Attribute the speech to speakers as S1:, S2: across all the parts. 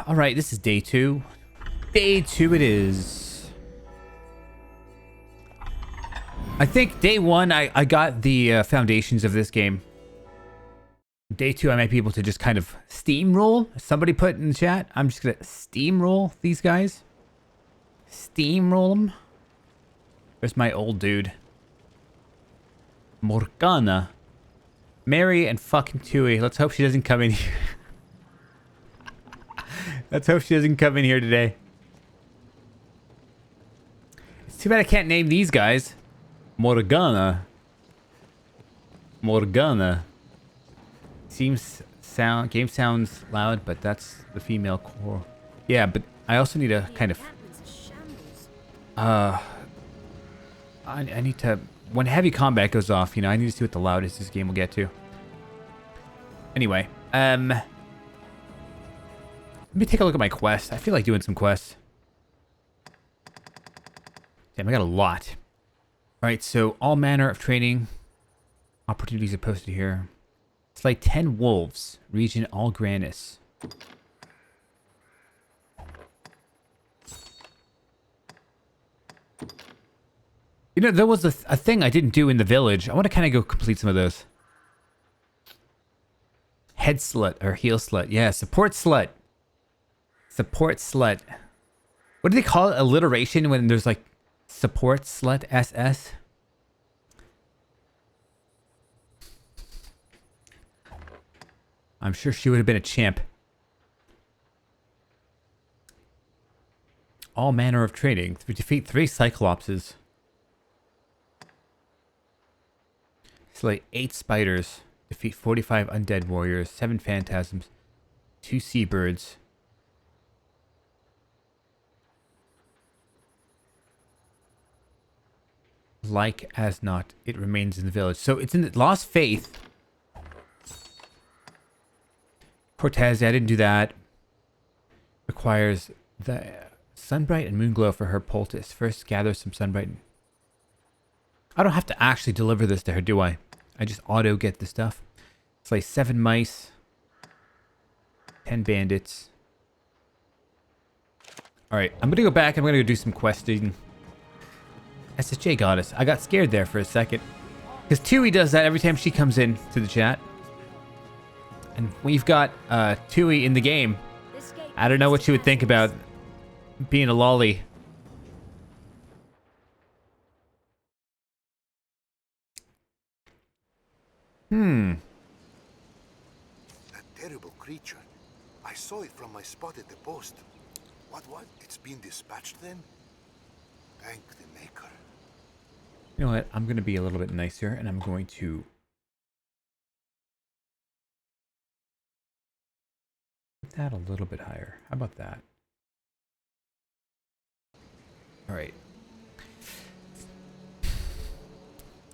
S1: All right, this is day 2. Day 2 it is. I think day 1, I got the foundations of this game. Day 2, I might be able to just kind of steamroll. Somebody put in the chat. I'm just going to steamroll these guys. Steamroll them. Where's my old dude? Morgana. Mary and fucking Tui. Let's hope she doesn't come in here. Let's hope she doesn't come in here today. It's too bad I can't name these guys. Morgana. Morgana. Game sounds loud, but that's the female core. Yeah, but I also need to kind of... I need to... When heavy combat goes off, you know, I need to see what the loudest this game will get to. Anyway, let me take a look at my quest. I feel like doing some quests. Damn, I got a lot. Alright, so all manner of training opportunities are posted here. It's like 10 wolves. Region Algranus. You know, there was a thing I didn't do in the village. I want to kind of go complete some of those. Head slut or heel slut. Yeah, support slut. Support slut. What do they call it? Alliteration when there's like support slut SS? I'm sure she would have been a champ. All manner of training. We defeat 3 Cyclopses. Slay 8 spiders. Defeat 45 undead warriors. 7 phantasms. 2 seabirds. Like as not, it remains in the village. So it's in the Lost Faith. Cortez, I didn't do that. Requires the Sunbright and Moonglow for her poultice. First, gather some Sunbright. I don't have to actually deliver this to her, do I? I just auto get the stuff. Slay 7 mice. 10 bandits. Alright, I'm gonna go back. I'm gonna go do some questing. SSJ goddess. I got scared there for a second. Because Tui does that every time she comes in to the chat. And we've got Tui in the game. I don't know what she would think about being a lolly.
S2: That terrible creature. I saw it from my spot at the post. What? It's been dispatched then? Thank the maker.
S1: You know what? I'm going to be a little bit nicer and I'm going to... Put that a little bit higher. How about that? Alright.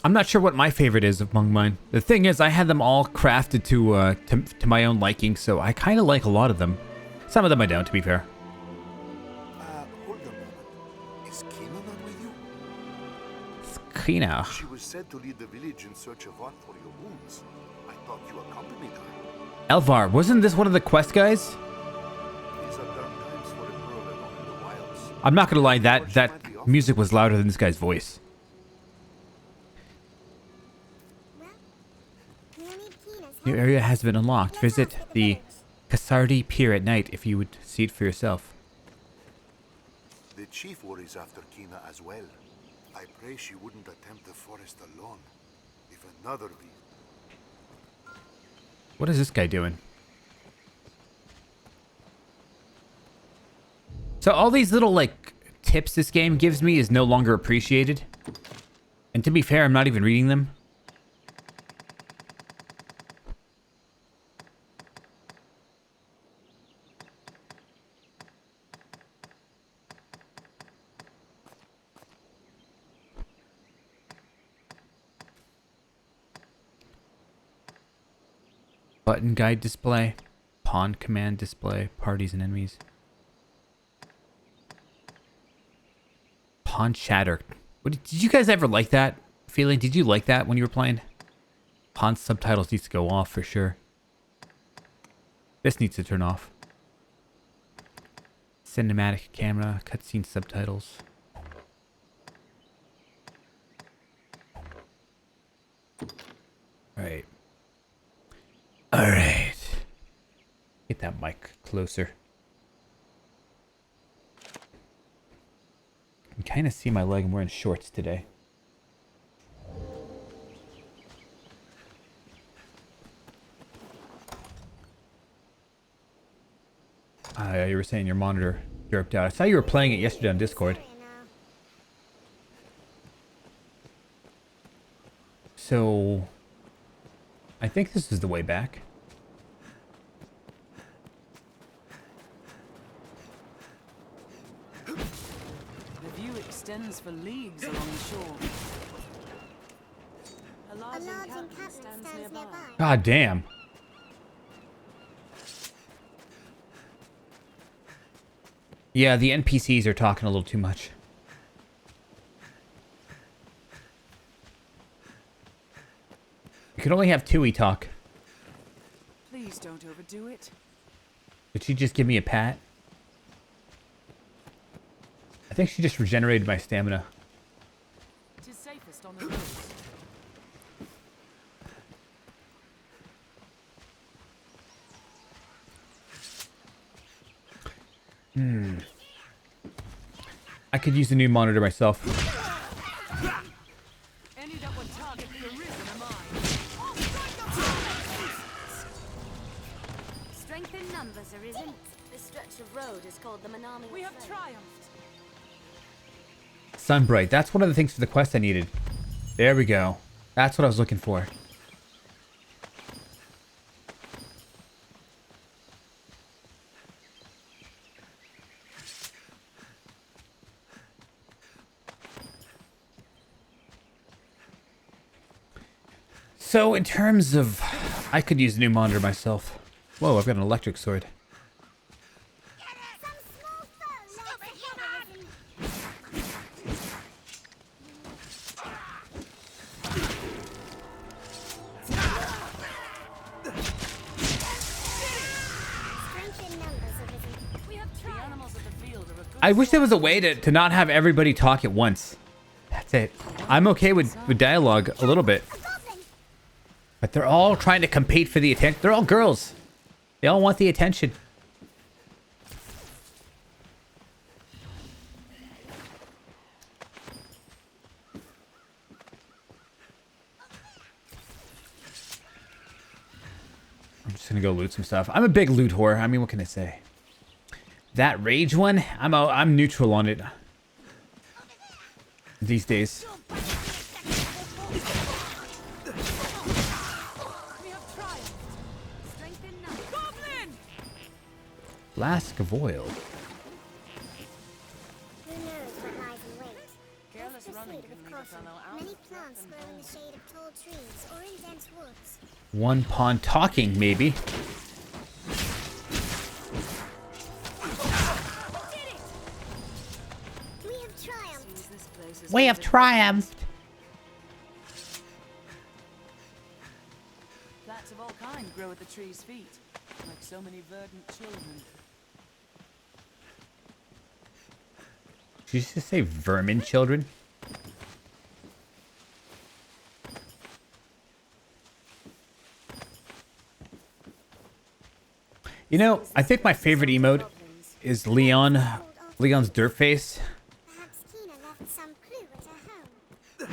S1: I'm not sure what my favorite is among mine. The thing is, I had them all crafted to my own liking, so I kind of like a lot of them. Some of them I don't, to be fair.
S2: Hold a moment. Is Kina not with you?
S1: Kina.
S2: She was said to lead the village in search of art for your wounds. I thought you accompanied her.
S1: Elvar, wasn't this one of the quest guys?
S2: These are dark times for a girl alone in the wilds.
S1: I'm not gonna lie, that music was louder than this guy's voice. Your area has been unlocked. Visit the Kasardi Pier at night if you would see it for yourself.
S2: The chief worries after Kina as well. I pray she wouldn't attempt the forest alone. If another
S1: What is this guy doing? So all these little, like, tips this game gives me is no longer appreciated. And to be fair, I'm not even reading them. Button guide display, pawn command display, parties and enemies. Pawn chatter. What, did you guys ever like that feeling? Did you like that when you were playing? Pawn subtitles needs to go off for sure. This needs to turn off. Cinematic camera, cutscene subtitles. Alright. Alright. Get that mic closer. You can kind of see my leg. I'm wearing shorts today. You were saying your monitor derped out. I saw you were playing it yesterday on Discord. So, I think this is the way back.
S3: The view extends for leagues along the shore. A large encampment stands nearby.
S1: God damn. Yeah, the NPCs are talking a little too much. You can only have two talk.
S3: Please don't overdo it.
S1: Did she just give me a pat? I think she just regenerated my stamina.
S3: It is safest on the roads.
S1: I could use a new monitor myself.
S3: Any that would target the arisen are mine.
S4: Strength in numbers, Arisen. This stretch of road is called the Manami.
S3: We have triumphed.
S1: Sunbright. That's one of the things for the quest I needed. There we go. That's what I was looking for. So in terms of, I could use a new monitor myself. Whoa, I've got an electric sword. I wish there was a way to not have everybody talk at once. That's it. I'm okay with dialogue a little bit. But they're all trying to compete for the attention. They're all girls. They all want the attention. I'm just gonna go loot some stuff. I'm a big loot whore. I mean, what can I say? That rage one, I'm neutral on it these days. Flask of oil.
S5: Who knows what lies in wait?
S3: Careless running can leave a fellow out
S5: Many
S3: of breath
S5: plants
S3: and
S5: grow in the
S3: bones.
S5: shade of tall trees or in dense woods.
S1: One pawn talking, maybe.
S5: We have triumphed.
S3: Seems this place is
S1: We have
S3: haunted by
S1: triumphed.
S3: plants of all kinds grow at the tree's feet, like so many verdant children.
S1: Did you just say vermin children? You know, I think my favorite emote is Leon's dirt face.
S5: Perhaps Tina left some clue at her home.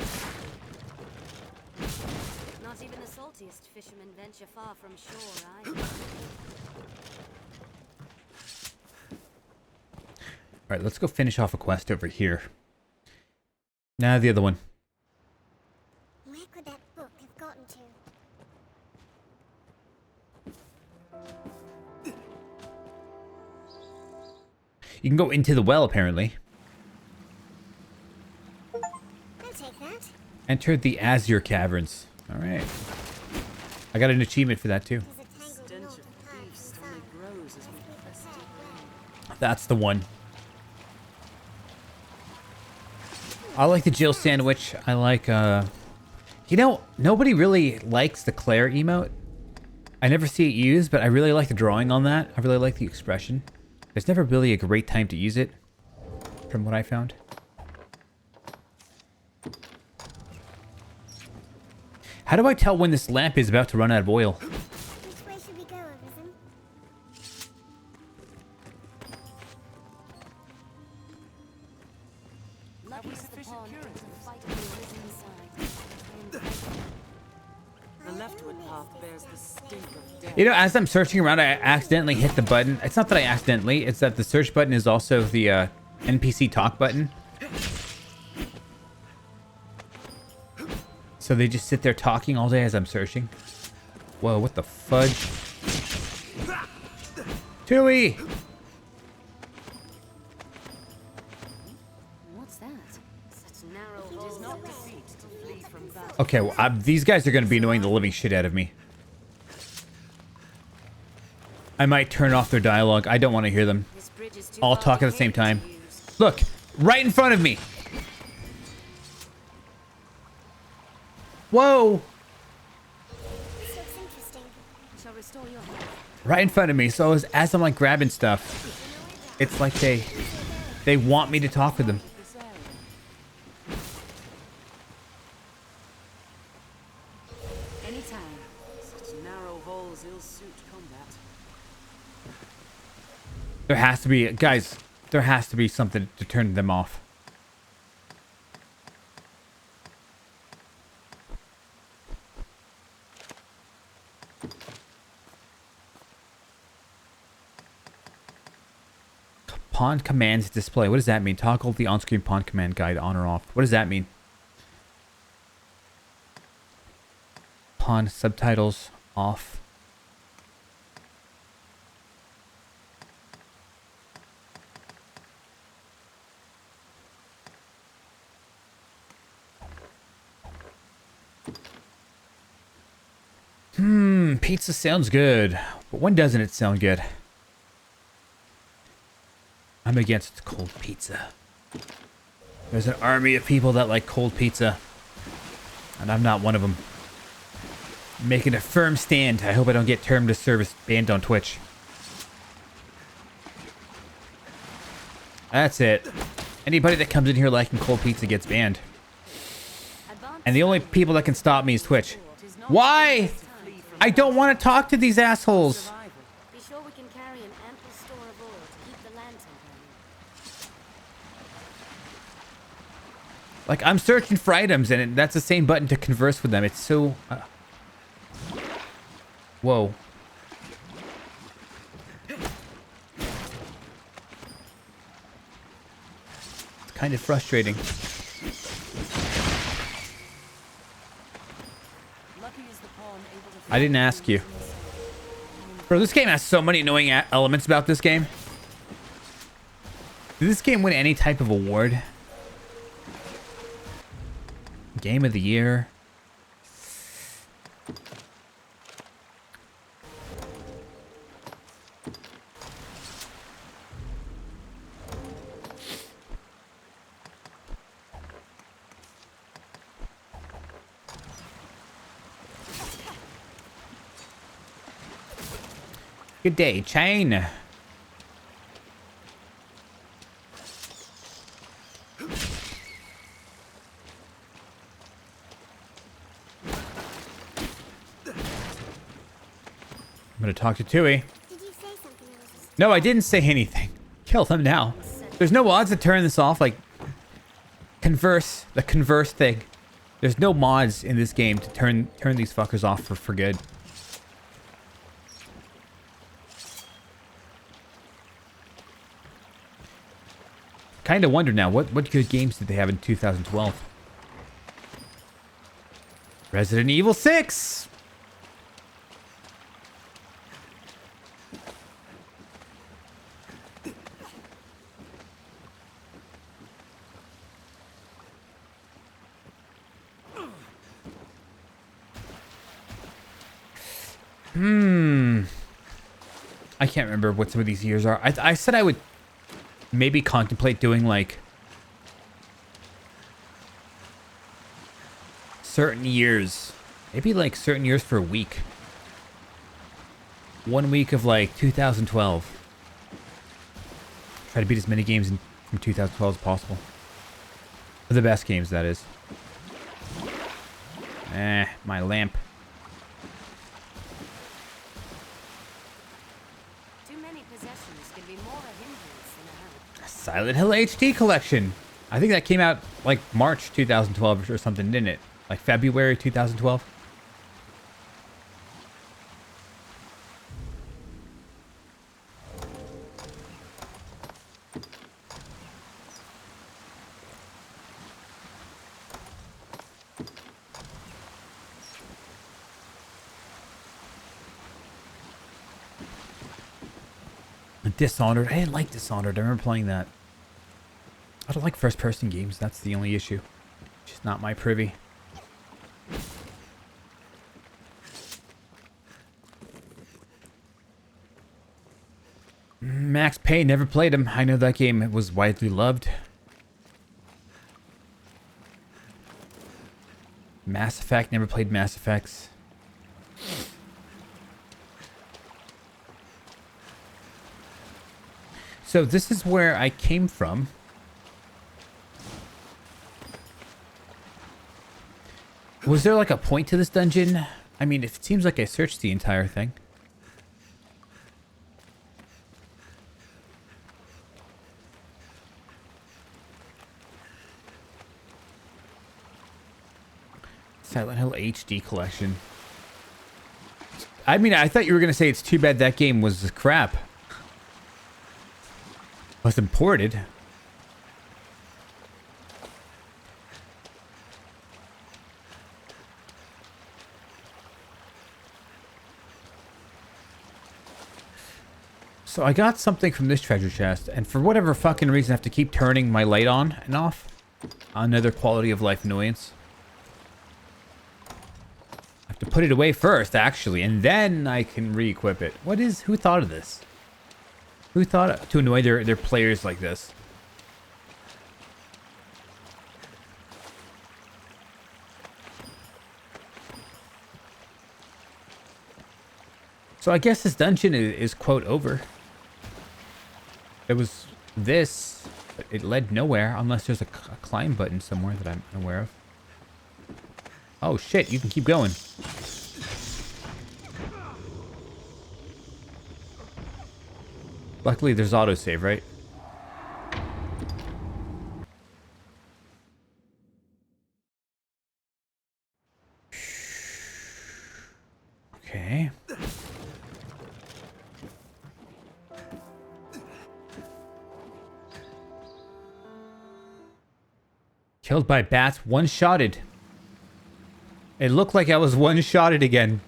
S4: Not even the saltiest fishermen venture far from shore, either.
S1: Alright, let's go finish off a quest over here. Nah, the other one.
S5: Where could that book have gotten to?
S1: You can go into the well, apparently.
S5: I'll take that.
S1: Enter the Azure Caverns. Alright. I got an achievement for that, too.
S5: There's a tangled
S3: Stench
S5: knot
S3: of
S5: of pines
S3: beef
S5: inside.
S3: slowly grows as we
S5: If we
S3: press
S5: prepare
S3: it.
S5: well.
S1: That's the one. I like the Jill sandwich. I like, You know, nobody really likes the Claire emote. I never see it used, but I really like the drawing on that. I really like the expression. There's never really a great time to use it, from what I found. How do I tell when this lamp is about to run out of oil?
S5: Which way should we go, Arisen?
S4: Lucky is the pawn able to fight on the Arisen side.
S3: The leftward path bears the stink of death.
S1: You know, as I'm searching around, I accidentally hit the button. It's not that I accidentally, it's that the search button is also the NPC talk button. So they just sit there talking all day as I'm searching. Whoa, what the fudge? Tui!
S4: What's that?
S3: Such narrow it is not defeat to flee from battle.
S1: Okay, well, these guys are going to be annoying the living shit out of me. I might turn off their dialogue. I don't want to hear them
S4: This bridge is too
S1: all
S4: far
S1: talk at the same
S4: behind
S1: time.
S4: to use.
S1: Look, right in front of me. Whoa!
S5: This looks interesting.
S4: Shall restore your health.
S1: Right in front of me. So as I'm like grabbing stuff, it's like they want me to talk with them.
S3: This area.
S4: Anytime.
S3: Such narrow holes ill-suit combat.
S1: There has to be, guys, there has to be something to turn them off. Pawn commands display. What does that mean? Toggle the on-screen pawn command guide on or off. What does that mean? Pawn subtitles off. Pizza sounds good, but when doesn't it sound good? I'm against cold pizza. There's an army of people that like cold pizza, and I'm not one of them. I'm making a firm stand. I hope I don't get termed as service banned on Twitch. That's it. Anybody that comes in here liking cold pizza gets banned. And the only people that can stop me is Twitch. Why? I don't want to talk to these assholes.
S3: Survival.
S4: Be sure we can carry an ample store of oil to keep the lantern burning.
S1: Like, I'm searching for items, and that's the same button to converse with them. It's so... Whoa. It's kind of frustrating.
S3: Lucky is the pawn able to
S1: I didn't ask you. Bro, this game has so many annoying elements about this game. Did this game win any type of award? Game of the year? Good day, chain. I'm gonna talk to Tui.
S5: Did you say something, Arisen?
S1: No, I didn't say anything. Kill them now. There's no mods to turn this off, like the converse thing. There's no mods in this game to turn these fuckers off for good. Kind of wonder now, what good games did they have in 2012? Resident Evil 6! I can't remember what some of these years are. I said I would maybe contemplate doing like certain years. Maybe like certain years for a week. 1 week of like 2012. Try to beat as many games from 2012 as possible. The best games, that is. My lamp.
S4: Too many possessions can be more a hindrance than a help.
S1: Silent Hill HD collection. I think that came out like March 2012 or something, didn't it? Like February 2012. Dishonored. I didn't like Dishonored. I remember playing that. I don't like first-person games. That's the only issue. Just not my privy. Max Payne, never played him. I know that game was widely loved. Mass Effect, never played Mass Effects. So this is where I came from. Was there like a point to this dungeon? I mean, it seems like I searched the entire thing. Silent Hill HD collection. I mean, I thought you were going to say it's too bad that game was crap. Was imported. So I got something from this treasure chest, and for whatever fucking reason I have to keep turning my light on and off. Another quality of life annoyance. I have to put it away first, actually, and then I can re-equip it. Who thought of this? Who thought to annoy their players like this? So I guess this dungeon is quote over. It was this, but it led nowhere unless there's a climb button somewhere that I'm aware of. Oh shit, you can keep going. Luckily, there's autosave, right? Okay. Killed by bats, one-shotted. It looked like I was one-shotted again.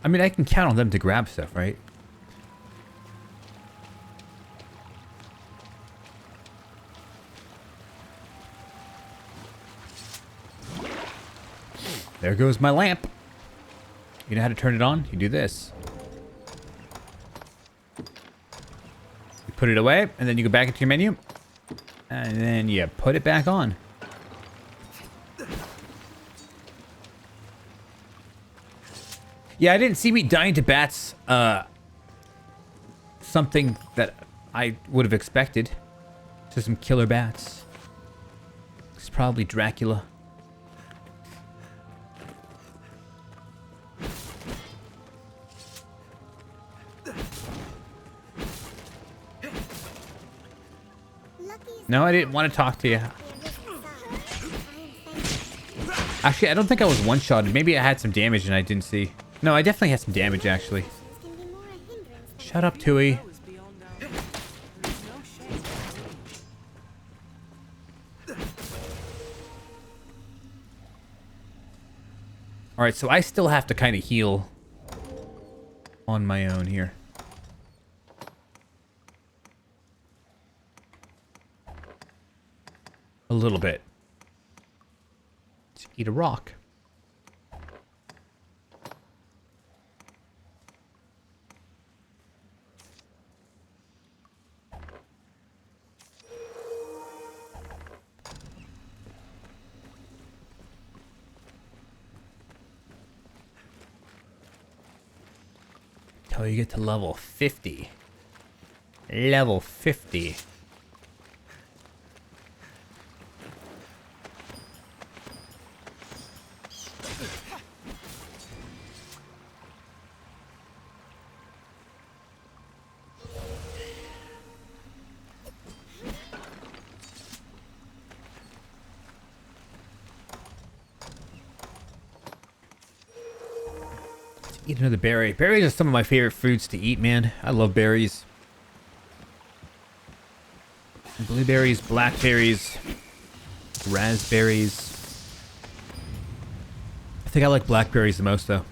S1: I mean, I can count on them to grab stuff, right? There goes my lamp. You know how to turn it on? You do this. You put it away, and then you go back into your menu. And then you put it back on. Yeah, I didn't see me dying to bats. Something that I would have expected. To some killer bats. It's probably Dracula. No, I didn't want to talk to you. Actually, I don't think I was one-shotted. Maybe I had some damage and I didn't see. No, I definitely had some damage, actually. Shut up, Tui. Alright, so I still have to kind of heal on my own here. A little bit. Let's eat a rock. Until you get to level 50. Level 50. Eat another berry. Berries are some of my favorite fruits to eat, man. I love berries. Blueberries, blackberries, raspberries. I think I like blackberries the most, though.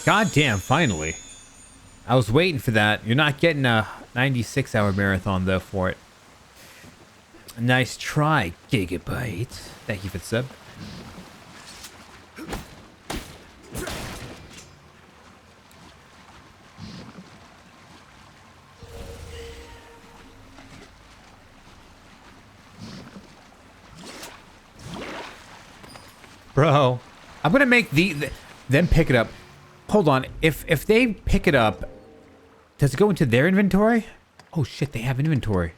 S1: God damn, finally. I was waiting for that. You're not getting a 96-hour marathon, though, for it. Nice try, Gigabyte. Thank you for the sub. Bro, I'm gonna make them pick it up. Hold on, if they pick it up, does it go into their inventory? Oh shit, they have inventory.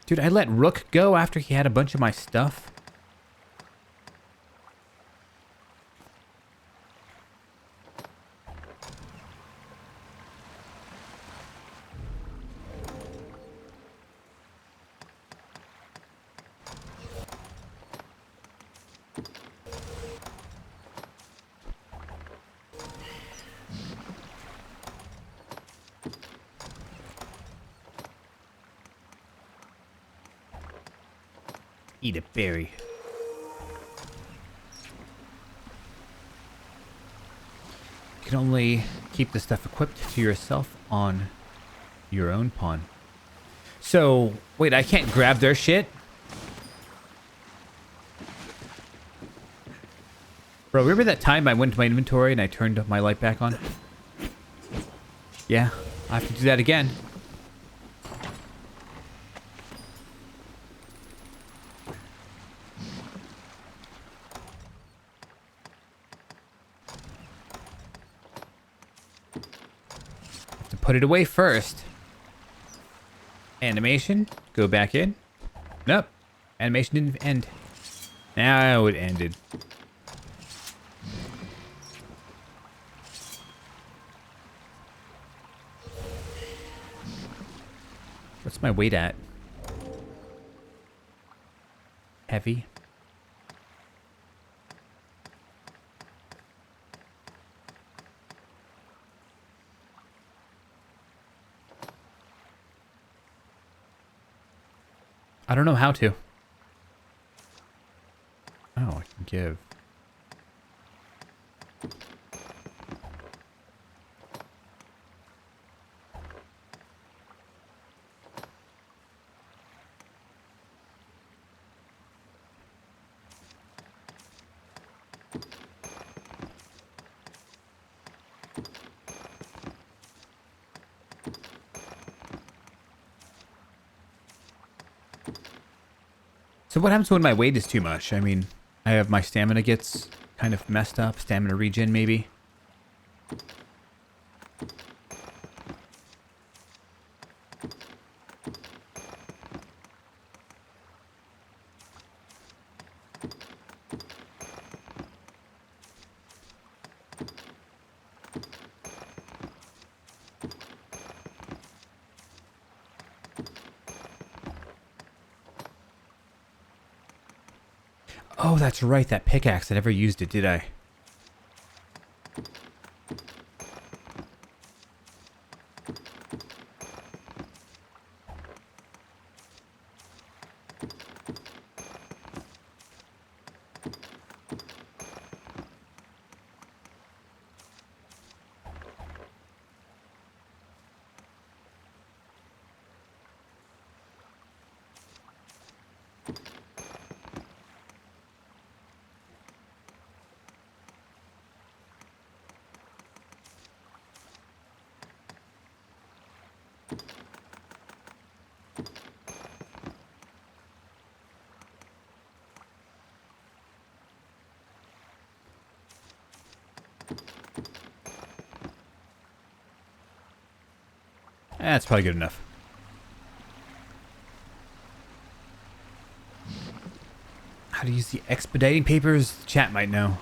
S1: Dude, I let Rook go after he had a bunch of my stuff. Eat a berry. You can only keep the stuff equipped to yourself on your own pawn. So, wait, I can't grab their shit? Bro, remember that time I went to my inventory and I turned my light back on? Yeah, I have to do that again. Put it away first. Animation. Go back in. Nope. Animation didn't end. Now it ended. What's my weight at? Heavy. I don't know how to. Oh, I can give. So what happens when my weight is too much? I mean, I have my stamina gets kind of messed up. Stamina regen, maybe. Oh, that's right. That pickaxe. I never used it, did I? That's probably good enough. How to use the expediting papers? Chat might know.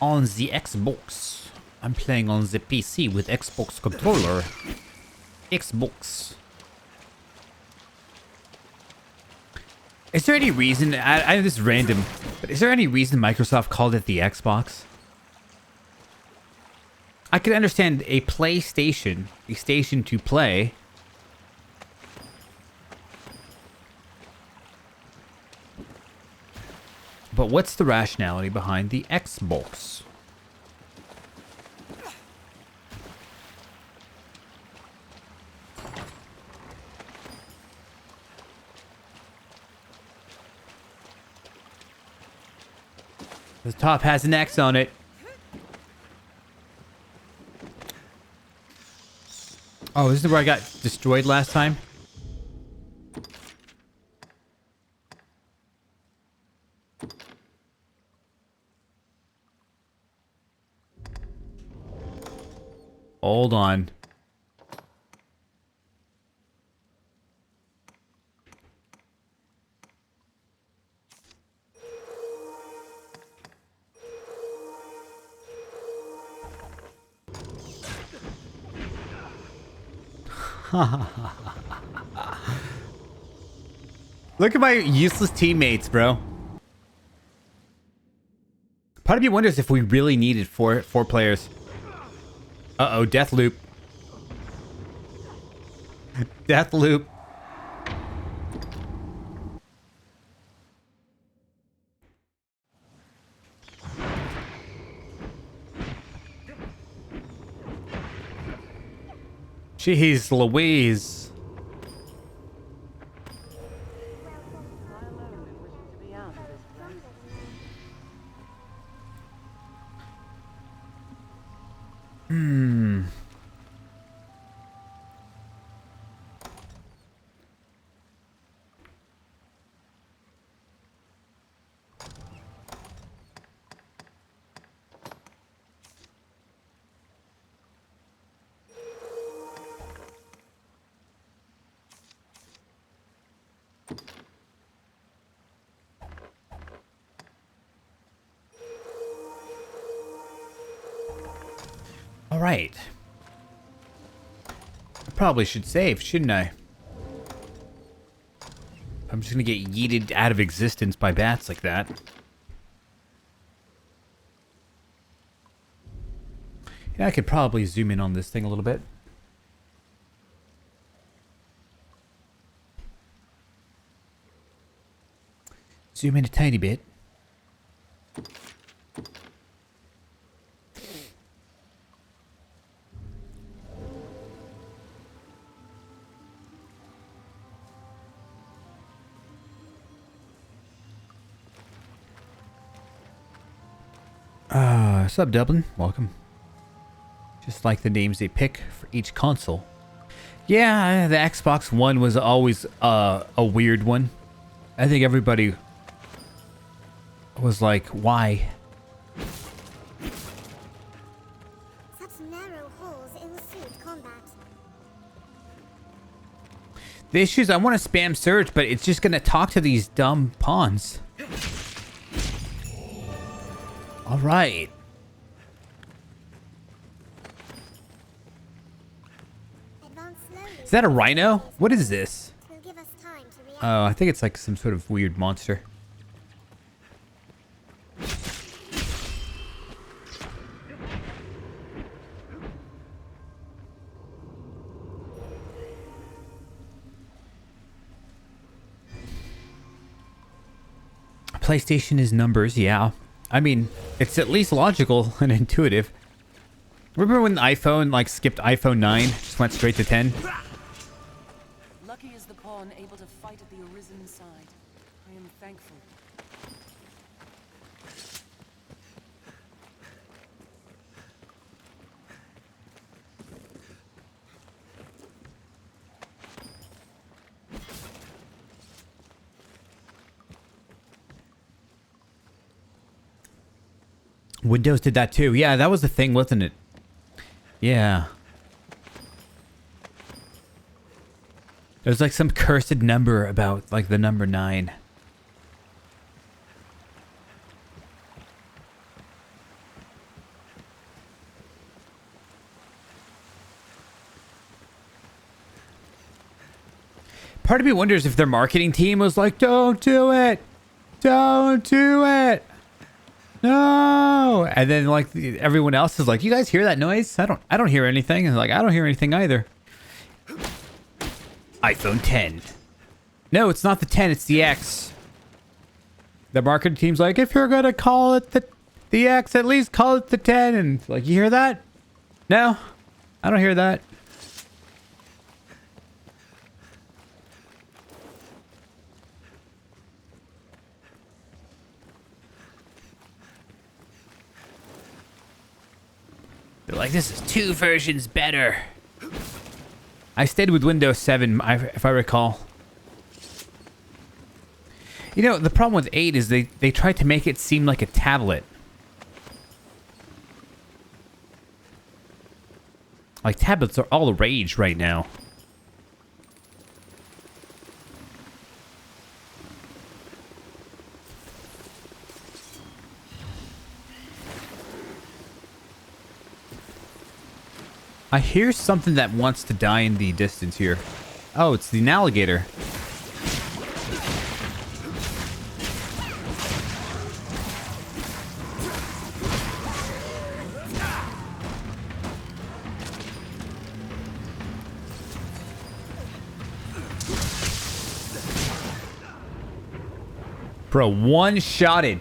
S1: On the Xbox. I'm playing on the PC with Xbox controller. Xbox. Is there any reason, I know this is random, but is there any reason Microsoft called it the Xbox? I could understand a PlayStation, a station to play. But what's the rationality behind the Xbox? The top has an X on it. Oh, this is where I got destroyed last time? Hold on. Look at my useless teammates, bro. Part of me wonders if we really needed four players. Uh-oh, death loop. Death loop. Jeez Louise. All right. I probably should save, shouldn't I? I'm just gonna get yeeted out of existence by bats like that. Yeah, I could probably zoom in on this thing a little bit. Zoom in a tiny bit. Sub Dublin, welcome. Just like the names they pick for each console. Yeah, the Xbox One was always a weird one. I think everybody was like, why?
S5: Such narrow holes in suit combat.
S1: The issue is I want to spam search, but it's just going to talk to these dumb pawns. All right.
S5: Advance slowly.
S1: Is that a rhino? What is this?
S5: Will give us time to react.
S1: Oh, I think it's like some sort of weird monster. PlayStation is numbers, yeah. I mean, it's at least logical and intuitive. Remember when the iPhone like skipped iPhone 9, just went straight to 10?
S3: Lucky is the pawn able to fight at the arisen side. I am thankful.
S1: Windows did that too. Yeah, that was the thing, wasn't it? Yeah. There's like some cursed number about like the number 9. Part of me wonders if their marketing team was like, "Don't do it. Don't do it. No." And then like everyone else is like, "You guys hear that noise? I don't hear anything." And like, "I don't hear anything either." iPhone 10. No, it's not the 10, it's the X. The marketing team's like, "If you're gonna call it the X, at least call it the 10." And like, "You hear that?" No, I don't hear that. They're like, "This is 2 versions better." I stayed with Windows 7, if I recall. You know, the problem with 8 is they tried to make it seem like a tablet. Like, tablets are all the rage right now. I hear something that wants to die in the distance here. Oh, it's the alligator. Bro, one-shotted.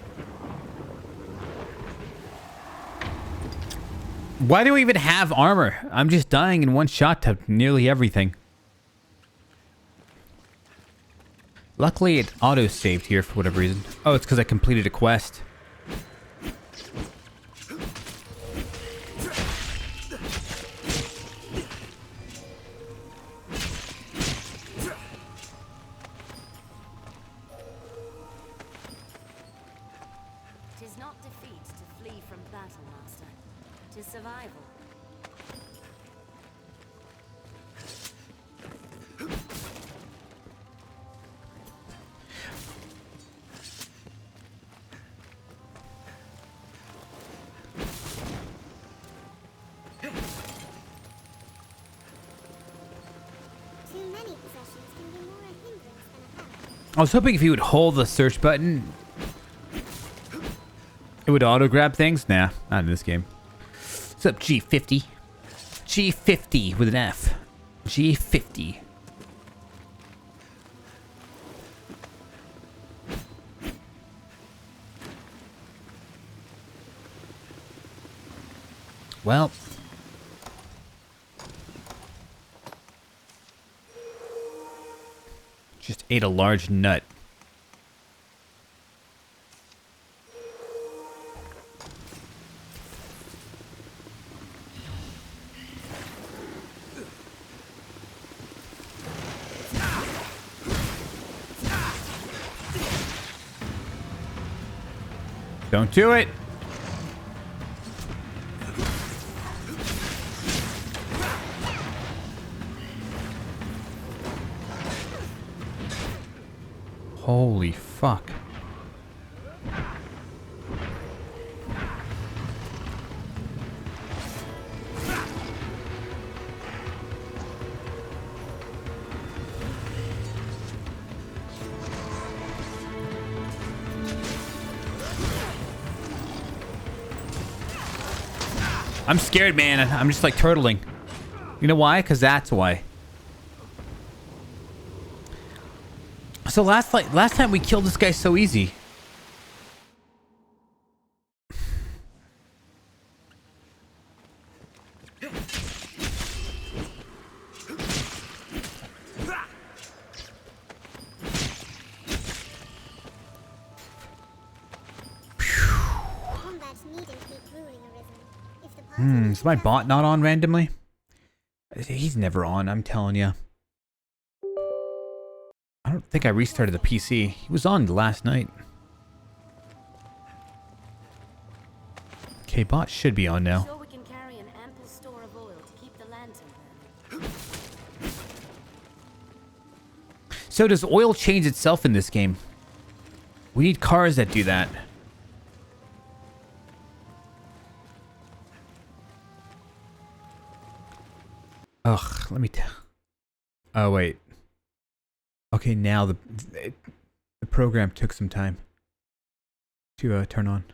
S1: Why do we even have armor? I'm just dying in one shot to nearly everything. Luckily, it auto-saved here for whatever reason. Oh, it's because I completed a quest.
S4: Tis not defeat to flee from battle, master. Tis survival.
S5: Too many possessions can be more a hindrance than a help.
S1: I was hoping if you would hold the search button, it would auto-grab things. Nah, not in this game. What's up, G50? G50 with an F. G50. Well. Just ate a large nut. Don't do it. Holy fuck. I'm scared, man. I'm just like turtling. You know why? Because that's why. So last time we killed this guy so easy. Is my bot not on randomly? He's never on, I'm telling you. I don't think I restarted the PC. He was on last night. Okay, bot should be on now.
S4: Sure we can carry an ample store of oil to keep the lantern burning.
S1: So does oil change itself in this game? We need cars that do that. Ugh, let me tell. Oh, wait. Okay, now the program took some time to turn on.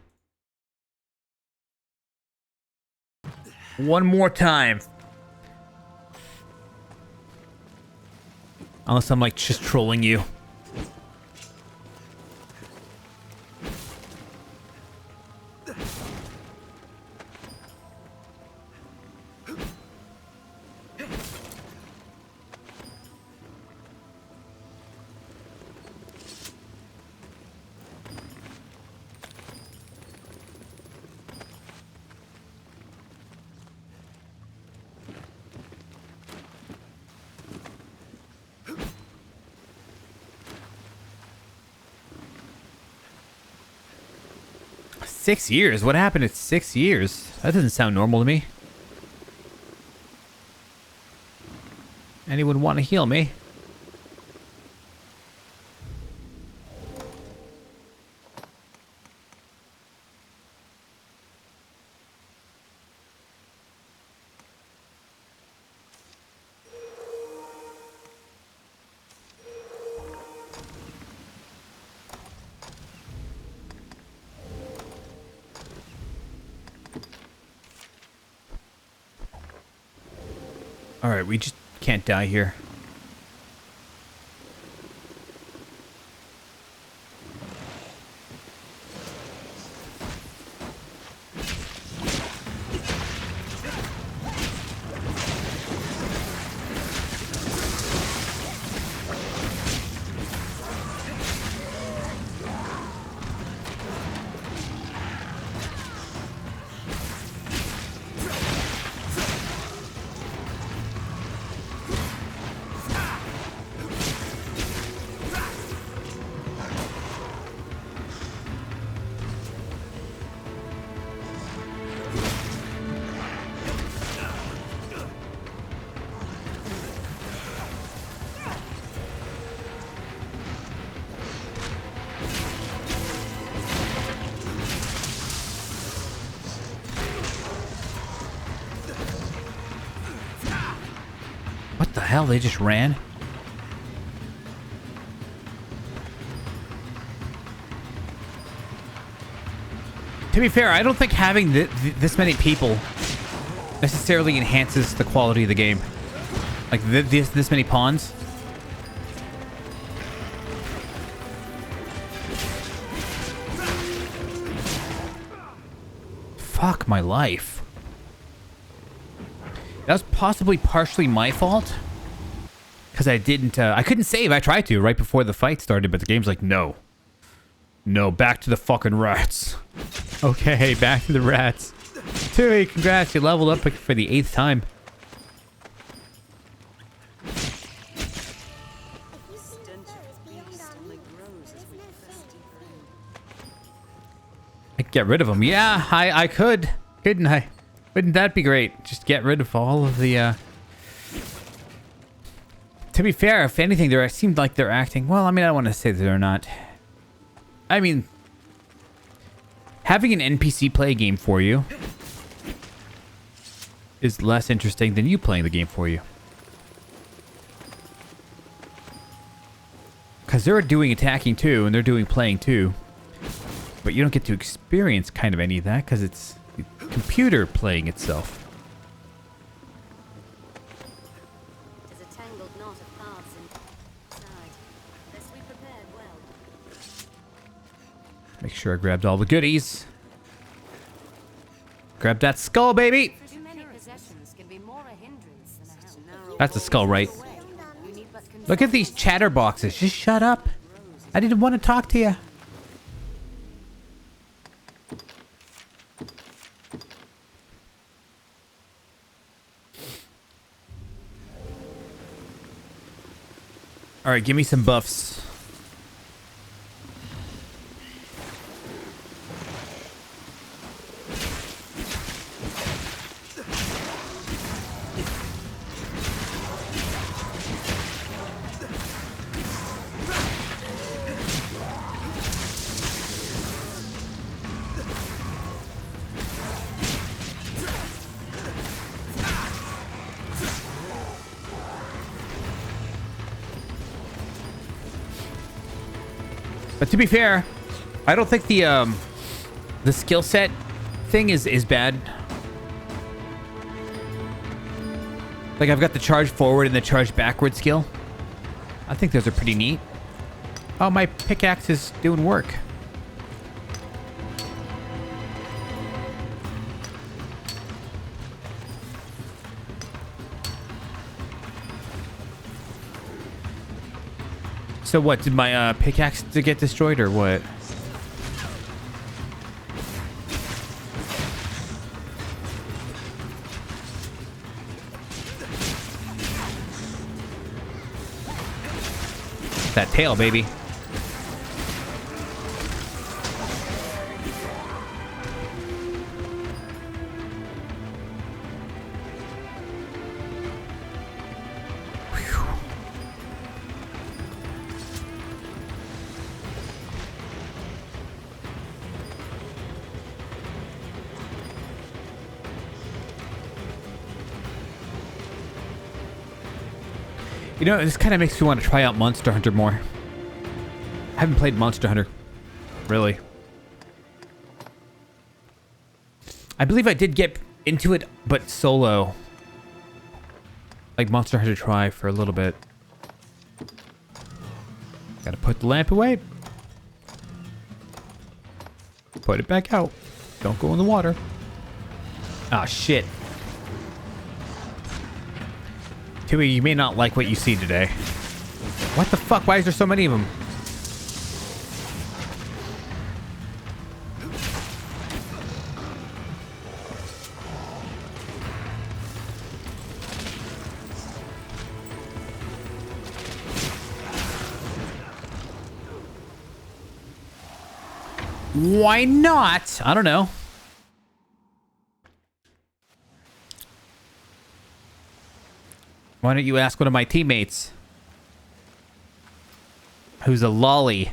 S1: One more time. Unless I'm like just trolling you. Six years? What happened at 6 years? That doesn't sound normal to me. Anyone want to heal me? Alright, we just can't die here. What the hell? They just ran? To be fair, I don't think having this many people necessarily enhances the quality of the game. Like this many pawns. Fuck my life. That was possibly partially my fault. Because I didn't, I couldn't save. I tried to right before the fight started, but the game's like, no. No, back to the fucking rats. Okay, back to the rats. Tui, congrats, you leveled up for the 8th time. I could get rid of them. Yeah, I could. Couldn't I? Wouldn't that be great? Just get rid of all of the, To be fair, if anything, it seemed like they're acting... Well, I mean, I don't want to say that they're not. I mean... Having an NPC play a game for you is less interesting than you playing the game for you. Because they're doing attacking too, and they're doing playing too. But you don't get to experience kind of any of that, because it's computer playing itself.
S4: There's a tangled knot of paths inside. Best we prepared well.
S1: Make sure I grabbed all the goodies. Grab that skull, baby!
S4: Too many possessions can be more a hindrance than a help.
S1: That's a skull, right?
S4: You need but
S1: Look at these chatterboxes. Just shut up. I didn't want to talk to you. All right, give me some buffs. But to be fair, I don't think the skill set thing is bad. Like I've got the charge forward and the charge backward skill. I think those are pretty neat. Oh, my pickaxe is doing work. So what, did my pickaxe get destroyed or what? That tail, baby. You know, this kind of makes me want to try out Monster Hunter more. I haven't played Monster Hunter, really. I believe I did get into it, but solo. Like Monster Hunter Tri for a little bit. Gotta put the lamp away. Put it back out. Don't go in the water. Ah, shit. Tui, you may not like what you see today. What the fuck? Why is there so many of them? Why not? I don't know. Why don't you ask one of my teammates? Who's a lolly?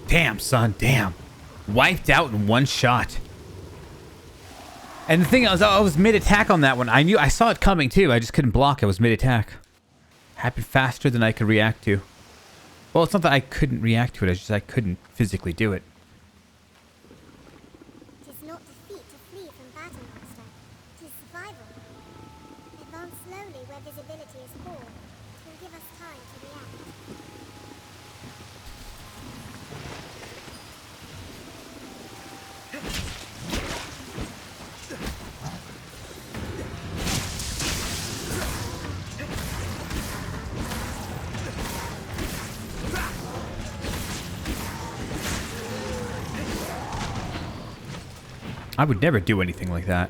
S1: Damn, son, damn. Wiped out in one shot. And the thing is, I was mid-attack on that one. I saw it coming too. I just couldn't block. I was mid-attack. Happened faster than I could react to. Well, it's not that I couldn't react to it. It's just I couldn't physically do it.
S5: It is not defeat to flee from battle, Master. It is survival. Advance slowly where visibility is poor. It will give us time to react.
S1: I would never do anything like that.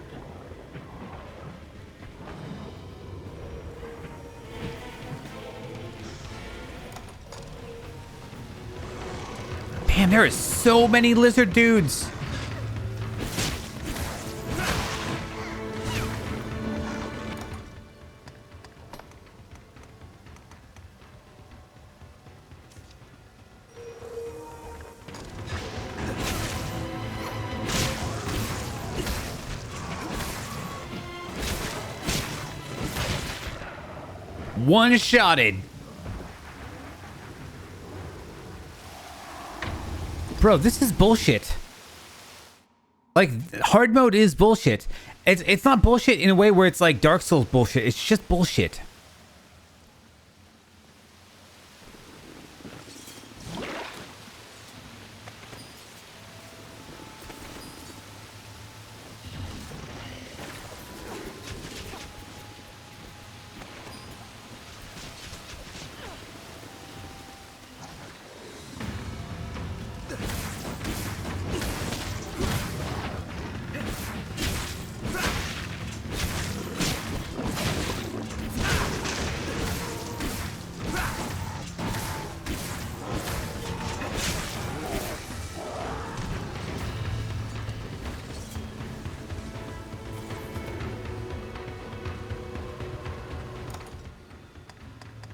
S1: Damn, there is so many lizard dudes. One-shotted. Bro, this is bullshit. Like, hard mode is bullshit. It's not bullshit in a way where it's like Dark Souls bullshit. It's just bullshit.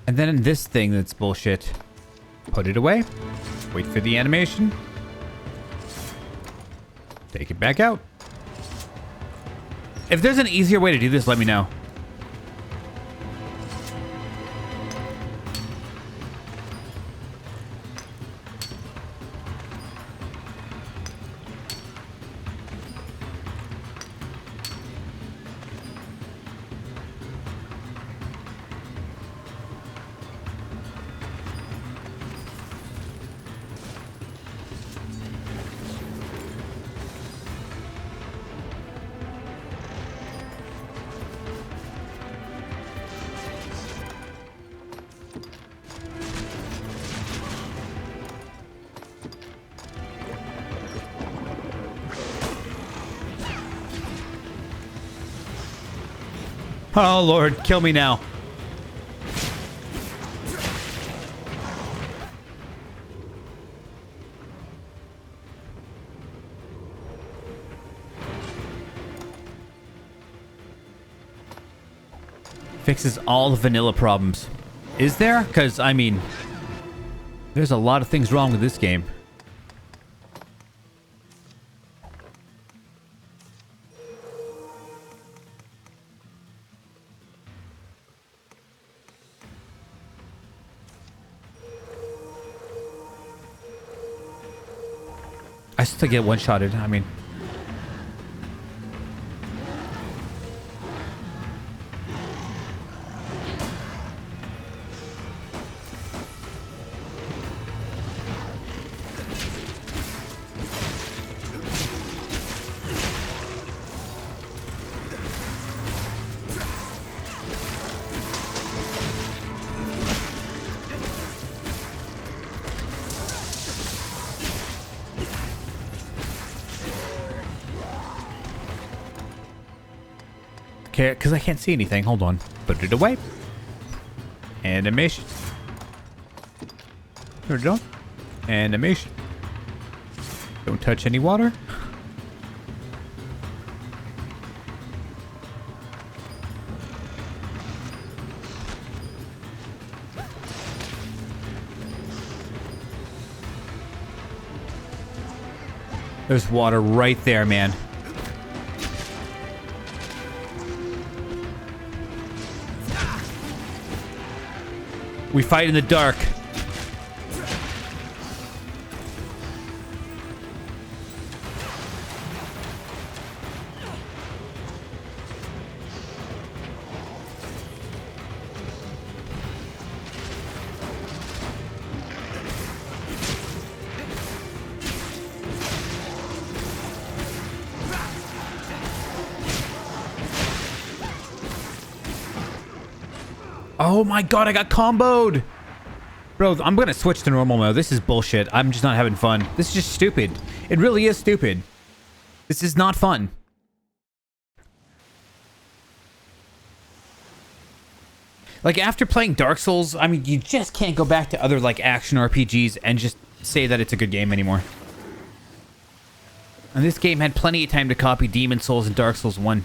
S1: And then in this thing that's bullshit, put it away, wait for the animation, take it back out. If there's an easier way to do this, let me know. Oh, Lord, kill me now. Fixes all the vanilla problems. Is there? Because, I mean, there's a lot of things wrong with this game. I still get one-shotted. I mean... Okay, because I can't see anything. Hold on. Put it away. Animation. There we go. Animation. Don't touch any water. There's water right there, man. We fight in the dark. Oh my god, I got comboed! Bro, I'm gonna switch to normal mode. This is bullshit. I'm just not having fun. This is just stupid. It really is stupid. This is not fun. Like, after playing Dark Souls, I mean, you just can't go back to other, like, action RPGs and just say that it's a good game anymore. And this game had plenty of time to copy Demon Souls and Dark Souls 1.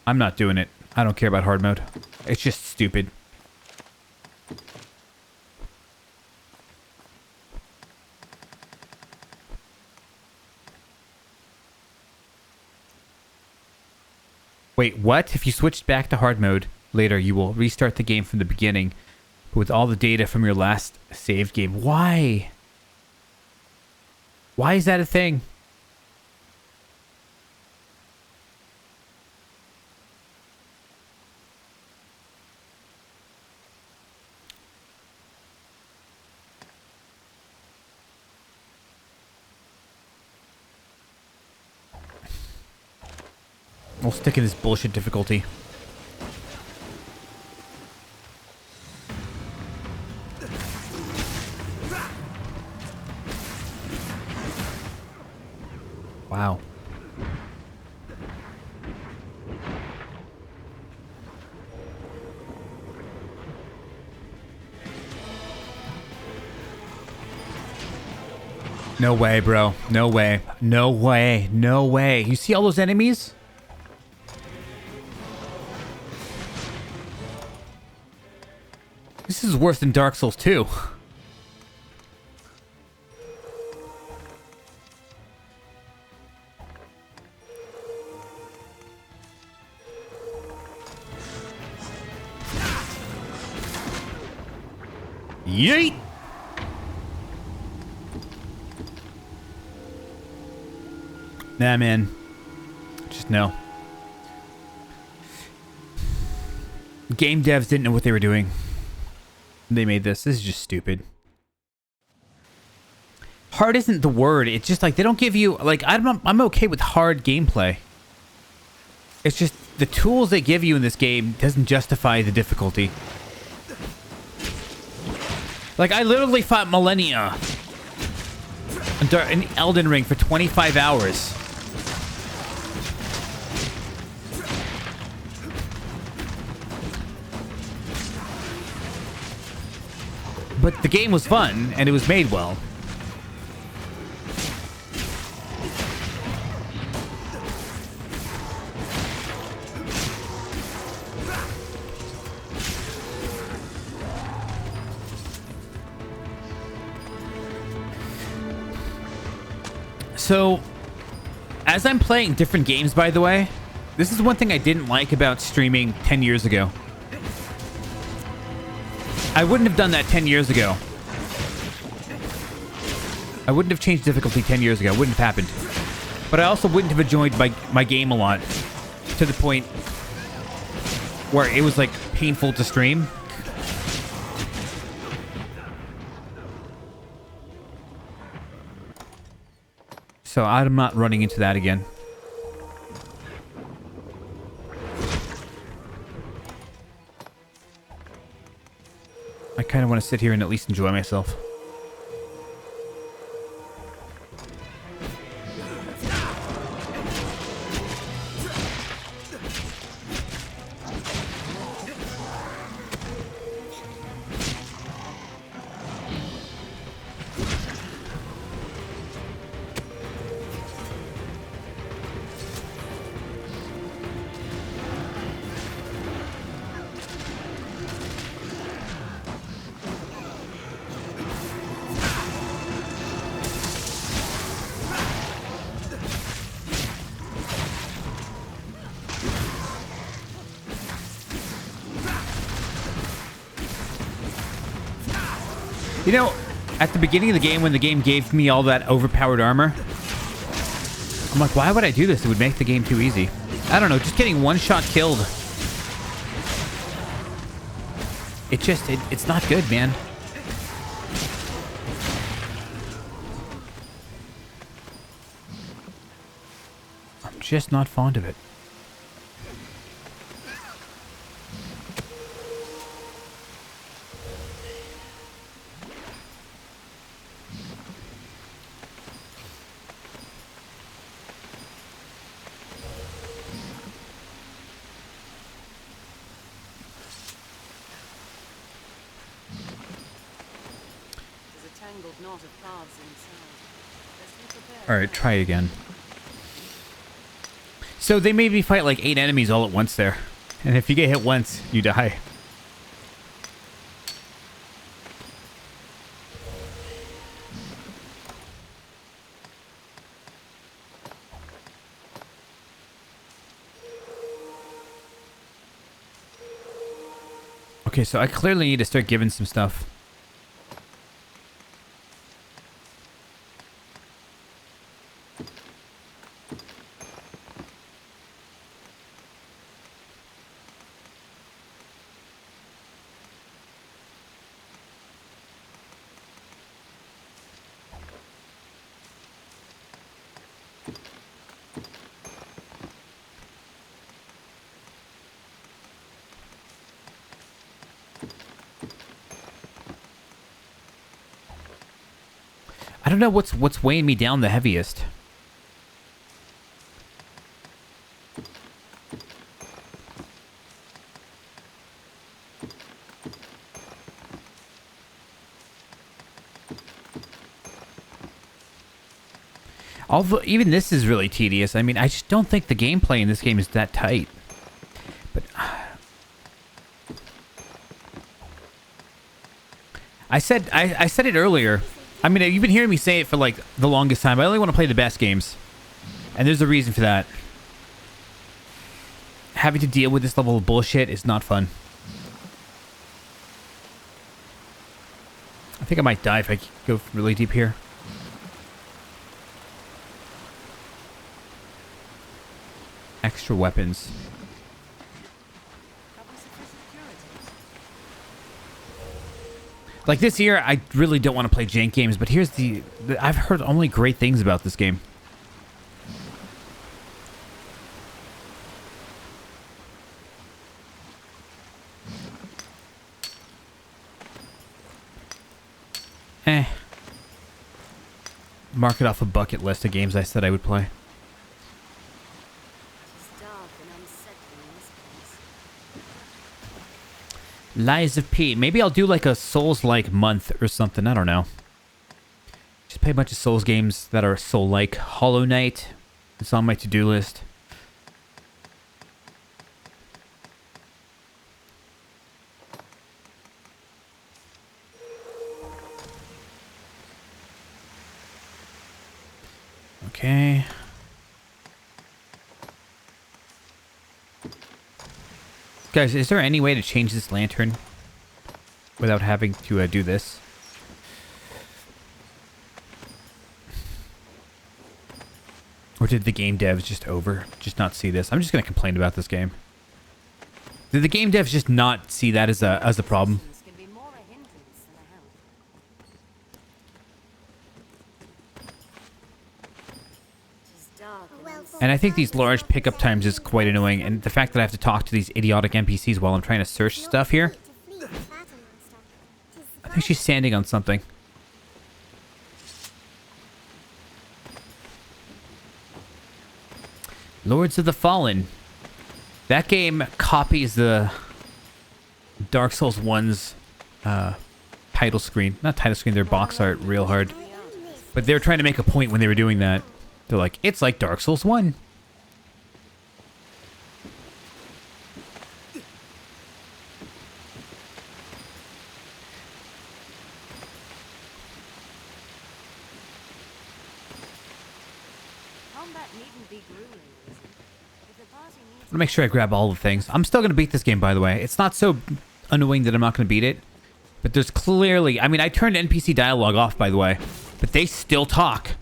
S1: I'm not doing it. I don't care about hard mode. It's just stupid. Wait, what? If you switched back to hard mode later, you will restart the game from the beginning with all the data from your last saved game. Why? Why is that a thing? We'll stick in this bullshit difficulty. Wow. No way, bro. No way. No way. No way. You see all those enemies? This is worse than Dark Souls 2. Yeet! Nah, man. Just no. Game devs didn't know what they were doing. They made this. This is just stupid. Hard isn't the word. It's just like they don't give you like I'm okay with hard gameplay. It's just the tools they give you in this game doesn't justify the difficulty. Like I literally fought Millennia in Elden Ring for 25 hours. But the game was fun, and it was made well. So, as I'm playing different games, by the way, this is one thing I didn't like about streaming 10 years ago. I wouldn't have done that 10 years ago. I wouldn't have changed difficulty 10 years ago. It wouldn't have happened. But I also wouldn't have enjoyed my game a lot. To the point where it was, like, painful to stream. So I'm not running into that again. I kind of want to sit here and at least enjoy myself. You know, at the beginning of the game, when the game gave me all that overpowered armor, I'm like, why would I do this? It would make the game too easy. I don't know, just getting one shot killed. It's not good, man. I'm just not fond of it. Alright, try again. So they made me fight like 8 enemies all at once there. And if you get hit once, you die. Okay, so I clearly need to start giving some stuff. I don't know what's weighing me down the heaviest. Although even this is really tedious. I mean, I just don't think the gameplay in this game is that tight. But I said it earlier. I mean, you've been hearing me say it for like the longest time. I only want to play the best games. And there's a reason for that. Having to deal with this level of bullshit is not fun. I think I might die if I go really deep here. Extra weapons. Like this year, I really don't want to play jank games, but here's the I've heard only great things about this game. Mark it off a bucket list of games I said I would play.
S4: It's dark and unsettling in this place.
S1: Lies of P. Maybe I'll do like a Souls-like month or something. I don't know. Just play a bunch of Souls games that are Soul-like. Hollow Knight. It's on my to-do list. Okay. Guys, is there any way to change this lantern without having to do this? Or did the game devs just not see this? I'm just going to complain about this game. Did the game devs just not see that as a problem?
S4: This can be more a hindrance than a help. It is dark and unsettling.
S1: And I think these large pickup times is quite annoying, and the fact that I have to talk to these idiotic NPCs while I'm trying to search stuff here. I think she's standing on something. Lords of the Fallen. That game copies the Dark Souls 1's title screen. Not title screen, their box art real hard. But they were trying to make a point when they were doing that. They're like, it's like Dark Souls 1.
S4: Combat needn't be grueling, Lizzie. If the party needs
S1: I'm gonna make sure I grab all the things. I'm still gonna beat this game, by the way. It's not so annoying that I'm not gonna beat it. But there's clearly... I mean, I turned NPC dialogue off, by the way. But they still talk.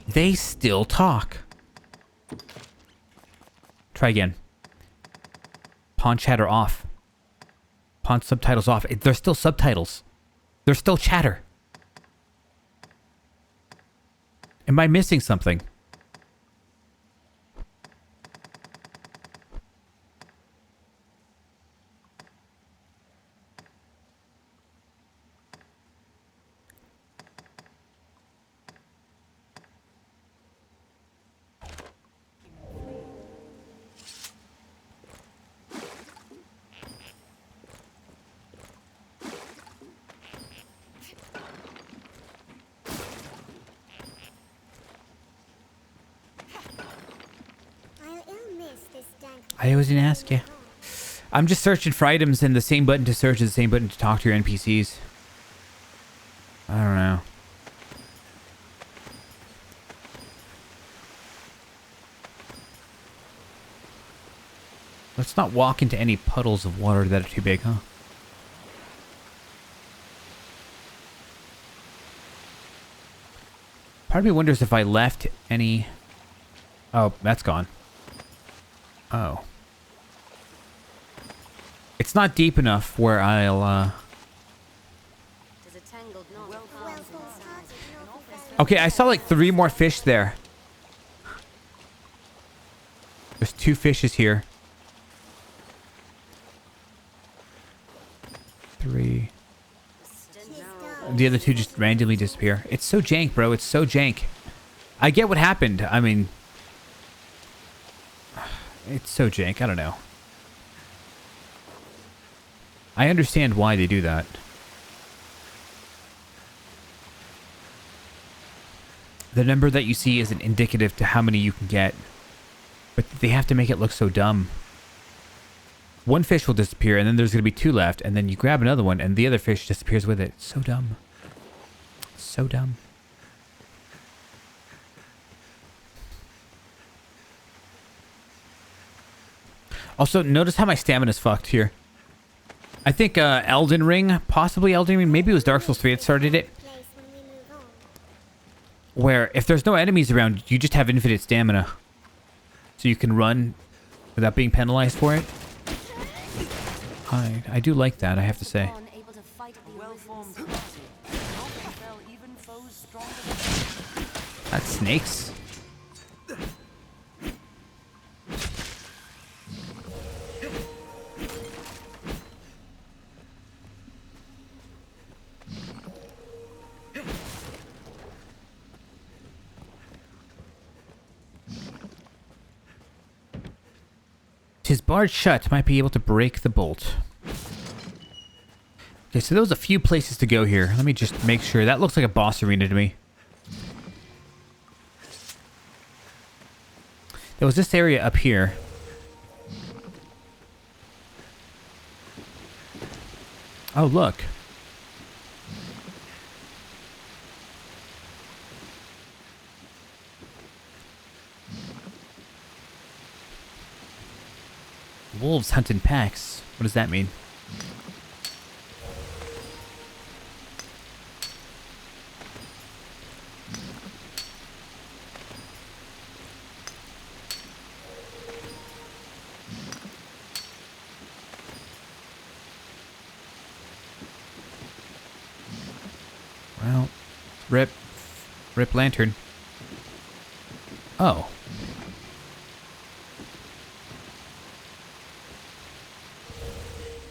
S1: They still talk. Try again. Pawn chatter off. Pawn subtitles off. There's still subtitles. There's still chatter. Am I missing something? I always didn't ask you. I'm just searching for items, and the same button to search is the same button to talk to your NPCs. I don't know. Let's not walk into any puddles of water that are too big, huh? Part of me wonders if I left any... Oh, that's gone. Oh. It's not deep enough where I'll,
S4: There's a tangled knot of
S5: Well
S4: arms
S5: thought
S4: inside.
S5: started, not very
S1: Okay, I saw like 3 more fish there. There's 2 fishes here. 3. The other 2 just randomly disappear. It's so jank, bro. It's so jank. I get what happened. I mean... It's so jank. I don't know. I understand why they do that. The number that you see isn't indicative to how many you can get. But they have to make it look so dumb. 1 fish will disappear, and then there's going to be 2 left, and then you grab another one, and the other fish disappears with it. So dumb. So dumb. Also, notice how my stamina's fucked here. I think Elden Ring, possibly Elden Ring, maybe it was Dark Souls 3 that started it.
S5: place when we move on.
S1: Where if there's no enemies around, you just have infinite stamina. So you can run without being penalized for it. I do like that, I have to say.
S4: Pawn able to fight at the
S3: Well-formed
S4: arisen
S3: party. Often fell even foes stronger than
S1: That's snakes. Tis barred shut, might be able to break the bolt. Okay, so there was a few places to go here. Let me just make sure. That looks like a boss arena to me. There was this area up here. Oh, look. Wolves hunt in packs. What does that mean? Well, rip lantern. Oh.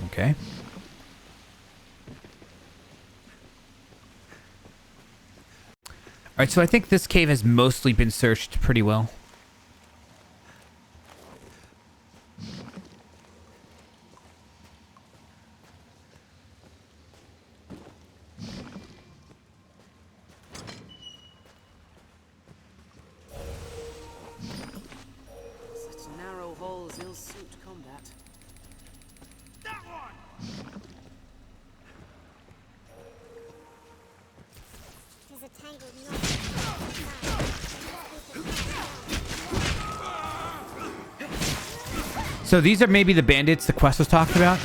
S1: Okay. Alright, so I think this cave has mostly been searched pretty well.
S3: such narrow holes ill suit combat.
S5: There's a tangled knot inside.
S1: So these are maybe the bandits the quest was talking about?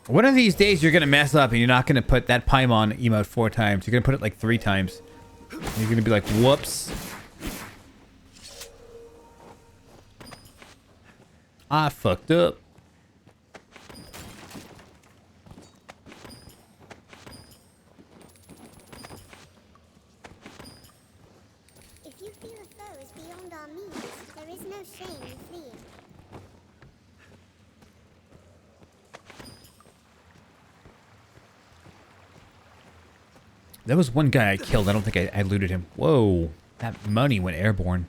S1: One of these days you're going to mess up and you're not going to put that Paimon emote 4 times. You're going to put it like 3 times. And you're going to be like, whoops. I fucked up.
S5: If you feel a foe is beyond our means, there is no shame in fleeing.
S1: There was one guy I killed. I don't think I looted him. Whoa. That money went airborne.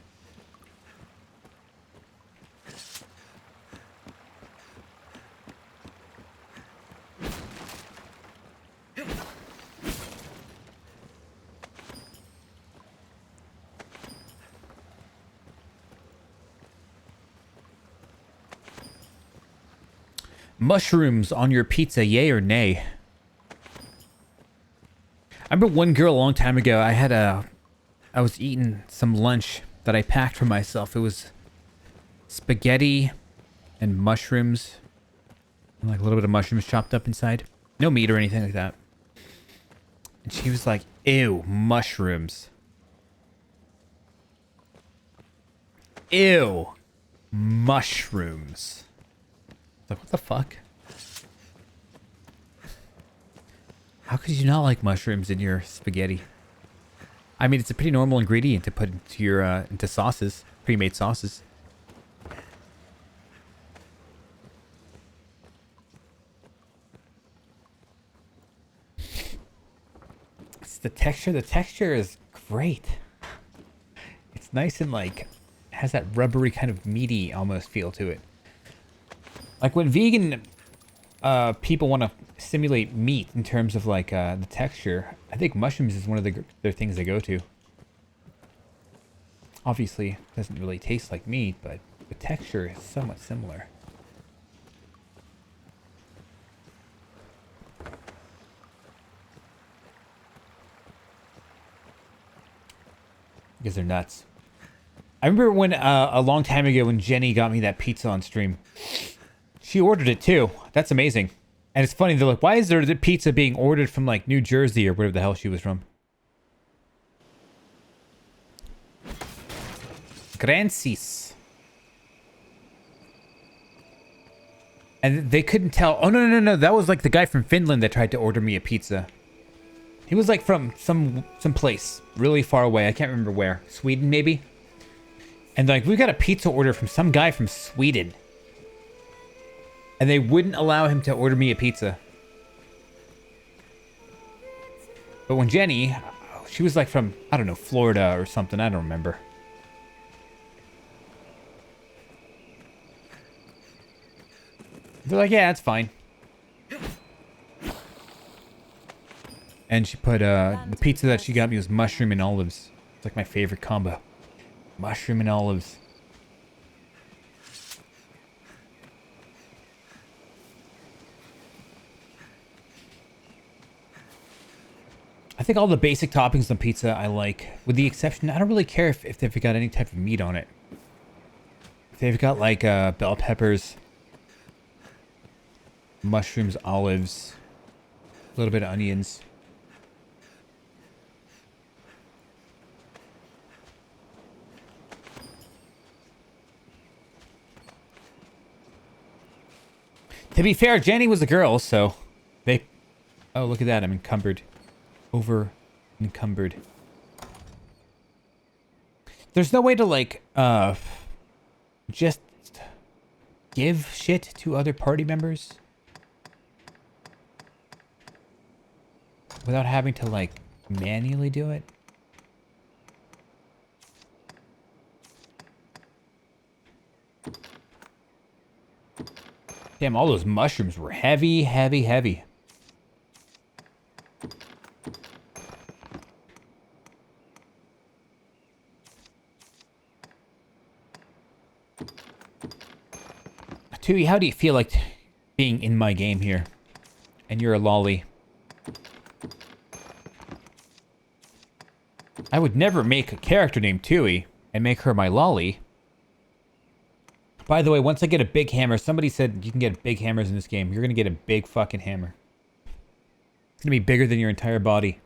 S1: Mushrooms on your pizza, yay or nay? I remember one girl a long time ago, I was eating some lunch that I packed for myself. It was spaghetti and mushrooms. And like a little bit of mushrooms chopped up inside. No meat or anything like that. And she was like, ew, mushrooms. Ew, mushrooms. Like, what the fuck? How could you not like mushrooms in your spaghetti? I mean, it's a pretty normal ingredient to put into your into sauces, pre-made sauces. It's the texture. The texture is great. It's nice and like has that rubbery kind of meaty almost feel to it. Like when vegan people want to simulate meat in terms of like the texture, I think mushrooms is one of their things they go to. Obviously, it doesn't really taste like meat, but the texture is somewhat similar. Because they're nuts. I remember when a long time ago when Jenny got me that pizza on stream. She ordered it too. That's amazing. And it's funny, they're like, why is there the pizza being ordered from like New Jersey or whatever the hell she was from? Grancis. And they couldn't tell. Oh, no. That was like the guy from Finland that tried to order me a pizza. He was like from some place really far away. I can't remember where. Sweden, maybe? And like, we got a pizza order from some guy from Sweden. And they wouldn't allow him to order me a pizza. But when Jenny, she was like from, I don't know, Florida or something. I don't remember. They're like, yeah, that's fine. And she put, the pizza that she got me was mushroom and olives. It's like my favorite combo. Mushroom and olives. I think all the basic toppings on pizza I like, with the exception, I don't really care if they've got any type of meat on it. If they've got like bell peppers, mushrooms, olives, a little bit of onions. To be fair, Jenny was a girl, so they... Oh, look at that, I'm encumbered. Over encumbered. There's no way to like just give shit to other party members without having to like manually do it. Damn, all those mushrooms were heavy. Tui, how do you feel like being in my game here? And you're a lolly. I would never make a character named Tui and make her my lolly. By the way, once I get a big hammer, somebody said you can get big hammers in this game. You're gonna get a big fucking hammer. It's gonna be bigger than your entire body.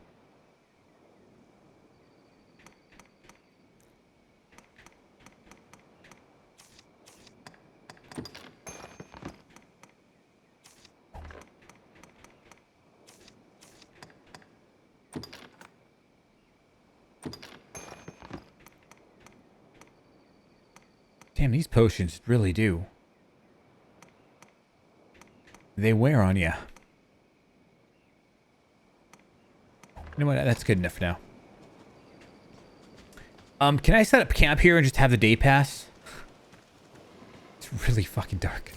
S1: Damn, these potions really do. They wear on you. You know what? That's good enough now. Can I set up camp here and just have the day pass? It's really fucking dark.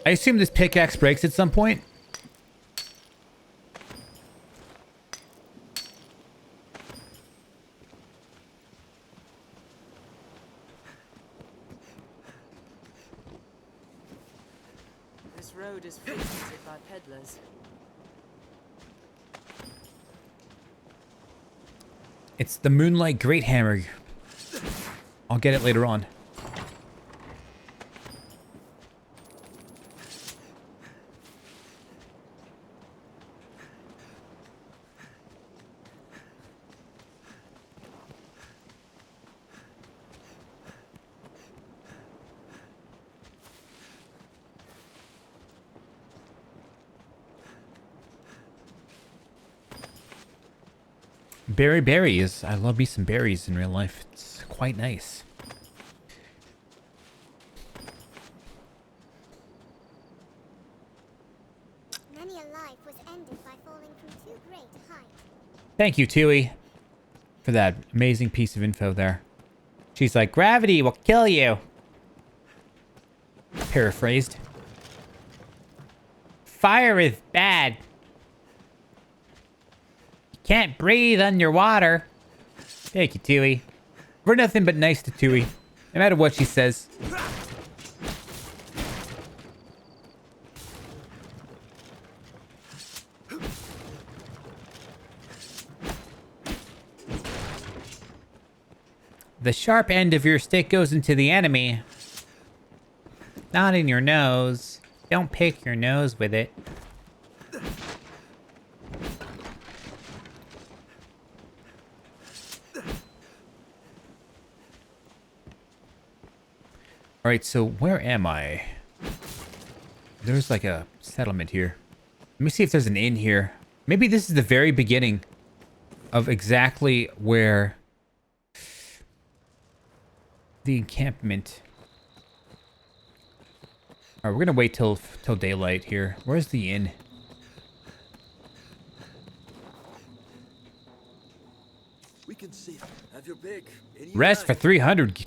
S1: I assume this pickaxe breaks at some point.
S3: This road is frequented by peddlers.
S1: It's the Moonlight Great Hammer. I'll get it later on. Berries. I love me some berries in real life. It's quite nice.
S5: Many a life was ended by falling from too great a height.
S1: Thank you, Tui, for that amazing piece of info there. She's like, gravity will kill you. Paraphrased. Fire is bad. You can't breathe underwater. Thank you, Tui. We're nothing but nice to Tui, no matter what she says. The sharp end of your stick goes into the enemy, not in your nose. Don't pick your nose with it. Alright, so where am I? There's like a settlement here. Let me see if there's an inn here. Maybe this is the very beginning of exactly where the encampment. Alright, we're gonna wait till daylight here. Where's the inn?
S6: We can sit. Have your pick.
S1: Rest for 300.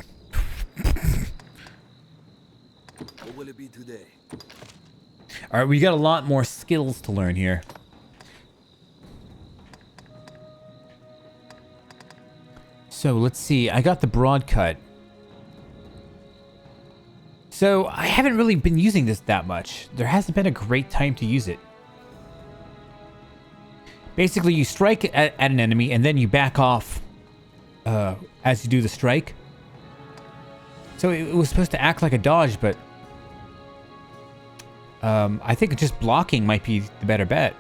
S6: What will it be today?
S1: Alright, we got a lot more skills to learn here. So let's see. I got the broad cut. So I haven't really been using this that much. There hasn't been a great time to use it. Basically, you strike at an enemy and then you back off as you do the strike. So it was supposed to act like a dodge, but I think just blocking might be the better bet.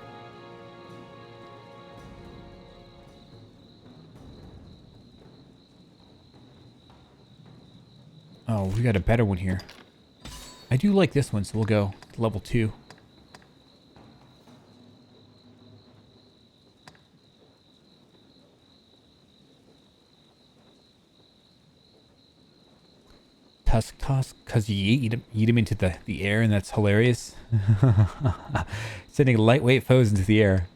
S1: Oh, we got a better one here. I do like this one, so we'll go to level 2. Tusk toss, because you eat him into the air, and that's hilarious. Sending lightweight foes into the air.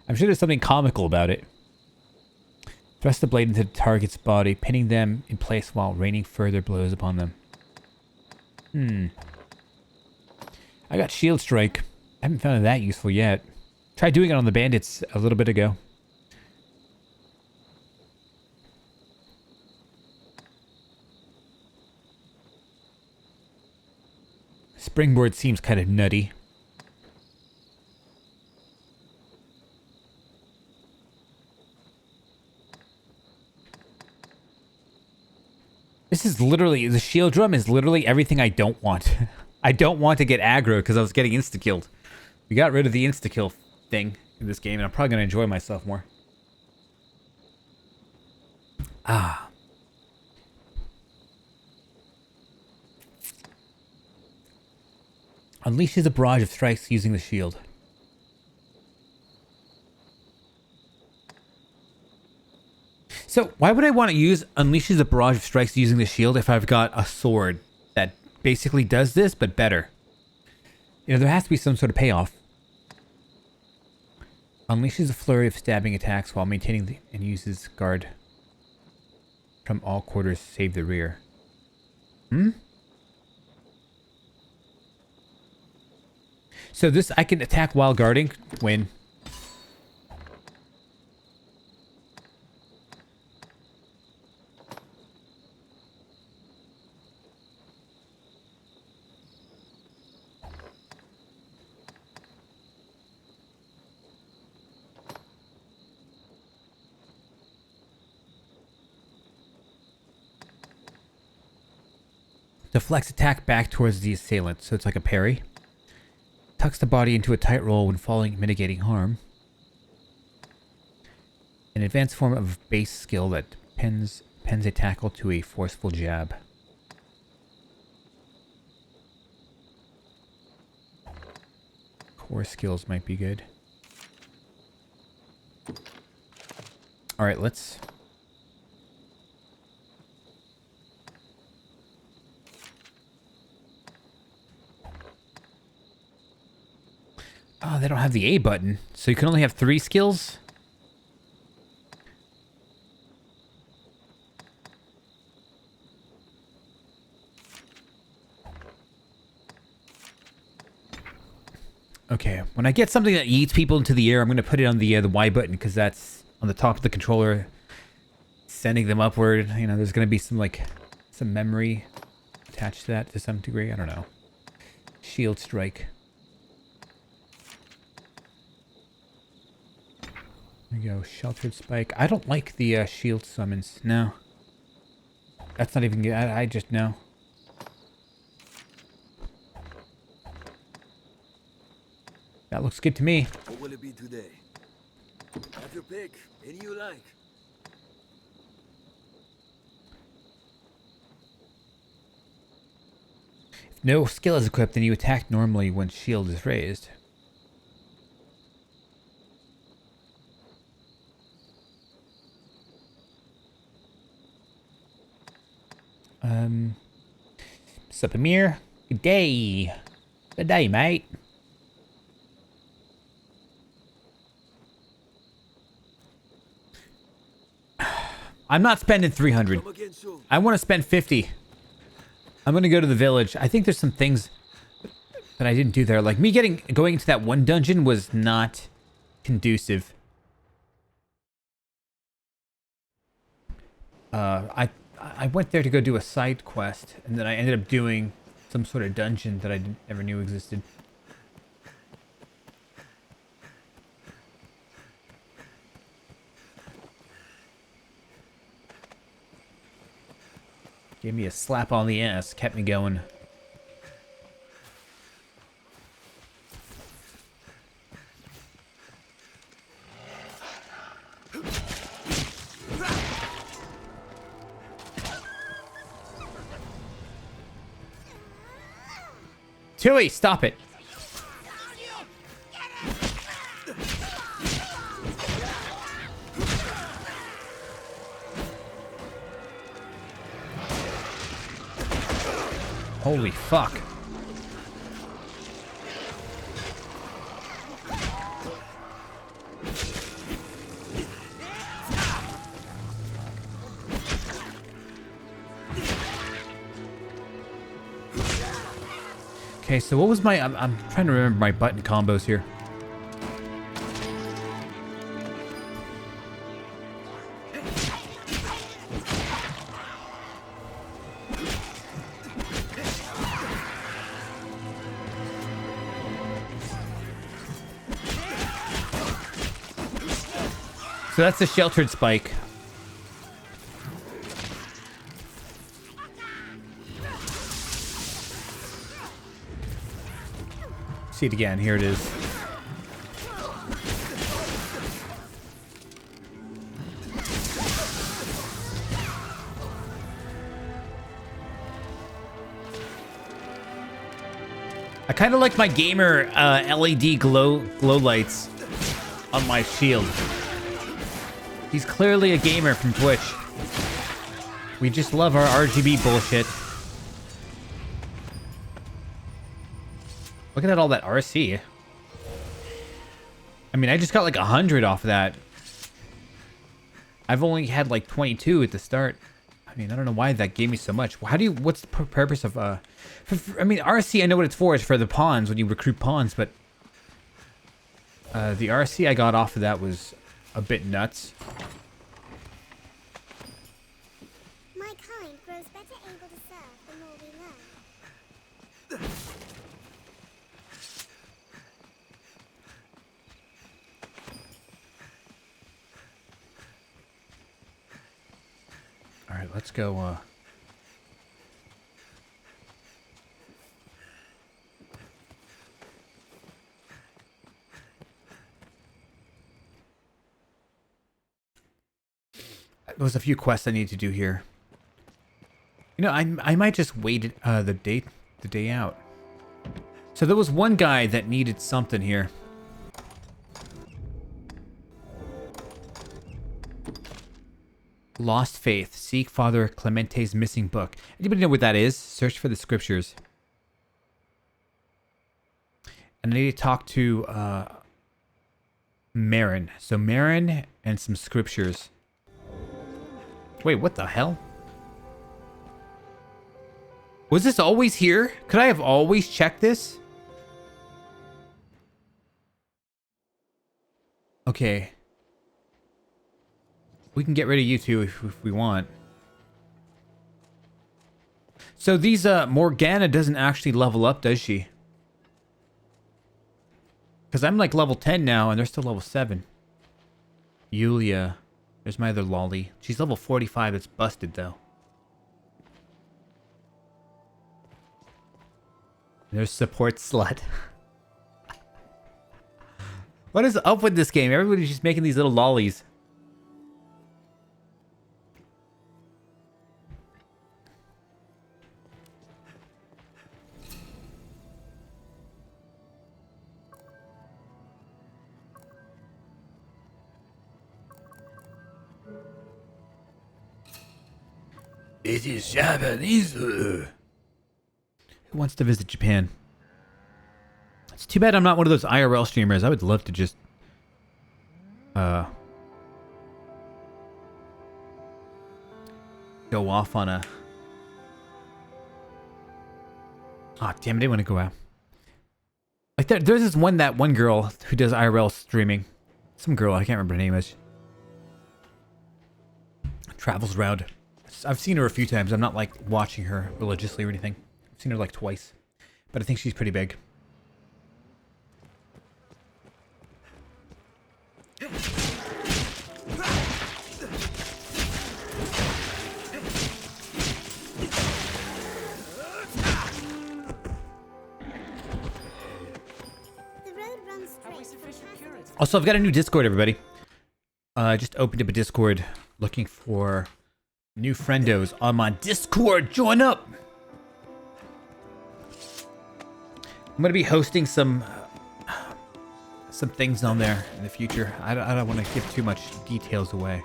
S1: I'm sure there's something comical about it. Thrust the blade into the target's body, pinning them in place while raining further blows upon them. I got Shield Strike. I haven't found it that useful yet. Tried doing it on the bandits a little bit ago. Springboard seems kind of nutty. This is literally, the shield drum is literally everything I don't want. I don't want to get aggro because I was getting insta-killed. We got rid of the insta-kill thing in this game, and I'm probably going to enjoy myself more. Ah. Unleashes a barrage of strikes using the shield. So, why would I want to use Unleashes a barrage of strikes using the shield if I've got a sword that basically does this, but better? You know, there has to be some sort of payoff. Unleashes a flurry of stabbing attacks while maintaining and uses guard from all quarters save the rear. So this, I can attack while guarding. Win. Deflects attack back towards the assailant, so it's like a parry. Tucks the body into a tight roll when falling, mitigating harm. An advanced form of base skill that pins a tackle to a forceful jab. Core skills might be good. Alright, let's... Oh, they don't have the A button, so you can only have 3 skills? Okay, when I get something that yeets people into the air, I'm going to put it on the Y button, because that's on the top of the controller, sending them upward. You know, there's going to be some memory attached to that to some degree. I don't know. Shield strike. There we go, sheltered spike. I don't like the shield summons. No. That's not even good. I just know. That looks good to me.
S6: What will it be today? Have your pick. Any you like.
S1: If no skill is equipped, then you attack normally when shield is raised. Sup, Amir? Good day. Good day, mate. I'm not spending 300.
S6: Come again soon.
S1: I want to spend 50. I'm going to go to the village. I think there's some things that I didn't do there. Like me going into that one dungeon was not conducive. I went there to go do a side quest, and then I ended up doing some sort of dungeon that I never knew existed. Gave me a slap on the ass, kept me going. Tui, stop it. Holy fuck. Okay, so what was my... I'm trying to remember my button combos here. So that's the sheltered spike. See it again. Here it is. I kind of like my gamer LED glow lights on my shield. He's clearly a gamer from Twitch. We just love our RGB bullshit. Look at all that RC. I mean, I just got like 100 off of that. I've only had like 22 at the start. I mean, I don't know why that gave me so much. How do you... What's the purpose of... I mean, RC, I know what it's for. It's for the pawns, when you recruit pawns, but The RC I got off of that was a bit nuts.
S5: My kind grows better able to serve the more we learn.
S1: All right, let's go. There's a few quests I need to do here. You know, I might just wait the day out. So there was one guy that needed something here. Lost Faith. Seek Father Clemente's missing book. Anybody know what that is? Search for the scriptures. And I need to talk to Marin. So Marin and some scriptures. Wait, what the hell? Was this always here? Could I have always checked this? Okay. We can get rid of you two if we want. So these, Morgana doesn't actually level up, does she? Because I'm like level 10 now and they're still level 7. Yulia. There's my other lolly. She's level 45. It's busted, though. There's support slut. What is up with this game? Everybody's just making these little lollies. It is Japanese. Who wants to visit Japan? It's too bad I'm not one of those IRL streamers. I would love to just go off on a... Oh, damn it, I didn't want to go out. Like there's this one girl who does IRL streaming. Some girl, I can't remember her name is. Travels around. I've seen her a few times. I'm not like watching her religiously or anything. I've seen her like twice. But I think she's pretty big. Also, I've got a new Discord, everybody. I just opened up a Discord looking for new friendos on my Discord. Join up! I'm going to be hosting some things on there in the future. I don't want to give too much details away.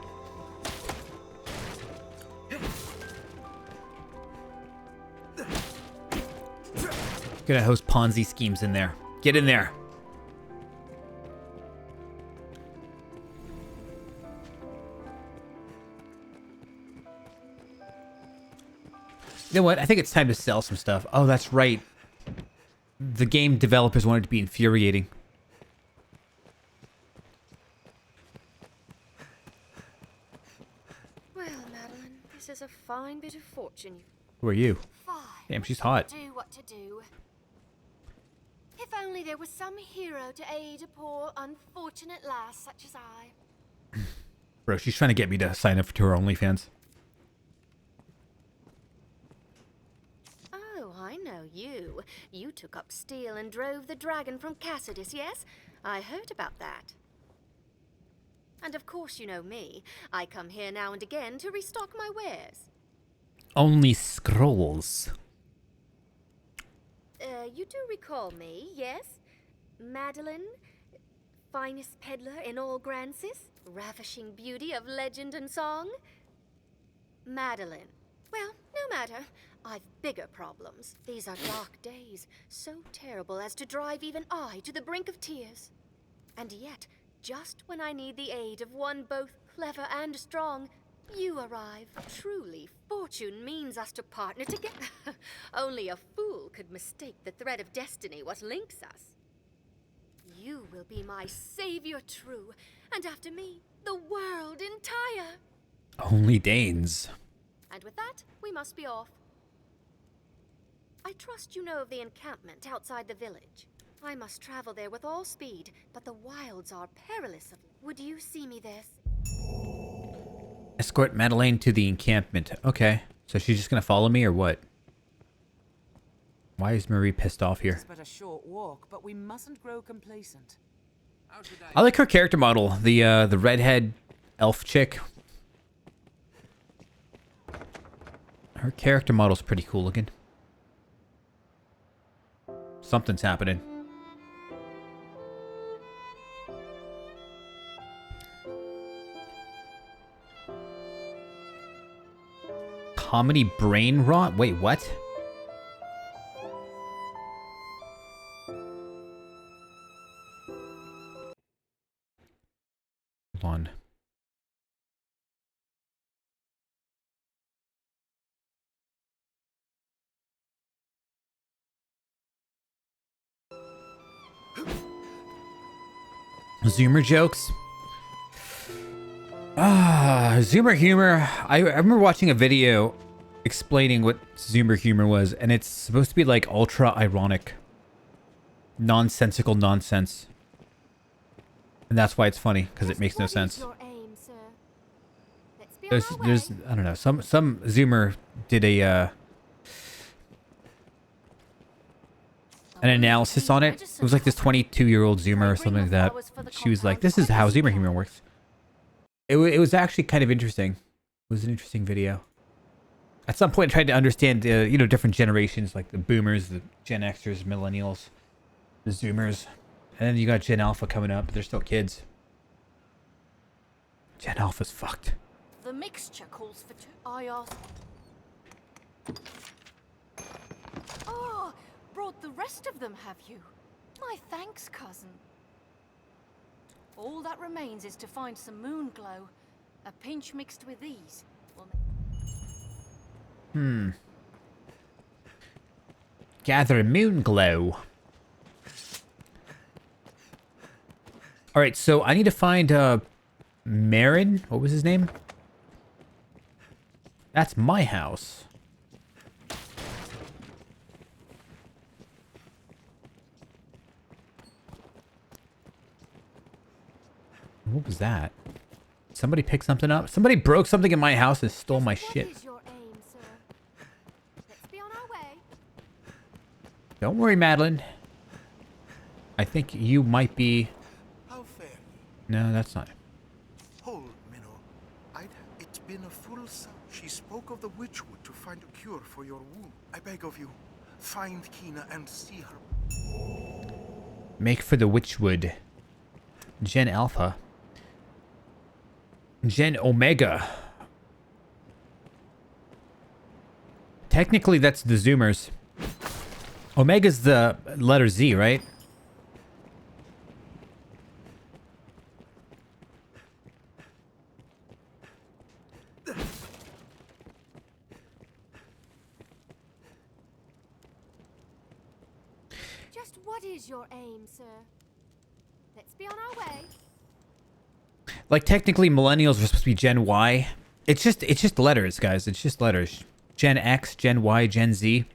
S1: Gonna host Ponzi schemes in there. Get in there. You know what? I think it's time to sell some stuff. Oh, that's right. The game developers wanted to be infuriating.
S4: Well, Madeline, this is a fine bit of fortune.
S1: Who are you?
S4: Fine.
S1: Damn, she's hot.
S4: Do what to do. If only there was some hero to aid a poor, unfortunate lass such as I.
S1: Bro, she's trying to get me to sign up to her OnlyFans.
S4: Oh, I know you. You took up steel and drove the dragon from Cassidus, yes? I heard about that. And of course you know me. I come here now and again to restock my wares.
S1: Only scrolls.
S4: You do recall me, yes? Madeline? Finest peddler in all Grancis? Ravishing beauty of legend and song? Madeline. Well, no matter. I've bigger problems. These are dark days, so terrible as to drive even I to the brink of tears. And yet, just when I need the aid of one both clever and strong, you arrive. Truly, fortune means us to partner together. Only a fool could mistake the thread of destiny what links us. You will be my savior true, and after me, the world entire.
S1: Only Danes.
S4: And with that, we must be off. I trust you know of the encampment outside the village. I must travel there with all speed, but the wilds are perilous. Would you see me there?
S1: Escort Madeleine to the encampment. Okay. So she's just gonna follow me or what? Why is Marie pissed off here?
S3: It's but a short walk, but we mustn't grow complacent.
S1: I like her character model. The redhead elf chick. Her character model's pretty cool looking. Something's happening. Comedy brain rot? Wait, what? Hold on. Zoomer jokes? Zoomer humor. I remember watching a video explaining what Zoomer humor was, and it's supposed to be like ultra ironic, nonsensical nonsense. And that's why it's funny, because it makes no sense. There's I don't know, some Zoomer did a an analysis on it. It was like this 22-year-old Zoomer or something like that. She was like, this is how Zoomer humor works. It was actually kind of interesting. It was an interesting video. At some point I tried to understand you know, different generations, like the boomers, the Gen Xers, millennials, the Zoomers. And then you got Gen Alpha coming up, but they're still kids. Gen Alpha's fucked.
S4: The mixture calls for two. I asked. Oh, brought the rest of them, have you? My thanks, cousin. All that remains is to find some moon glow. A pinch mixed with these will
S1: Gather moon glow. Alright, so I need to find Marin. What was his name? That's my house. What was that? Somebody picked something up? Somebody broke something in my house and stole my shit.
S4: What is your aim, sir? Let's be on our way.
S1: Don't worry, Madeline. I think you might be...
S2: How fair.
S1: No, that's not...
S2: Hold, Minnow. It's been a full sum. She spoke of the witchwood to find a cure for your wound. I beg of you, find Kina and see her.
S1: Make for the witchwood. Gen Alpha. Gen Omega. Technically, that's the Zoomers. Omega's the letter Z, right?
S4: Just what is your aim, sir? Let's be on our way.
S1: Like, technically, millennials are supposed to be Gen Y. It's just letters, guys. It's just letters. Gen X, Gen Y, Gen Z.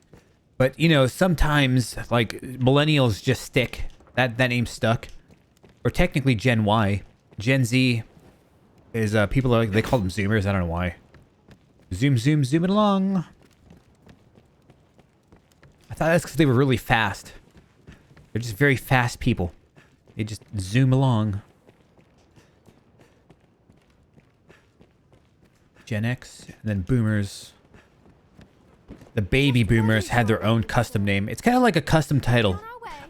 S1: But, you know, sometimes, like, millennials just stick. That name stuck. Or technically Gen Y. Gen Z is, people are like, they call them Zoomers. I don't know why. Zoom it along. I thought that's because they were really fast. They're just very fast people. They just zoom along. Gen X, and then boomers. The baby boomers had their own custom name. It's kind of like a custom title.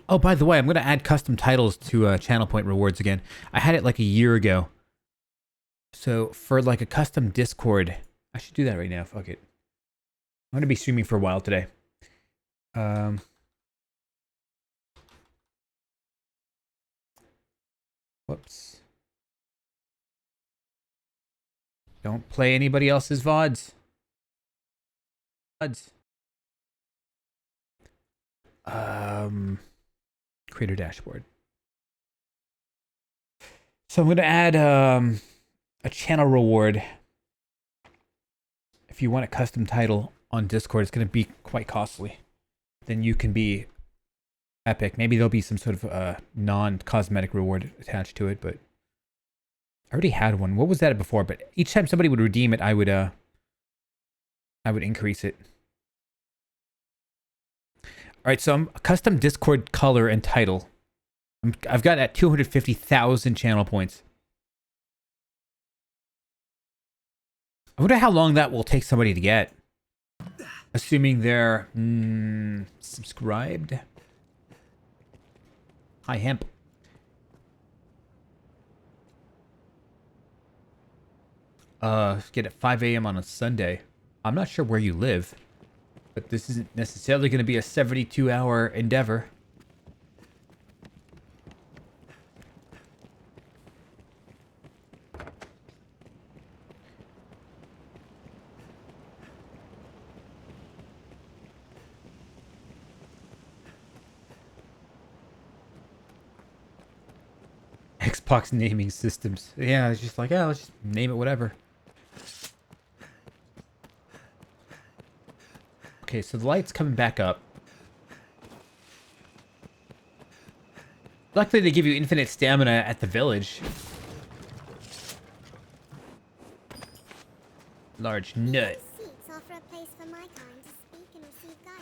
S1: Oh, by the way, I'm going to add custom titles to Channel Point rewards again. I had it like a year ago. So for like a custom Discord, I should do that right now. Fuck it. I'm going to be streaming for a while today. Whoops. Don't play anybody else's VoDs. Creator dashboard. So I'm going to add a channel reward. If you want a custom title on Discord, it's going to be quite costly. Then you can be epic. Maybe there'll be some sort of non-cosmetic reward attached to it, but I already had one. What was that before? But each time somebody would redeem it, I would increase it. All right, so I'm a custom Discord color and title. I've got at 250,000 channel points. I wonder how long that will take somebody to get. Assuming they're subscribed. Hi, Hemp. Get at 5 a.m. on a Sunday. I'm not sure where you live, but this isn't necessarily going to be a 72-hour endeavor. Xbox naming systems. Yeah, it's just like, yeah, let's just name it whatever. Okay, so the light's coming back up. Luckily, they give you infinite stamina at the village. Large nut.
S5: Seats offer a place for my kind to speak and receive guidance.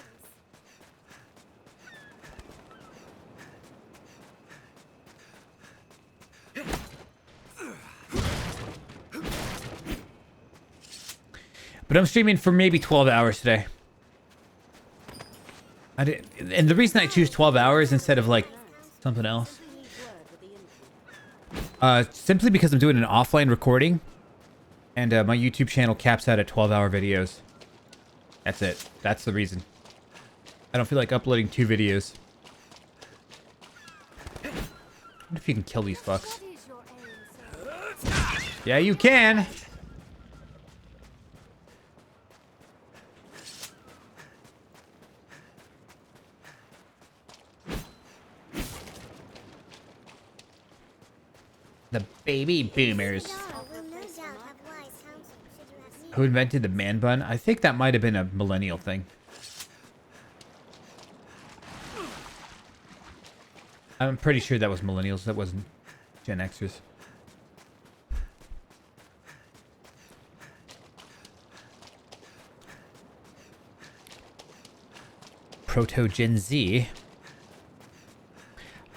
S1: But I'm streaming for maybe 12 hours today. And the reason I choose 12 hours instead of like something else, simply because I'm doing an offline recording, and my YouTube channel caps out at 12-hour videos. That's it. That's the reason. I don't feel like uploading 2 videos. I wonder if you can kill these fucks. Yeah, you can. The baby boomers. Who invented the man bun? I think that might have been a millennial thing. I'm pretty sure that was millennials. That wasn't Gen Xers. Proto Gen Z.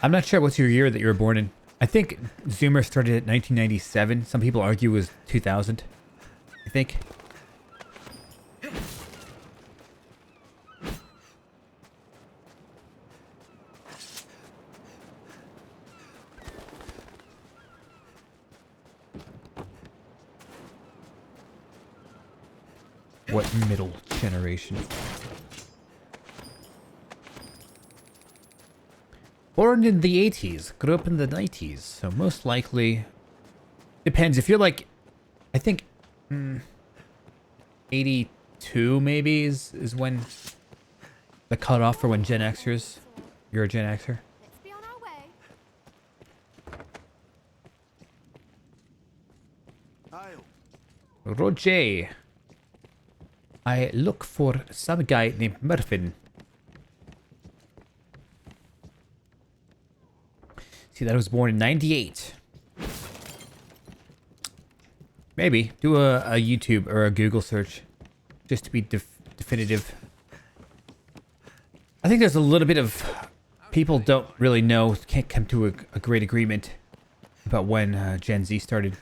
S1: I'm not sure what's your year that you were born in. I think Zoomer started at 1997. Some people argue it was 2000. I think. What middle generation? Born in the 80s, grew up in the 90s, so most likely... Depends, if you're like... I think... 82 maybe is when... The cutoff for when Gen Xers... You're a Gen Xer?
S3: Let's be on our way.
S1: Roger. I look for some guy named Murphin. See, that was born in 98. Maybe. Do a YouTube or a Google search. Just to be definitive. I think there's a little bit of... People don't really know, can't come to a great agreement about when Gen Z started.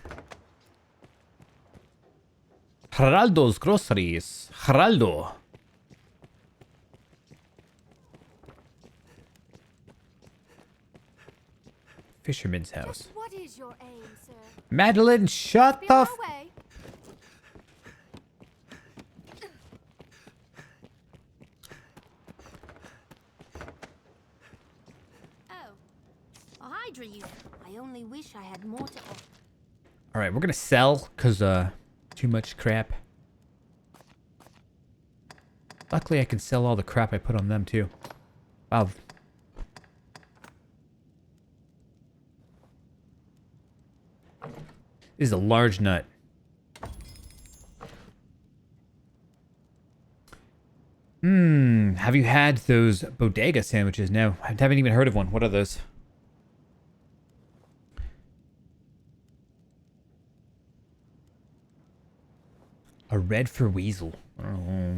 S1: Geraldo's Groceries. Geraldo. Fisherman's house.
S3: What is your aim, sir?
S1: Madeline, shut
S3: Be
S1: the
S3: on
S1: f...
S3: our way. Oh, a Hydra user. I only wish I had more to offer.
S1: Alright, we're gonna sell, because, too much crap. Luckily, I can sell all the crap I put on them, too. Wow. This is a large nut. Have you had those bodega sandwiches? No, I haven't even heard of one. What are those? A red for weasel. Oh.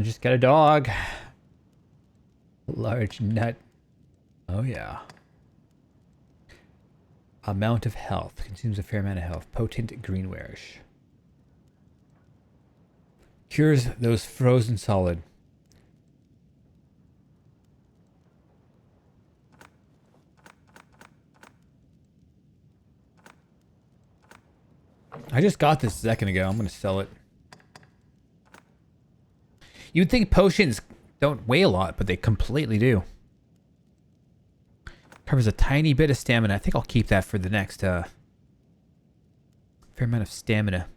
S1: Just got a dog. Large nut. Oh yeah. Amount of health. Consumes a fair amount of health. Potent greenwarish. Cures those frozen solid. I just got this a second ago. I'm going to sell it. You'd think potions don't weigh a lot, but they completely do. Covers a tiny bit of stamina. I think I'll keep that for the next fair amount of stamina.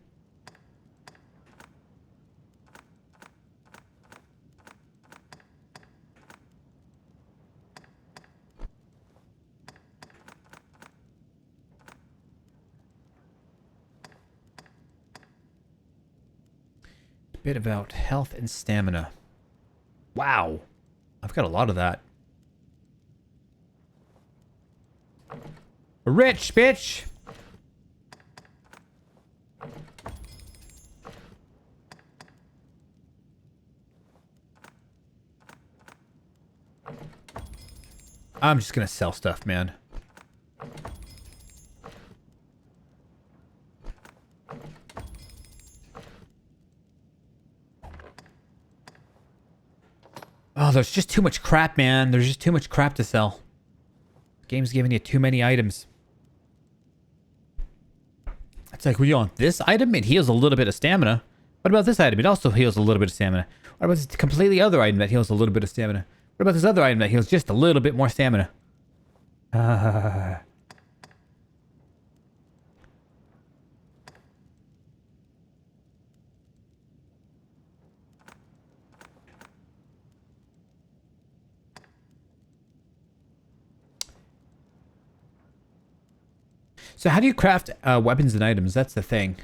S1: Bit about health and stamina. Wow. I've got a lot of that. Rich, bitch! I'm just gonna sell stuff, man. Oh, there's just too much crap, man. There's just too much crap to sell. The game's giving you too many items. It's like, well, you want this item? It heals a little bit of stamina. What about this item? It also heals a little bit of stamina. What about this completely other item that heals a little bit of stamina? What about this other item that heals just a little bit more stamina? So how do you craft weapons and items? That's the thing.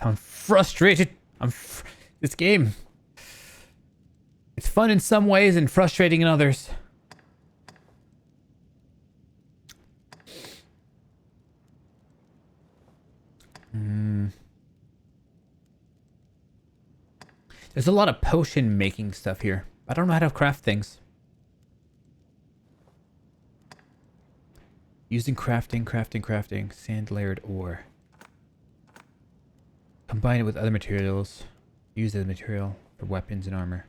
S1: I'm frustrated. This game. It's fun in some ways and frustrating in others. There's a lot of potion making stuff here. I don't know how to craft things. Using crafting, sand layered ore. Combine it with other materials. Use the material for weapons and armor.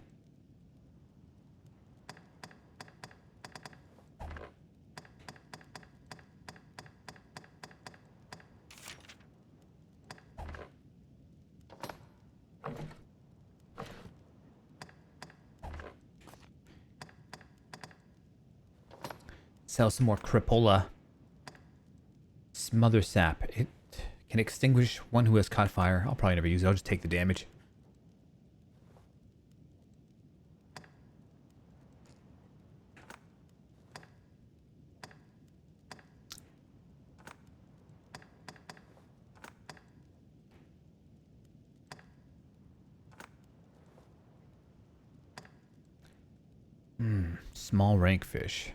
S1: Sell some more Crapola. Smother sap. It can extinguish one who has caught fire. I'll probably never use it. I'll just take the damage. Small rank fish.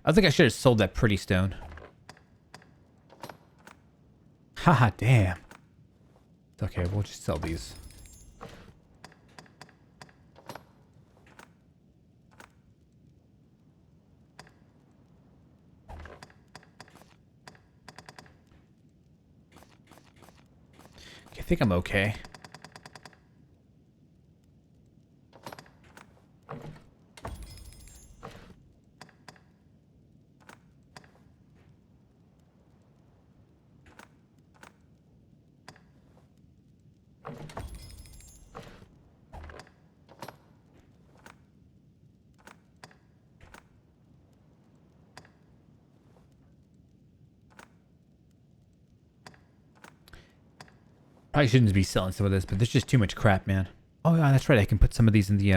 S1: I think I should have sold that pretty stone. Haha, damn. It's okay, we'll just sell these. Okay, I think I'm okay. Probably shouldn't be selling some of this, but there's just too much crap, man. Oh, yeah, that's right. I can put some of these in the,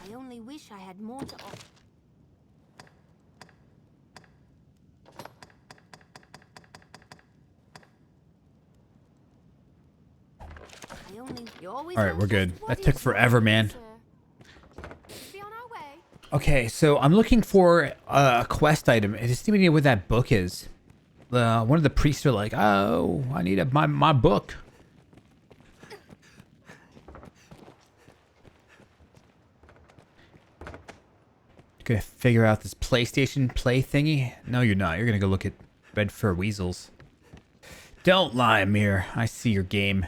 S5: I only wish I had more to offer.
S1: Alright, we're good. That took forever, man. Okay, so I'm looking for a quest item. I just need to know where that book is. One of the priests are like, oh, I need my book. Gonna figure out this PlayStation play thingy? No, you're not. You're gonna go look at Red Fur Weasels. Don't lie, Amir. I see your game.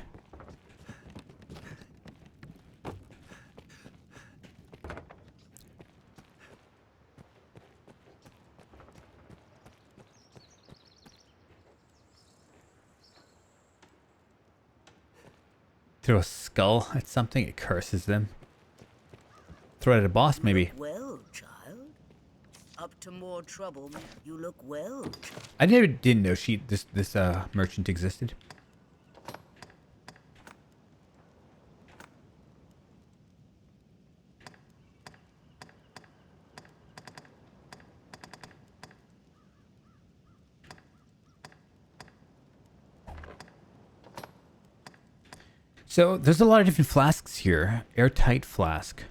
S1: Throw a skull at something, it curses them. Throw it at a boss, maybe.
S7: Well, child. Up to more trouble. You look well, child.
S1: I didn't know this merchant existed. So there's a lot of different flasks here. Airtight flask.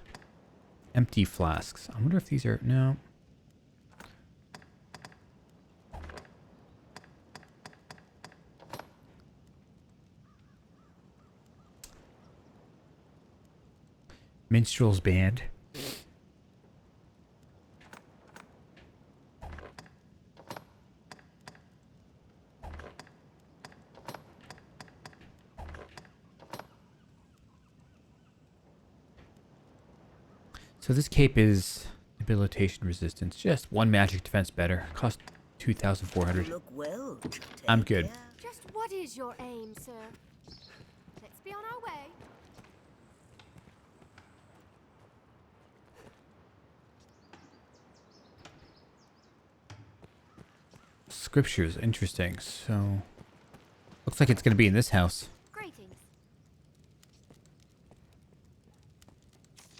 S1: Empty flasks. I wonder if these are... No. Minstrel's Band. So this cape is debilitation resistance. Just one magic defense better. Cost 2,400.
S7: You look well.
S1: I'm good.
S4: Just what is your aim, sir? Let's be on our way.
S1: Scriptures, interesting. So looks like it's gonna be in this house.
S5: Greetings.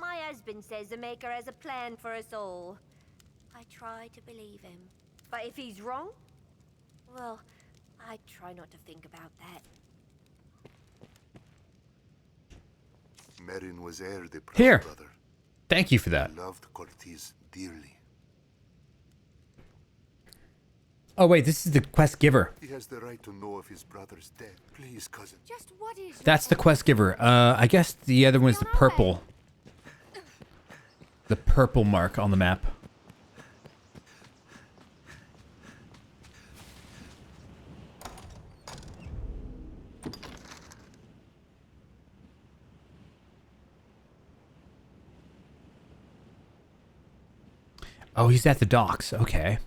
S5: My husband says the Maker has a plan for us all. I try to believe him. But if he's wrong, well, I try not to think about that.
S2: Merrin was heir the proud
S1: Here.
S2: brother.
S1: Thank you for that.
S2: He loved Cortez dearly.
S1: Oh wait, this is the quest giver.
S2: He has the right to know if his brother's dead. Please, cousin.
S4: Just what is
S1: That's the quest giver. I guess the other one is the purple. The purple mark on the map. Oh, he's at the docks. Okay.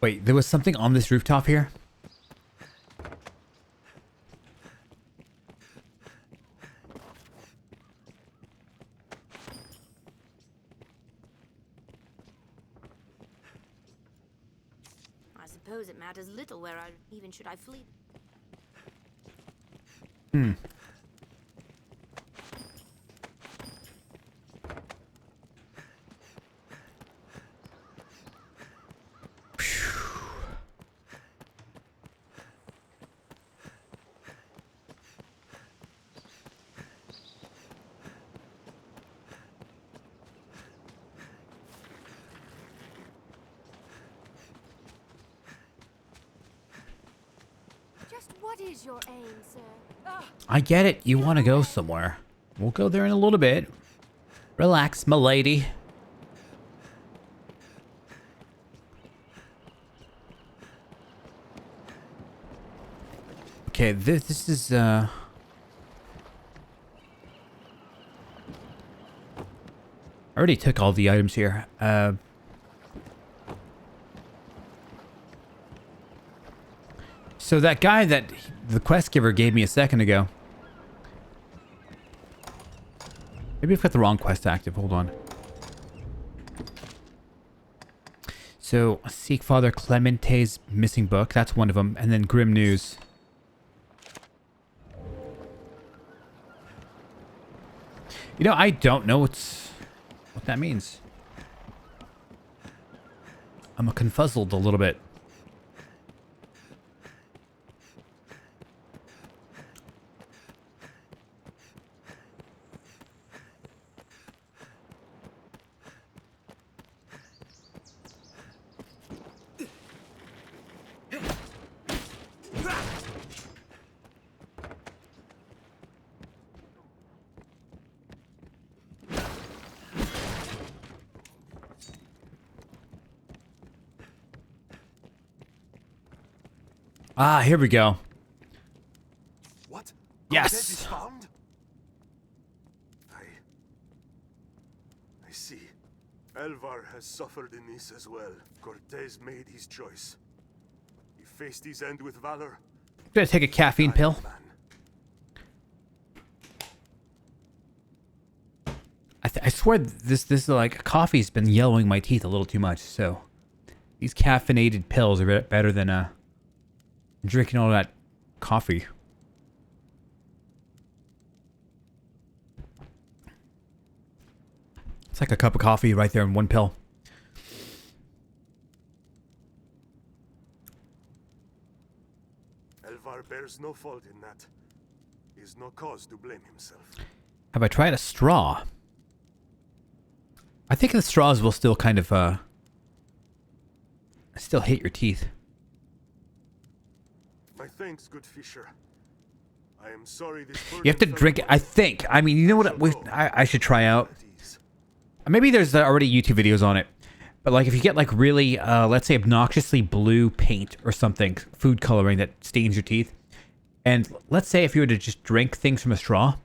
S1: Wait, there was something on this rooftop here?
S5: I suppose it matters little where I even should I flee.
S4: Just what is your aim, sir?
S1: I get it. You want to go somewhere. We'll go there in a little bit. Relax, my lady. Okay, this is I already took all the items here. So that guy that the quest giver gave me a second ago. Maybe I've got the wrong quest active. Hold on. So, seek Father Clemente's missing book. That's one of them. And then Grim News. You know, I don't know what that means. I'm confuzzled a little bit. Ah, here we go.
S2: What?
S1: Yes.
S2: Cortez is found? I see. Elvar has suffered in this as well. Cortez made his choice. He faced his end with valor.
S1: Gonna take a caffeine pill.
S2: Man.
S1: I swear this like coffee's been yellowing my teeth a little too much. So these caffeinated pills are better than drinking all that coffee. It's like a cup of coffee right there in one pill.
S2: Elvar bears no fault in that. He has no cause to blame himself.
S1: Have I tried a straw? I think the straws will still kind of still hit your teeth.
S2: My thanks, good Fisher. I am sorry this
S1: You have to drink it, I think. I mean, you know what I should try out? Maybe there's already YouTube videos on it. But like if you get like really, let's say obnoxiously blue paint or something, food coloring that stains your teeth. And let's say if you were to just drink things from a straw.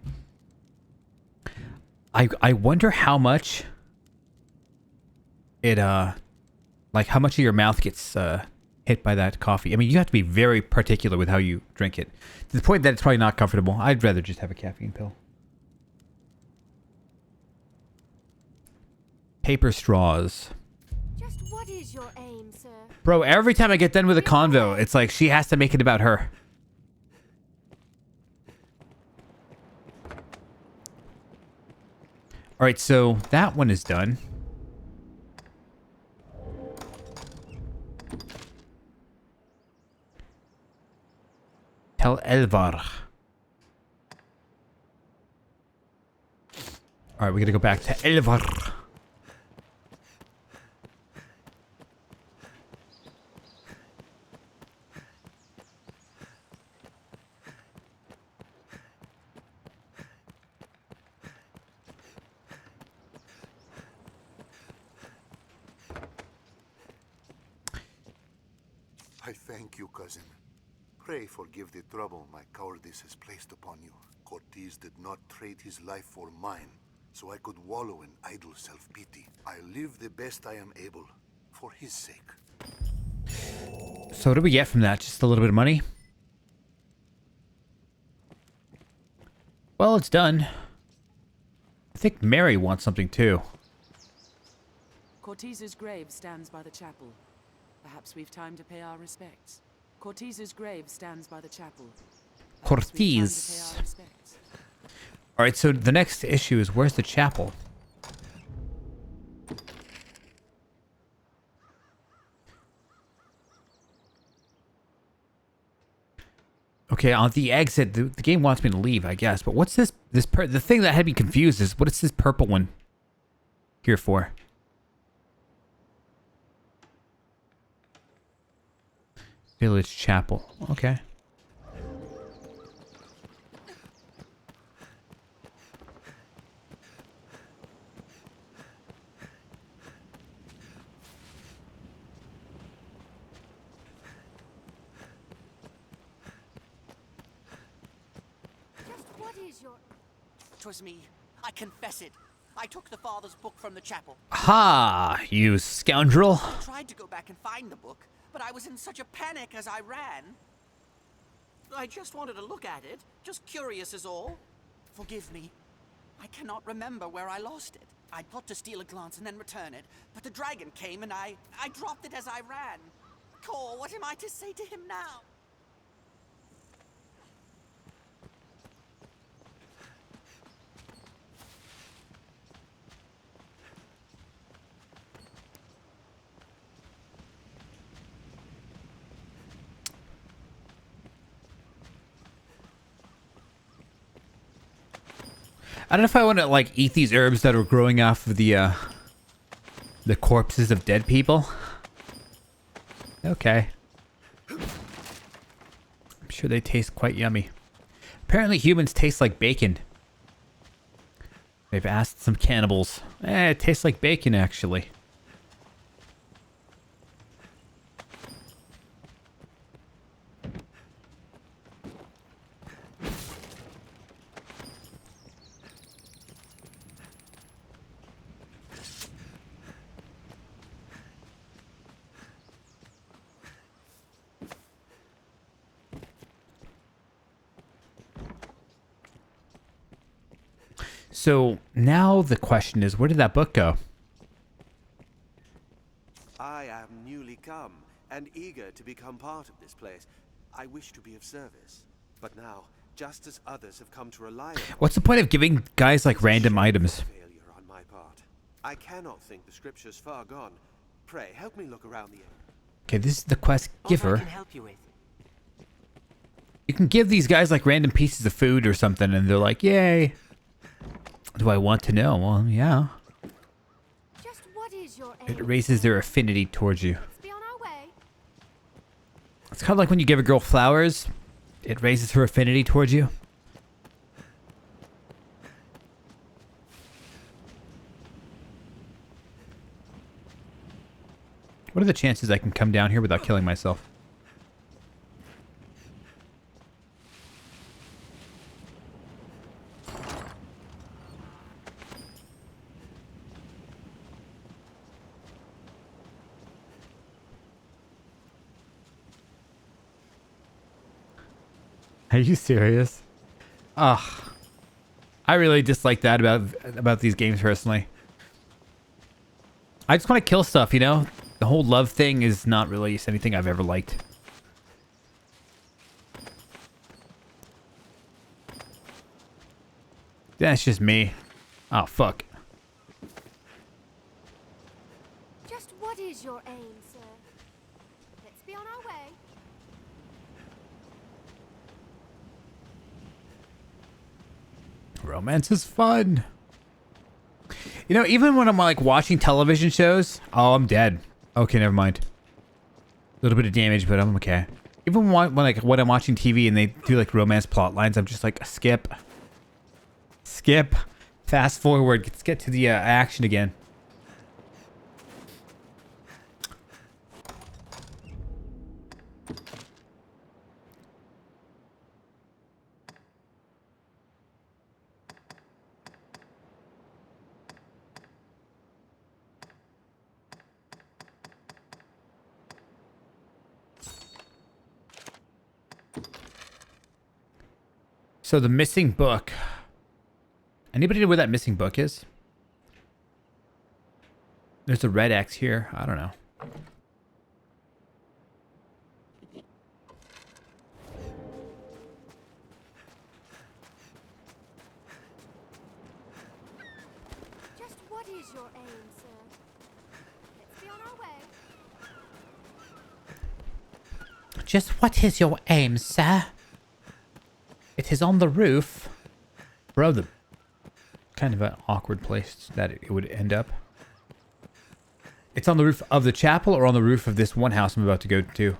S1: I wonder how much it, like how much of your mouth gets hit by that coffee. I mean, you have to be very particular with how you drink it. To the point that it's probably not comfortable. I'd rather just have a caffeine pill. Paper straws.
S4: Just what is your aim, sir?
S1: Bro, every time I get done with a convo, it's like she has to make it about her. Alright, so that one is done. Tell Elvar. Alright, we gotta go back to Elvar.
S8: I thank you, cousin. Pray forgive the trouble my cowardice has placed upon you. Cortez did not trade his life for mine, so I could wallow in idle self-pity. I live the best I am able, for his sake.
S1: So what do we get from that? Just a little bit of money? Well, it's done. I think Mary wants something too.
S3: Cortez's grave stands by the chapel. Perhaps we've time to pay our respects. Cortez's grave stands by the chapel. Perhaps we've time to pay
S1: Cortez.
S3: our respects.
S1: Alright, so the next issue is where's the chapel? Okay, on the exit, the game wants me to leave, I guess. But what's this? The thing that had me confused is what is this purple one here for? Village chapel. Okay.
S4: is your...
S9: 'Twas me. I confess it. I took the father's book from the chapel.
S1: Ha! You scoundrel.
S9: I tried to go back and find the book, but I was in such a panic as I ran. I just wanted to look at it. Just curious is all. Forgive me. I cannot remember where I lost it. I thought to steal a glance and then return it, but the dragon came and I dropped it as I ran. Cor, what am I to say to him now?
S1: I don't know if I want to like eat these herbs that are growing off of the corpses of dead people. Okay. I'm sure they taste quite yummy. Apparently humans taste like bacon. They've asked some cannibals. It tastes like bacon actually. So now the question is, where did that book go?
S10: I am newly come and eager to become part of this place. I wish to be of service. But now, just as others have come to rely on...
S1: What's the point of giving guys like random items?
S10: Failure on my part. I cannot think the scriptures far gone. Pray, help me look around the...
S1: Okay, this is the quest giver.
S9: What I can help you with.
S1: You can give these guys like random pieces of food or something and they're like, yay. Do I want to know? Well, yeah.
S4: Just what is your aim?
S1: It raises their affinity towards you.
S4: Let's be on our way.
S1: It's kind of like when you give a girl flowers. It raises her affinity towards you. What are the chances I can come down here without killing myself? Are you serious? Ugh. I really dislike that about these games personally. I just want to kill stuff, you know? The whole love thing is not really anything I've ever liked. That's just me. Oh, fuck.
S4: Just what is your aim, sir? Let's be on our way.
S1: Romance is fun. You know, even when I'm like watching television shows, oh, I'm dead. Okay, never mind. A little bit of damage, but I'm okay. Even when I'm watching TV and they do like romance plot lines, I'm just like skip, skip, fast forward. Let's get to the action again. So the missing book. Anybody know where that missing book is? There's a red X here. I don't know.
S4: Just what is your aim, sir? Let's be on our way.
S1: Just what is your aim, sir? It is on the roof. Bro, the kind of an awkward place that it would end up. It's on the roof of the chapel or on the roof of this one house I'm about to go to.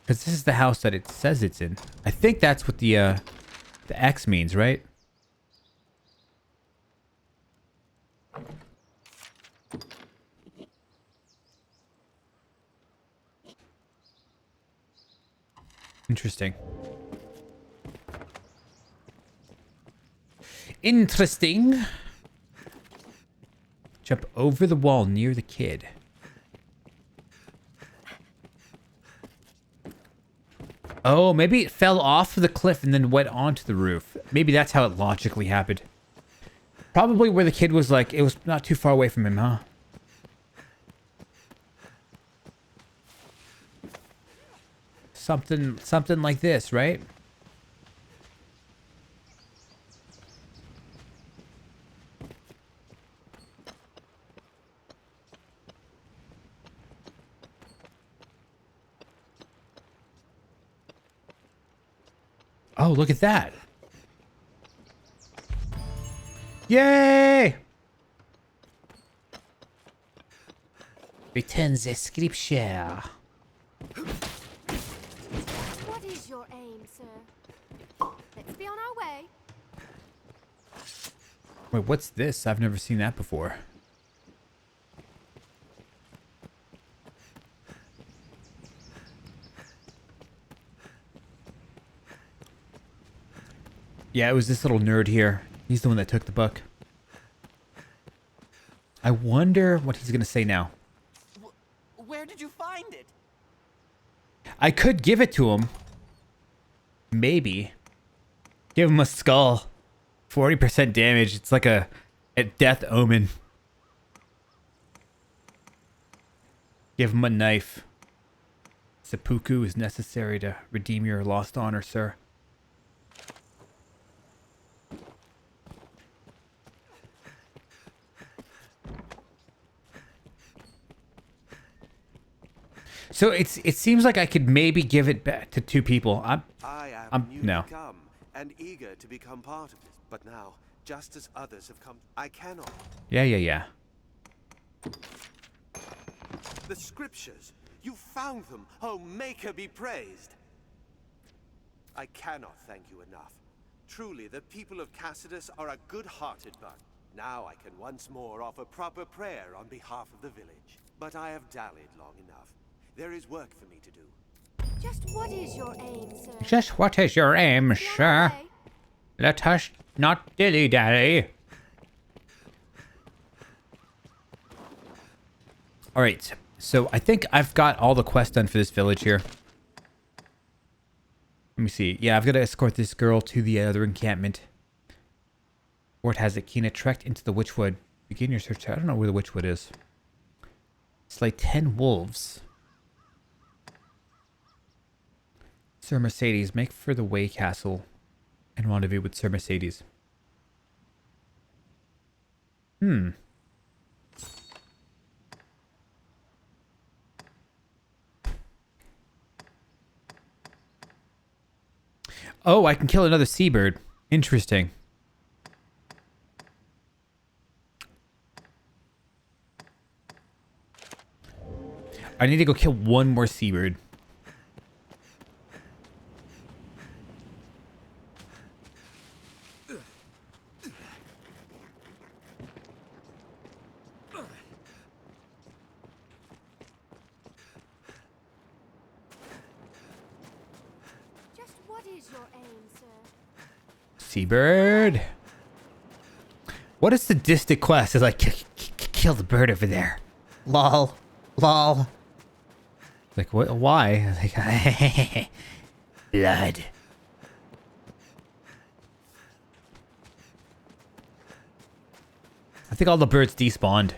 S1: Because this is the house that it says it's in. I think that's what the X means, right? Interesting. Interesting. Jump over the wall near the kid. Oh, maybe it fell off the cliff and then went onto the roof. Maybe that's how it logically happened. Probably where the kid was like, it was not too far away from him, huh? Something like this, right? Oh, look at that. Yay! Return the scripture.
S4: What is your aim, sir? Let's be on our way.
S1: Wait, what's this? I've never seen that before. Yeah, it was this little nerd here. He's the one that took the book. I wonder what he's going to say now.
S9: Where did you find it?
S1: I could give it to him. Maybe. Give him a skull. 40% damage. It's like a death omen. Give him a knife. Seppuku is necessary to redeem your lost honor, sir. So it seems like I could maybe give it back to two people.
S10: I am newly
S1: no.
S10: come and eager to become part of this. But now, just as others have come, I cannot.
S1: Yeah.
S10: The scriptures, you found them. Oh, Maker be praised. I cannot thank you enough. Truly, the people of Cassidus are a good-hearted bunch. Now I can once more offer proper prayer on behalf of the village. But I have dallied long enough. There is work for me to do.
S4: Just what is your aim, sir?
S1: Just what is your aim,
S4: Be on our
S1: sir?
S4: way.
S1: Let us not dilly-dally. Alright, so I think I've got all the quests done for this village here. Let me see. Yeah, I've got to escort this girl to the other encampment. Word has it. Kina trekked into the Witchwood. Begin your search. I don't know where the Witchwood is. Slay 10 wolves. Sir Mercedes, make for the Way Castle and rendezvous with Sir Mercedes. Oh, I can kill another seabird. Interesting. I need to go kill one more seabird.
S4: Just what is your aim, sir?
S1: Seabird. What is the distant quest? It's like, kill the bird over there. Lol. Lol. Like, what? Why? Like, blood. I think all the birds despawned.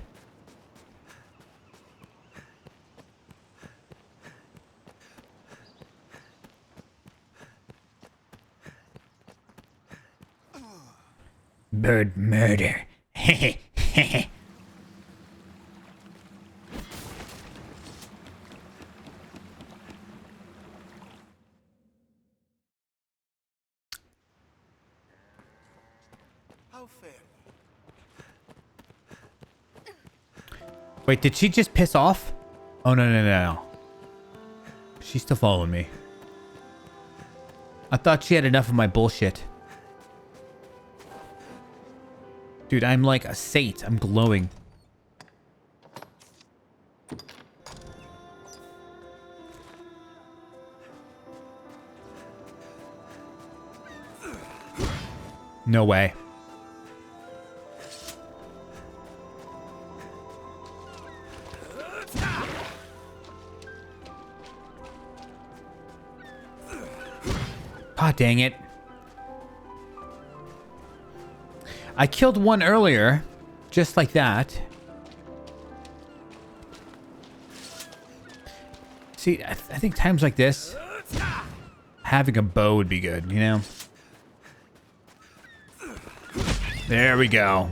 S1: Bird murder.
S2: How fair.
S1: Wait, did she just piss off? Oh, no. She's still following me. I thought she had enough of my bullshit. Dude, I'm like a saint. I'm glowing. No way. Ah, dang it. I killed one earlier, just like that. See, I think times like this, having a bow would be good, you know? There we go.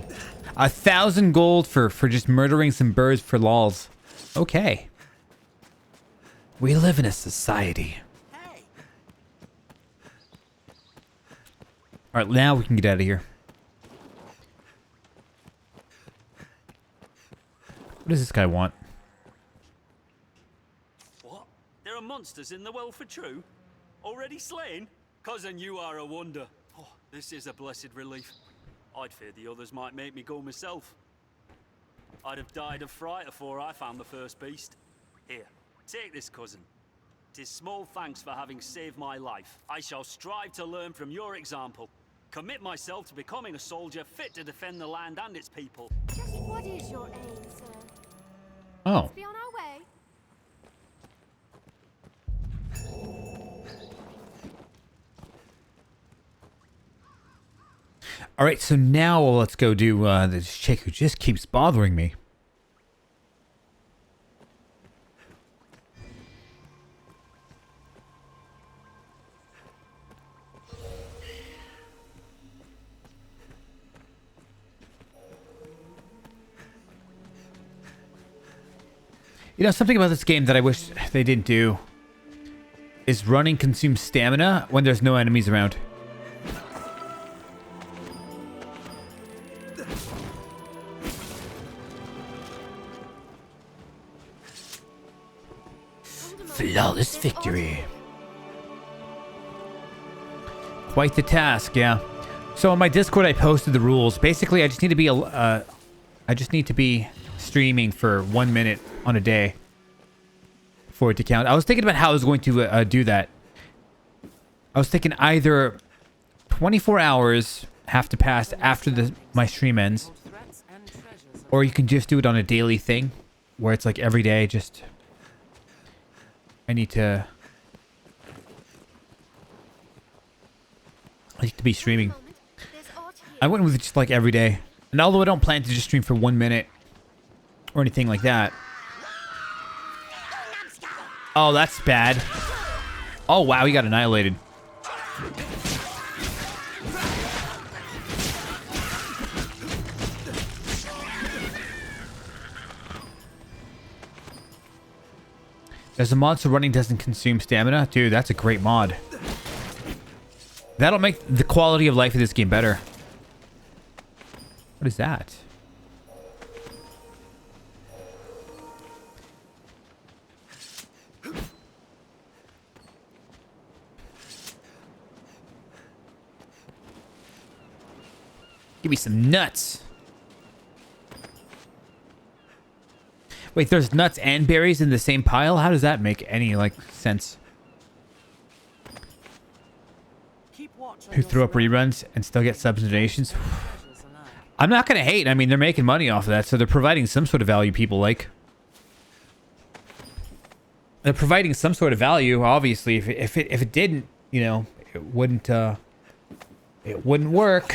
S1: 1,000 gold for just murdering some birds for lols. Okay. We live in a society. Alright, now we can get out of here. What does this guy want?
S6: What? There are monsters in the well for true? Already slain? Cousin, you are a wonder. Oh, this is a blessed relief. I'd fear the others might make me go myself. I'd have died of fright before I found the first beast. Here, take this, cousin. 'Tis small thanks for having saved my life. I shall strive to learn from your example. Commit myself to becoming a soldier fit to defend the land and its people.
S5: Just what is your aim, sir?
S1: Oh.
S5: Let's be on our way.
S1: Alright, so now let's go do this chick who just keeps bothering me. You know, something about this game that I wish they didn't do is running consumes stamina when there's no enemies around. Flawless victory. Quite the task, yeah. So on my Discord, I posted the rules. Basically, I just need to be streaming for 1 minute on a day for it to count. I was thinking about how I was going to do that. I was thinking either 24 hours have to pass after my stream ends, or you can just do it on a daily thing, where it's like every day. Just I need to be streaming. I went with just like every day, and although I don't plan to just stream for 1 minute or anything like that. Oh, that's bad. Oh, wow, he got annihilated. There's a mod so running doesn't consume stamina. Dude, that's a great mod. That'll make the quality of life of this game better. What is that? Give me some nuts. Wait, there's nuts and berries in the same pile? How does that make any, like, sense? Who throw up reruns and still get subs and donations? I'm not going to hate. I mean, they're making money off of that, so they're providing some sort of value people like. They're providing some sort of value, obviously. If it didn't, you know, it wouldn't work.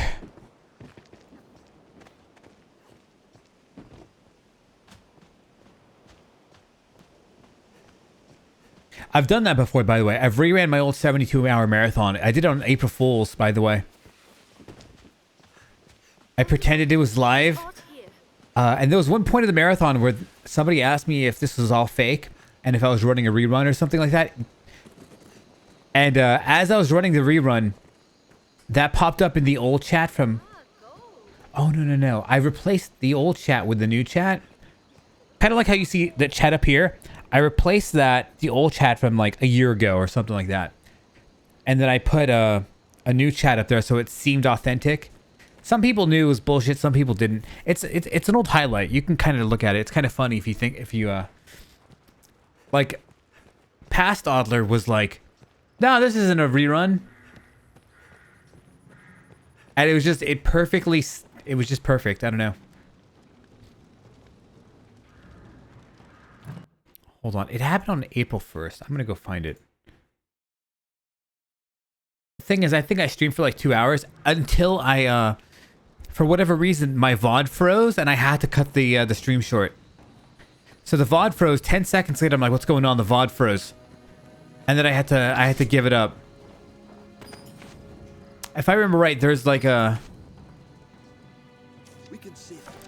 S1: I've done that before, by the way. I've reran my old 72-hour marathon. I did it on April Fool's, by the way. I pretended it was live. And there was one point of the marathon where somebody asked me if this was all fake and if I was running a rerun or something like that. And as I was running the rerun, that popped up in the old chat from... Oh, no. I replaced the old chat with the new chat. Kind of like how you see the chat up here. I replaced the old chat from like a year ago or something like that. And then I put a new chat up there so it seemed authentic. Some people knew it was bullshit, some people didn't. It's an old highlight. You can kind of look at it. It's kind of funny if you like past Oddler was like, no, this isn't a rerun. And it was just perfect. I don't know. Hold on. It happened on April 1st. I'm going to go find it. thing is, I think I streamed for like 2 hours until I, for whatever reason, my VOD froze and I had to cut the stream short. So the VOD froze. 10 seconds later, I'm like, "What's going on?" The VOD froze, and then I had to give it up. If I remember right, there's like a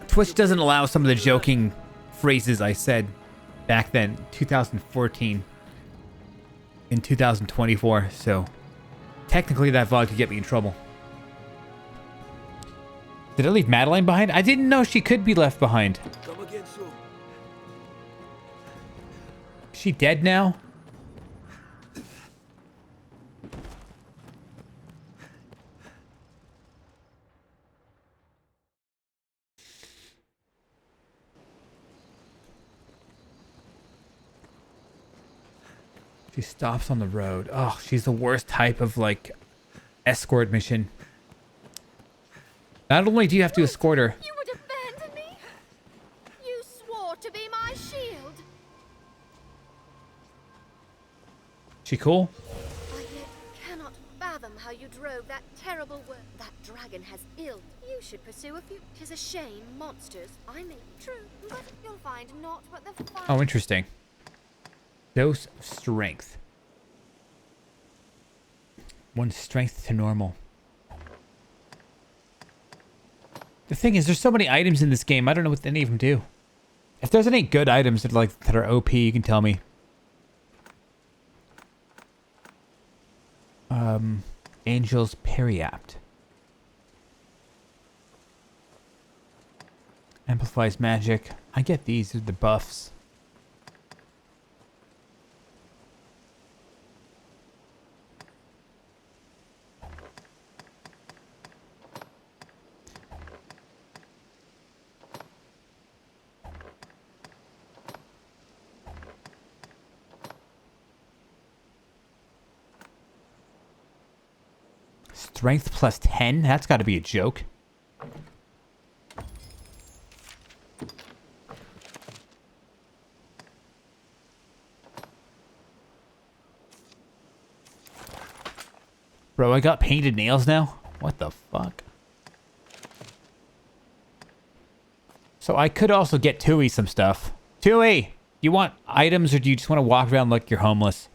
S1: Twitch doesn't allow some of the joking phrases I said back then, 2014, in 2024. So technically, that VOD could get me in trouble. Did I leave Madeline behind? I didn't know she could be left behind.
S11: Come again soon.
S1: Is she dead now? She stops on the road. Oh, she's the worst type of, like, escort mission. Not only do you have to escort her...
S4: You would abandon me? You swore to be my shield.
S1: She cool?
S4: I yet cannot fathom how you drove that terrible work. That dragon has ill. You should pursue a few. 'Tis a shame, monsters. I mean, true, but you'll find naught but the fire.
S1: Oh, interesting. Dose of strength. 1 strength to normal. The thing is, there's so many items in this game, I don't know what any of them do. If there's any good items that are OP, you can tell me. Angel's Periapt. Amplifies magic. I get these are the buffs. Strength plus 10? That's got to be a joke. Bro, I got painted nails now? What the fuck? So I could also get Tui some stuff. Tui! You want items or do you just want to walk around like you're homeless?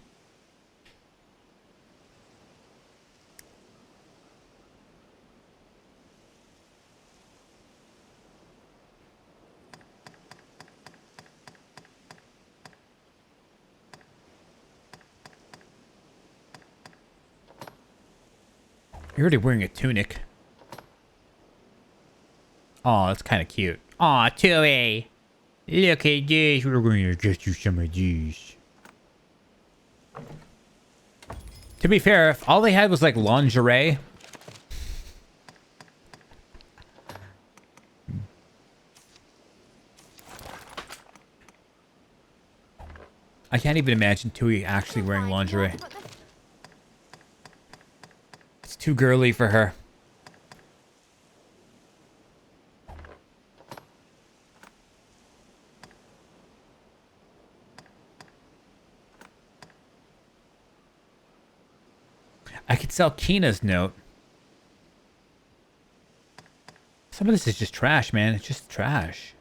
S1: You're already wearing a tunic. Oh, that's kind of cute. Aw, Tui! Look at this. We're going to get you some of these. To be fair, if all they had was like lingerie... I can't even imagine Tui actually wearing lingerie. It's too girly for her. I could sell Kina's note. Some of this is just trash, man. It's just trash.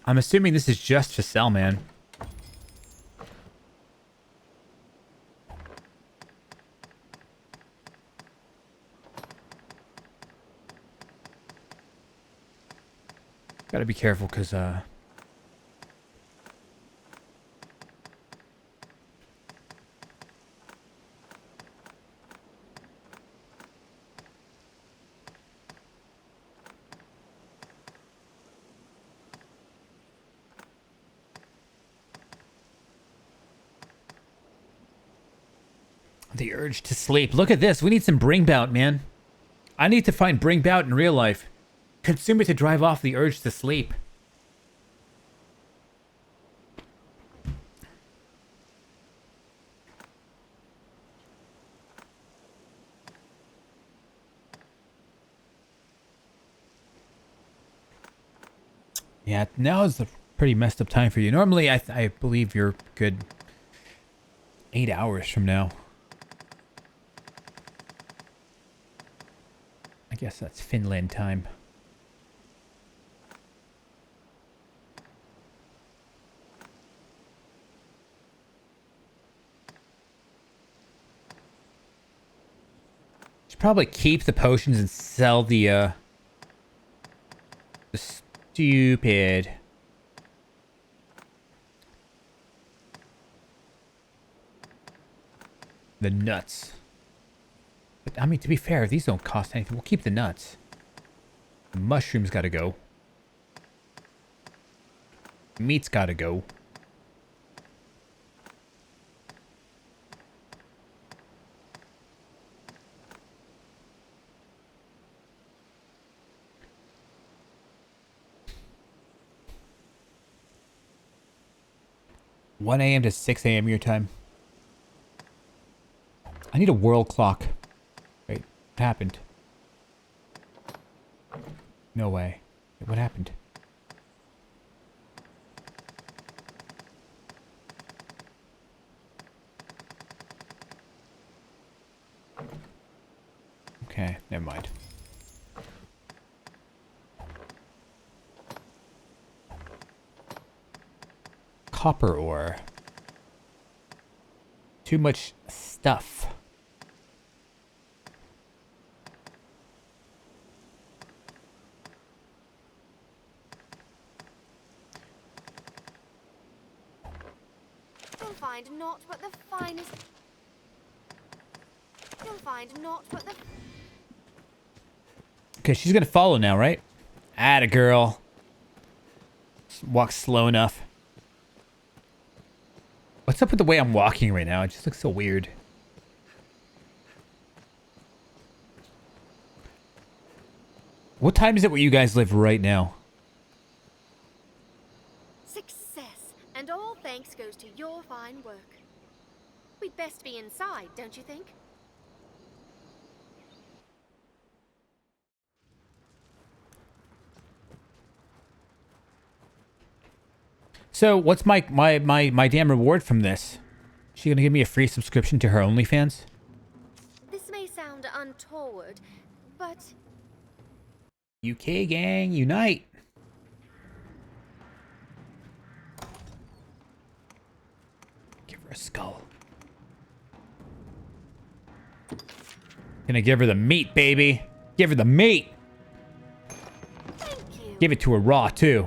S1: I'm assuming this is just for sell, man. Gotta be careful, because, the urge to sleep. Look at this. We need some Bring Bout, man. I need to find Bring Bout in real life. Consume it to drive off the urge to sleep. Yeah, now is a pretty messed up time for you. Normally, I believe you're good 8 hours from now. Guess that's Finland time. Should probably keep the potions and sell the stupid. The nuts. But, I mean, to be fair, these don't cost anything. We'll keep the nuts. The mushrooms gotta go. Meat's gotta go. (1 a.m. to 6 a.m. your time. I need a world clock. Wait, what happened? No way. Wait, what happened? Okay, never mind. Copper ore. Too much stuff.
S4: You'll find naught but the finest. You'll find naught but the.
S1: Okay, she's gonna follow now, right? Atta girl. Walk slow enough. What's up with the way I'm walking right now? It just looks so weird. What time is it where you guys live right now?
S4: Success, and all thanks goes to your fine work. We'd best be inside, don't you think?
S1: So, what's my damn reward from this? She gonna give me a free subscription to her OnlyFans?
S4: This may sound untoward, but
S1: UK gang, unite! Give her a skull. Gonna give her the meat, baby! Give her the meat!
S4: thank you.
S1: Give it to her raw, too.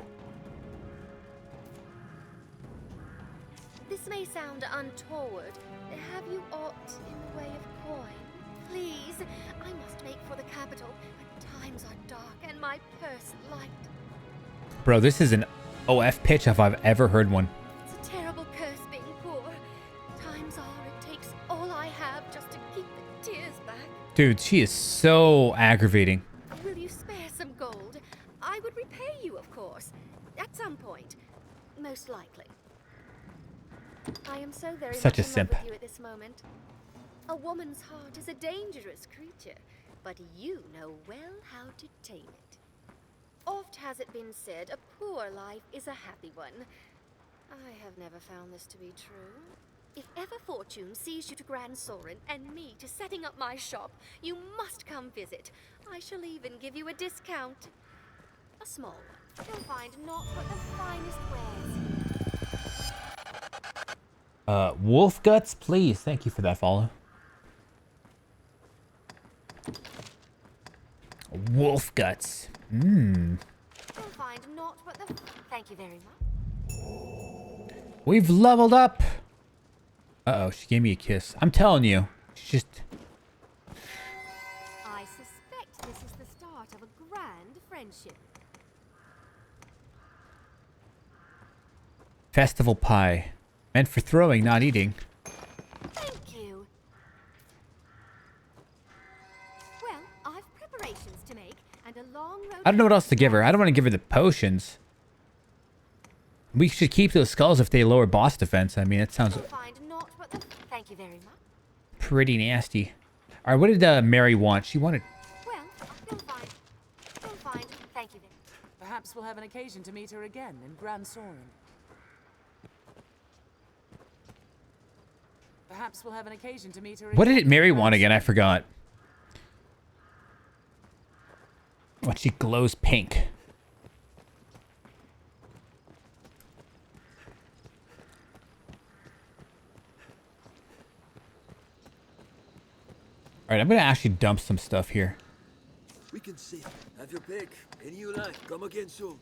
S4: This may sound untoward. Have you aught in the way of coin? Please, I must make for the capital, but times are dark and my purse light.
S1: Bro, this is an OF pitch if I've ever heard one.
S4: It's a terrible curse being poor. Times are it takes all I have just to keep the tears back.
S1: Dude, she is so aggravating.
S4: Will you spare some gold? I would repay you, of course. At some point. Most likely. I am so very
S1: Such
S4: much
S1: a
S4: in
S1: simp.
S4: love with you at this moment. A woman's heart is a dangerous creature, but you know well how to tame it. Oft has it been said, a poor life is a happy one. I have never found this to be true. If ever fortune sees you to Grand Soren and me to setting up my shop, you must come visit. I shall even give you a discount. A small one. You'll find naught but the finest wares.
S1: Wolf Guts, please. Thank you for that follow. Wolf Guts.
S4: You'll find naught but the... Thank you very much.
S1: We've leveled up. Uh-oh, she gave me a kiss. I'm telling you. She's just...
S5: I suspect this is the start of a grand friendship.
S1: Festival pie. Meant for throwing, not eating.
S4: Thank you.
S5: Well, I've preparations to make and a long road.
S1: I don't know what else to give her. I don't want to give her the potions. We should keep those skulls if they lower boss defense. I mean, it sounds
S4: You'll find naught but the... Thank you very much.
S1: pretty nasty. Alright, what did Mary want? She wanted...
S4: Well, you'll find... Thank you very
S3: Perhaps we'll have an occasion to meet her again in Grand Soren. Perhaps we'll have an occasion to meet her
S1: What
S3: again
S1: did Mary
S3: in
S1: want
S3: Grand
S1: again? I
S3: Soren.
S1: forgot. When she glows pink. Alright, I'm gonna actually dump some stuff here.
S11: We can see. Have your pick. Any you like. Come again soon.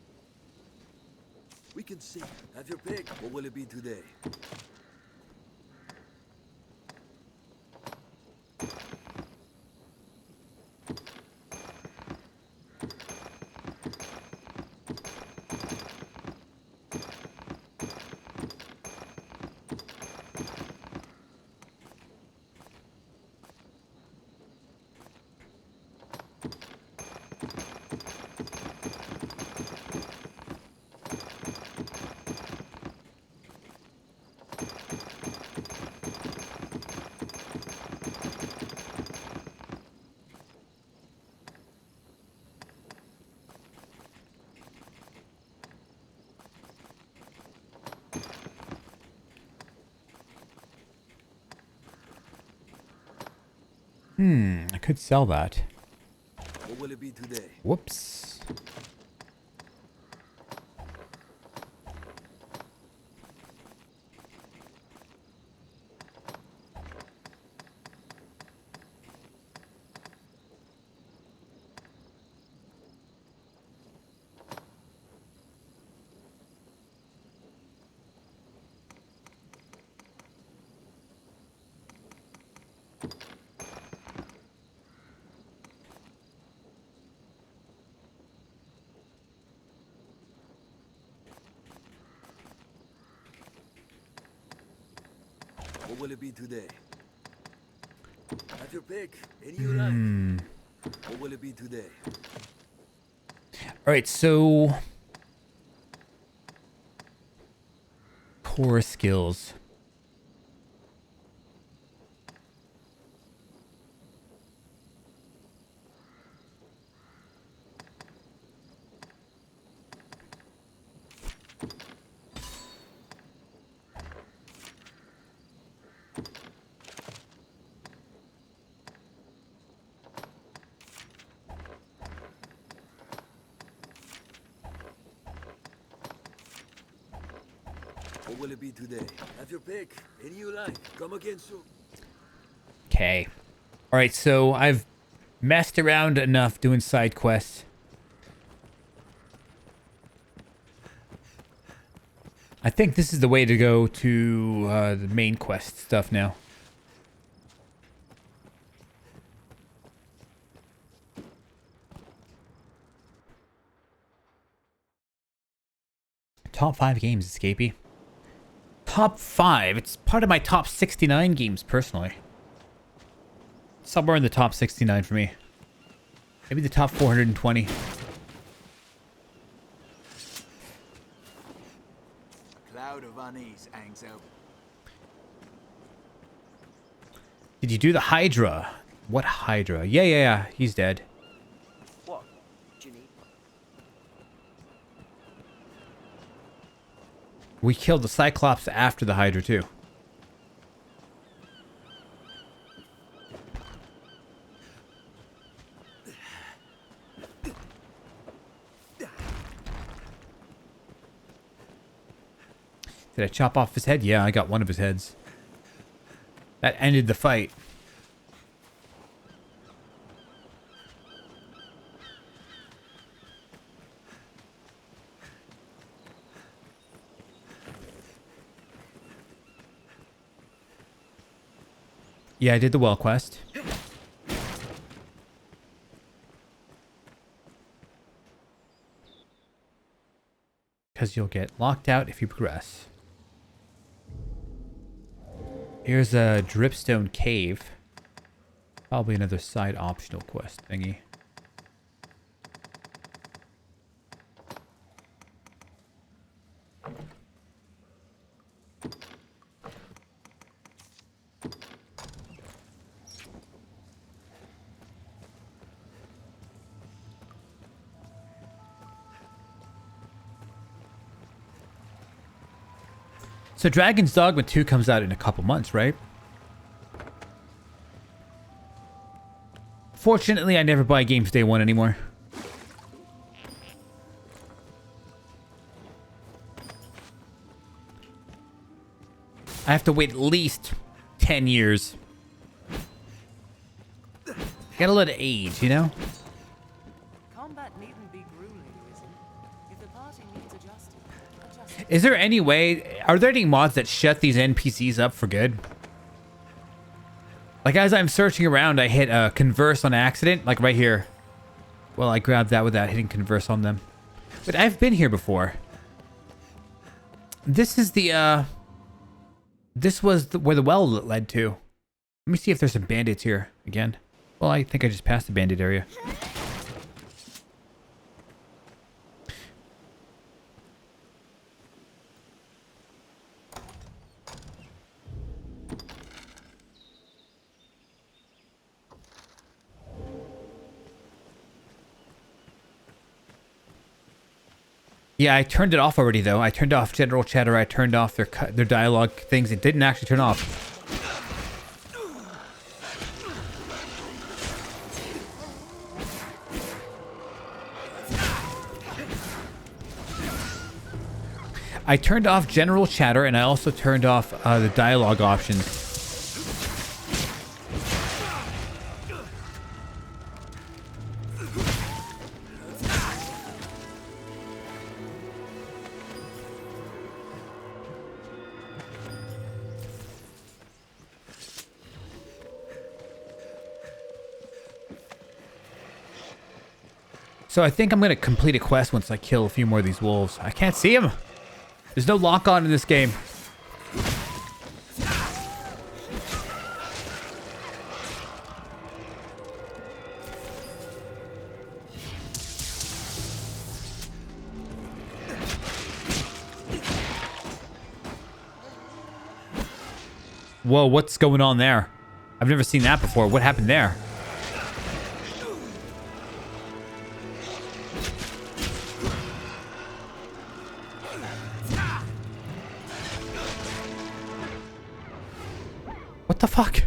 S11: We can see. Have your pick. What will it be today?
S1: I could sell that.
S11: What will it be today?
S1: Whoops.
S11: What will it be today? Have your pick. Any you like. What will it be today?
S1: Alright, so... core skills.
S11: What will it be today? Have your pick. Any you like. Come again soon.
S1: Okay. Alright, so I've messed around enough doing side quests. I think this is the way to go to the main quest stuff now. Top 5 games, Escapee. Top 5? It's part of my top 69 games, personally. Somewhere in the top 69 for me. Maybe the top 420.
S12: Cloud of unease hangs over.
S1: Did you do the Hydra? What Hydra? Yeah. He's dead.
S9: What? Do you need?
S1: We killed the Cyclops after the Hydra, too. Did I chop off his head? Yeah, I got one of his heads. That ended the fight. Yeah, I did the well quest. Because you'll get locked out if you progress. Here's a dripstone cave. Probably another side optional quest thingy. So Dragon's Dogma 2 comes out in a couple months, right? Fortunately, I never buy games day one anymore. I have to wait at least 10 years. Gotta let it age, you know?
S3: Combat needn't be grueling, Risen. If the party needs adjusting, adjust it.
S1: Is there any way... Are there any mods that shut these NPCs up for good? Like, as I'm searching around, I hit converse on accident, like right here. Well, I grabbed that without hitting converse on them. But I've been here before. This is the, This was where the well led to. Let me see if there's some bandits here again. Well, I think I just passed the bandit area. Yeah, I turned it off already, though. I turned off general chatter. I turned off their dialogue things. It didn't actually turn off. I turned off general chatter, and I also turned off the dialogue options. So I think I'm going to complete a quest once I kill a few more of these wolves. I can't see them. There's no lock-on in this game. Whoa, what's going on there? I've never seen that before. What happened there? What the fuck?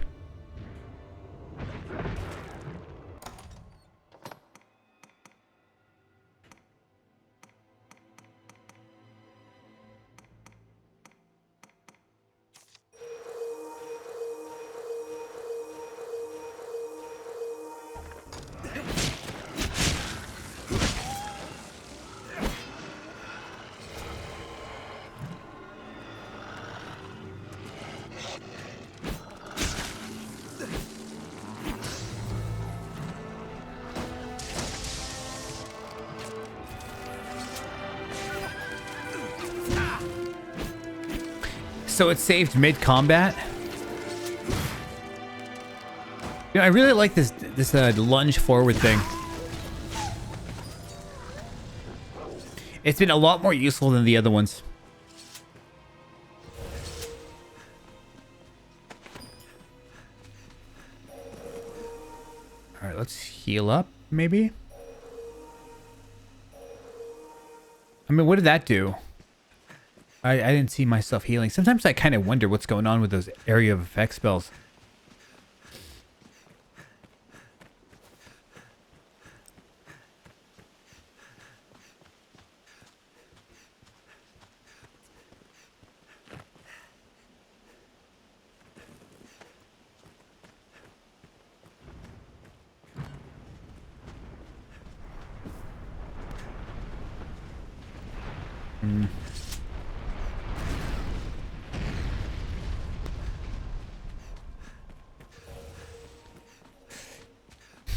S1: So it saved mid-combat. You know, I really like this lunge forward thing. It's been a lot more useful than the other ones. All right, let's heal up, maybe. I mean, what did that do? I didn't see myself healing. Sometimes I kind of wonder what's going on with those area of effect spells.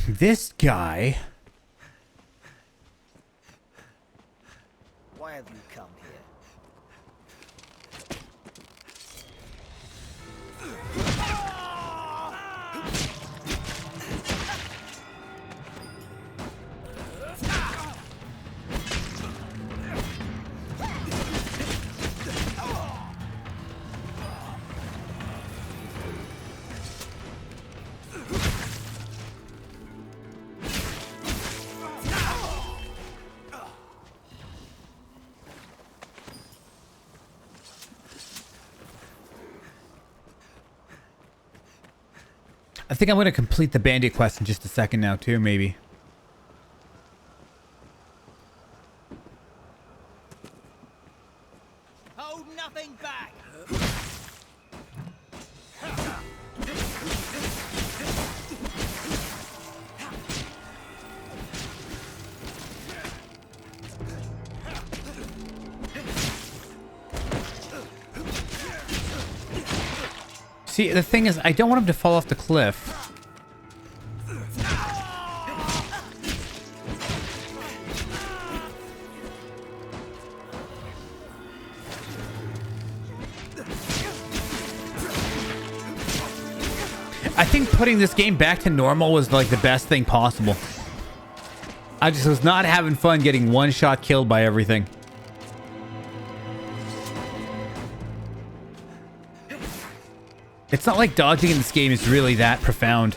S1: This guy.
S12: Why have you come here?
S1: I think I'm going to complete the bandit quest in just a second now, too, maybe.
S9: Hold nothing back.
S1: See, the thing is, I don't want him to fall off the cliff. I think putting this game back to normal was like the best thing possible. I just was not having fun getting one shot killed by everything. It's not like dodging in this game is really that profound.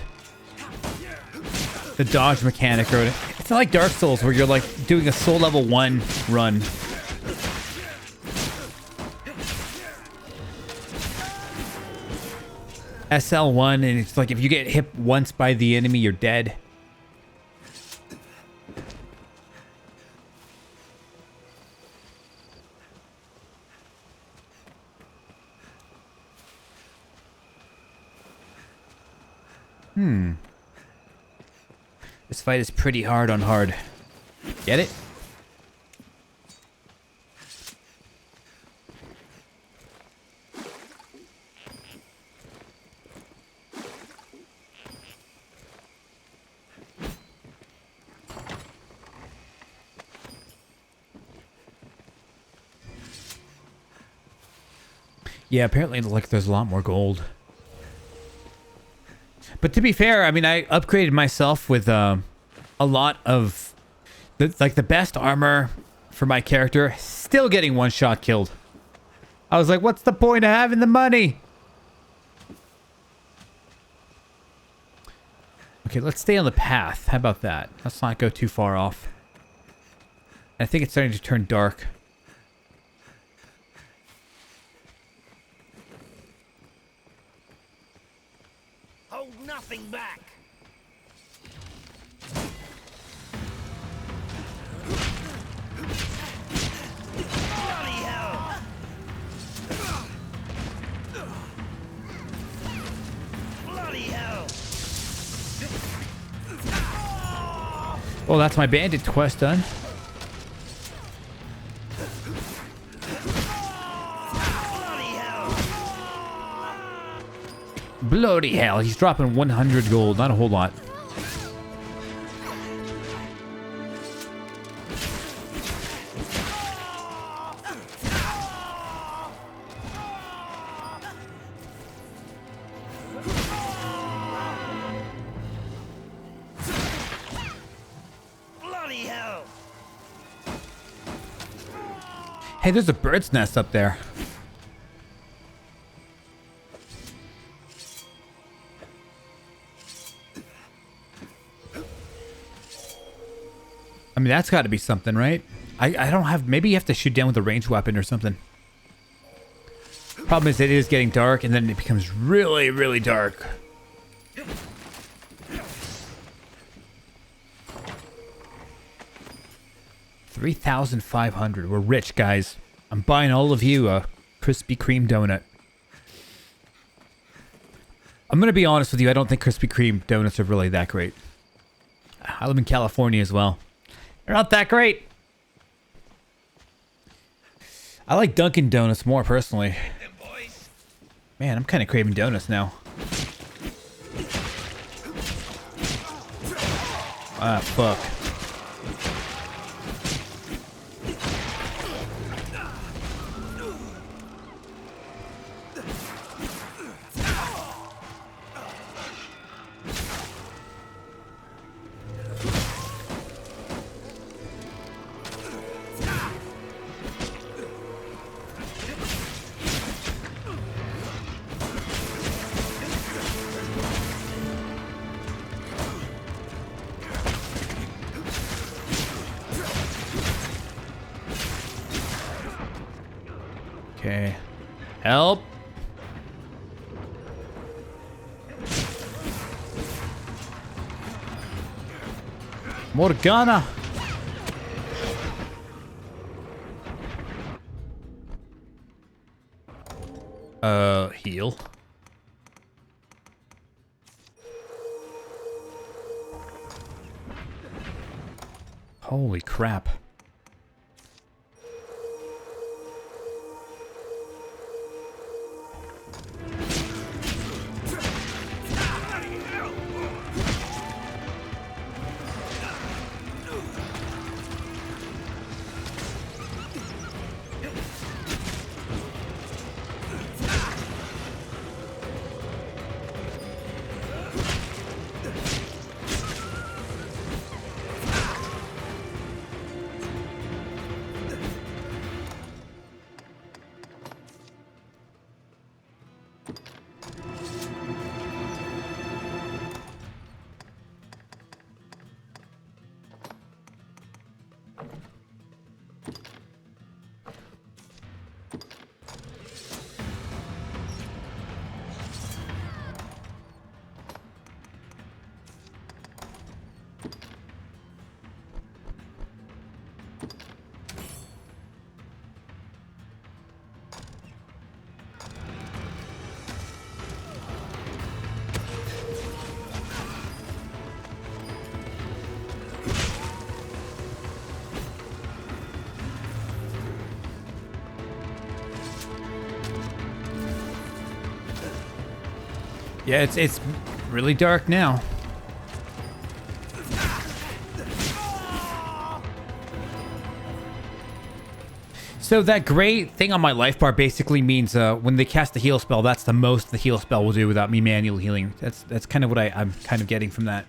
S1: The dodge mechanic, or it's not like Dark Souls where you're like doing a soul level 1 run. SL1, and it's like if you get hit once by the enemy, you're dead. This fight is pretty hard on hard. Get it? Yeah, apparently like there's a lot more gold. But to be fair, I mean, I upgraded myself with a lot of the best armor for my character, still getting one shot killed. I was like, what's the point of having the money? Okay, let's stay on the path. How about that? Let's not go too far off. I think it's starting to turn dark.
S7: Hold nothing back. Bloody hell! Bloody hell!
S1: Well, that's my bandit quest done. Bloody hell, he's dropping 100 gold, not a whole lot.
S7: Bloody hell!
S1: Hey, there's a bird's nest up there. I mean, that's got to be something, right? I don't have... Maybe you have to shoot down with a ranged weapon or something. Problem is, it is getting dark, and then it becomes really, really dark. $3,500. We're rich, guys. I'm buying all of you a Krispy Kreme donut. I'm going to be honest with you. I don't think Krispy Kreme donuts are really that great. I live in California as well. They're not that great. I like Dunkin' Donuts more personally. Man, I'm kind of craving donuts now. Ah, fuck. Okay. Help. Morgana. Heal. Holy crap. Yeah, it's really dark now. So that gray thing on my life bar basically means when they cast the heal spell, that's the most the heal spell will do without me manually healing. That's kind of what I'm kind of getting from that.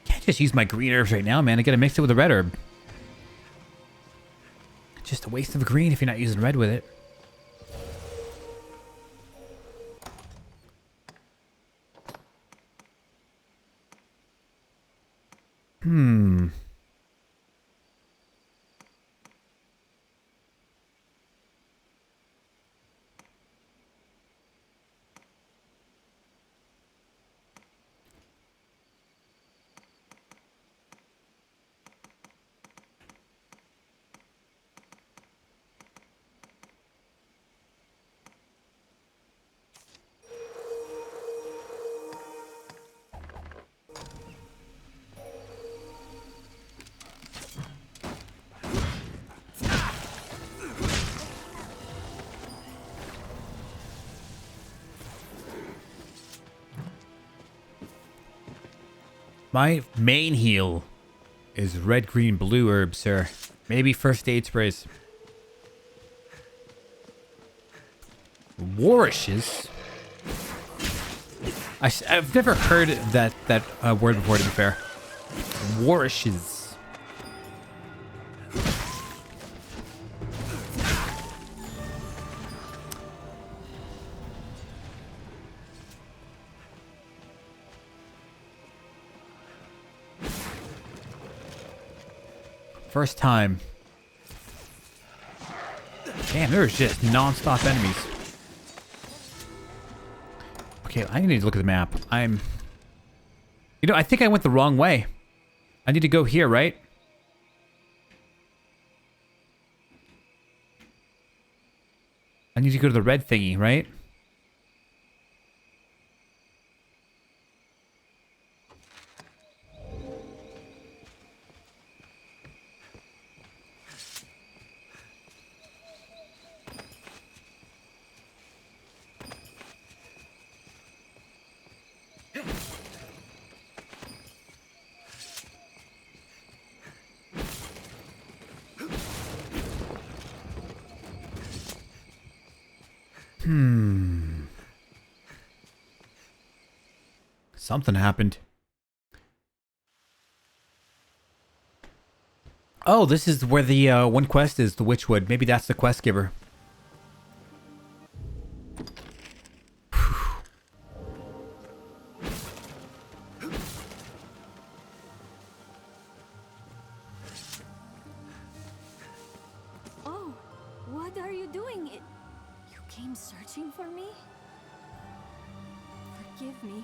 S1: Can't just use my green herbs right now, man. I gotta mix it with a red herb. Just a waste of a green if you're not using red with it. My main heal is red, green, blue herbs, sir. Maybe first aid sprays. Wourishes? I've never heard that word before, to be fair. Wourishes. First time. Damn, there's just non-stop enemies. Okay, I need to look at the map. You know, I think I went the wrong way. I need to go here, right? I need to go to the red thingy, right? Something happened. Oh, this is where the one quest is, the Witchwood. Maybe that's the quest giver.
S5: Oh, what are you doing? You came searching for me? Forgive me.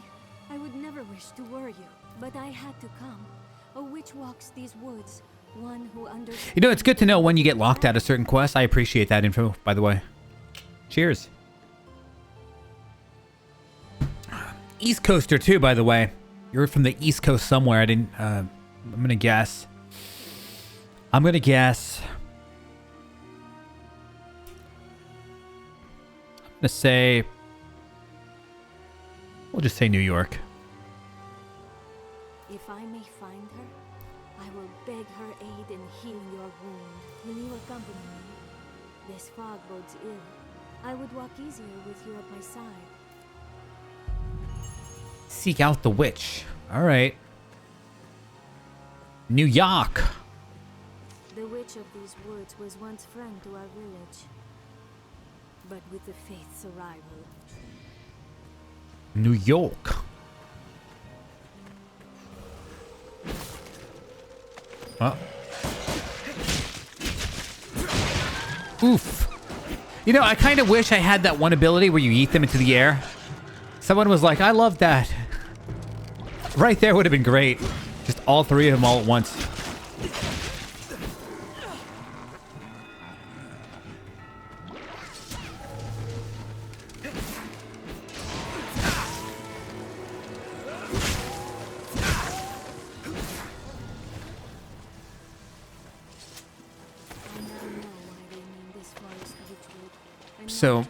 S5: I would never wish to worry you, but I had to come. A witch walks these woods, one who understands.
S1: You know, it's good to know when you get locked out of certain quests. I appreciate that info, by the way. Cheers. East Coaster too, by the way. You're from the East Coast somewhere. I didn't. I'm gonna guess. I'm gonna say. We'll just say New York.
S5: If I may find her, I will beg her aid in healing your wound. Will you accompany me? This fog bodes ill. I would walk easier with you at my side.
S1: Seek out the witch. All right. New York.
S5: The witch of these woods was once friend to our village. But with the faith's arrival,
S1: New York. Oh. Oof. You know, I kind of wish I had that one ability where you eat them into the air. Someone was like, I love that. Right there would have been great. Just all three of them all at once.
S5: I never know why they named this forest
S1: So,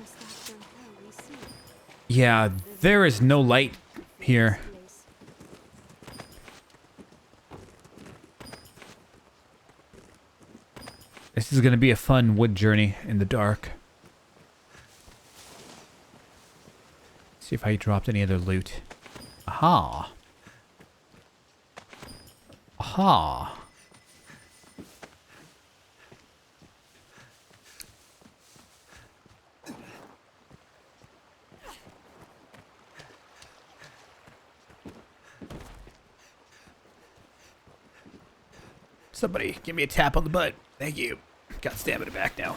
S1: yeah, there is no light here. This is going to be a fun wood journey in the dark. See if I dropped any other loot. Aha. Aha. Somebody give me a tap on the butt. Thank you. Got stamina back now.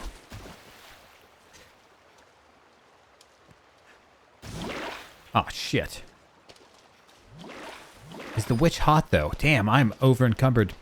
S1: Oh, shit. Is the witch hot, though? Damn, I'm over encumbered.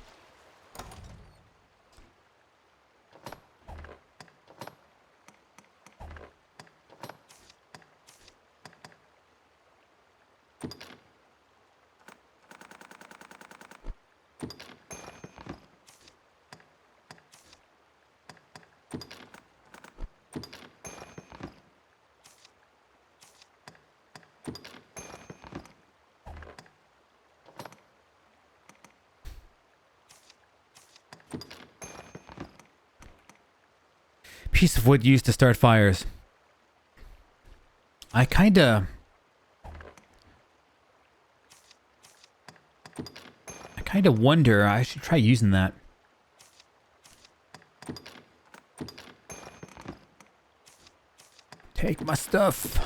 S1: Piece of wood used to start fires. I kinda wonder, I should try using that. Take my stuff.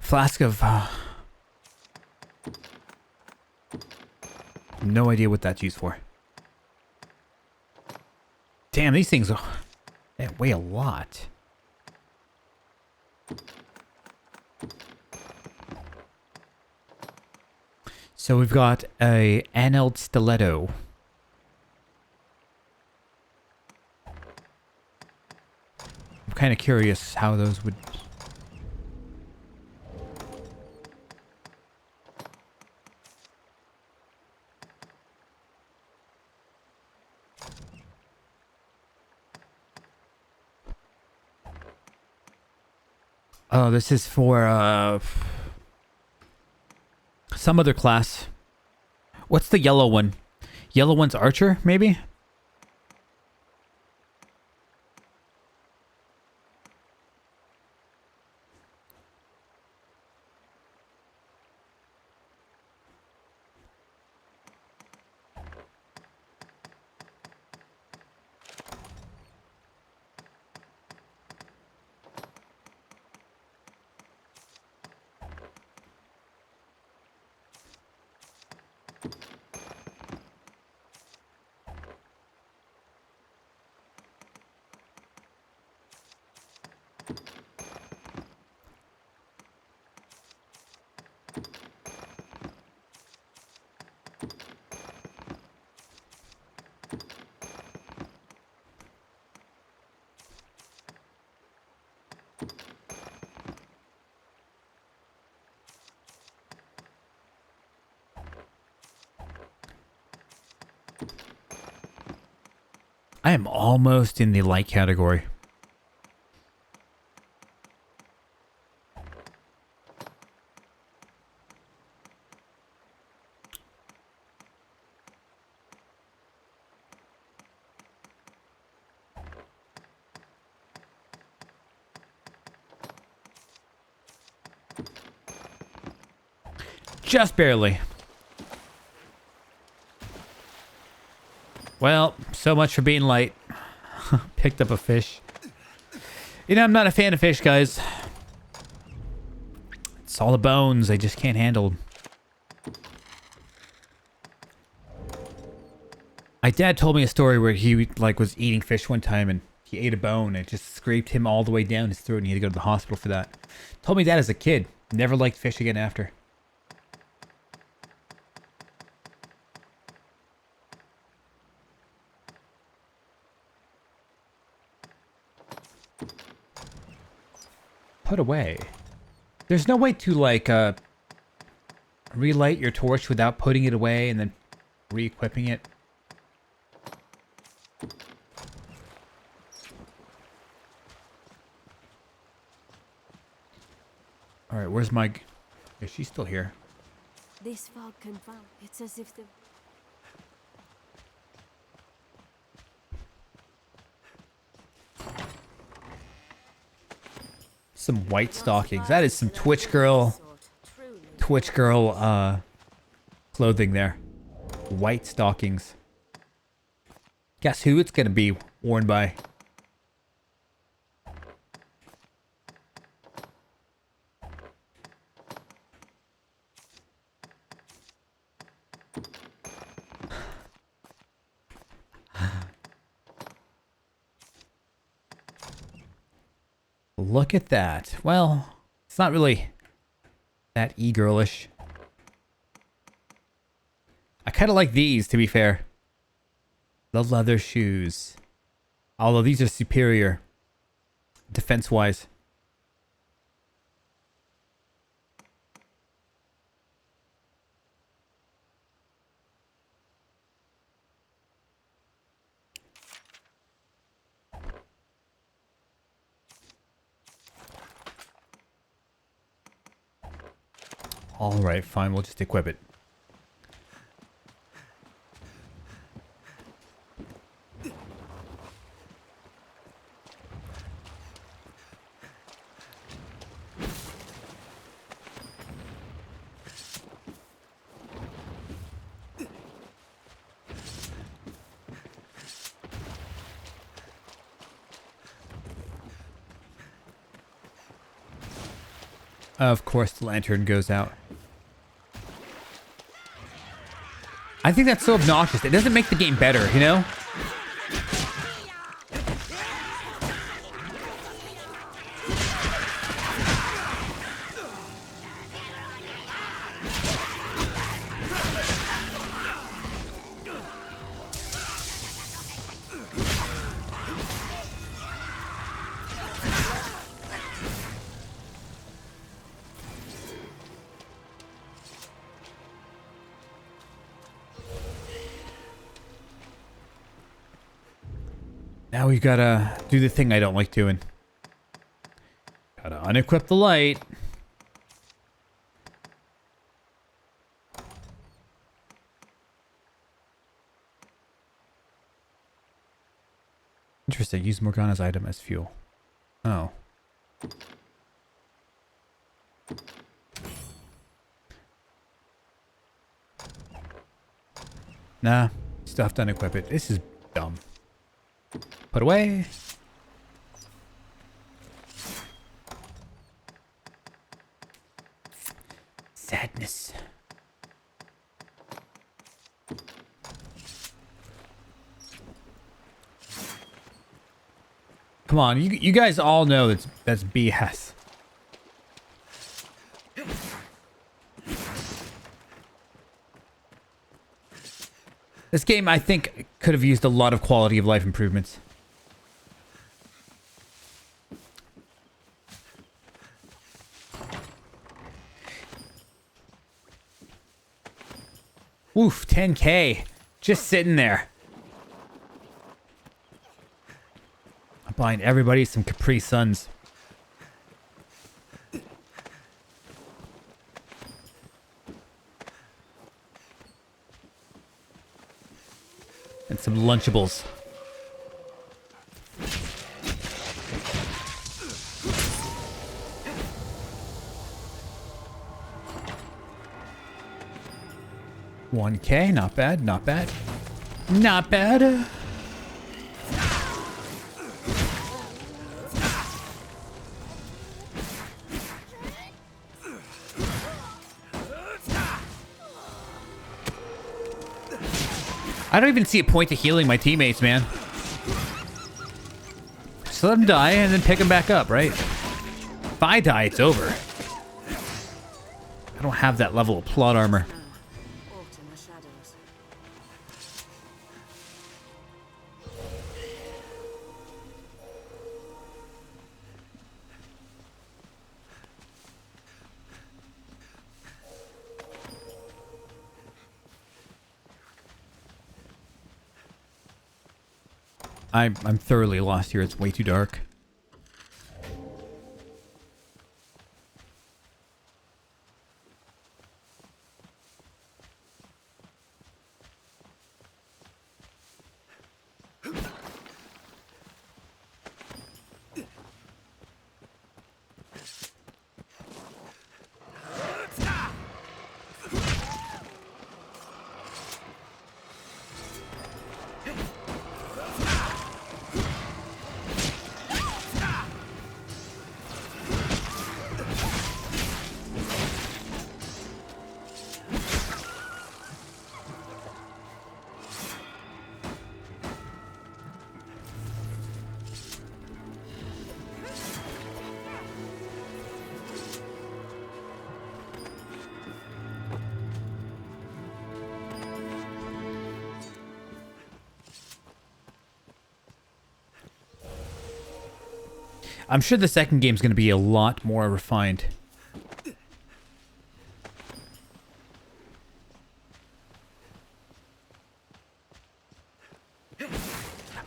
S1: Flask of... no idea what that's used for. Damn, these things they weigh a lot. So we've got a anelled stiletto. I'm kind of curious how those would... Oh, this is for some other class. What's the yellow one? Yellow one's archer, maybe? I am almost in the light category. Just barely. Well, so much for being light. Picked up a fish. You know, I'm not a fan of fish, guys. It's all the bones I just can't handle. My dad told me a story where he was eating fish one time and he ate a bone and it just scraped him all the way down his throat and he had to go to the hospital for that. Told me that as a kid. Never liked fish again after. Put away. There's no way to like relight your torch without putting it away and then re-equipping it. All right, where's my... Yeah, she's still here.
S5: This fog can fall. It's as if the...
S1: Some white stockings. That is some Twitch girl clothing there. White stockings. Guess who it's gonna be worn by? Look at that. Well, it's not really that e-girlish. I kind of like these, to be fair. The leather shoes. Although these are superior defense-wise. Alright, fine, we'll just equip it. Of course, the lantern goes out. I think that's so obnoxious. It doesn't make the game better, you know? Now we gotta do the thing I don't like doing. Gotta unequip the light. Interesting. Use Morgana's item as fuel. Oh. Nah. Still have to unequip it. This is dumb. Put away. Sadness. Come on, you guys all know that's BS. This game, I think, could have used a lot of quality of life improvements. Woof, 10K. Just sitting there. I'm buying everybody some Capri Suns. And some Lunchables. $1K, not bad, not bad. Not bad. I don't even see a point to healing my teammates, man. Just let them die and then pick them back up, right? If I die, it's over. I don't have that level of plot armor. I'm thoroughly lost here. It's way too dark. I'm sure the second game's going to be a lot more refined.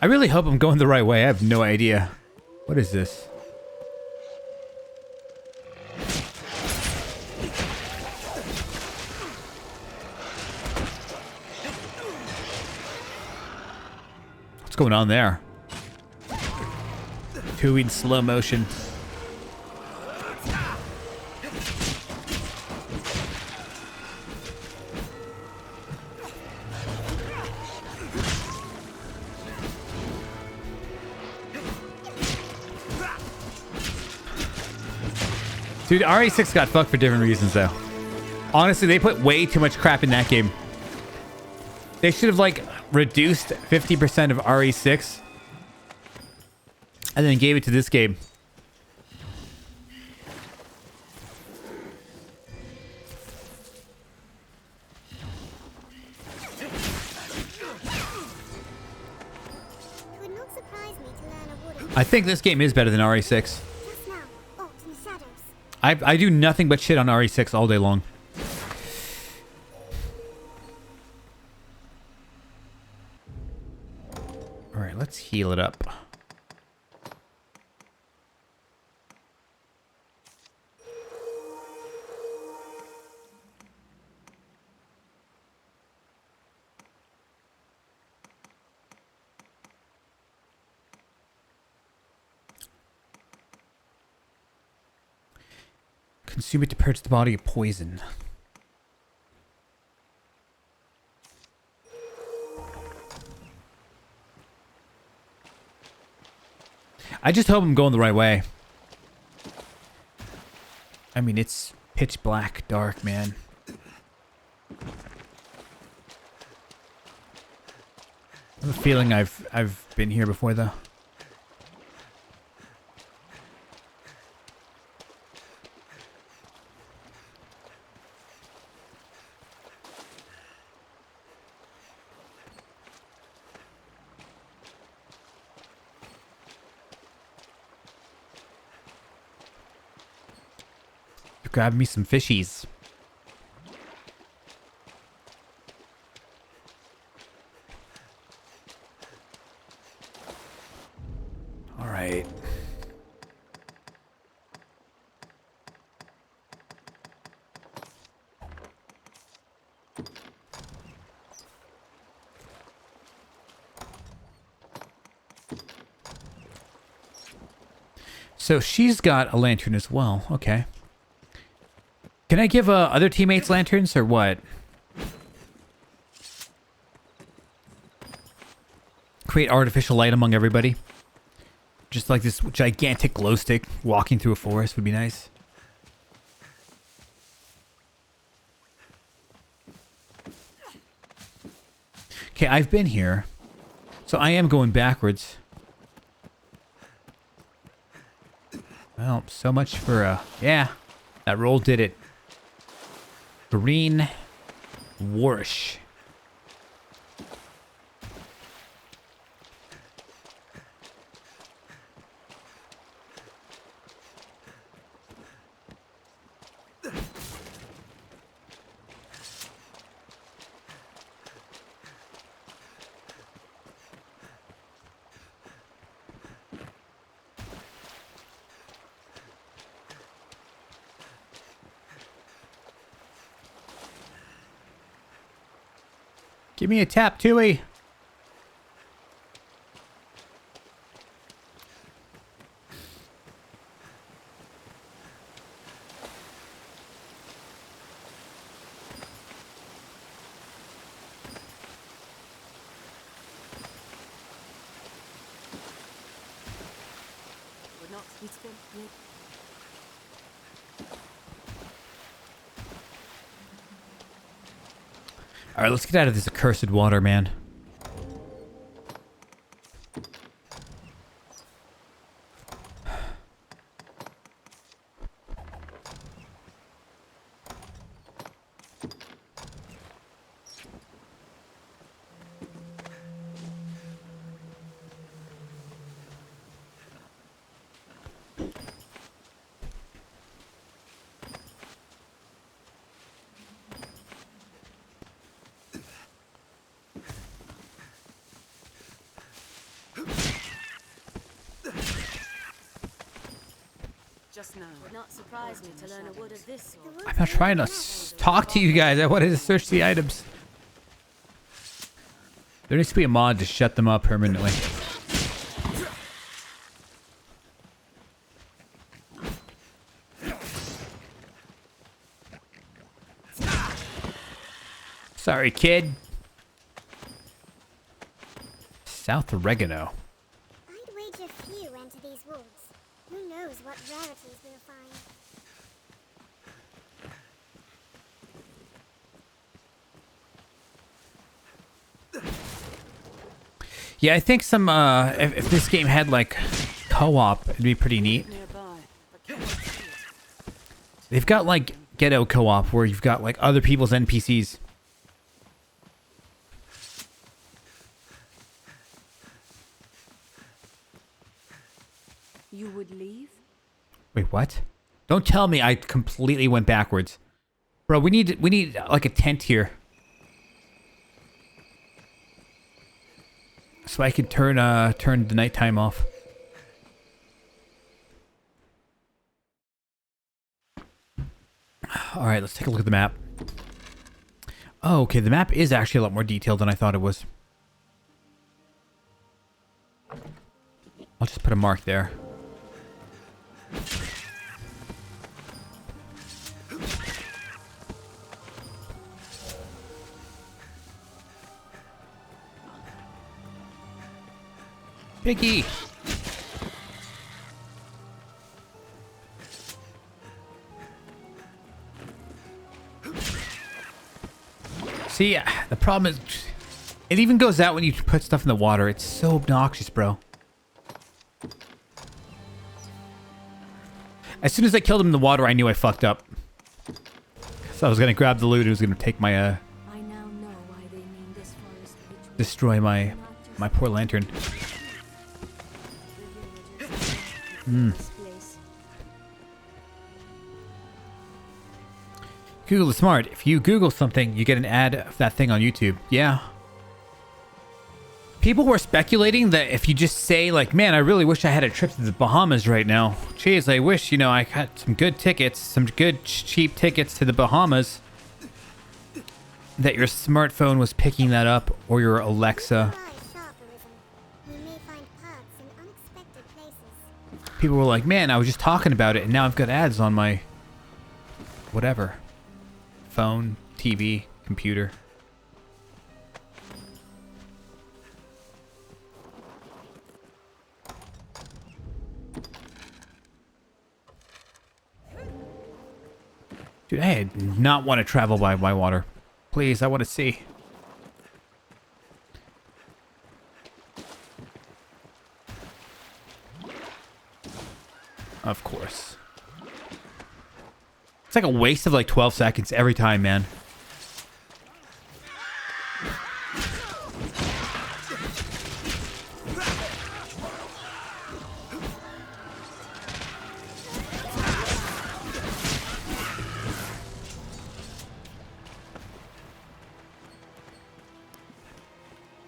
S1: I really hope I'm going the right way. I have no idea. What is this? What's going on there? Two in slow motion. Dude, RE6 got fucked for different reasons, though. Honestly, they put way too much crap in that game. They should have, like, reduced 50% of RE6 and then gave it to this game. I think this game is better than RE6. I do nothing but shit on RE6 all day long. Alright, let's heal it up. Consume it to purge the body of poison. I just hope I'm going the right way. I mean, it's pitch black, dark, man. I have a feeling I've been here before, though. Grab me some fishies. All right. So she's got a lantern as well. Okay. Can I give other teammates lanterns or what? Create artificial light among everybody. Just like this gigantic glow stick walking through a forest would be nice. Okay, I've been here. So I am going backwards. Well, so much for, yeah, that roll did it. Green Warsh. Give me a tap, Tui.
S3: Would not speak them yet.
S1: All right, let's get out of this accursed water, man.
S3: Just now.
S5: Would not surprise me to learn a wood of this sort.
S1: I'm not trying to talk to you guys. I wanted to search the items. There needs to be a mod to shut them up permanently. Sorry, kid. South Oregano.
S13: I'd wager few enter these woods. Who knows what rarities we'll find.
S1: Yeah, I think some, if this game had, like, co-op, it'd be pretty neat. They've got, like, ghetto co-op, where you've got, like, other people's NPCs.
S3: You would leave?
S1: Wait, what? Don't tell me I completely went backwards. Bro, we need, like, a tent here. So I could turn the nighttime off. All right, let's take a look at the map. Oh, okay, the map is actually a lot more detailed than I thought it was. I'll just put a mark there. Piggy! See, the problem is, it even goes out when you put stuff in the water. It's so obnoxious, bro. As soon as I killed him in the water, I knew I fucked up. So I was gonna grab the loot and it was gonna take my,
S5: I now know why they named this forest ritual.
S1: destroy my poor lantern. Google is smart. If you Google something, you get an ad of that thing on YouTube. Yeah. People were speculating that if you just say, like, man, I really wish I had a trip to the Bahamas right now. Jeez, I wish, you know, I got some good tickets, some good cheap tickets to the Bahamas. That your smartphone was picking that up, or your Alexa. People were like, man, I was just talking about it, and now I've got ads on my whatever. Phone, TV, computer. Dude, I do not want to travel by water. Please, I want to see. Of course. It's like a waste of like 12 seconds every time, man.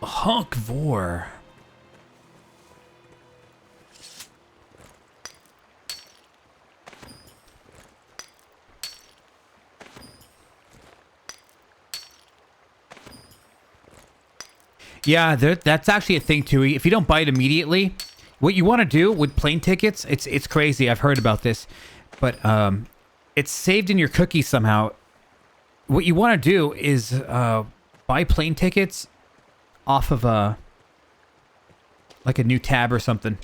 S1: Hunk Vor. Yeah, that's actually a thing too. If you don't buy it immediately, what you want to do with plane tickets, it's crazy. I've heard about this, but it's saved in your cookies somehow. What you want to do is buy plane tickets off of like a new tab or something,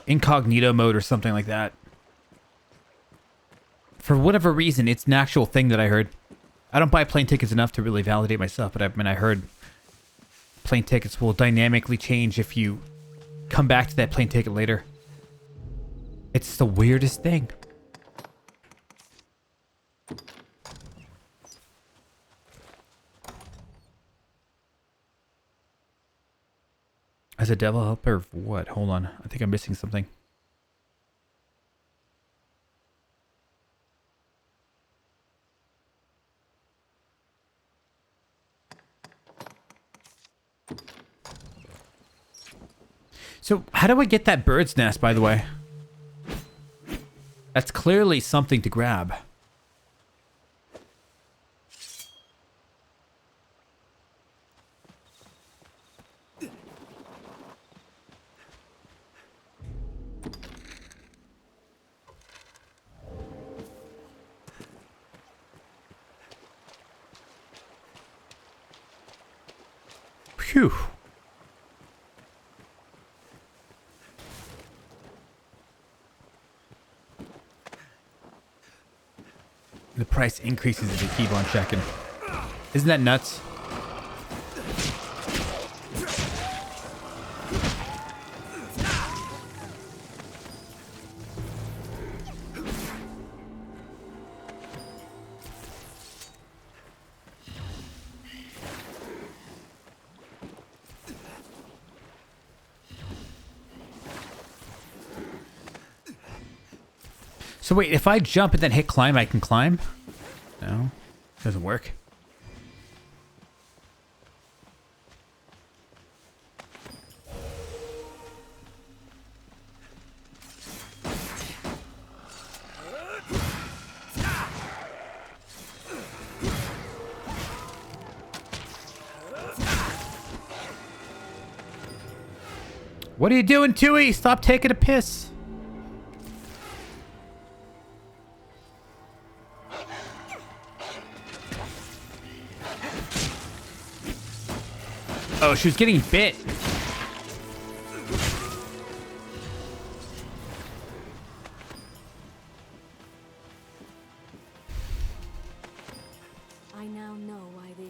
S1: incognito mode or something like that. For whatever reason, it's an actual thing that I heard. I don't buy plane tickets enough to really validate myself, but I heard plane tickets will dynamically change if you come back to that plane ticket later. It's the weirdest thing. As a developer of what? Hold on. I think I'm missing something. So, how do I get that bird's nest, by the way? That's clearly something to grab. Phew. The price increases if you keep on checking. Isn't that nuts? So wait, if I jump and then hit climb, I can climb? No, doesn't work. What are you doing, Tui? Stop taking a piss. Oh, she was getting bit.
S5: I now know why the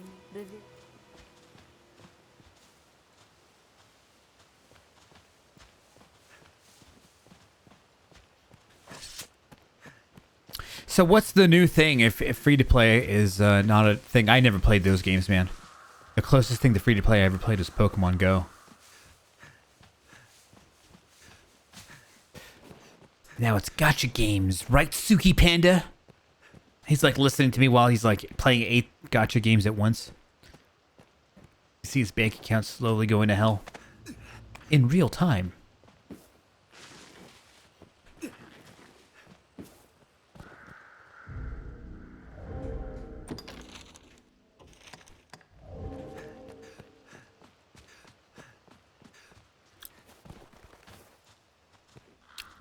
S1: So what's the new thing if free-to-play is not a thing? I never played those games, man. The closest thing to free-to-play I ever played was Pokemon Go. Now it's gacha games, right, Suki Panda? He's like listening to me while he's like playing 8 gacha games at once. You see his bank account slowly going to hell. In real time.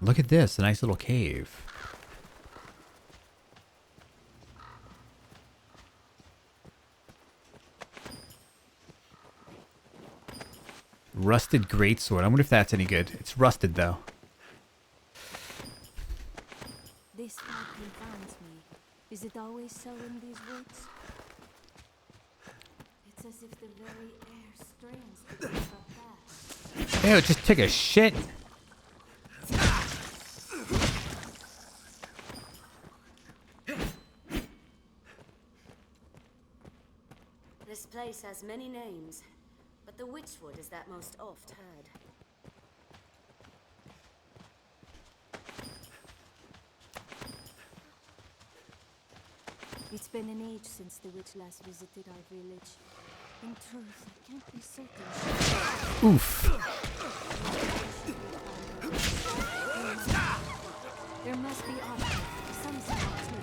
S1: Look at this, a nice little cave. Rusted greatsword. I wonder if that's any good. It's rusted though.
S5: This thought confounds me. Is it always so in these woods? It's as if the very air strains to keep up that.
S1: Ew, just took a shit.
S14: This place has many names, but the Witchwood is that most oft heard.
S5: It's been an age since the witch last visited our village. In truth, I can't be certain.
S1: Oof.
S5: There must be some sort too.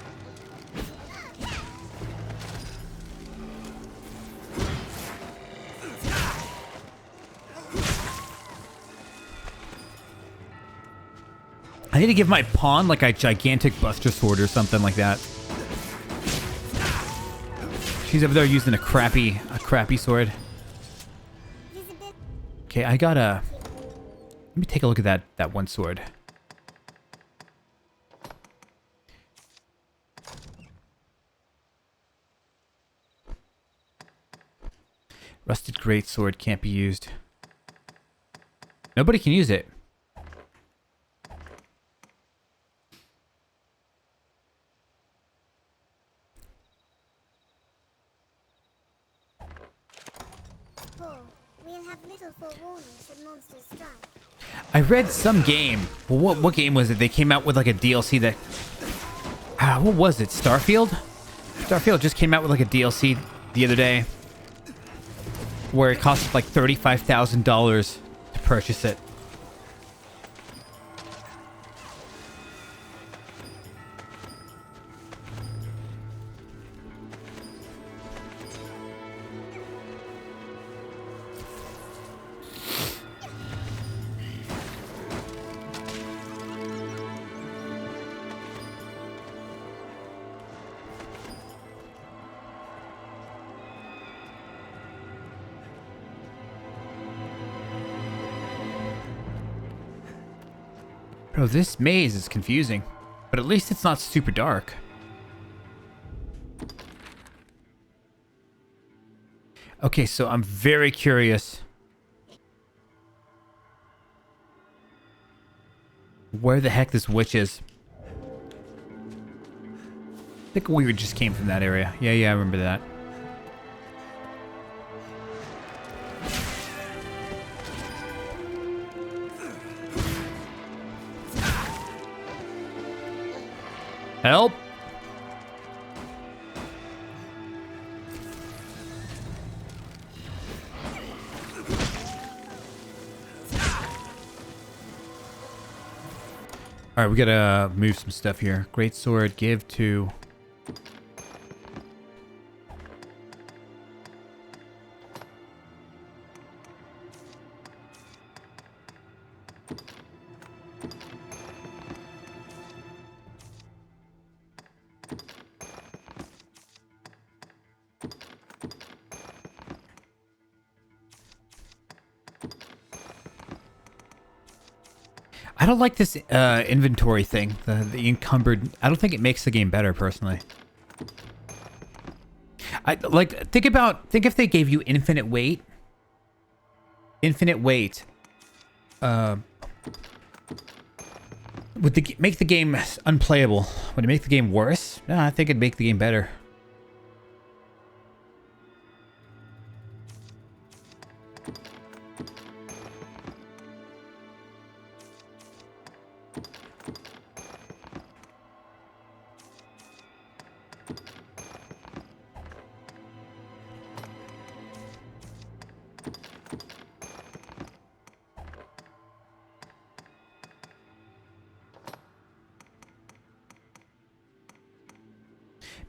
S1: need to give my pawn like a gigantic buster sword or something like that. She's over there using a crappy sword. Okay, I gotta... Let me take a look at that one sword. Rusted greatsword can't be used. Nobody can use it.
S13: We'll have little forewarning should monsters strike.
S1: I read some game. Well, what game was it? They came out with like a DLC that... what was it? Starfield? Starfield just came out with like a DLC the other day. Where it cost like $35,000 to purchase it. Bro, this maze is confusing. But at least it's not super dark. Okay, so I'm very curious. Where the heck this witch is. I think we just came from that area. Yeah, I remember that. Help! Alright, we gotta move some stuff here. Great sword, give to... I don't like this inventory thing, the encumbered. I don't think it makes the game better, personally. Think if they gave you infinite weight. Infinite weight. Would make the game unplayable? Would it make the game worse? No, I think it'd make the game better.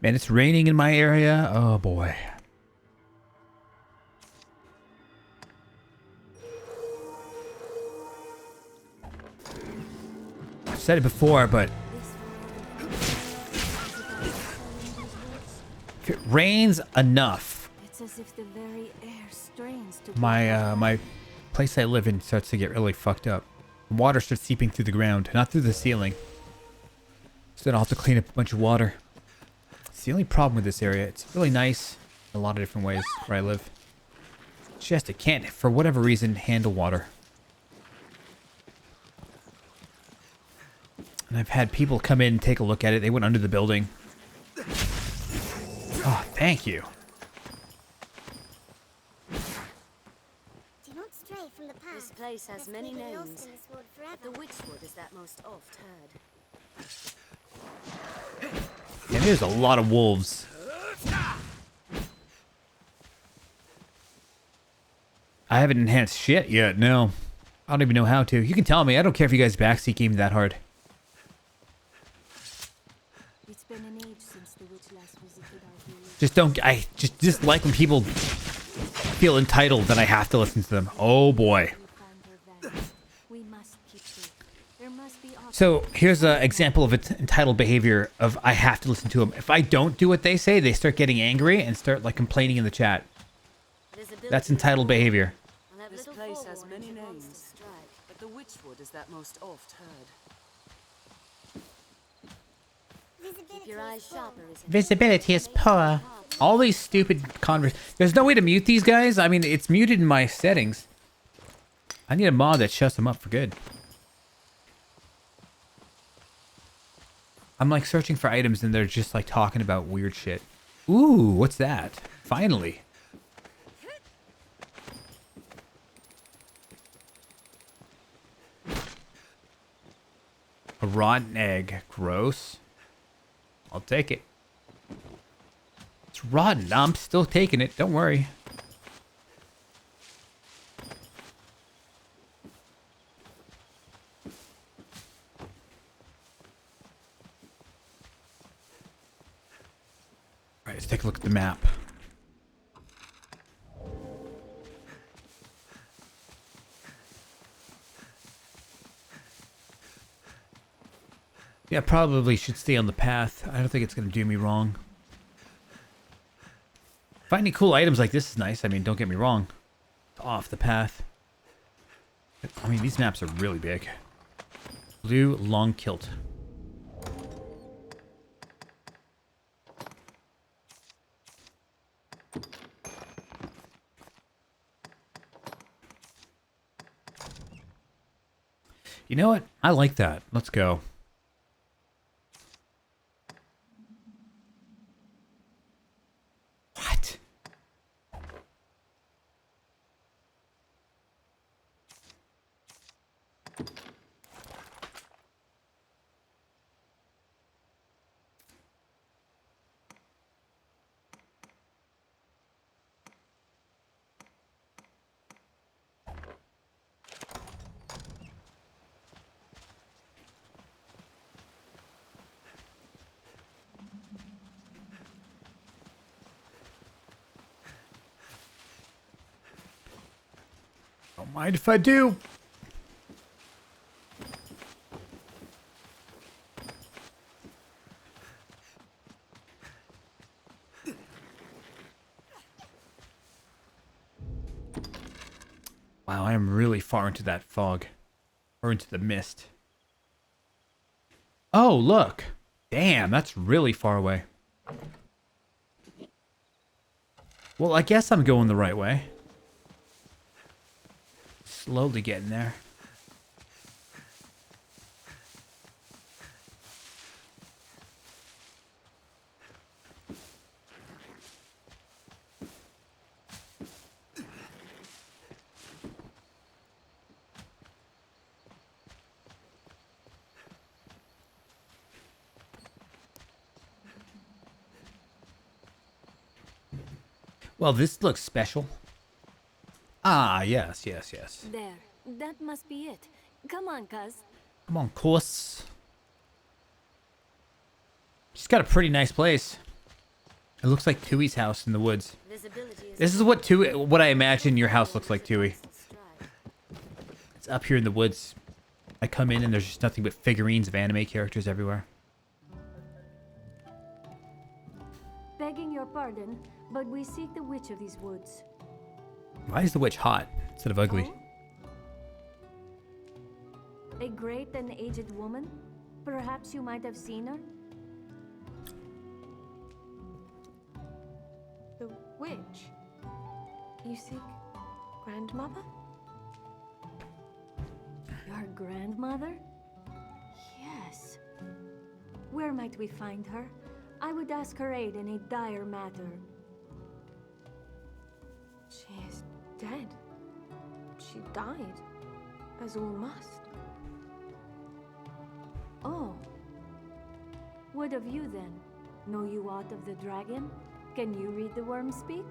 S1: Man, it's raining in my area. Oh boy. I've said it before, but if it rains enough,
S14: It's as if the very air strains to
S1: my place I live in starts to get really fucked up. Water starts seeping through the ground, not through the ceiling. So then I'll have to clean up a bunch of water. It's the only problem with this area. It's really nice in a lot of different ways where I live. It's just it can't, for whatever reason, handle water. And I've had people come in and take a look at it. They went under the building. Oh, thank you.
S13: Do not stray from the path.
S14: This place has
S13: lest
S14: many
S13: we be lost
S14: names,
S13: in this wood
S14: but the
S13: forever.
S14: Witchwood is that most oft heard.
S1: Yeah, there's a lot of wolves. I haven't enhanced shit yet, no. I don't even know how to. You can tell me. I don't care if you guys backseat game that hard.
S14: It's been an age since the witch last visited our village.
S1: Just don't... I just dislike when people feel entitled that I have to listen to them. Oh boy.
S14: We find her vanished. We must keep safe. There must be
S1: So here's an example of entitled behavior of I have to listen to them. If I don't do what they say, they start getting angry and start like complaining in the chat. That's entitled behavior.
S3: This place has many names, but the Witchwood is that most oft heard.
S14: Keep your eyes sharper.
S1: Visibility is poor. All these stupid There's no way to mute these guys. I mean, it's muted in my settings. I need a mod that shuts them up for good. I'm like searching for items and they're just like talking about weird shit. Ooh, what's that? Finally. A rotten egg. Gross. I'll take it. It's rotten. I'm still taking it. Don't worry. Alright, let's take a look at the map. Yeah, probably should stay on the path. I don't think it's going to do me wrong. Finding cool items like this is nice. I mean, don't get me wrong. Off the path. I mean, these maps are really big. Blue long kilt. You know what? I like that. Let's go. What? Don't mind if I do. Wow, I am really far into that fog. Or into the mist. Oh, look. Damn, that's really far away. Well, I guess I'm going the right way. Slowly getting there. Well, this looks special. Ah, yes, yes, yes.
S15: There. That must be it. Come on, cuz.
S1: Come on, course. She's got a pretty nice place. It looks like Tui's house in the woods. This is what I imagine your house looks like, Tui. It's up here in the woods. I come in and there's just nothing but figurines of anime characters everywhere.
S15: Begging your pardon, but we seek the witch of these woods.
S1: Why is the witch hot instead of ugly?
S15: A great and aged woman? Perhaps you might have seen her?
S16: The witch? You seek grandmother?
S15: Your grandmother?
S16: Yes.
S15: Where might we find her? I would ask her aid in a dire matter.
S16: She is dead. She died, as all must.
S15: Oh. What of you then? Know you aught of the dragon? Can you read the worm speak?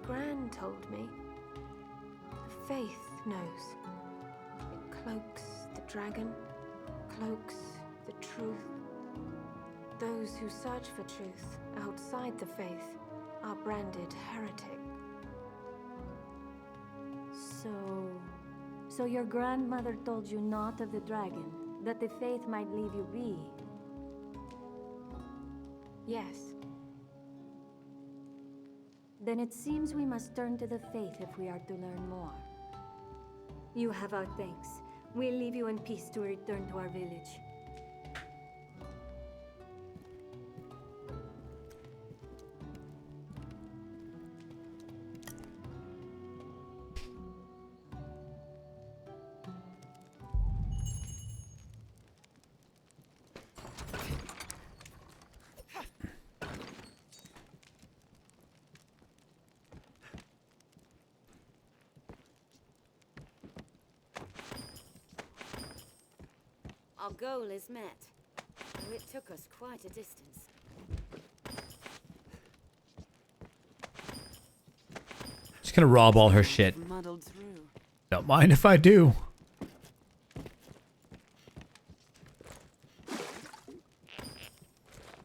S16: Gran told me. The faith knows. It cloaks the dragon, cloaks the truth. Those who search for truth outside the faith are branded heretic.
S15: So your grandmother told you naught of the dragon, that the faith might leave you be?
S16: Yes.
S15: Then it seems we must turn to the faith if we are to learn more. You have our thanks. We'll leave you in peace to return to our village.
S14: Our goal is met, though it took us quite a distance.
S1: Just gonna rob all her shit.
S3: Muddled through.
S1: Don't mind if I do.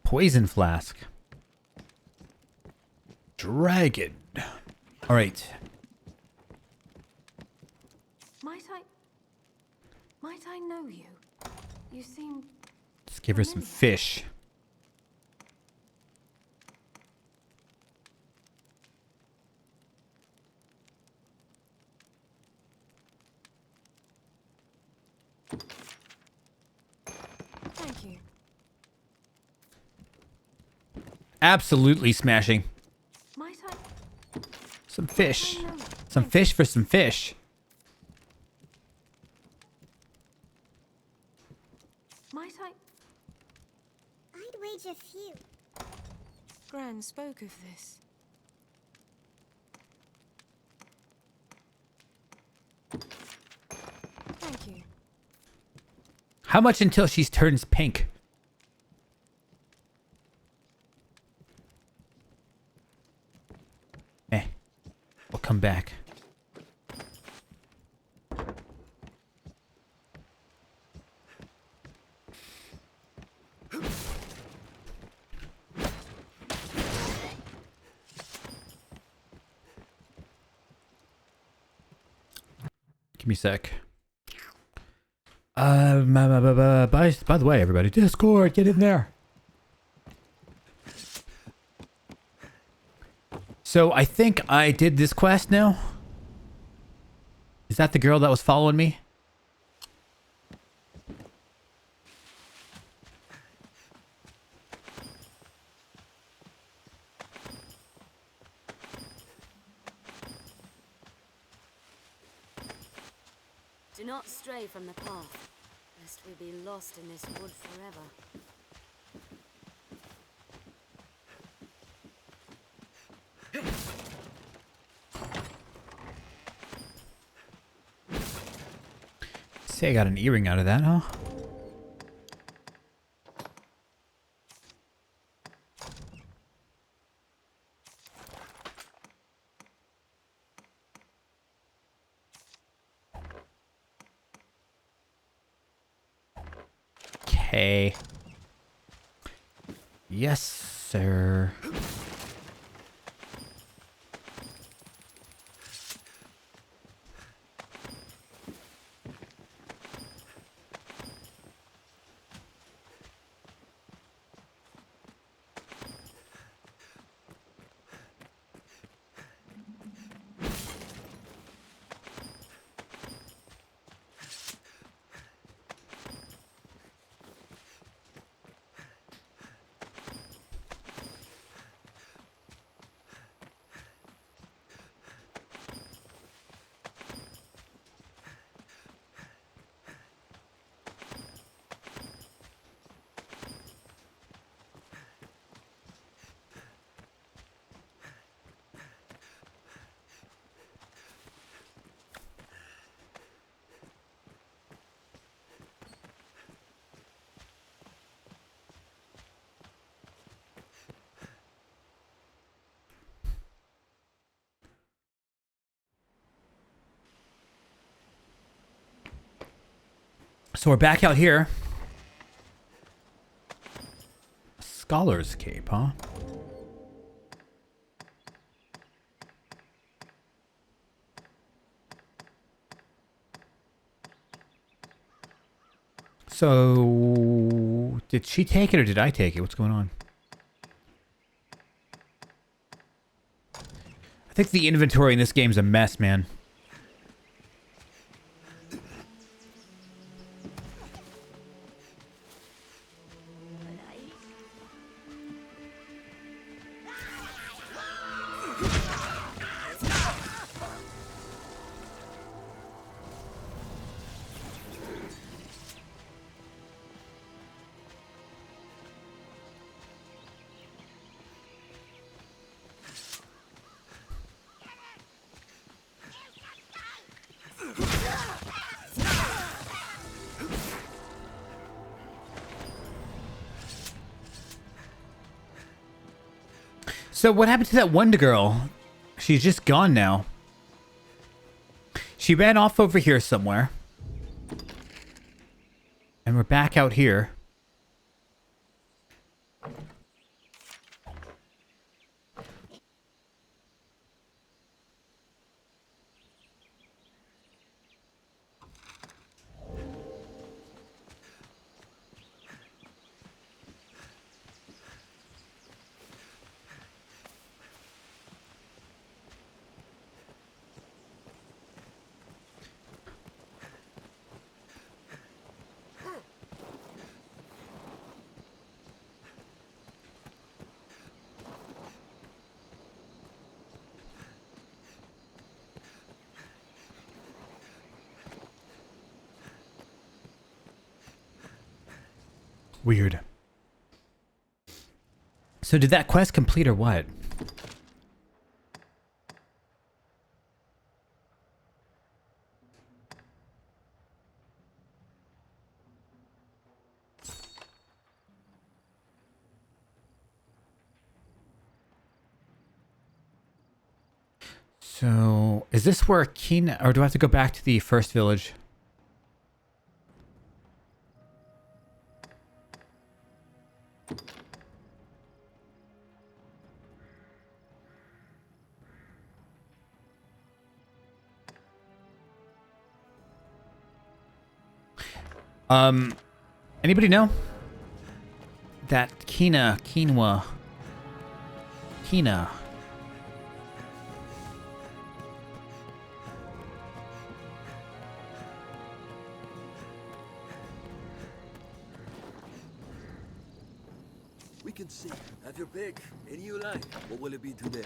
S1: Poison flask. Dragon. All right.
S16: Might I know you? You seem...
S1: Let's give her some fish.
S16: Thank you.
S1: Absolutely smashing.
S16: Might I...
S1: Some fish. Some fish for some fish.
S16: Might I...
S13: I'd wager few.
S16: Gran spoke of this. Thank you.
S1: How much until she turns pink? We'll come back. Give me a sec. By the way, everybody, Discord, get in there. So I think I did this quest now. Is that the girl that was following me?
S14: Do not stray from the path, lest we be lost in this wood forever.
S1: Say I got an earring out of that, huh? Okay. Yes, sir. So we're back out here. Scholar's Cape, huh? So, did she take it or did I take it? What's going on? I think the inventory in this game is a mess, man. So what happened to that Wonder Girl? She's just gone now. She ran off over here somewhere. And we're back out here. Weird. So did that quest complete or what? So is this where Keen, or do I have to go back to the first village? Anybody know? That quinoa.
S11: We can see. Have your pick. Any you like. What will it be today?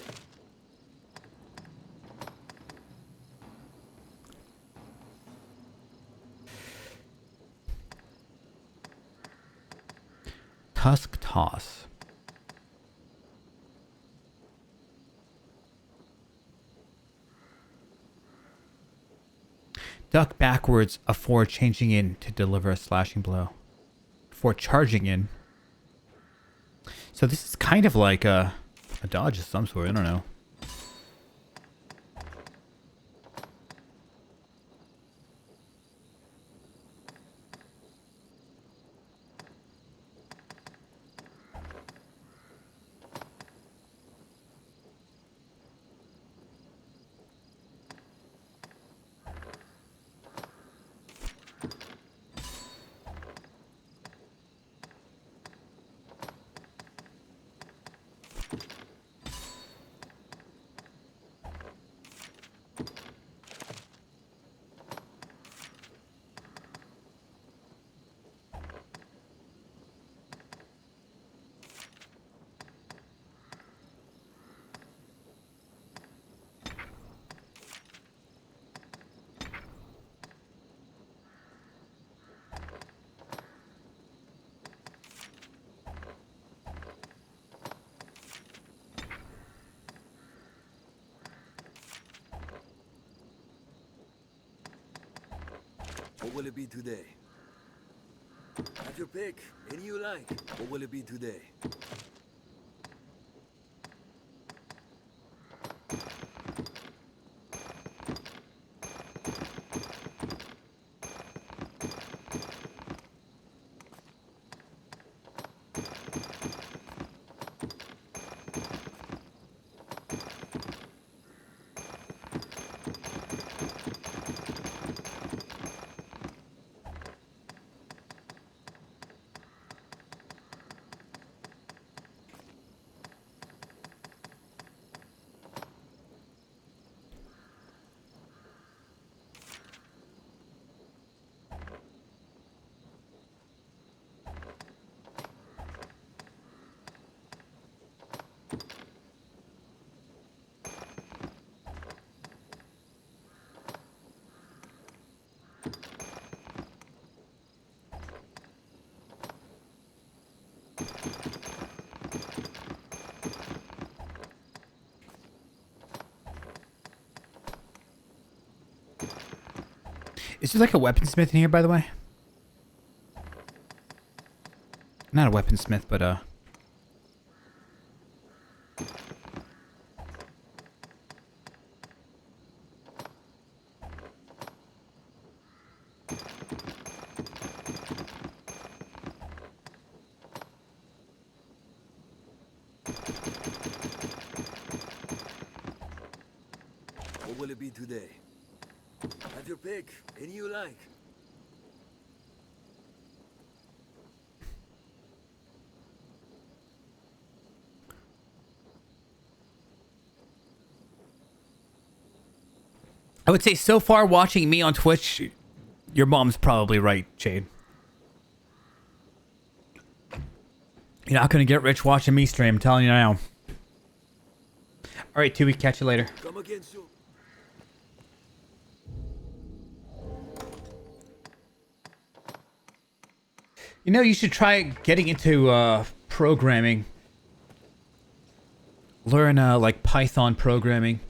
S1: Tusk toss. Duck backwards before changing in to deliver a slashing blow. Before charging in. So this is kind of like a dodge of some sort. I don't know.
S11: What will it be today? Have your pick. Any you like. What will it be today?
S1: Is there like a weaponsmith in here, by the way? Not a weaponsmith, but
S11: What will it be today? Have your pick. Any you like.
S1: I would say so far watching me on Twitch, your mom's probably right, Jade. You're not gonna get rich watching me stream, I'm telling you now. Alright, Tui, catch you later.
S11: Come again soon.
S1: You know, you should try getting into programming. Learn like Python programming.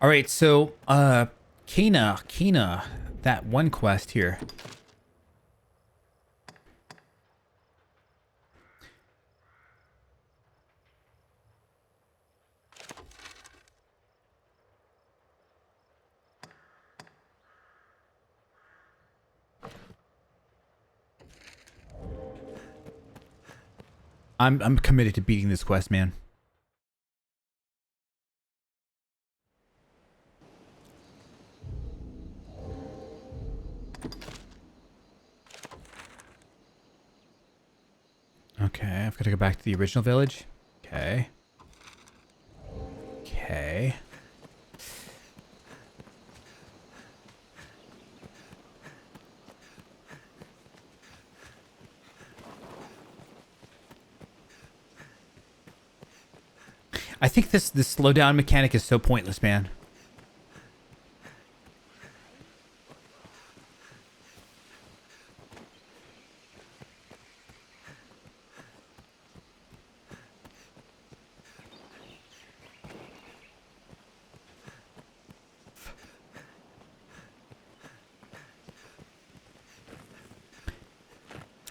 S1: All right, so Kina, that one quest here. I'm committed to beating this quest, man. Okay, I've got to go back to the original village. Okay. Okay. I think this slowdown mechanic is so pointless, man.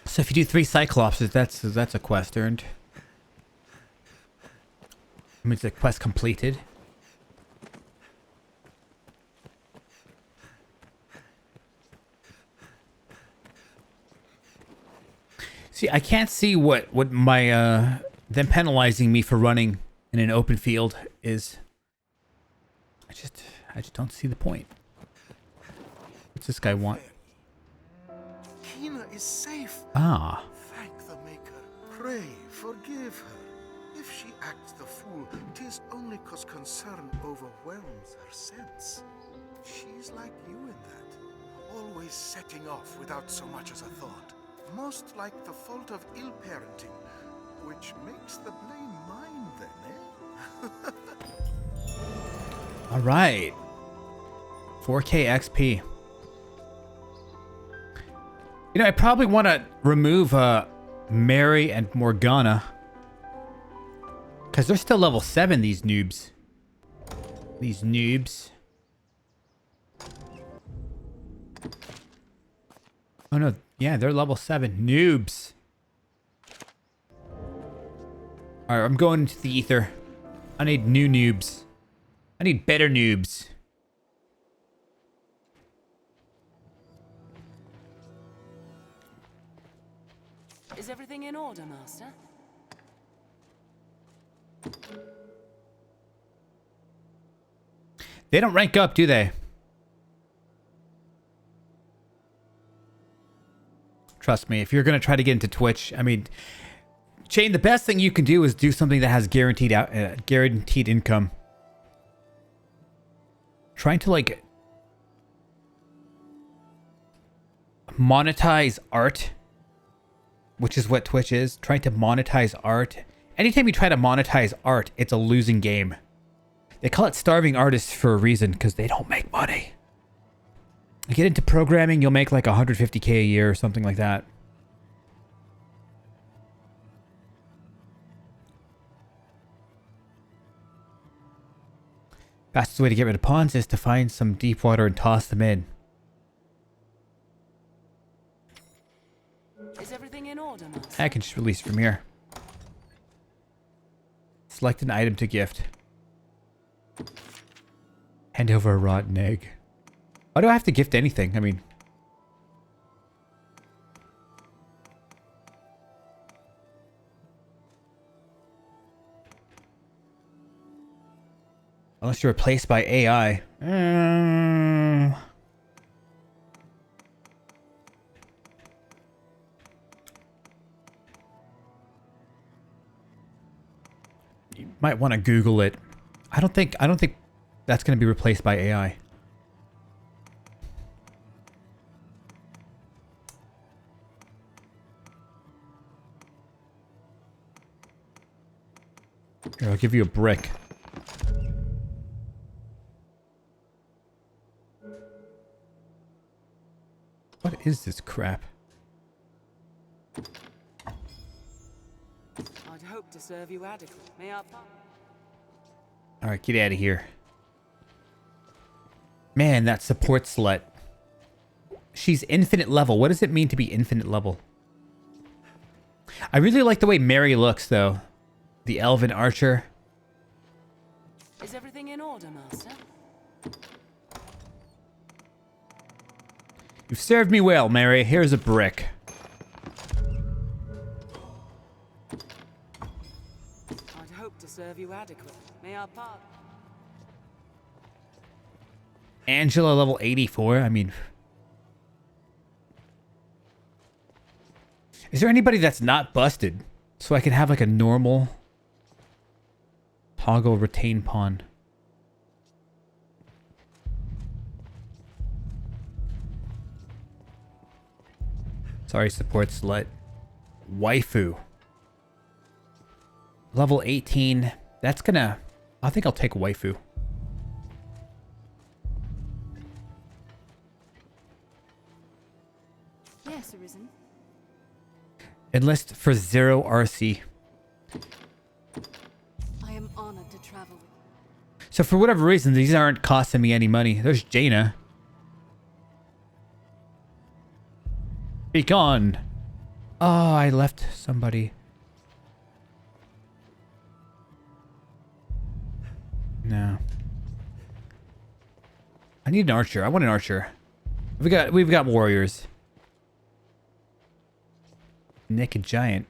S1: So if you do 3 Cyclopses, that's a quest earned. I mean, it's a quest completed. See, I can't see what my them penalizing me for running in an open field is. I just don't see the point. What's this guy want?
S2: Kina is safe.
S1: Ah.
S2: Thank the Maker. Pray, forgive her. If she acts the fool, 'tis only 'cause concern overwhelms her sense. She's like you in that, always setting off without so much as a thought. Most like the fault of ill parenting, which makes the blame mine then, eh?
S1: All right. 4K XP. You know, I probably want to remove Mary and Morgana. Because they're still level 7, these noobs. These noobs. Oh no, yeah, they're level 7. Noobs. Alright, I'm going into the ether. I need new noobs. I need better noobs.
S3: Is everything in order, Master?
S1: They don't rank up, do they? Trust me, if you're going to try to get into Twitch, I mean, Shane, the best thing you can do is do something that has guaranteed income. Trying to like monetize art, which is what Twitch is. Trying to monetize art Anytime you try to monetize art, it's a losing game. They call it starving artists for a reason, because they don't make money. You get into programming, you'll make like 150K a year or something like that. Fastest way to get rid of pawns is to find some deep water and toss them in.
S3: Is everything in order, Master?
S1: I can just release from here. Select an item to gift. Hand over a rotten egg. Why do I have to gift anything? I mean... Unless you're replaced by AI. You might want to Google it. I don't think that's going to be replaced by AI. Here, I'll give you a brick. What is this crap?
S3: I'd hope to serve you adequately. May I?
S1: Alright, get out of here. Man, that support slut. She's infinite level. What does it mean to be infinite level? I really like the way Mary looks, though. The elven archer.
S3: Is everything in order, Master?
S1: You've served me well, Mary. Here's a brick.
S3: I'd hope to serve you adequately. May I part?
S1: Angela level 84. I mean... Is there anybody that's not busted? So I can have like a normal... Toggle retain pawn. Sorry, support slut. Waifu. Level 18. That's gonna... I think I'll take waifu.
S3: Yes, Arisen.
S1: Enlist for 0 RC.
S3: I am honored to travel with you.
S1: So for whatever reason, these aren't costing me any money. There's Jaina. Be gone. Oh, I left somebody. No. I need an archer. I want an archer. We've got warriors. Naked giant.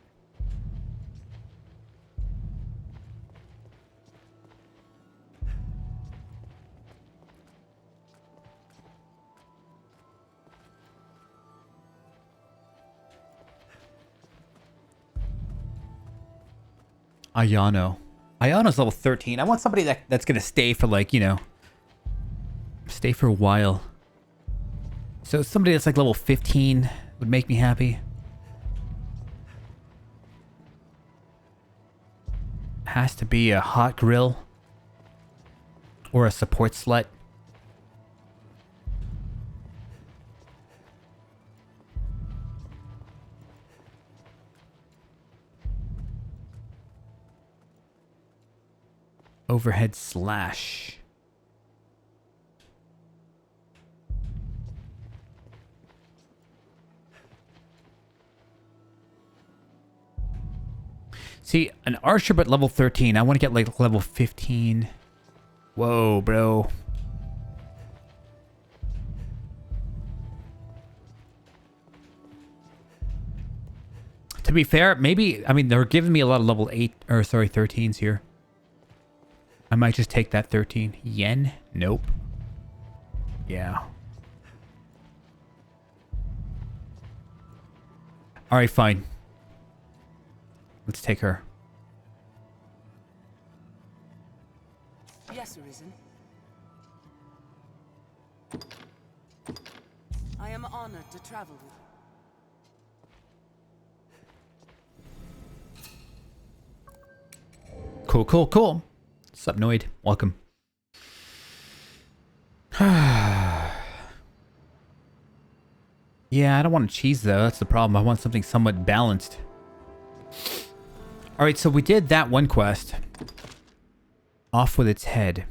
S1: Ayano. Ayano's level 13. I want somebody that's gonna stay for like, you know, stay for a while. So somebody that's like level 15 would make me happy. Has to be a hot grill or a support slut. Overhead slash. See, an archer but level 13. I want to get like level 15. Whoa, bro. To be fair, maybe, I mean, they're giving me a lot of level 8, or sorry, 13s here. I might just take that 13. Yen? Nope. Yeah. Alright, fine. Let's take her.
S3: Yes, Arisen. I am honored to travel with you.
S1: Cool, cool, cool. What's up, Noid? Welcome. Yeah, I don't want cheese though. That's the problem. I want something somewhat balanced. Alright, so we did that one quest. Off with its head.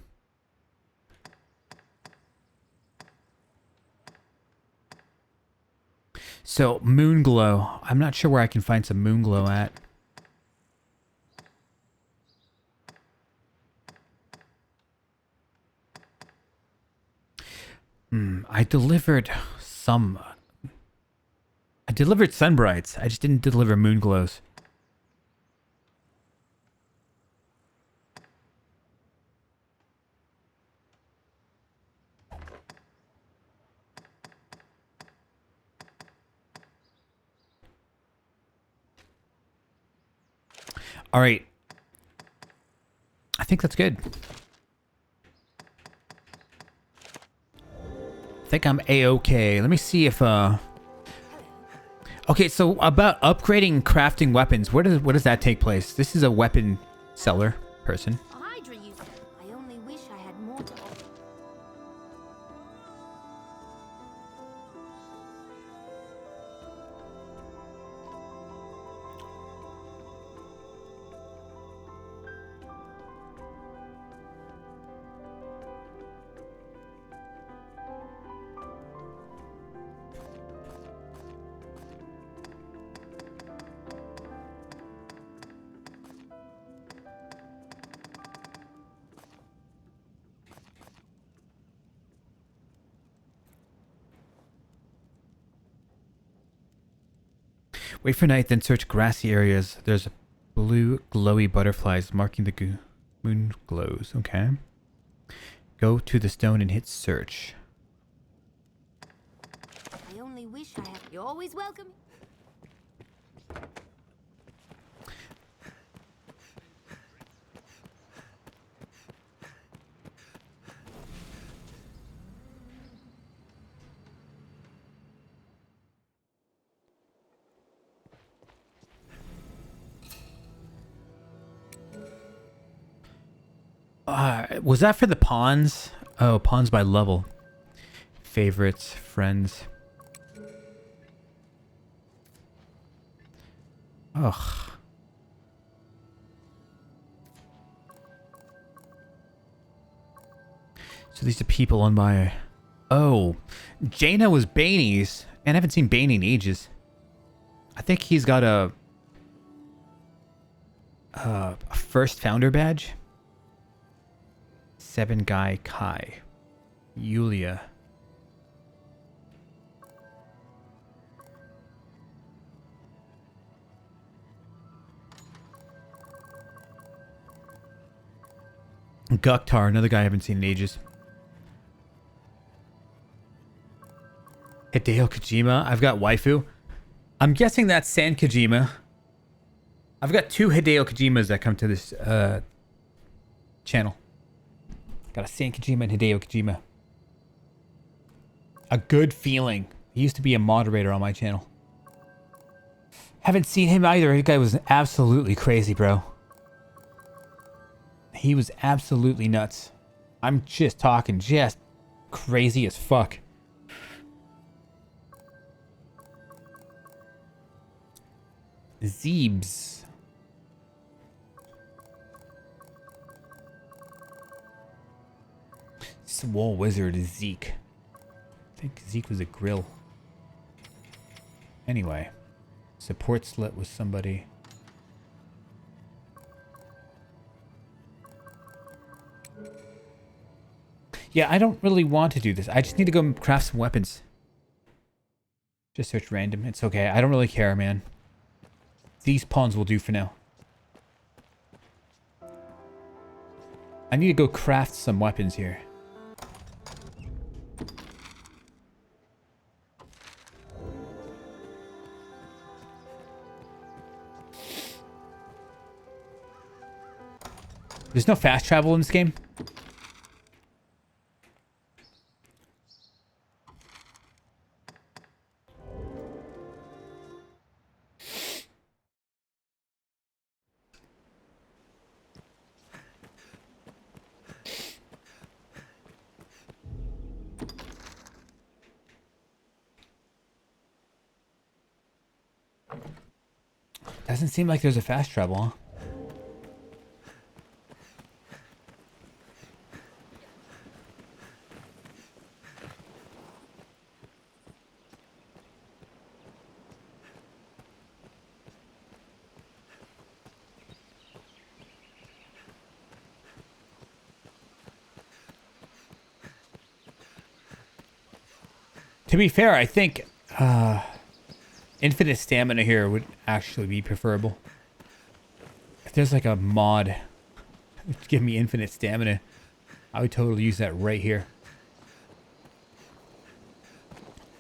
S1: So, Moonglow. I'm not sure where I can find some Moonglow at. I delivered some... I delivered Sunbrights. I just didn't deliver Moonglows. All right. I think that's good. I think I'm A-okay. Let me see if okay, so about upgrading crafting weapons, where does that take place? This is a weapon seller person.
S5: Hydra user. I only wish I had more to offer.
S1: Wait for night, then search grassy areas. There's blue glowy butterflies marking the moon glows. Okay. Go to the stone and hit search.
S5: I only wish I had. You're always welcome.
S1: Was that for the pawns? Oh, pawns by level. Favorites, friends. Ugh. So these are people on my... Oh. Jaina was Banie's. Man, I haven't seen Banie in ages. I think he's got a first founder badge. 7 guy Kai. Yulia. Guktar, another guy I haven't seen in ages. Hideo Kojima. I've got waifu. I'm guessing that's San Kojima. I've got 2 Hideo Kojimas that come to this channel. Got a San Kojima and Hideo Kojima. A good feeling. He used to be a moderator on my channel. Haven't seen him either. That guy was absolutely crazy, bro. He was absolutely nuts. I'm just talking just crazy as fuck. Zeebs. Swole Wizard is Zeke. I think Zeke was a grill. Anyway. Support slit with somebody. Yeah, I don't really want to do this. I just need to go craft some weapons. Just search random. It's okay. I don't really care, man. These pawns will do for now. I need to go craft some weapons here. There's no fast travel in this game. Doesn't seem like there's a fast travel, huh? To be fair, I think infinite stamina here would actually be preferable. If there's like a mod to give me infinite stamina, I would totally use that right here.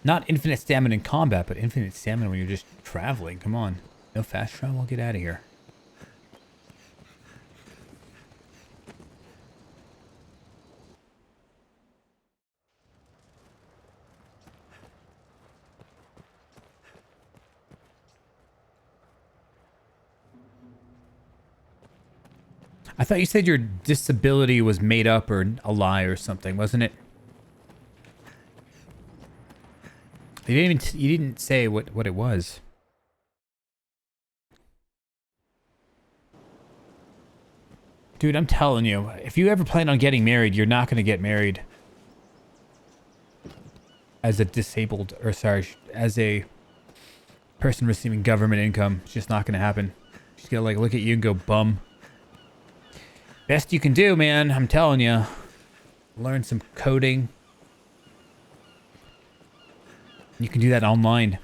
S1: Not infinite stamina in combat, but infinite stamina when you're just traveling. Come on. No fast travel, get out of here. I thought you said your disability was made up or a lie or something, wasn't it? You didn't say what it was. Dude, I'm telling you, if you ever plan on getting married, you're not going to get married as a disabled, or sorry, as a person receiving government income. It's just not going to happen. She's going to like look at you and go, bum. Best you can do, man. I'm telling you. Learn some coding. You can do that online.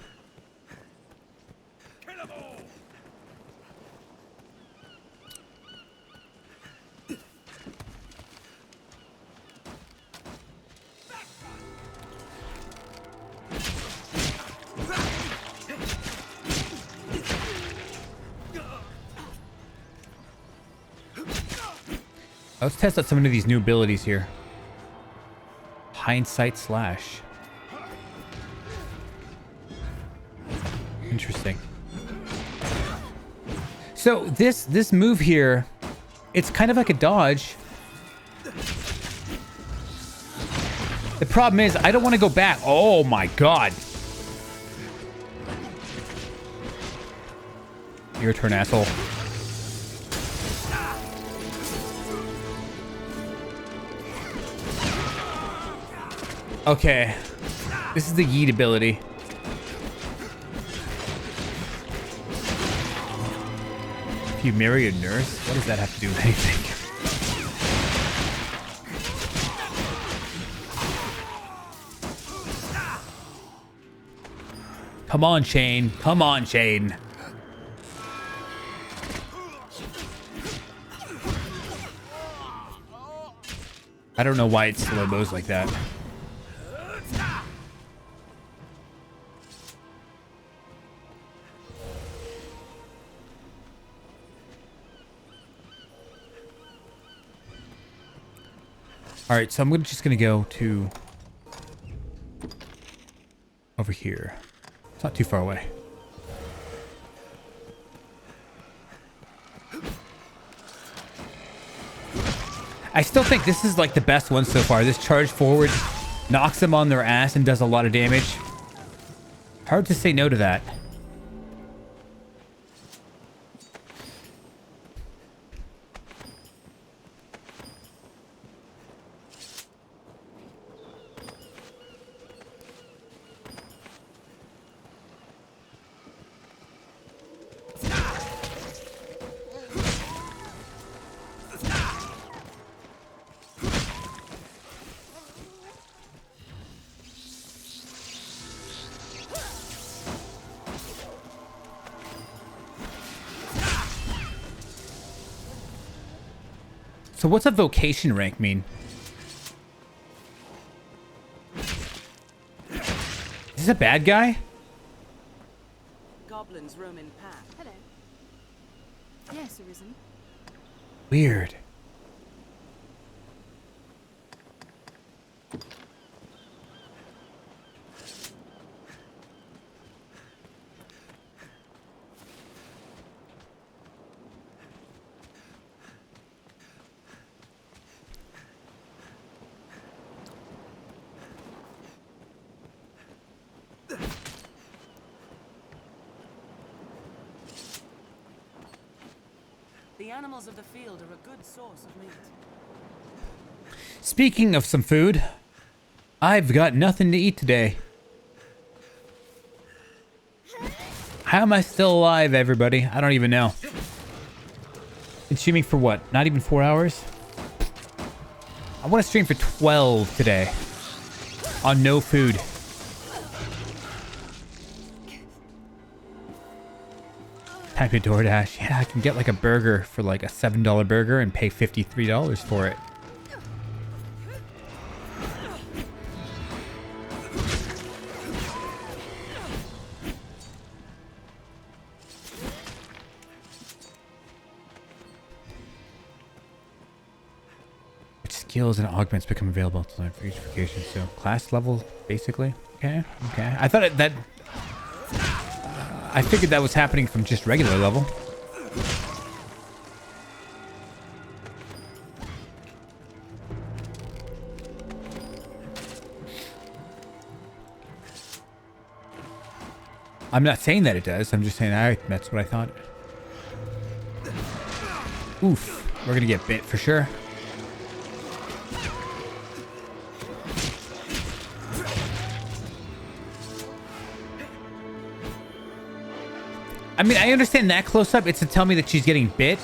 S1: Let's test out some of these new abilities here. Hindsight slash. Interesting. So this move here, it's kind of like a dodge. The problem is I don't want to go back. Oh my god. Your turn, asshole. Okay. This is the yeet ability. If you marry a nurse, what does that have to do with anything? Come on, Shane. Come on, Shane. I don't know why it slow moves like that. All right, so I'm just gonna go to over here. It's not too far away. I still think this is like the best one so far. This charge forward knocks them on their ass and does a lot of damage. Hard to say no to that. So what's a vocation rank mean? Is this a bad guy?
S3: Goblins roam in pack. Hello. Yes, Arisen.
S1: Weird.
S3: The animals of the field are a good source of meat.
S1: Speaking of some food, I've got nothing to eat today. How am I still alive, everybody? I don't even know. Been streaming for what? Not even 4 hours? I want to stream for 12 today. On no food. Type of DoorDash. Yeah, I can get like a burger for like a $7 burger and pay $53 for it. Skills and augments become available to learn for each vocation. So class level, basically. Okay, okay. I thought that I figured that was happening from just regular level. I'm not saying that it does. I'm just saying that's what I thought. Oof, we're gonna get bit for sure. I mean, I understand that close up. It's to tell me that she's getting bit.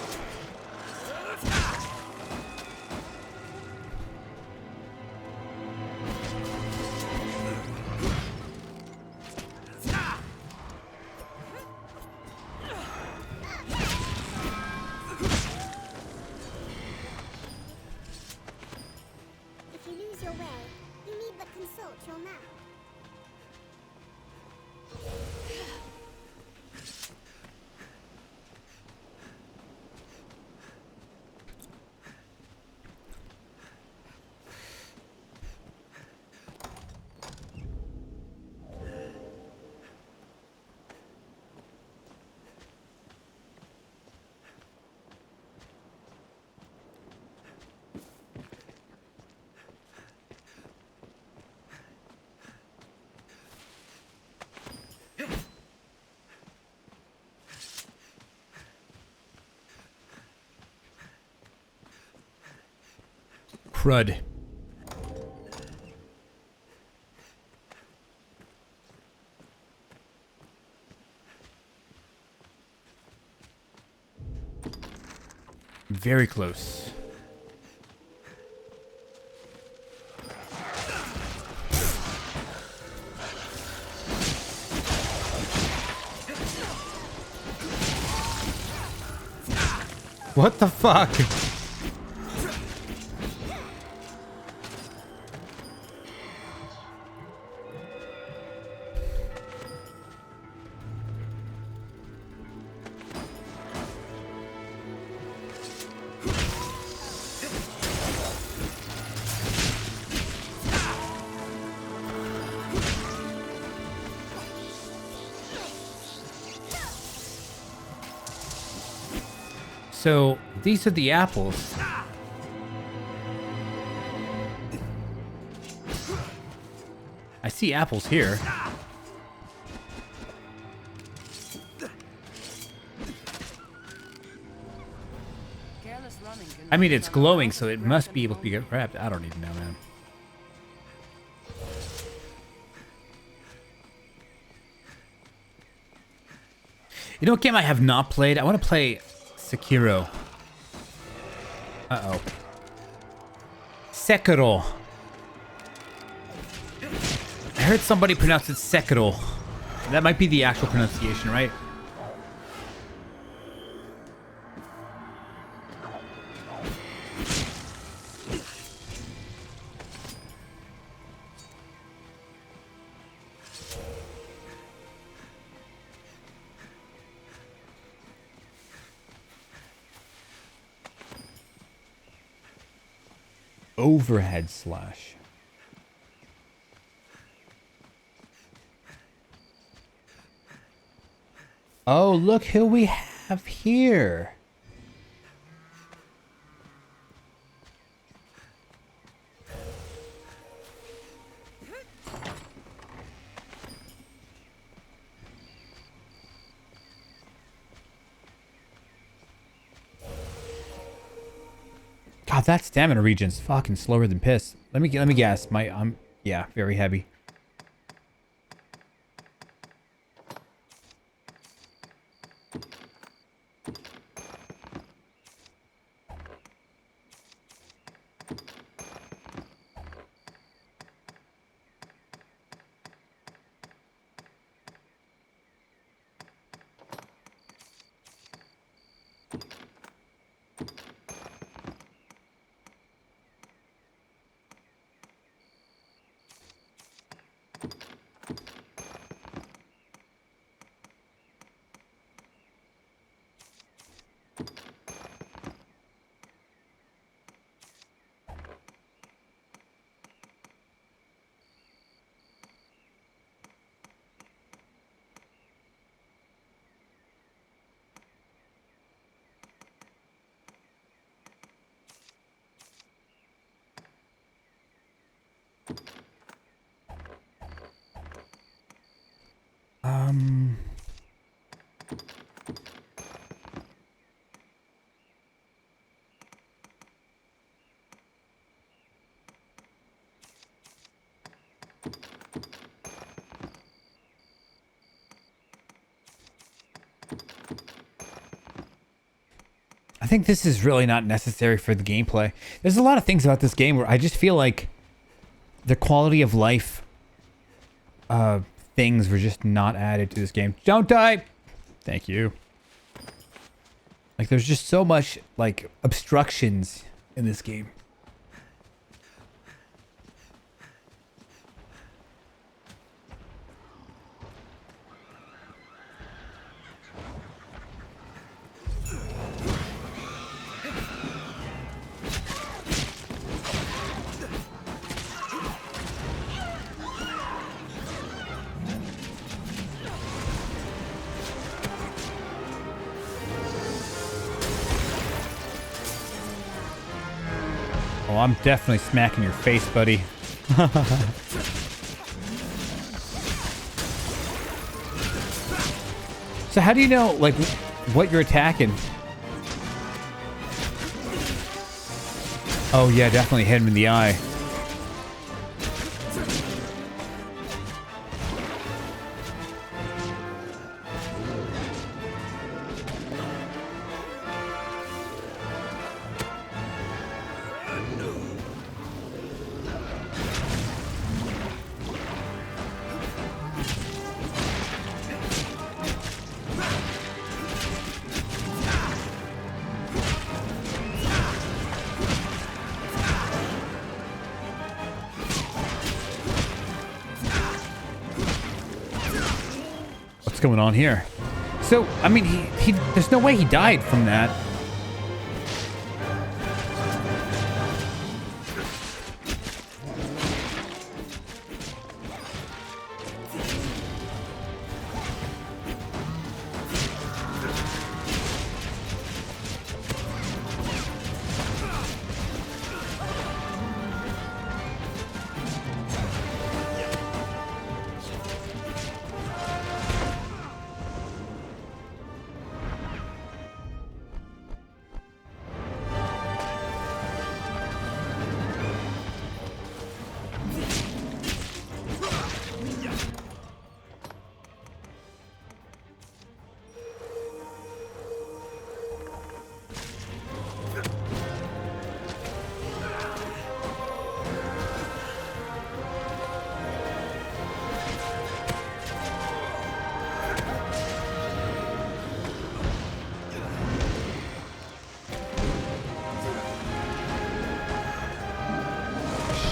S13: If you lose your way, you need but consult your map.
S1: Crud. Very close. What the fuck? So, these are the apples. I see apples here. I mean, it's glowing, so it must be able to be grabbed. I don't even know, man. You know what game I have not played? I want to play Sekiro. Uh-oh. Sekiro. I heard somebody pronounce it Sekiro. That might be the actual pronunciation, right? Overhead slash. Oh, look who we have here. Wow, that stamina regen's fucking slower than piss. Let me guess. Yeah, very heavy. I think this is really not necessary for the gameplay. There's a lot of things about this game where I just feel like the quality of life things were just not added to this game. Don't die! Thank you. Like, there's just so much, like, obstructions in this game. Oh, I'm definitely smacking your face, buddy. So how do you know, like, what you're attacking? Oh yeah, definitely hit him in the eye. What's going on here? So, I mean, he there's no way he died from that.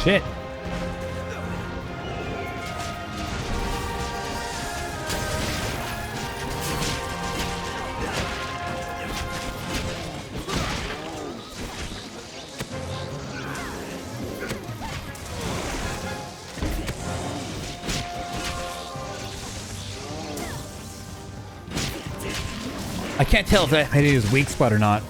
S1: Shit. I can't tell if that hit his weak spot or not.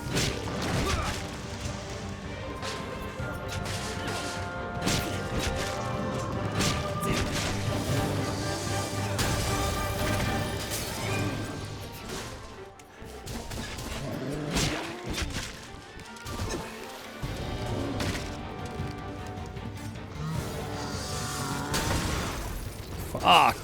S1: Fuck.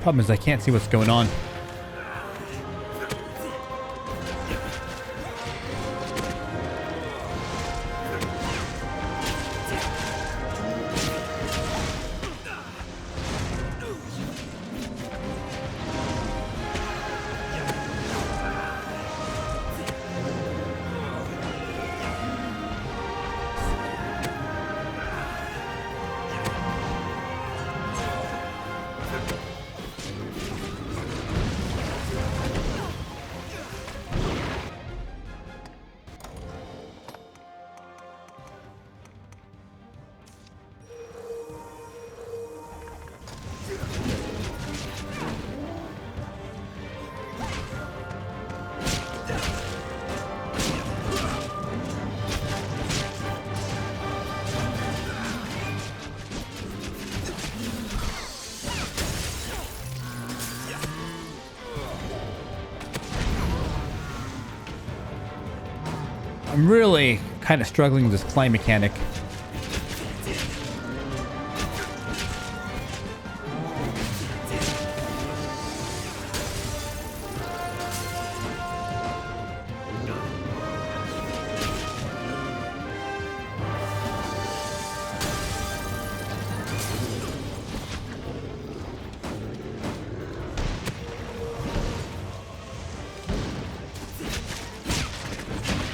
S1: Problem is I can't see what's going on. I'm really kind of struggling with this climb mechanic.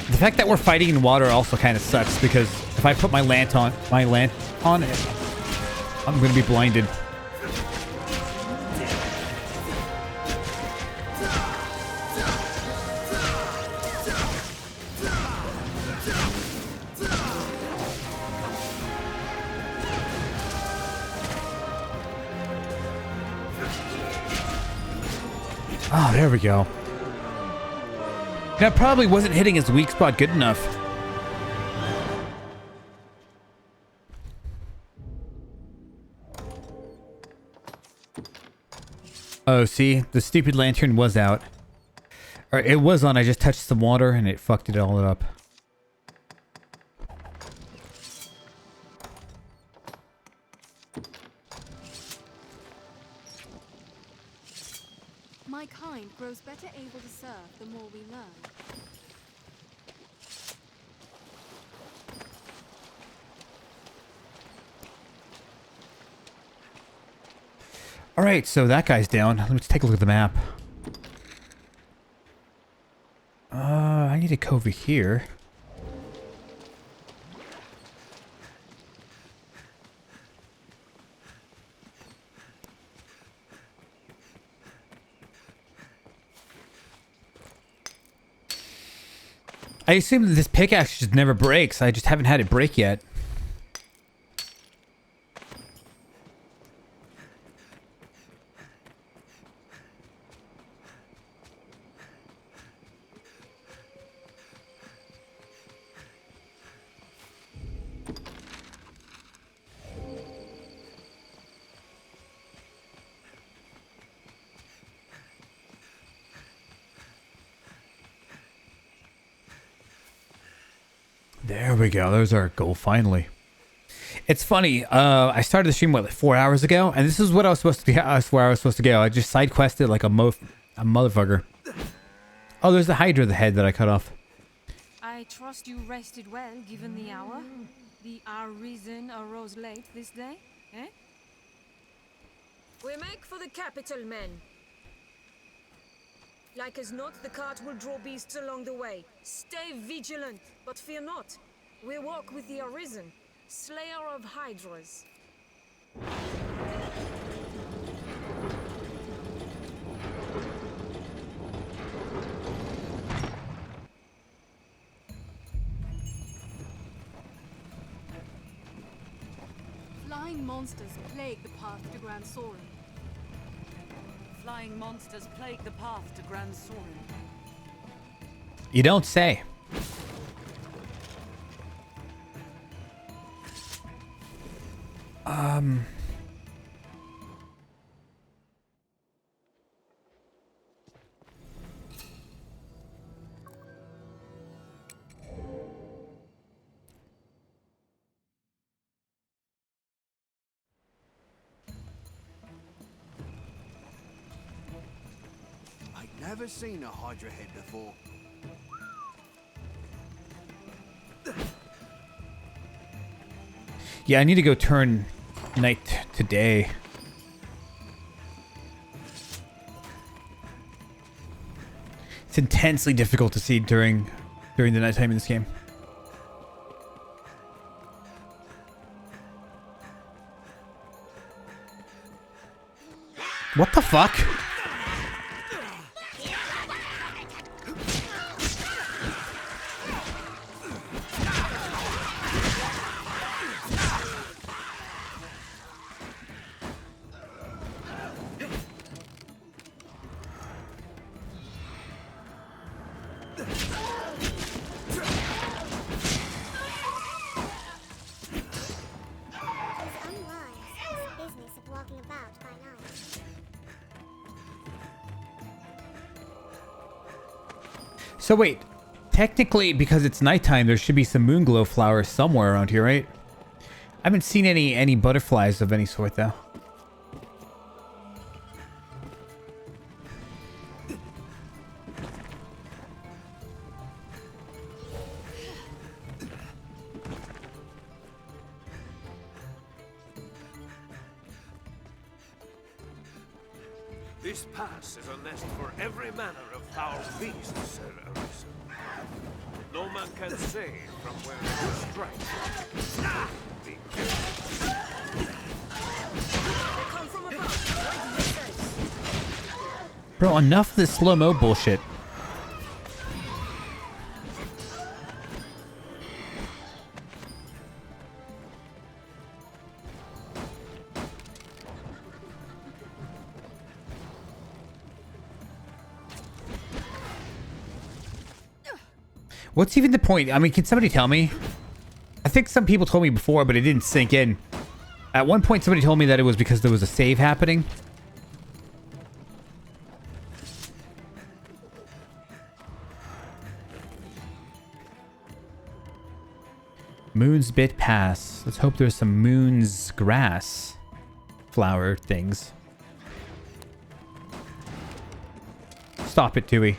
S1: The fact that we're fighting in water also kind of sucks because if I put my lamp on it, I'm gonna be blinded. Oh, there we go. That probably wasn't hitting his weak spot good enough. Oh, see? The stupid lantern was out. Or it was on, I just touched some water and it fucked it all up.
S17: My kind grows better able to serve the more we learn.
S1: Alright, so that guy's down. Let's take a look at the map. I need to go over here. I assume that this pickaxe just never breaks. I just haven't had it break yet. There we go. There's our goal finally. It's funny. I started the stream what, like 4 hours ago, and this is what I was supposed to be. Where I was supposed to go. I just side quested like a motherfucker. Oh, there's the Hydra, the head that I cut off.
S17: I trust you rested well, given the hour. The Arisen arose late this day, eh?
S18: We make for the capital, men. Like as not, the cart will draw beasts along the way. Stay vigilant, but fear not. We walk with the Arisen, slayer of Hydras.
S17: Flying monsters plague the path to Grand Soren.
S3: Undying monsters plague the path to Grand Sorin.
S1: You don't say.
S12: I'd never seen a Hydra head before.
S1: Yeah, I need to go turn night to day. It's intensely difficult to see during the nighttime in this game. What the fuck? So wait, technically because it's nighttime, there should be some moonglow flowers somewhere around here, right? I haven't seen any butterflies of any sort though.
S10: This pass is a nest for every manner of foul beasts, Sir Arisen. No man can say from where you strike. Be careful.
S18: They come from above. Right in your face.
S1: Bro, enough of this slow-mo bullshit. What's even the point? I mean, can somebody tell me? I think some people told me before, but it didn't sink in. At one point, somebody told me that it was because there was a save happening. Moon's Bit Pass. Let's hope there's some Moon's Grass flower things. Stop it, Dewey.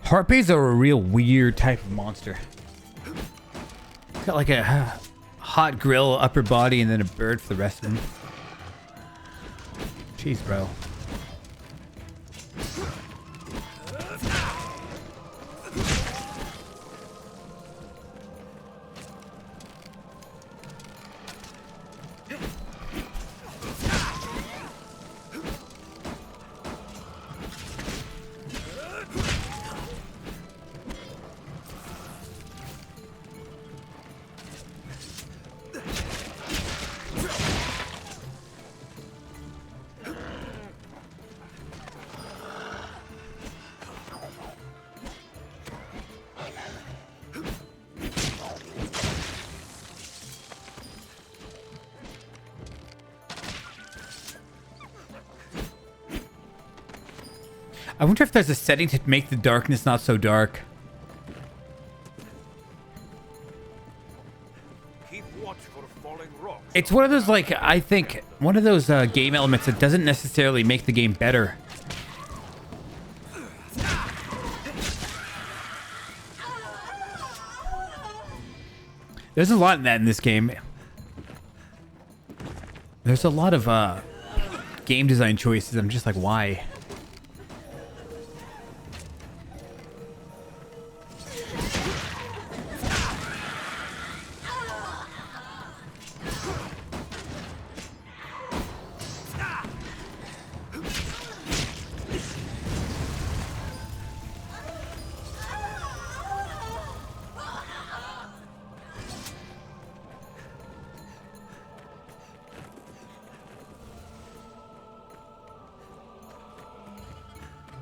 S1: Harpies are a real weird type of monster. It's got like a hot grill upper body and then a bird for the rest of them. Jeez, bro. I wonder if there's a setting to make the darkness not so dark.
S19: Keep watch for falling rocks.
S1: It's one of those, like, I think, one of those game elements that doesn't necessarily make the game better. There's a lot in that in this game. There's a lot of game design choices. I'm just like, why?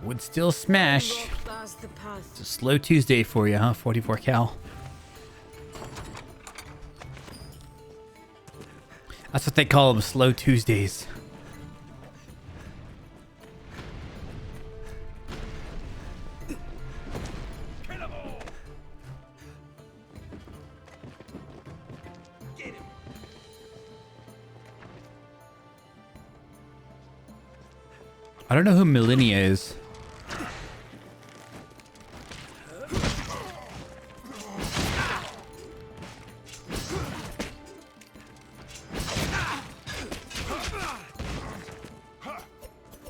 S1: Would still smash. It's a slow Tuesday for you, huh? 44 cal. That's what they call them, slow Tuesdays. I don't know who Millennia is.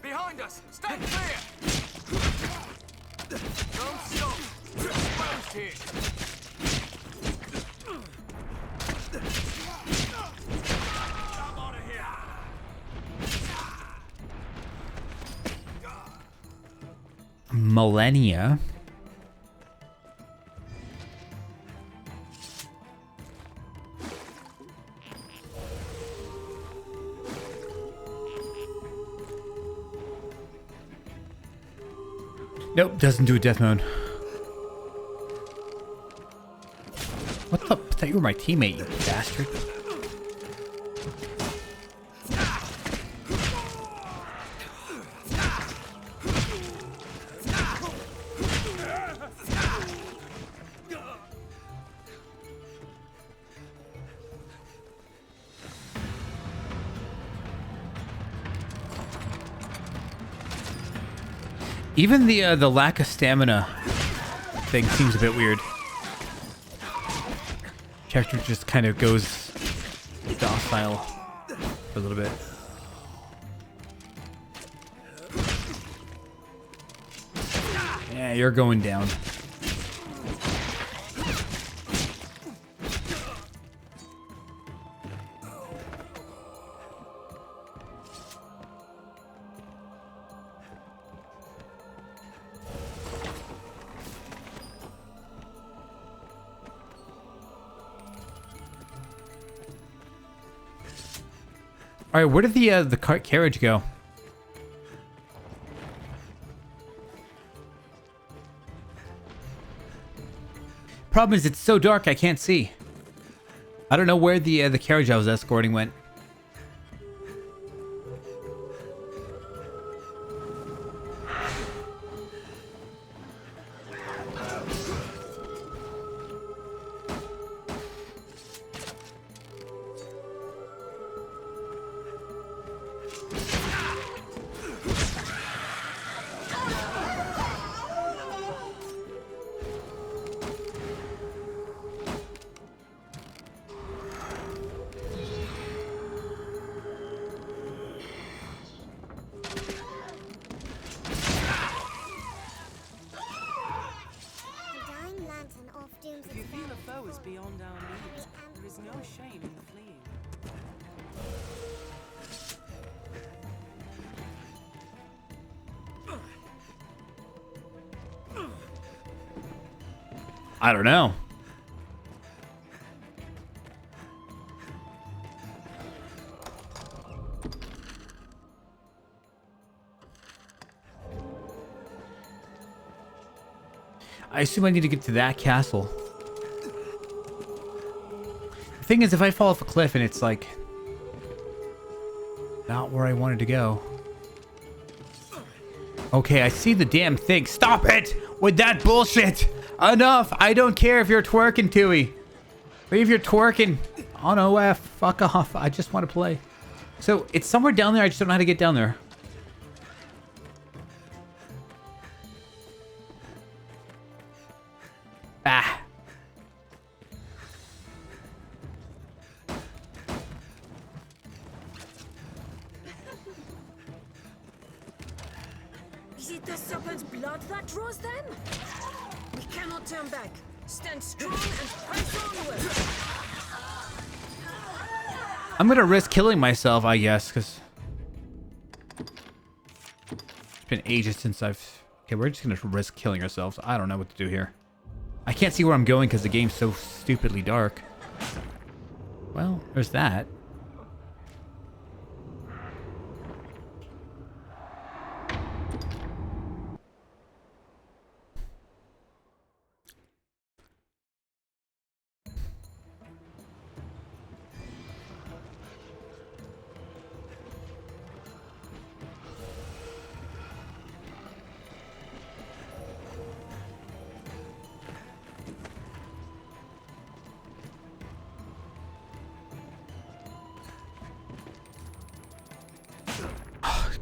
S19: Behind us! Stay clear! Don't stop! We're exposed here! Come out of here!
S1: Millennia. Nope, doesn't do a death mode. What the? I thought you were my teammate, you bastard. Even the lack of stamina thing seems a bit weird. Character just kind of goes docile for a little bit. Yeah, you're going down. All right, where did the cart carriage go? Problem is, it's so dark I can't see. I don't know where the carriage I was escorting went.
S3: If you feel a foe is beyond our means, there is no shame in the fleeing.
S1: I don't know. I assume I need to get to that castle. The thing is, if I fall off a cliff and it's like not where I wanted to go. Okay, I see the damn thing. Stop it with that bullshit. Enough. I don't care if you're twerking, Tui. Or if you're twerking on OF. Fuck off. I just want to play. So it's somewhere down there. I just don't know how to get down there. Ah.
S18: Is it the serpent's blood that draws them? We cannot turn back. Stand strong and press onward.
S1: I'm gonna risk killing myself, I guess, because it's been ages since I've... Okay, we're just gonna risk killing ourselves. I don't know what to do here. I can't see where I'm going because the game's so stupidly dark. Well, there's that.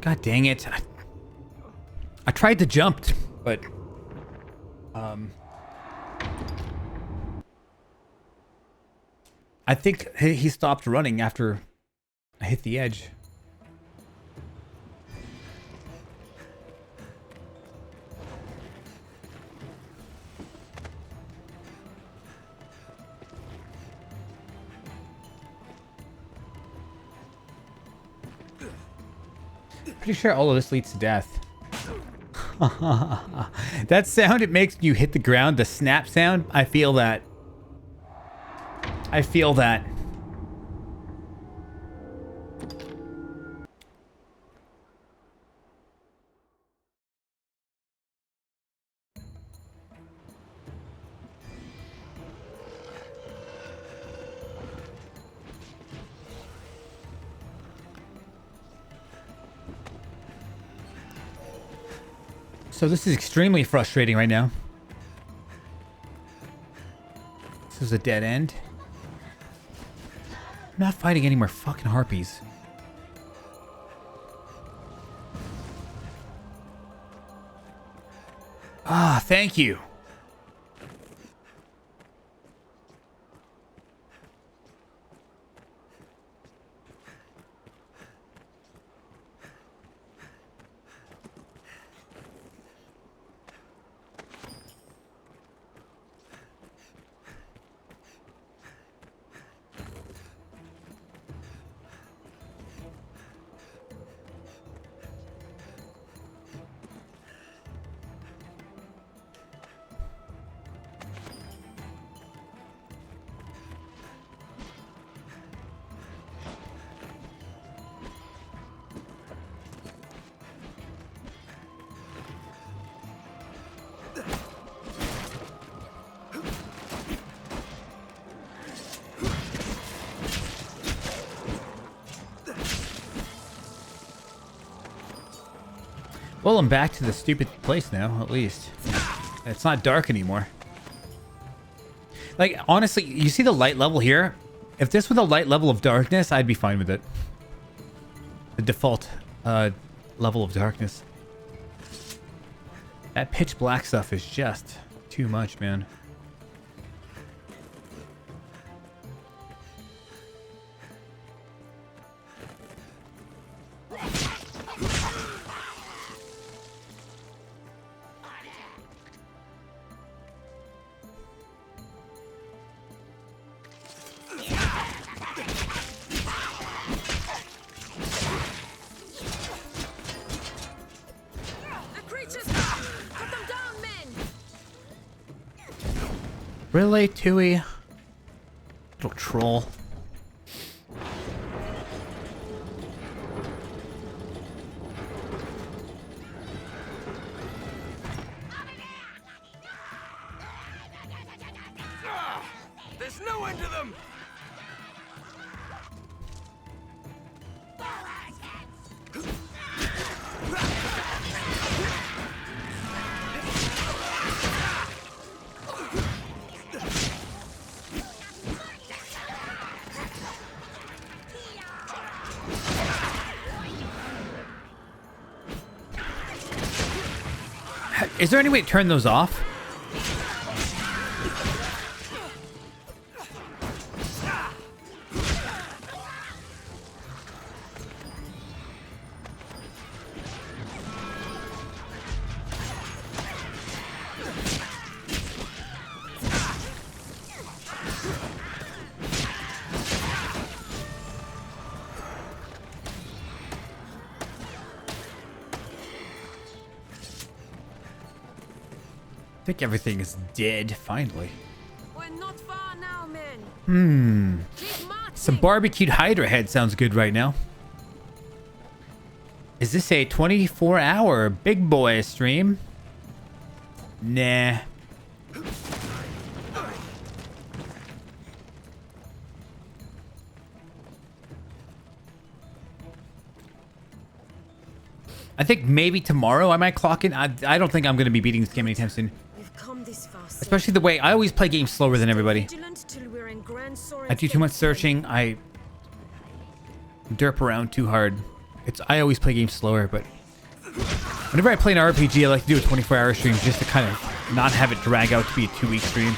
S1: God dang it. I tried to jump, but... I think he stopped running after I hit the edge. Pretty sure all of this leads to death. That sound it makes when you hit the ground, the snap sound, I feel that. I feel that. So this is extremely frustrating right now. This is a dead end. I'm not fighting any more fucking harpies. Ah, thank you. Well, I'm back to the stupid place now, at least. It's not dark anymore. Like, honestly, you see the light level here? If this was a light level of darkness, I'd be fine with it. The default level of darkness. That pitch black stuff is just too much, man. Really, Tui? Little troll.
S19: There's no end to them!
S1: Is there any way to turn those off? I think everything is dead, finally.
S18: We're not far now, men.
S1: Some barbecued Hydra head sounds good right now. Is this a 24-hour big boy stream? Nah. I think maybe tomorrow I might clock in. I don't think I'm going to be beating this game anytime soon.
S18: We've come this far.
S1: Especially the way I always play games slower than everybody. I do too much searching. I derp around too hard. I always play games slower, but whenever I play an RPG, I like to do a 24-hour stream just to kind of not have it drag out to be a 2-week stream.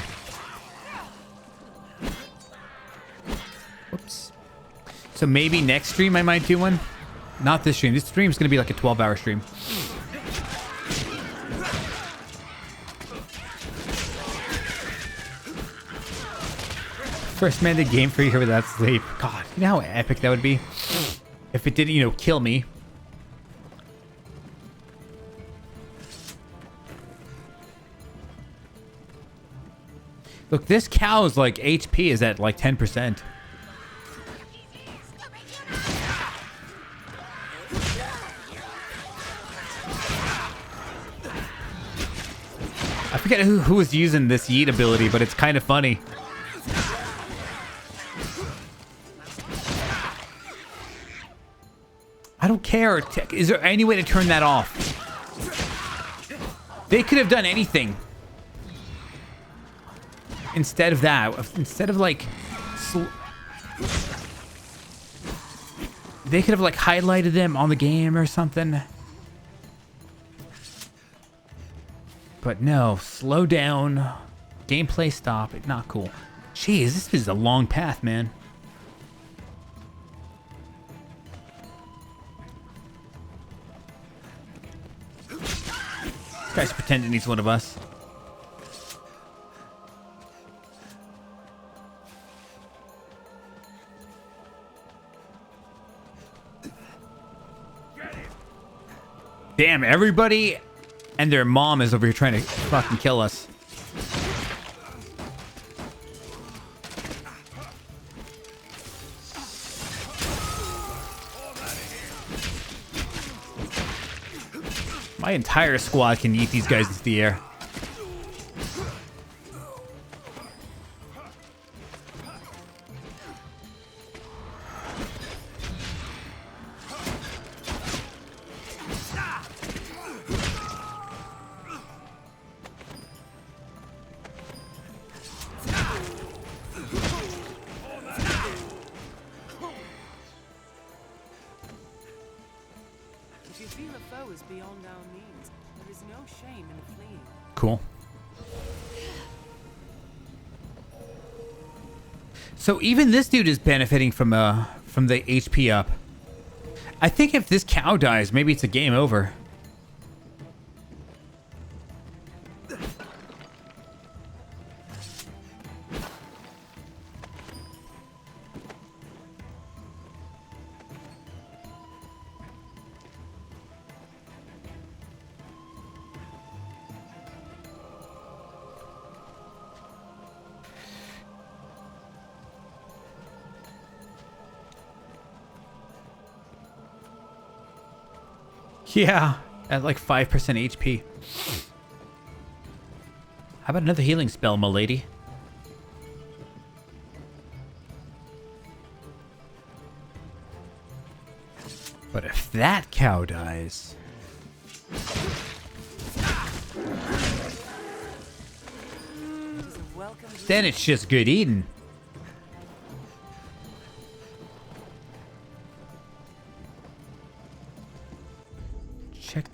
S1: Whoops. So maybe next stream I might do one. Not this stream. This stream is going to be like a 12-hour stream. First mandate game for you here without sleep. God, you know how epic that would be? If it didn't, you know, kill me. Look, this cow's like HP is at like 10%. I forget who was using this yeet ability, but it's kind of funny. I don't care. Is there any way to turn that off? They could have done anything. Instead of that. Instead of like... They could have like highlighted them on the game or something. But no, slow down. Gameplay stop. Not cool. Jeez, this is a long path, man. This guy's pretending he's one of us. Damn, everybody and their mom is over here trying to fucking kill us. My entire squad can eat these guys into the air.
S3: If you feel a foe is beyond our means, there is no shame in fleeing.
S1: Cool. So even this dude is benefiting from the HP up. I think if this cow dies, maybe it's a game over. Yeah, at like 5% HP. How about another healing spell, milady? But if that cow dies... then it's just good eating.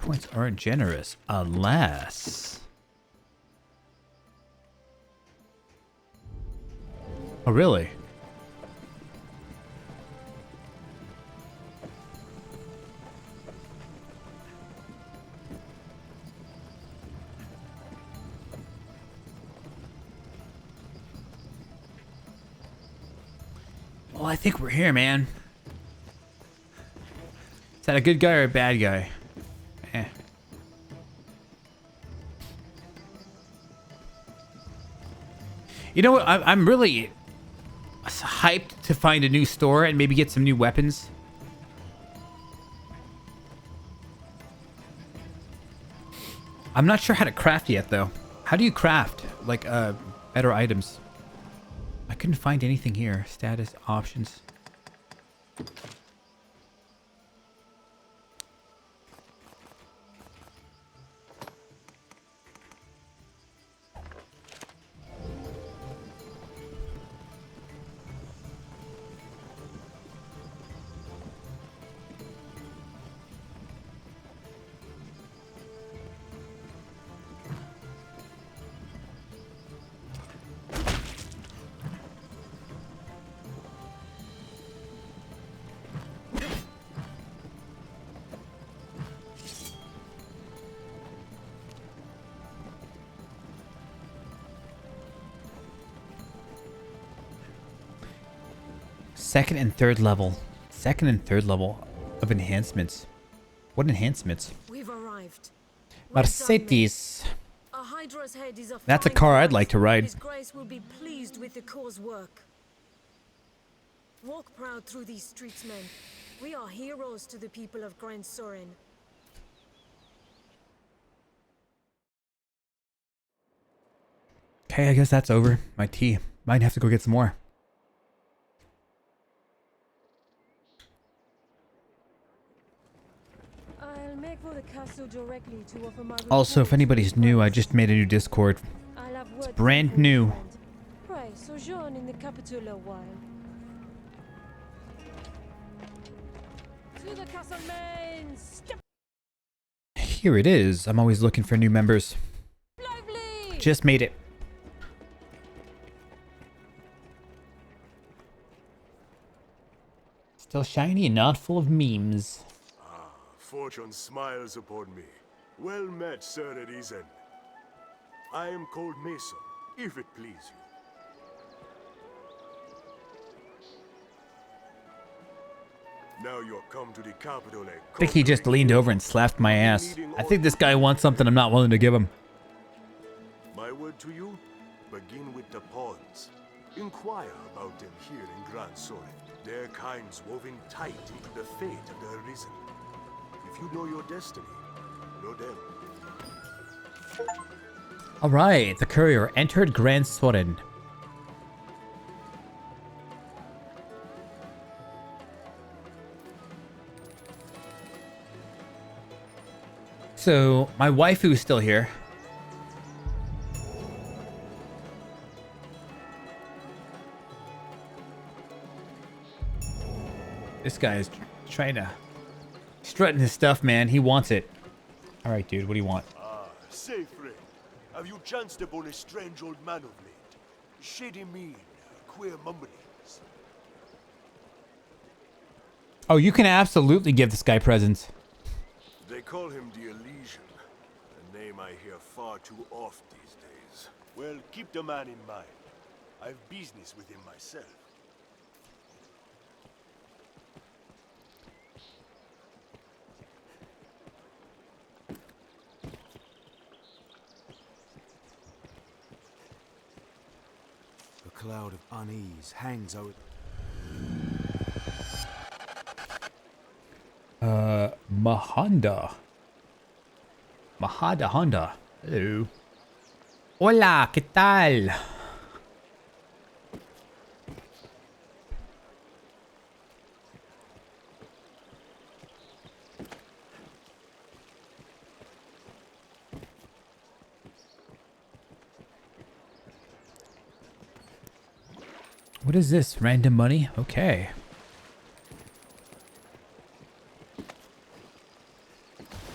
S1: points aren't generous unless... Oh, really? Well, I think we're here, man. Is that a good guy or a bad guy? Eh. You know what? I'm really hyped to find a new store and maybe get some new weapons. I'm not sure how to craft yet, though. How do you craft, like, better items? I couldn't find anything here. Status, options. Second and third level of enhancements. What enhancements?
S18: We've arrived.
S1: Mercedes.
S18: A Hydra's head is a
S1: That's a
S18: fine
S1: car I'd
S18: prize.
S1: like to ride.
S18: His Grace will be pleased with the Corps' work. Walk proud through these streets, men. We are heroes to the people of Grand Sorin.
S1: Okay, I guess that's over. My tea. Might have to go get some more.
S17: I'll make for the castle directly to offer my
S1: Also, if anybody's new, I just made a new Discord.
S17: I'll have
S1: It's
S17: word
S1: brand
S17: from
S1: new.
S17: friend. Pray, sojourn in the capital a while. To the castle main, step
S1: Here it is. I'm always looking for new members.
S17: lively!
S1: Just made it. Still shiny and not full of memes.
S20: Fortune smiles upon me. Well met, Sir Arisen. I am called Mason, if it please you. Now you're come to the capital.
S1: I think he just leaned over and slapped my ass. I think this guy wants something I'm not willing to give him.
S20: My word to you, begin with the pawns. Inquire about them here in Grand Sorin. Their kinds woven tight into the fate of the Arisen. If you know your destiny, know them.
S1: Alright, the courier entered Grand Sorin. So, my waifu is still here. This guy is trying to... strutting his stuff, man. He wants it. Alright, dude, what do you want?
S20: Say, friend, have you chanced upon a strange old man of late? Shady mean, queer mumblings.
S1: Oh, you can absolutely give this guy presents.
S20: They call him the Elysian, a name I hear far too oft these days. Well, keep the man in mind. I've business with him myself.
S12: A cloud of unease hangs over...
S1: Mahanda. Mahada Honda. Hello. Hola, ¿qué tal? What is this? Random money? Okay.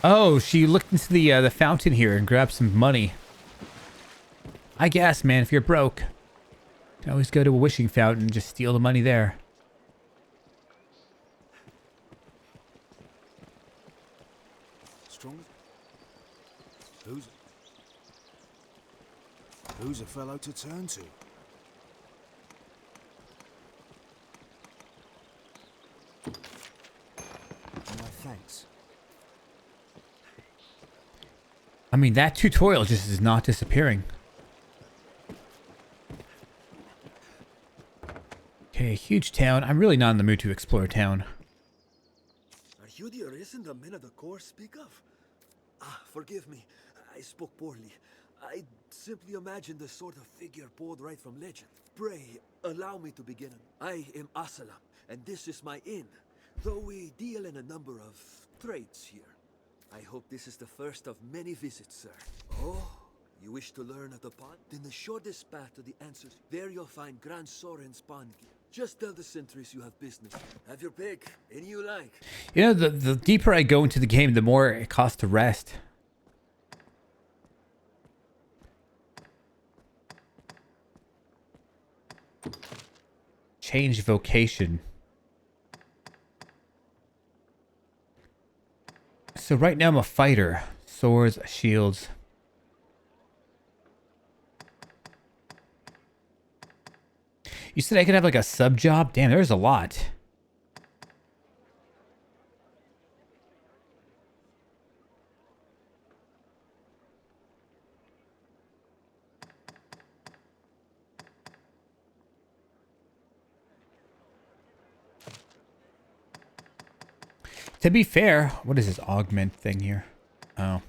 S1: Oh, she looked into the fountain here and grabbed some money. I guess, man, if you're broke, you can always go to a wishing fountain and just steal the money there.
S12: Strong? Who's a fellow to turn to? My thanks.
S1: I mean, that tutorial just is not disappearing. Okay, huge town. I'm really not in the mood to explore a town.
S11: Are you the Arisen the men of the Corps speak of? Ah, forgive me. I spoke poorly. I simply imagined the sort of figure pulled right from legend. Pray, allow me to begin. I am Asalam, and this is my inn. Though we deal in a number of trades here. I hope this is the first of many visits, sir. Oh, you wish to learn of the pond? Then the shortest path to the answers. There you'll find Grand Soren's pond gear. Just tell the sentries you have business. Have your pick, any you like.
S1: You know, the deeper I go into the game, the more it costs to rest. Change vocation. So right now I'm a fighter. Swords, shields. You said I could have like a sub job? Damn, there's a lot. To be fair, what is this augment thing here? Oh.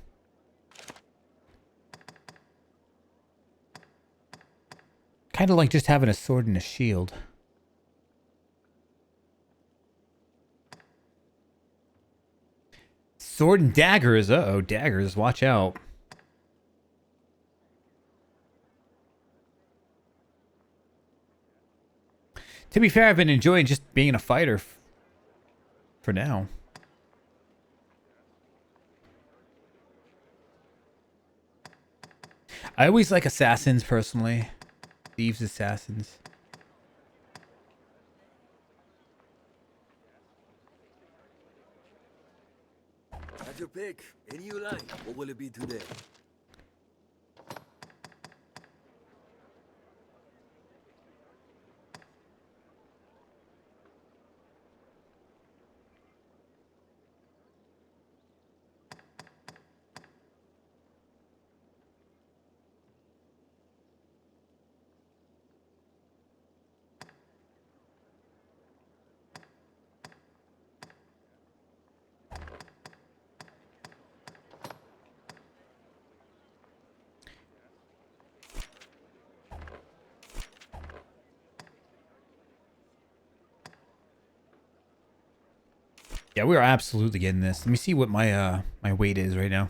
S1: Kind of like just having a sword and a shield. Sword and daggers. Uh-oh, daggers. Watch out. To be fair, I've been enjoying just being a fighter for now. I always like assassins, personally. Thieves, assassins.
S11: Have your pick, any you like. What will it be today?
S1: Yeah, we are absolutely getting this. Let me see what my my weight is right now.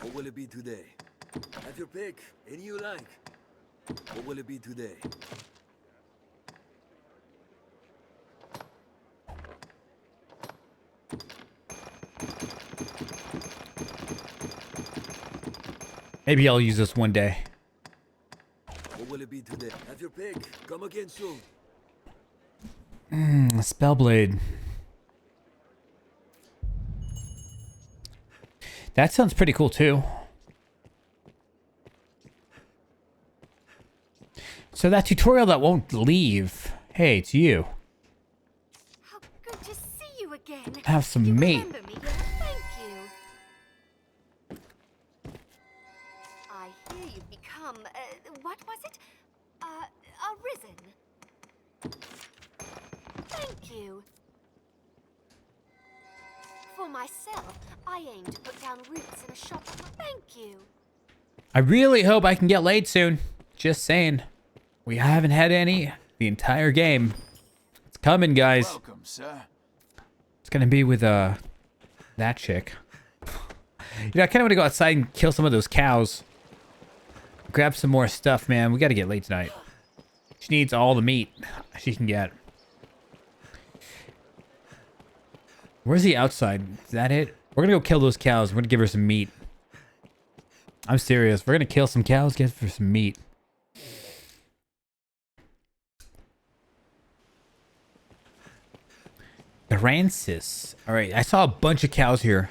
S11: What will it be today? Have your pick, any you like. What will it be today?
S1: Maybe I'll use this one day.
S11: What will it be today? Have your pick. Come again soon.
S1: Spellblade. That sounds pretty cool too. So that tutorial that won't leave. Hey, it's you.
S4: How good to see you again.
S1: Have some
S4: you
S1: mate.
S4: Remember me, yes? Thank you. I hear you've become, what was it? Arisen. Thank you. For myself, I aim to put down roots in a shop. Thank you.
S1: I really hope I can get laid soon. Just saying. We haven't had any the entire game. It's coming, guys.
S19: Welcome, sir.
S1: It's gonna be with that chick. You know, I kind of want to go outside and kill some of those cows. Grab some more stuff, man. We got to get late tonight. She needs all the meat she can get. Where's the outside? Is that it? We're gonna go kill those cows. We're gonna give her some meat. I'm serious. We're gonna kill some cows, get her some meat. Francis. All right, I saw a bunch of cows here.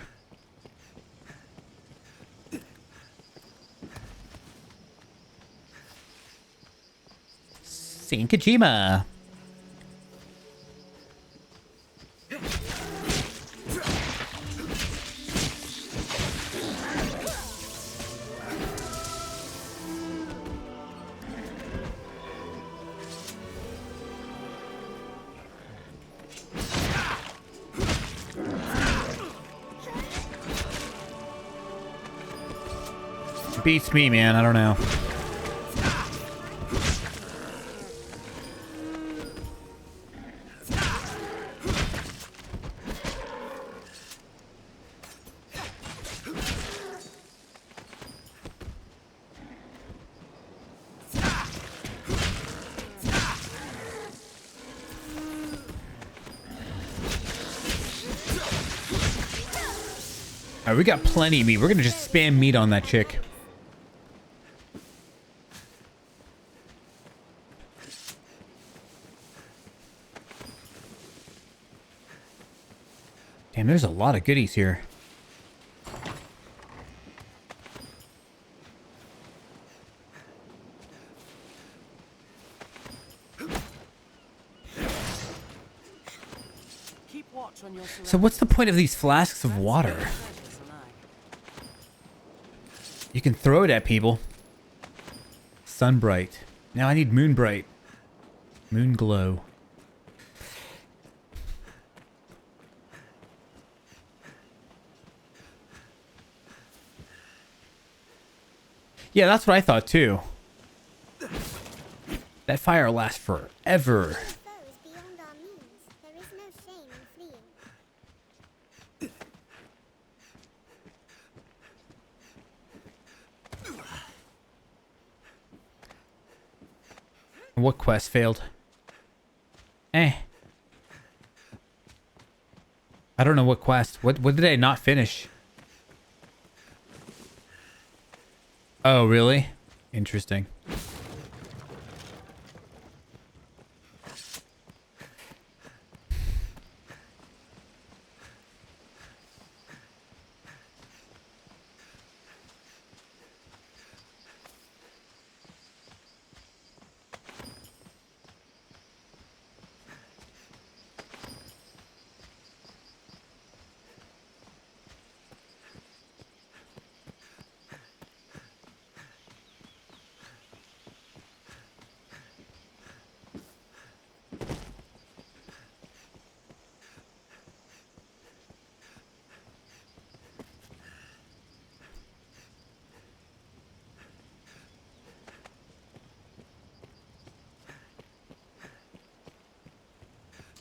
S1: Kojima. Beats me, man. I don't know. Alright, we got plenty of meat. We're gonna just spam meat on that chick. Damn, there's a lot of goodies here.
S3: Keep watch on your
S1: So what's the point of these flasks of water? You can throw it at people. Sunbright. Now I need Moonbright. Moonglow. Yeah, that's what I thought too. That fire lasts forever. What quest failed? I don't know what quest. What did I not finish? Oh, really? Interesting.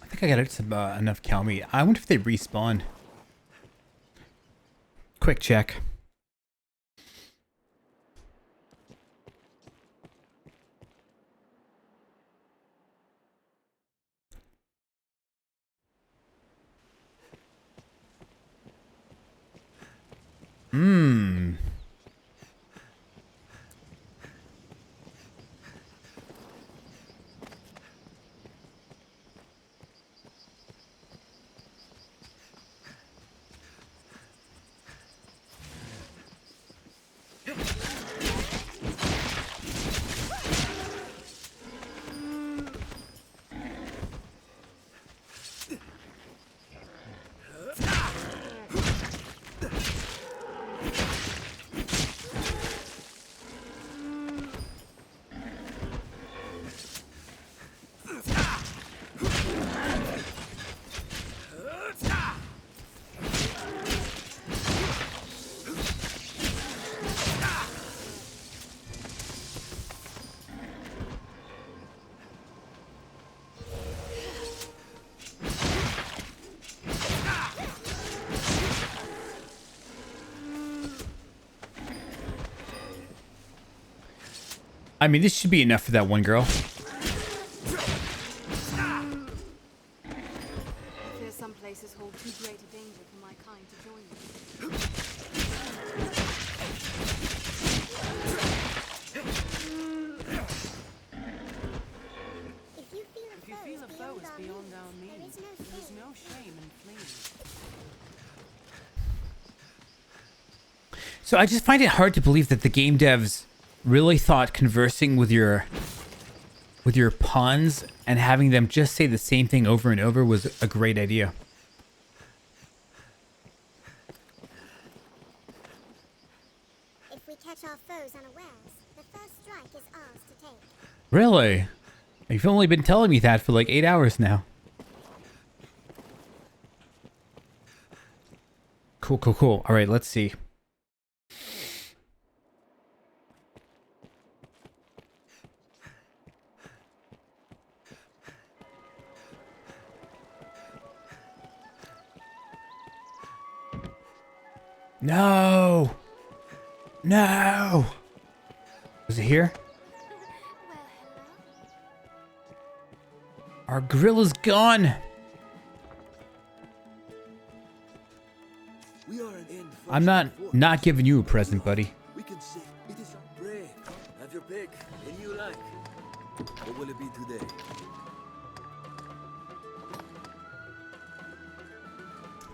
S1: I think I got some, enough cow meat. I wonder if they respawn. Quick check. Mmm. I mean, this should be enough for that one girl.
S17: I fear some places hold too great a danger for my kind to join them.
S13: If you feel
S3: If you feel a foe is beyond our means, there is no shame in fleeing.
S1: So I just find it hard to believe that the game devs really thought conversing with your pawns and having them just say the same thing over and over was a great idea.
S13: If we catch our foes unawares, the first strike is ours to take.
S1: Really? You've only been telling me that for like 8 hours now. Cool, cool, cool. All right, let's see. No! No! Was it here? Our grill is gone!
S11: We are in
S1: I'm not giving you a present, buddy.
S11: We can say it is brave. Have your pick, any you like. What will it be today?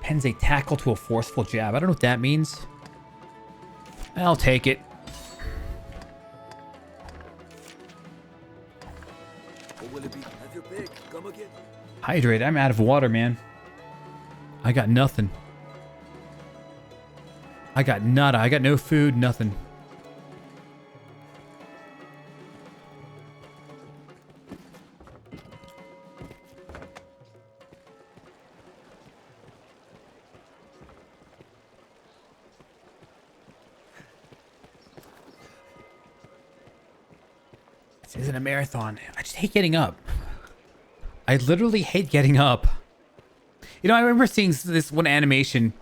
S1: Pens a tackle to a forceful jab. I don't know what that means. I'll take it.
S11: What will it be? Have your pick. Come again.
S1: Hydrate. I'm out of water, man. I got nothing. I got nada. I got no food, nothing. This isn't a marathon. I just hate getting up. I literally hate getting up. You know, I remember seeing this one animation.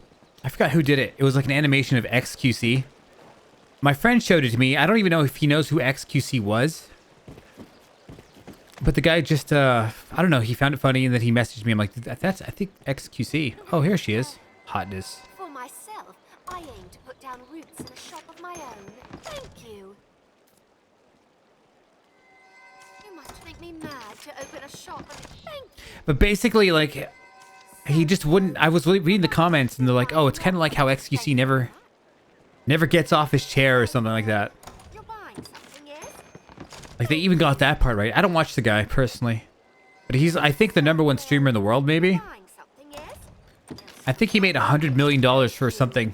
S1: I forgot who did it. It was like an animation of XQC. My friend showed it to me. I don't even know if he knows who XQC was. But the guy just, I don't know. He found it funny and then he messaged me. I'm like, that's, I think, XQC. Oh, here she is. Hotness.
S4: For myself, I aim to put down roots in a shop of my own. Thank you. You must think me mad to open a shop and thank you.
S1: But basically, like, he just wouldn't. I was reading the comments and they're like, oh, it's kind of like how XQC never gets off his chair or something like that. Like, they even got that part right. I don't watch the guy personally, but he's, I think, the #1 streamer in the world, maybe. I think he made $100 million for something,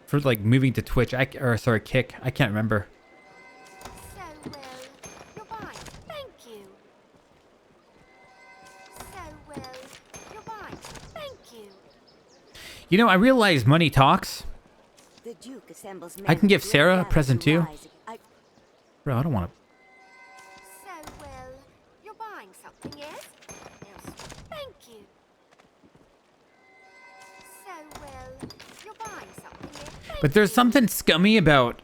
S1: for like moving to Twitch. Sorry, Kick. I can't remember. You know, I realize money talks.
S5: The Duke assembles
S1: I can give Sarah a present too. Bro, I don't want to.
S4: You're buying something, yes? Yes. Thank you. You're buying something, yes?
S1: But there's something scummy about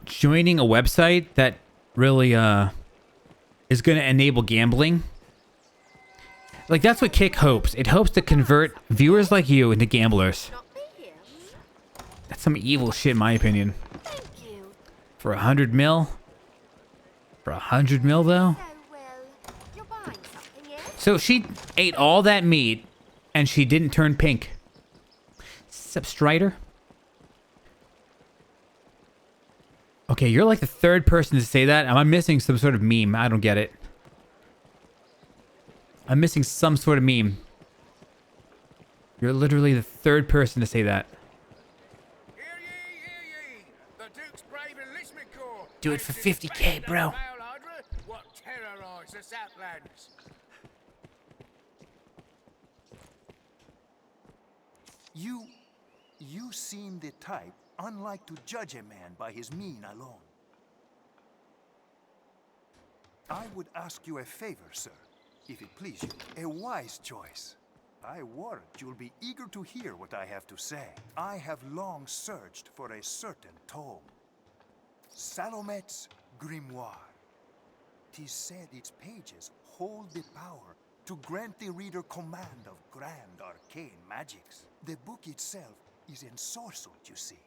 S1: joining a website that really is going to enable gambling. Like, that's what Kick hopes. It hopes to convert viewers like you into gamblers. That's some evil shit, in my opinion. For 100 mil? For 100 mil, though? So she ate all that meat, and she didn't turn pink. Sup, Strider? Okay, you're like the third person to say that. Am I missing some sort of meme? I don't get it. I'm missing some sort of meme. You're literally the third person to say that. Do it for 50K, bro.
S8: You seem the type unlike to judge a man by his mien alone. I would ask you a favor, sir, if it please you. A wise choice. I warrant you'll be eager to hear what I have to say. I have long searched for a certain tome. Salomet's Grimoire.
S21: 'Tis said its pages hold the power to grant the reader command of grand arcane magics. The book itself is ensorcelled, you see.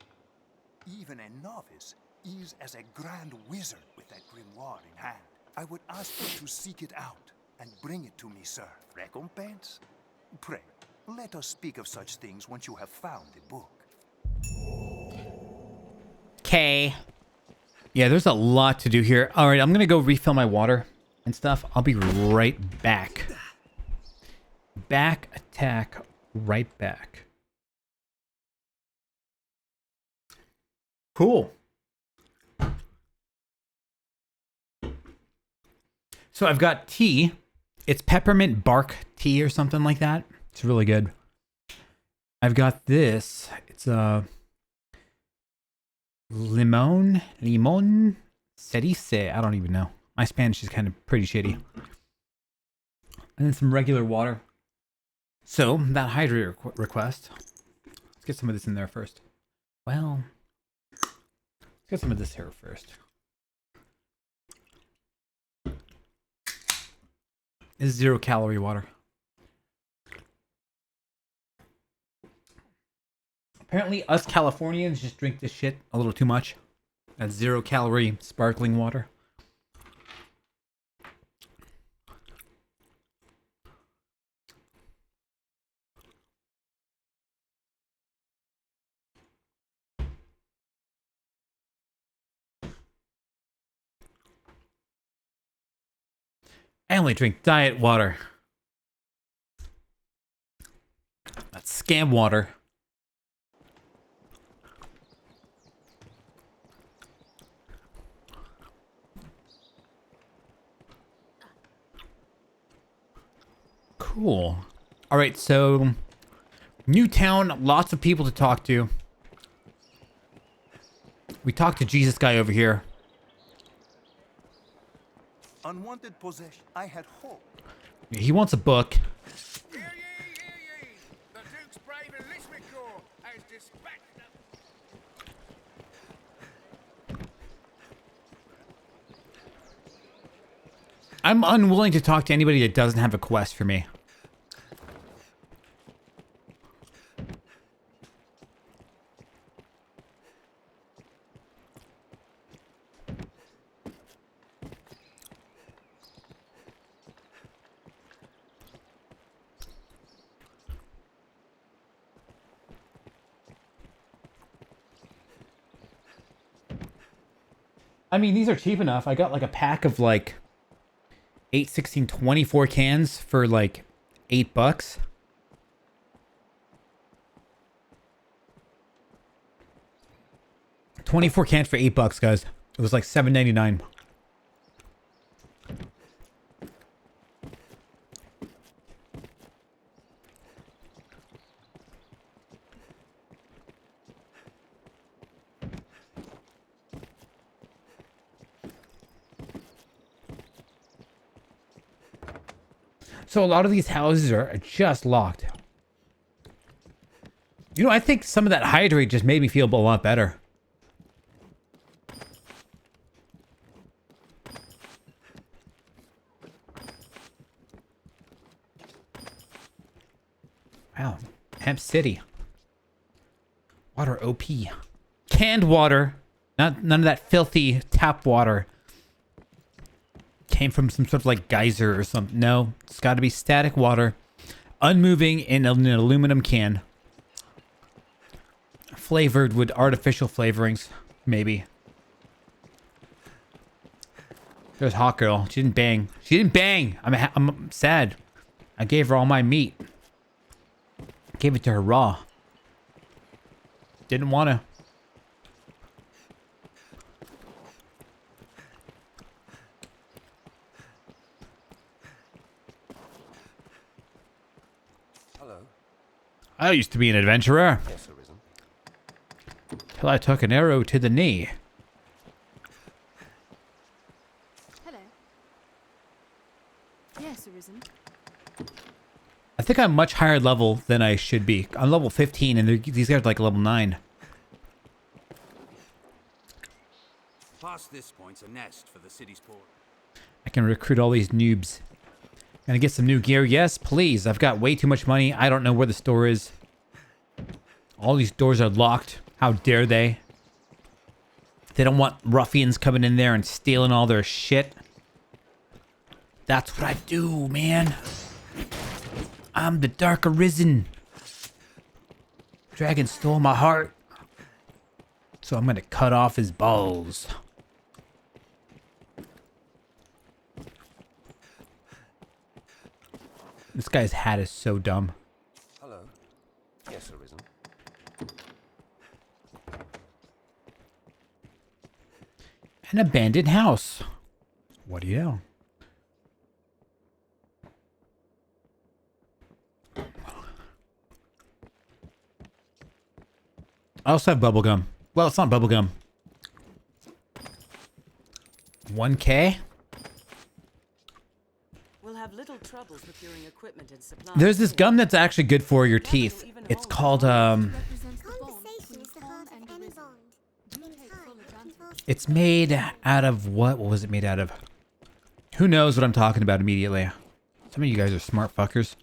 S21: Even a novice is as a grand wizard with that grimoire in hand. I would ask you to seek it out and bring it to me, sir. Recompense? Pray, let us speak of such things once you have found the book.
S1: Okay. Yeah, there's a lot to do here. All right, I'm going to go refill my water and stuff. I'll be right back. Back attack, right back. Cool. So I've got tea. It's peppermint bark tea or something like that. It's really good. I've got this. It's a limon cerise. I don't even know. My Spanish is kind of pretty shitty. And then some regular water. So that hydrate request. Let's get some of this in there first. Well, let's get some of this here first. This is 0-calorie water. Apparently, us Californians just drink this shit a little too much. That's 0-calorie sparkling water. I only drink diet water. That's scam water. Cool. All right, so new town, lots of people to talk to. We talked to Jesus guy over here.
S21: Unwanted possession. I had hope.
S1: He wants a book.
S19: Hear ye, hear ye! The Duke's brave enlistment corps has dispatched them.
S1: I'm unwilling to talk to anybody that doesn't have a quest for me. I mean, these are cheap enough. I got like a pack of like 8, 16, 24 cans for like $8. $24 cans for $8, guys. It was like $7.99. So a lot of these houses are just locked. You know, I think some of that hydrate just made me feel a lot better. Wow. Hemp City. Water OP. Canned water. None of that filthy tap water. Came from some sort of like geyser or something. No, it's got to be static water, unmoving in an aluminum can, flavored with artificial flavorings, maybe. There's Hot Girl. She didn't bang. She didn't bang. I'm sad. I gave her all my meat. Gave it to her raw. Didn't want to. I used to be an adventurer.
S10: Yes, Arisen.
S1: Till I took an arrow to the knee.
S3: Hello. Yes, Arisen.
S1: I think I'm much higher level than I should be. I'm level 15 and these guys are like level 9.
S12: Past this point's a nest for the city's poor.
S1: I can recruit all these noobs. Gonna get some new gear? Yes, please. I've got way too much money. I don't know where the store is. All these doors are locked. How dare they? They don't want ruffians coming in there and stealing all their shit. That's what I do, man. I'm the Dark Arisen. Dragon stole my heart. So I'm gonna cut off his balls. This guy's hat is so dumb.
S6: Hello. Yes, Arisen.
S1: An abandoned house. What do you know? I also have bubblegum. Well, it's not bubblegum. 1K?
S3: We'll have little trouble procuring equipment and supplies.
S1: There's this gum that's actually good for your teeth. It's called, it's made out of what? What was it made out of? Who knows what I'm talking about immediately? Some of you guys are smart fuckers.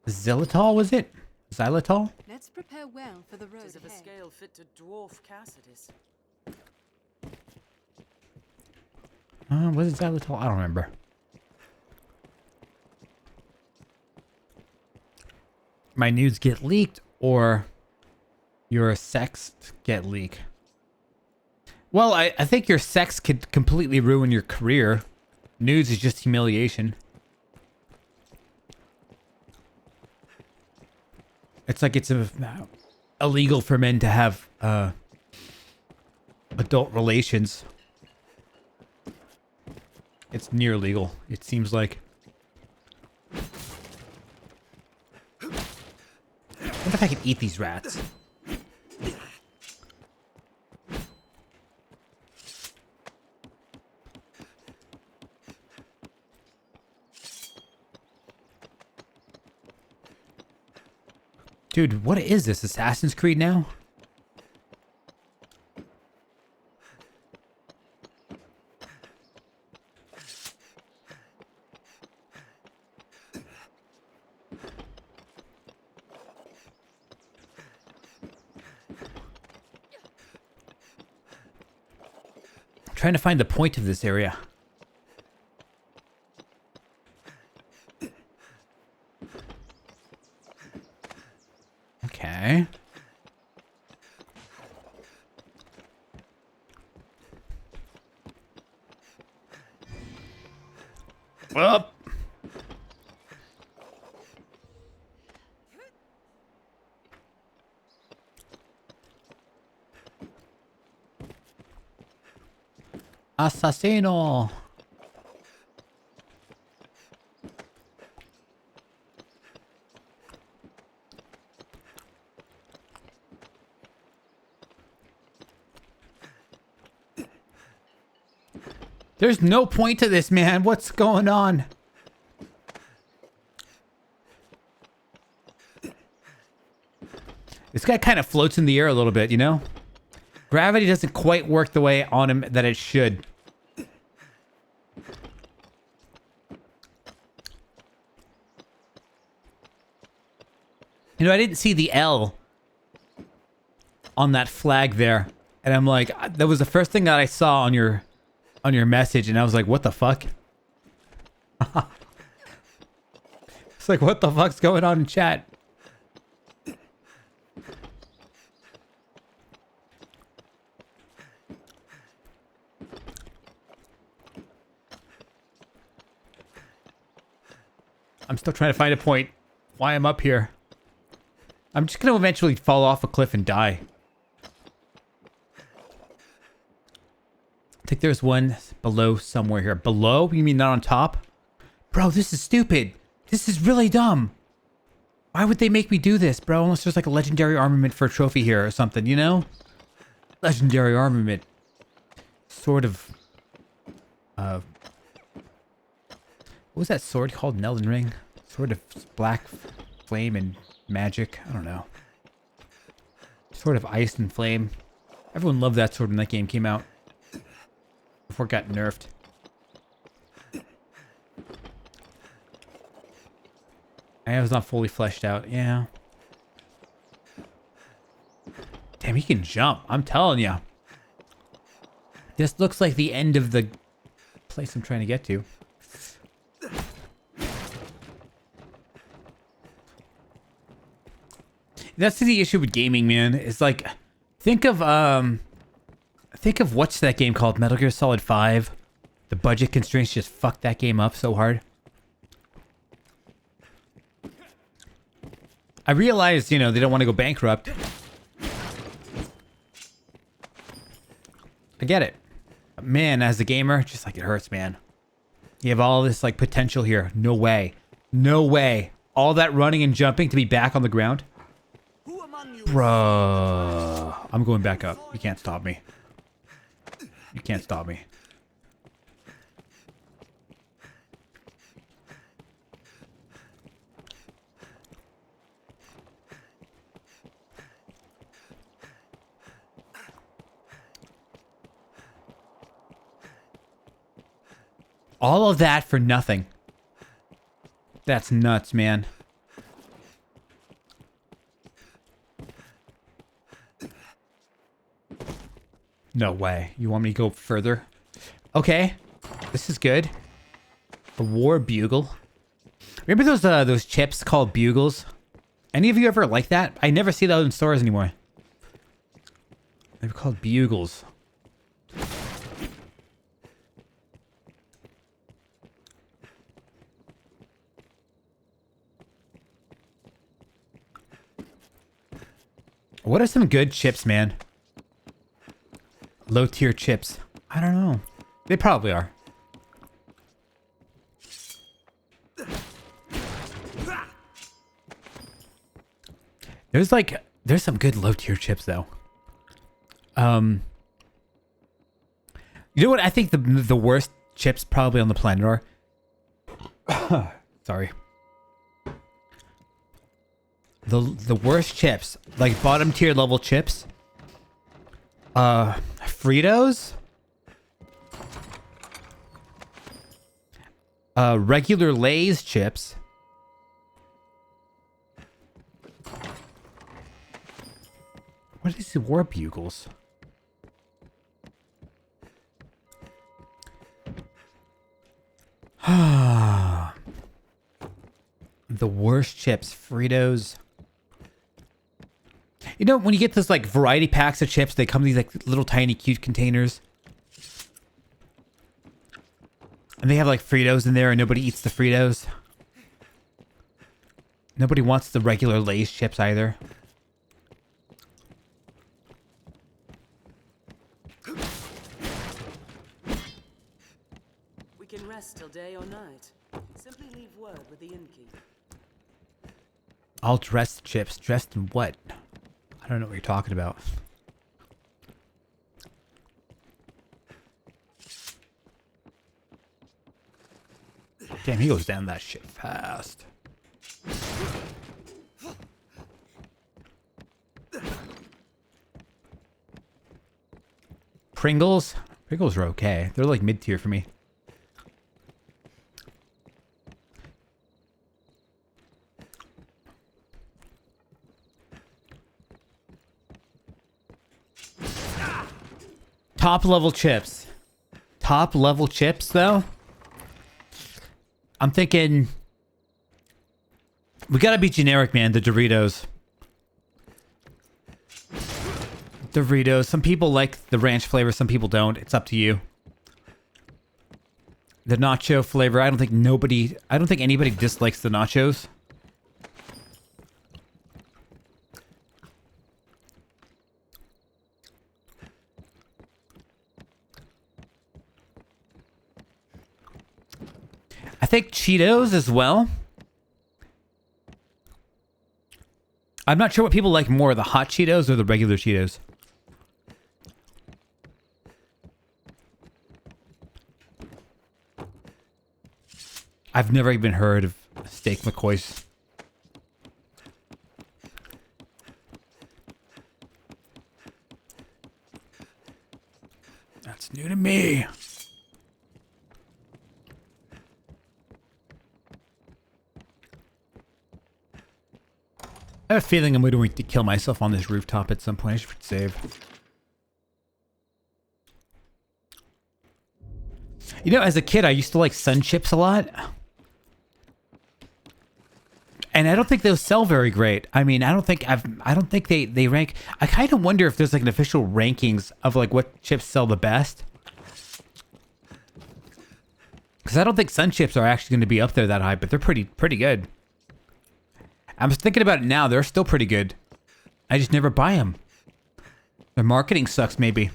S1: Xylitol, was it? Xylitol?
S3: Let's prepare well for the road of a scale fit to dwarf Cassidus.
S1: Was it xylitol? I don't remember. My nudes get leaked, or your sex get leaked? Well, I think your sex could completely ruin your career. Nudes is just humiliation. It's like it's illegal for men to have adult relations. It's near legal, it seems like. I wonder if I can eat these rats. Dude, what is this? Assassin's Creed now? I'm trying to find the point of this area. Okay. Up. Assassino. There's no point to this, man. What's going on? This guy kind of floats in the air a little bit, you know? Gravity doesn't quite work the way on him that it should. You know, I didn't see the L on that flag there. And I'm like, that was the first thing that I saw on your message, and I was like, what the fuck? It's like, what the fuck's going on in chat? I'm still trying to find a point why I'm up here. I'm just gonna eventually fall off a cliff and die. I think there's one below somewhere here. Below? You mean not on top? Bro, this is stupid. This is really dumb. Why would they make me do this, bro? Unless there's like a legendary armament for a trophy here or something, you know? Legendary armament. Sword of... what was that sword called in Elden Ring? Sword of black flame and magic? I don't know. Sword of ice and flame. Everyone loved that sword when that game came out. Before it got nerfed. And it was not fully fleshed out. Yeah. Damn, he can jump. I'm telling you. This looks like the end of the place I'm trying to get to. That's the issue with gaming, man. It's like, think of what's that game called? Metal Gear Solid 5. The budget constraints just fucked that game up so hard. I realized, you know, they don't want to go bankrupt. I get it. But man, as a gamer, just like it hurts, man. You have all this like potential here. No way. No way. All that running and jumping to be back on the ground. Bruh. I'm going back up. You can't stop me. You can't stop me. All of that for nothing. That's nuts, man. No way. You want me to go further? Okay. This is good. A war bugle. Remember those chips called bugles? Any of you ever like that? I never see those in stores anymore. They were called bugles. What are some good chips, man? Low tier chips. I don't know. They probably are. There's some good low tier chips though. You know what I think the worst chips probably on the planet are? Sorry. The worst chips, like bottom tier level chips. Fritos. Regular Lay's chips. What are these war bugles? The worst chips, Fritos. You know, when you get those like variety packs of chips, they come in these like little tiny cute containers. And they have like Fritos in there and nobody eats the Fritos. Nobody wants the regular Lay's chips either.
S3: We can rest till day or night. Simply leave word with the innkeep.
S1: All dressed chips. Dressed in what? I don't know what you're talking about. Damn, he goes down that shit fast. Pringles? Pringles are okay. They're like mid-tier for me. Top level chips. Top level chips, though? I'm thinking... We gotta be generic, man. The Doritos. Doritos. Some people like the ranch flavor. Some people don't. It's up to you. The nacho flavor. I don't think anybody dislikes the nachos. I think Cheetos as well. I'm not sure what people like more, the hot Cheetos or the regular Cheetos. I've never even heard of Steak McCoy's. That's new to me. have a feeling I'm going to kill myself on this rooftop at some point. I should save. You know, as a kid, I used to like sun chips a lot. And I don't think those sell very great. I mean, I don't think they rank. I kind of wonder if there's like an official rankings of like what chips sell the best. Because I don't think sun chips are actually going to be up there that high, but they're pretty good. I'm just thinking about it now. They're still pretty good. I just never buy them. Their marketing sucks, maybe.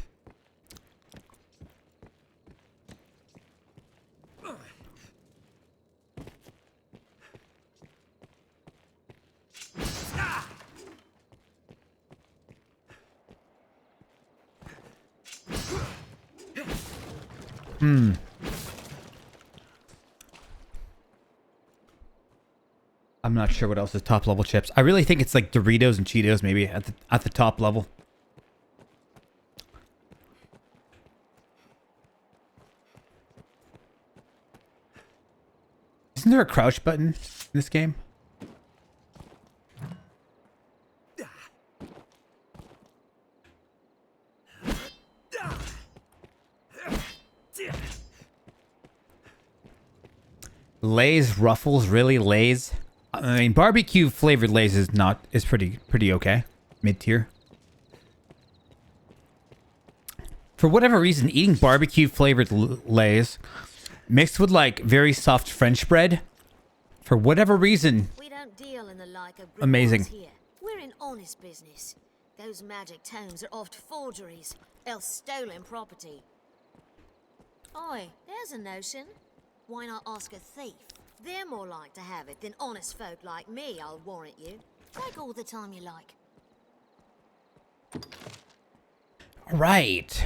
S1: I'm not sure what else is top level chips. I really think it's like Doritos and Cheetos maybe at the top level. Isn't there a crouch button in this game? Lay's Ruffles, really Lay's? I mean, barbecue flavored Lay's is pretty okay, mid tier. For whatever reason, eating barbecue flavored Lay's mixed with like very soft French bread, for whatever reason,
S5: We don't deal in the like of
S1: amazing.
S5: here. We're in honest business. Those magic tomes are oft forgeries, else stolen property. Oi, there's a notion. Why not ask a thief? They're more like to have it than honest folk like me, I'll warrant you. Take all the time you like.
S1: All right.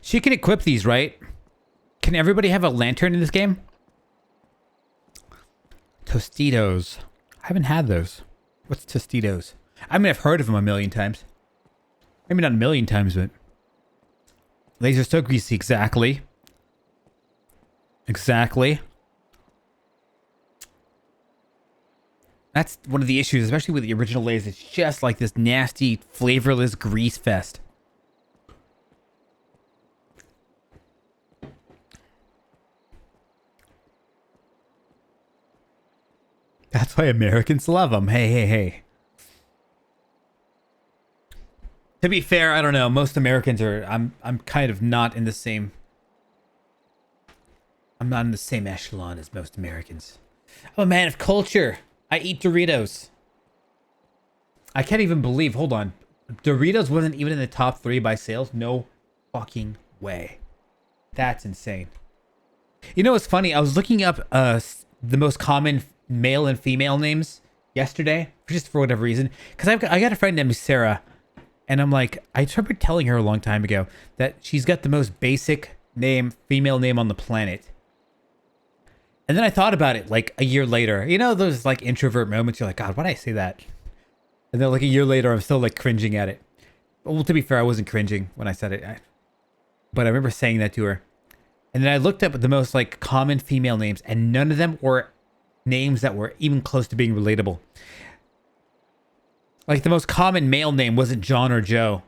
S1: She can equip these, right? Can everybody have a lantern in this game? Tostitos. I haven't had those. What's Tostitos? I mean, I've heard of them a million times. Maybe not a million times, but... Lasers so greasy. Exactly. Exactly. That's one of the issues, especially with the original Lay's. It's just like this nasty, flavorless grease fest. That's why Americans love them. Hey, hey, hey. To be fair, I don't know. Most Americans are... I'm kind of not in the same... I'm not in the same echelon as most Americans. I'm a man of culture. I eat Doritos. I can't even believe... Hold on. Doritos wasn't even in the top 3 by sales? No fucking way. That's insane. You know what's funny? I was looking up the most common male and female names yesterday, just for whatever reason, because I got a friend named Sarah, and I'm like, I remember telling her a long time ago that she's got the most basic name, female name on the planet. And then I thought about it like a year later. You know those like introvert moments, you're like, God, why did I say that? And then like a year later, I'm still like cringing at it. Well, to be fair, I wasn't cringing when I said it, but I remember saying that to her. And then I looked up the most like common female names, and none of them were names that were even close to being relatable. Like the most common male name wasn't John or Joe.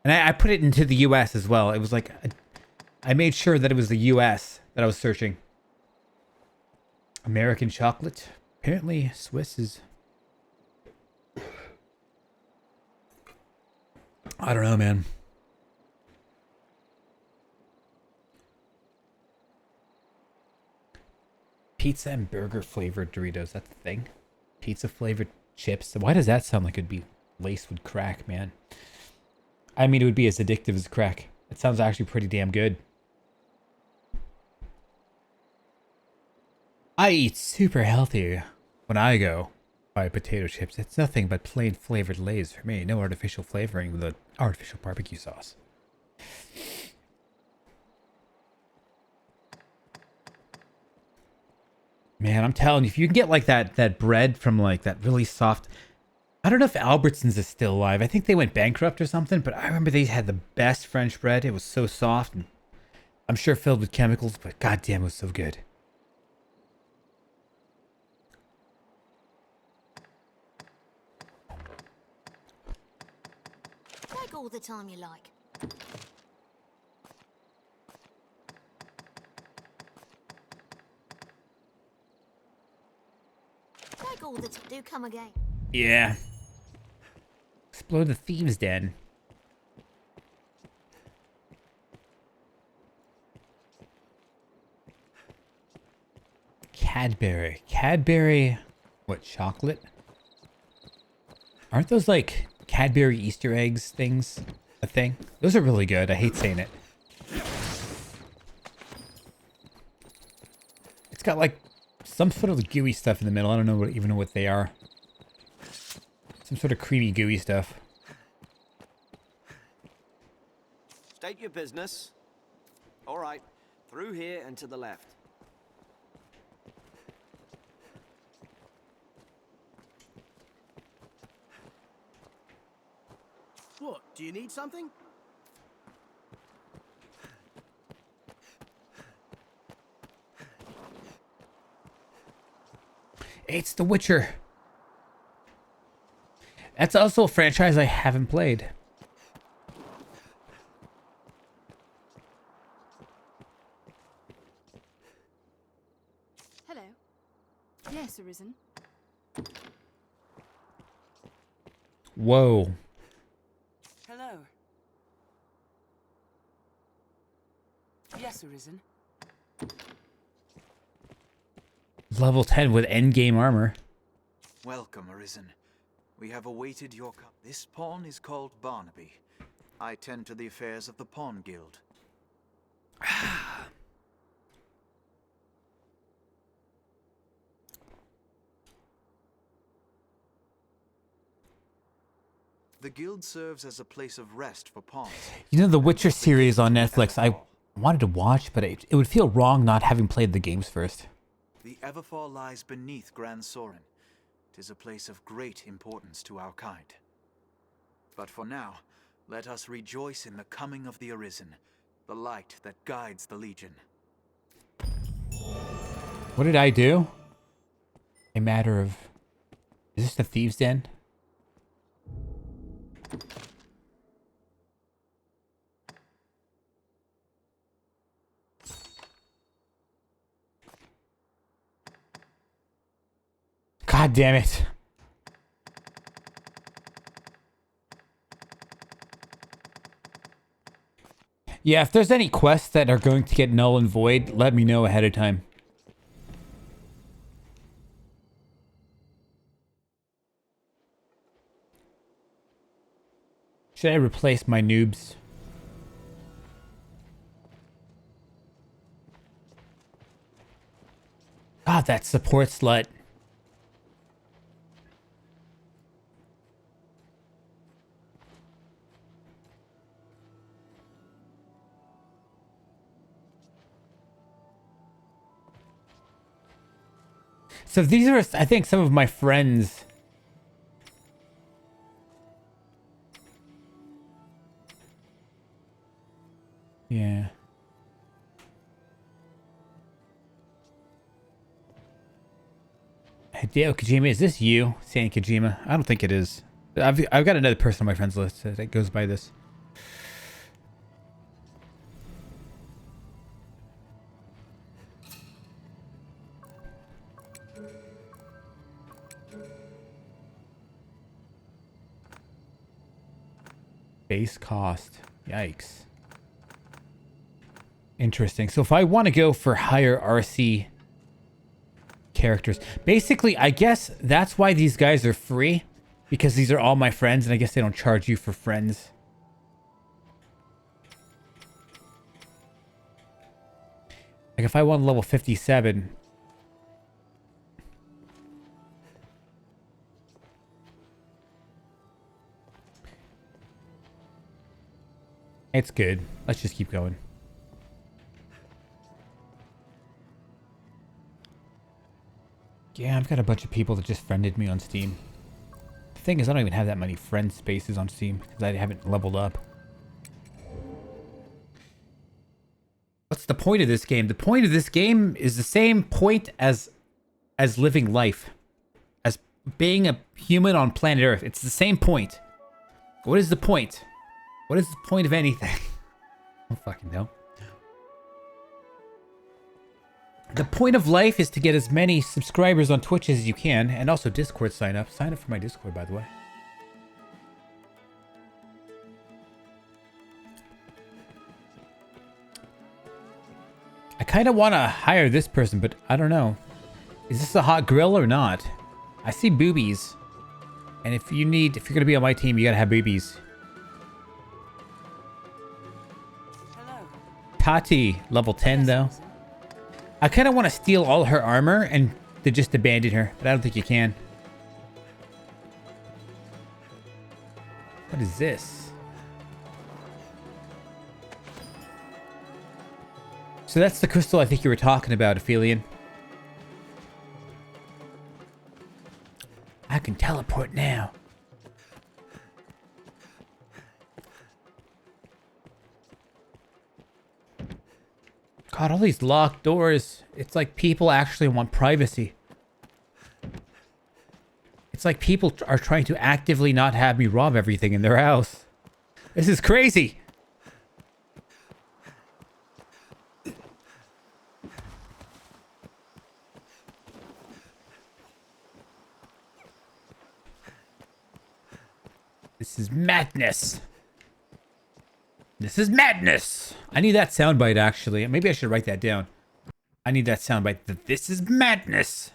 S1: And I put it into the US as well. It was like, I made sure that it was the US that I was searching. American chocolate. Apparently Swiss is... I don't know, man. Pizza and burger flavored Doritos. That's the thing. Pizza flavored chips. Why does that sound like it'd be laced with crack, man? I mean, it would be as addictive as crack. It sounds actually pretty damn good. I eat super healthy when I go Buy potato chips. It's nothing but plain flavored Lay's for me. No artificial flavoring with the artificial barbecue sauce. Man, I'm telling you, if you can get like that bread from like that really soft. I don't know if Albertsons is still alive. I think they went bankrupt or something, but I remember they had the best French bread. It was so soft and I'm sure filled with chemicals, but goddamn, it was so good.
S9: Take all the time you like. Take all the time. Do come again.
S1: Yeah. Explode the thieves' den. Cadbury. Cadbury. What, chocolate? Aren't those like Cadbury Easter eggs things a thing? Those are really good. I hate saying it. It's got like some sort of gooey stuff in the middle. I don't know even know what they are. Some sort of creamy gooey stuff.
S22: State your business. All right, through here and to the left.
S23: What? Do you need something?
S1: It's The Witcher. That's also a franchise I haven't played.
S3: Hello. Yes, Arisen.
S1: Whoa.
S3: Hello. Yes, Arisen.
S1: Level 10 with endgame armor.
S24: Welcome, Arisen. We have awaited your This pawn is called Barnaby. I tend to the affairs of the Pawn Guild. The guild serves as a place of rest for pawns.
S1: You know, the Witcher series on Netflix, I wanted to watch, but it would feel wrong not having played the games first.
S24: The Everfall lies beneath Gran Soren. 'Tis a place of great importance to our kind. But for now, let us rejoice in the coming of the Arisen, the light that guides the Legion.
S1: What did I do? A matter of... Is this the Thieves' Den? God damn it. Yeah, if there's any quests that are going to get null and void, let me know ahead of time. Should I replace my noobs? God, that support slut. So these are, I think, some of my friends. Yeah. Hideo Kojima, is this you saying Kojima? I don't think it is. I've got another person on my friends list that goes by this. Base cost. Yikes. Interesting. So if I want to go for higher RC characters, basically, I guess that's why these guys are free, because these are all my friends, and I guess they don't charge you for friends. Like if I want level 57, It's good. Let's just keep going. Yeah, I've got a bunch of people that just friended me on Steam. The thing is, I don't even have that many friend spaces on Steam because I haven't leveled up. What's the point of this game? The point of this game is the same point as living life. As being a human on planet Earth. It's the same point. What is the point? What is the point of anything? I don't fucking know. The point of life is to get as many subscribers on Twitch as you can, and also Discord sign up. Sign up for my Discord, by the way. I kind of want to hire this person, but I don't know. Is this a hot grill or not? I see boobies. And if you're going to be on my team, you gotta have boobies.
S3: Hello.
S1: Tati, level 10 though. I kind of want to steal all her armor and to just abandon her, but I don't think you can. What is this? So that's the crystal I think you were talking about, Aphelion. I can teleport now. God, all these locked doors. It's like people actually want privacy. It's like people are trying to actively not have me rob everything in their house. This is crazy. This is madness. This is madness. I need that soundbite, actually. Maybe I should write that down. I need that soundbite. This is madness.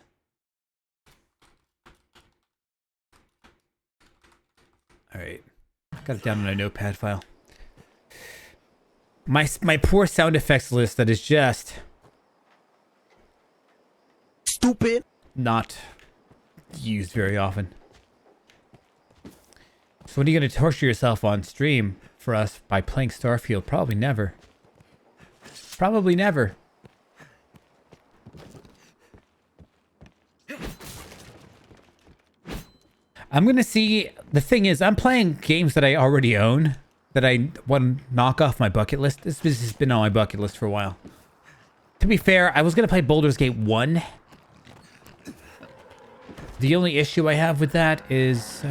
S1: All right. Got it down on a notepad file. My poor sound effects list that is just...
S23: stupid.
S1: Not used very often. So when are you going to torture yourself on stream for us by playing Starfield? Probably never. Probably never. I'm going to see... The thing is, I'm playing games that I already own that I want to knock off my bucket list. This has been on my bucket list for a while. To be fair, I was going to play Baldur's Gate 1. The only issue I have with that is...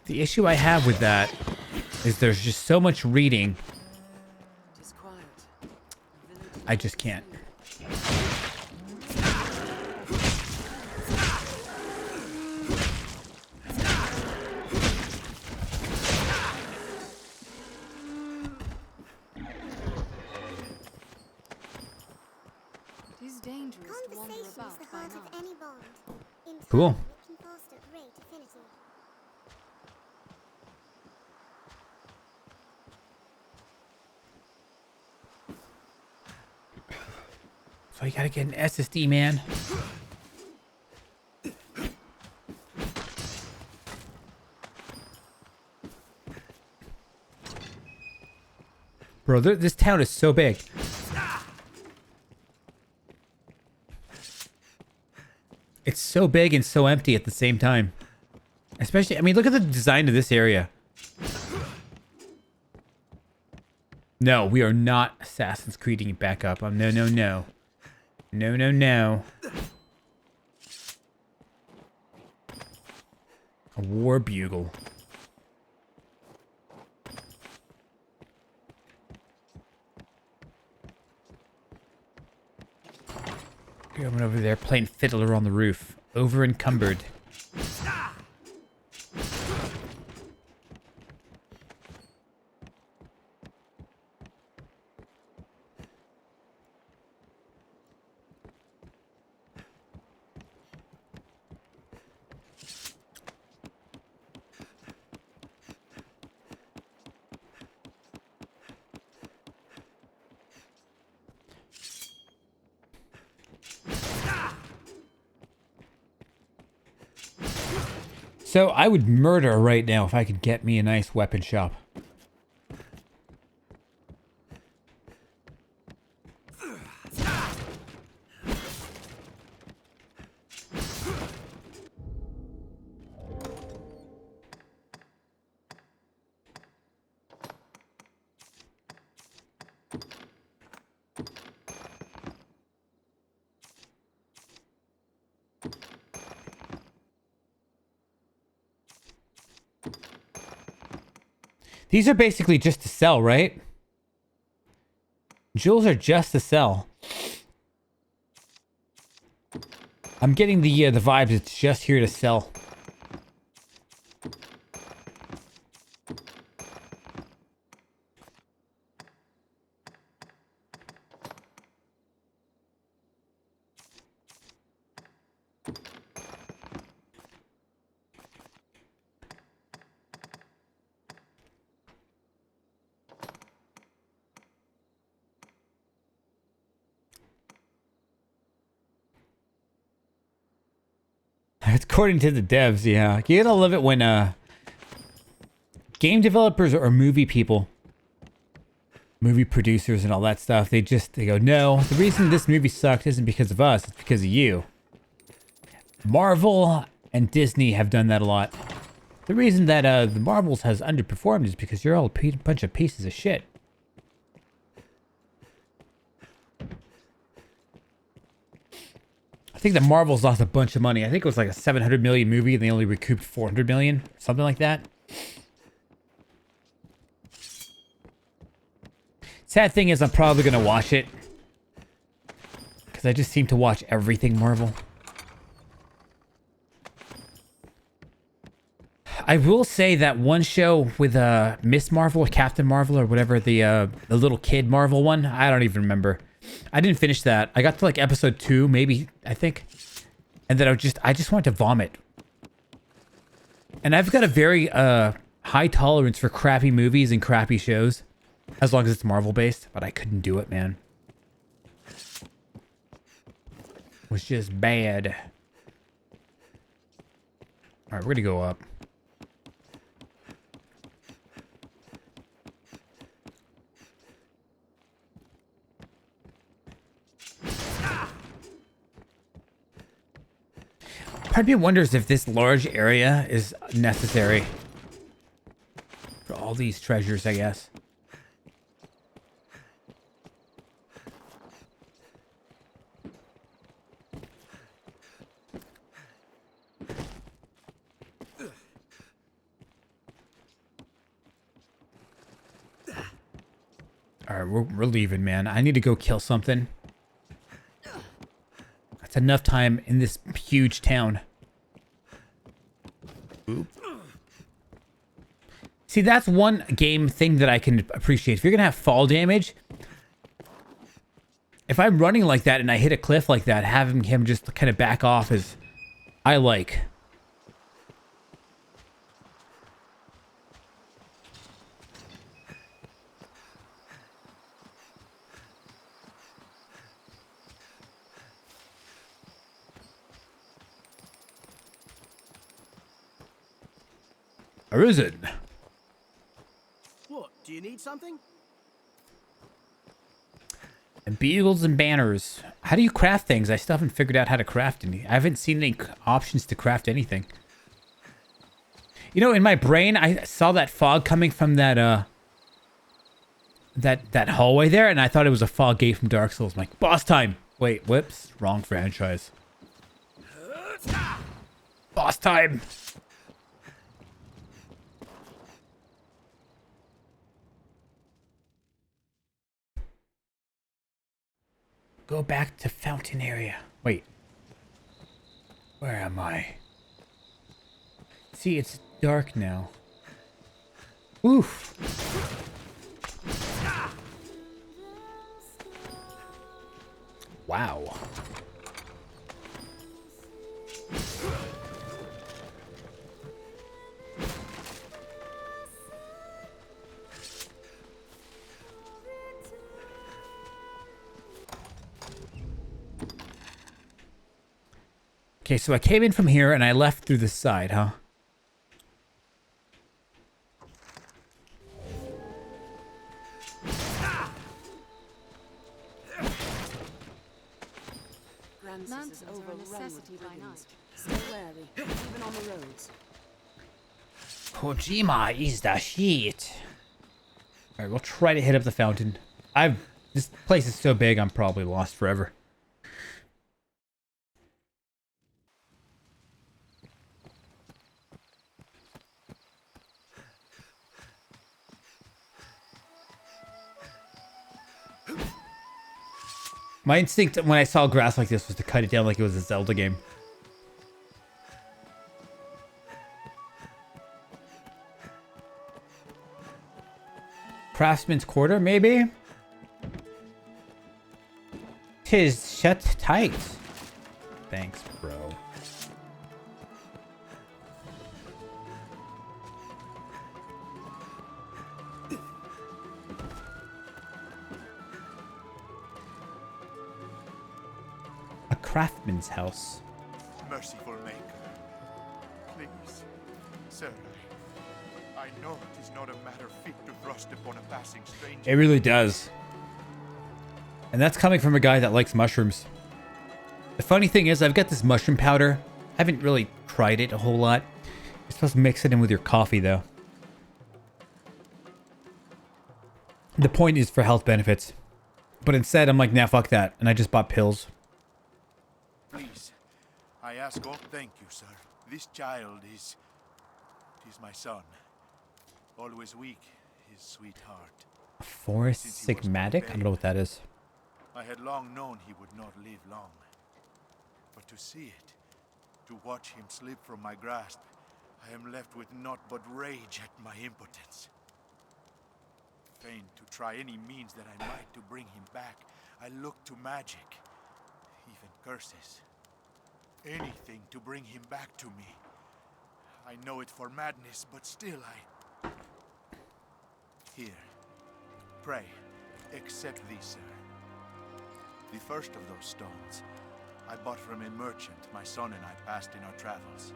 S1: the issue I have with that is there's just so much reading. I just can't.
S9: It is dangerous to wander
S13: Conversation is
S9: about
S13: the
S9: by
S13: heart of
S9: night.
S13: any bond. In time,
S1: Cool.
S13: it can foster great affinity.
S1: So you gotta get an SSD, man. Bro, this town is so big. It's so big and so empty at the same time. Especially, I mean, look at the design of this area. No, we are not Assassin's Creeding it back up. No, no, no. No, no, no. A war bugle. Going over there playing Fiddler on the roof. Over encumbered. So I would murder right now if I could get me a nice weapon shop. These are basically just to sell, right? Jewels are just to sell. I'm getting the vibes. It's just here to sell. According to the devs, yeah. You gotta love it when game developers or movie people, movie producers and all that stuff, they go, no, the reason this movie sucked isn't because of us, it's because of you. Marvel and Disney have done that a lot. The reason that the Marvels has underperformed is because you're all a bunch of pieces of shit. I think the Marvels lost a bunch of money. I think it was like a 700 million movie and they only recouped 400 million, something like that. Sad thing is I'm probably going to watch it because I just seem to watch everything Marvel. I will say that one show with Miss Marvel or Captain Marvel or whatever, the little kid Marvel one, I don't even remember. I didn't finish that. I got to like episode 2, maybe, I think. And then I just wanted to vomit. And I've got a very high tolerance for crappy movies and crappy shows. As long as it's Marvel based. But I couldn't do it, man. It was just bad. Alright, we're gonna go up. Part of me wonders if this large area is necessary for all these treasures, I guess. Alright, we're leaving, man. I need to go kill something. That's enough time in this huge town. Oop. See, that's one game thing that I can appreciate. If you're going to have fall damage, if I'm running like that and I hit a cliff like that, having him just kind of back off is... I like. Arisen.
S23: What? Do you need something?
S1: And beagles and banners. How do you craft things? I still haven't figured out how to craft any. I haven't seen any options to craft anything. You know, in my brain, I saw that fog coming from that that hallway there, and I thought it was a fog gate from Dark Souls. I'm like, boss time. Wait, whoops, wrong franchise. Boss time. Go back to fountain area. Wait. Where am I? See, it's dark now. Oof. Wow. Okay, so I came in from here and I left through this side, huh?
S3: Grancis
S9: Mountains
S3: is
S9: are a
S3: overrun
S9: necessity
S3: with
S9: by
S3: brigands.
S9: night.
S3: Stay wary, even on the roads.
S1: Kojima is the shit. Alright, we'll try to hit up the fountain. This place is so big, I'm probably lost forever. My instinct when I saw grass like this was to cut it down like it was a Zelda game. Craftsman's quarter, maybe? 'Tis shut tight. Thanks, bro. A craftsman's house.
S7: Merciful Maker, please, sir, I know it is not a matter fit to thrust upon a passing stranger.
S1: It really does. And that's coming from a guy that likes mushrooms. The funny thing is, I've got this mushroom powder. I haven't really tried it a whole lot. You're supposed to mix it in with your coffee, though. The point is for health benefits. But instead, I'm like, nah, fuck that. And I just bought pills.
S7: Please, I ask all thank you, sir. This child is my son. Always weak, his sweetheart.
S1: Forest Sigmatic? I don't know what that is.
S7: I had long known he would not live long. But to see it, to watch him slip from my grasp, I am left with naught but rage at my impotence. Fain to try any means that I might to bring him back, I look to magic, even curses. Anything to bring him back to me. I know it for madness, but still I... Here. Pray, accept these, sir. The first of those stones I bought from a merchant my son and I passed in our travels.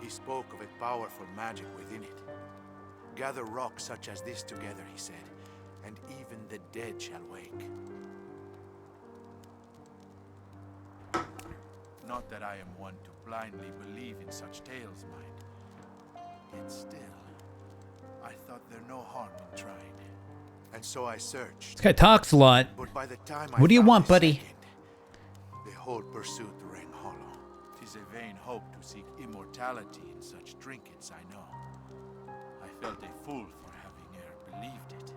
S7: He spoke of a powerful magic within it. Gather rocks such as this together, he said, and even the dead shall wake. Not that I am one to blindly believe in such tales, mind. Yet still, I thought there no harm in trying. And so I searched.
S1: This guy talks a lot.
S7: But by the time
S1: What do you want, buddy?
S7: Second, the whole pursuit rang hollow. 'Tis a vain hope to seek immortality in such trinkets, I know. I felt a fool for having e'er believed it.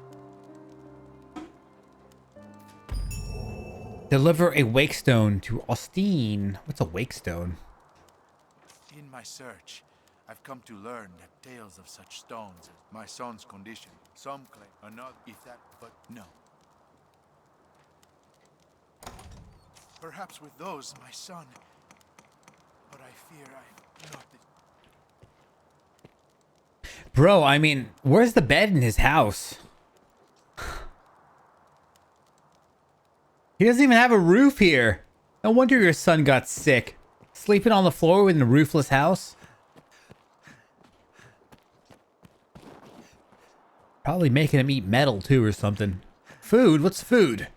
S1: Deliver a wakestone to Austin. What's a wakestone?
S7: In my search, I've come to learn that tales of such stones, my son's condition, some claim another, if that, but no. Perhaps with those, my son, but I fear I've not the...
S1: Bro, I mean, where's the bed in his house? He doesn't even have a roof here. No wonder your son got sick. Sleeping on the floor in a roofless house? Probably making him eat metal too or something. Food? What's food?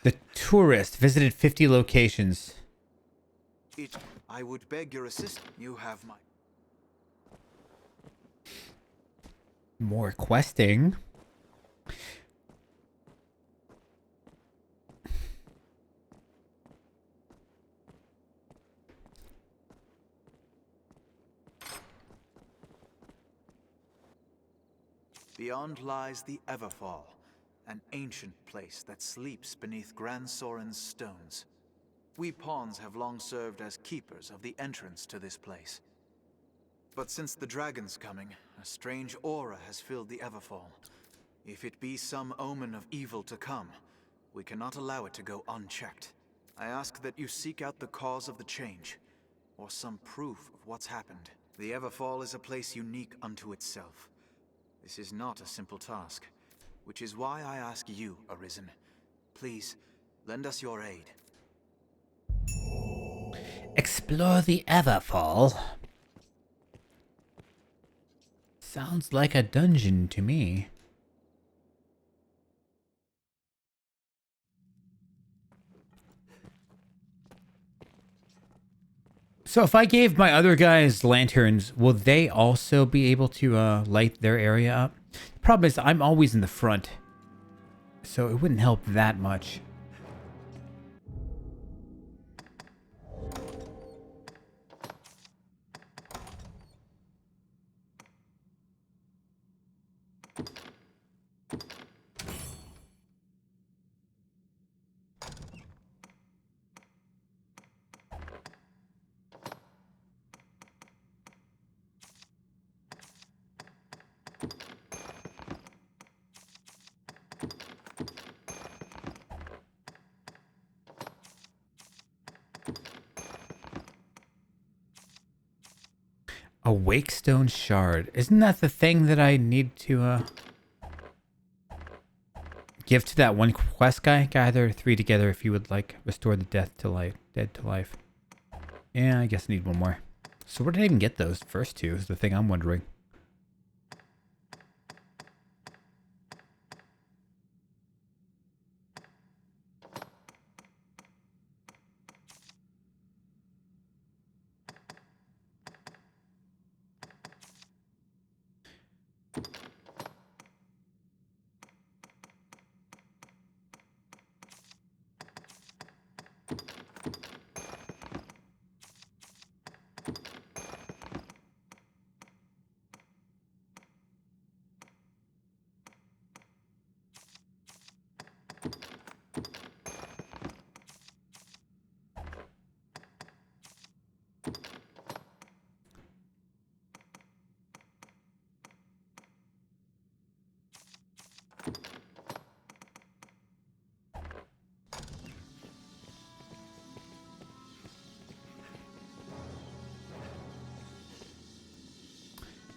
S1: The tourist visited 50 locations.
S24: I would beg your assistance. You have my...
S1: More questing.
S24: Beyond lies the Everfall, an ancient place that sleeps beneath Gran Soren's stones. We pawns have long served as keepers of the entrance to this place. But since the dragon's coming, a strange aura has filled the Everfall. If it be some omen of evil to come, we cannot allow it to go unchecked. I ask that you seek out the cause of the change, or some proof of what's happened. The Everfall is a place unique unto itself. This is not a simple task, which is why I ask you, Arisen. Please, lend us your aid.
S1: Explore the Everfall. Sounds like a dungeon to me. So if I gave my other guys lanterns, will they also be able to light their area up? The problem is I'm always in the front, so it wouldn't help that much. A Wakestone shard. Isn't that the thing that I need to give to that one quest guy? Gather 3 together if you would like. Restore the dead to life. Yeah, I guess I need one more. So where did I even get those first 2 is the thing I'm wondering.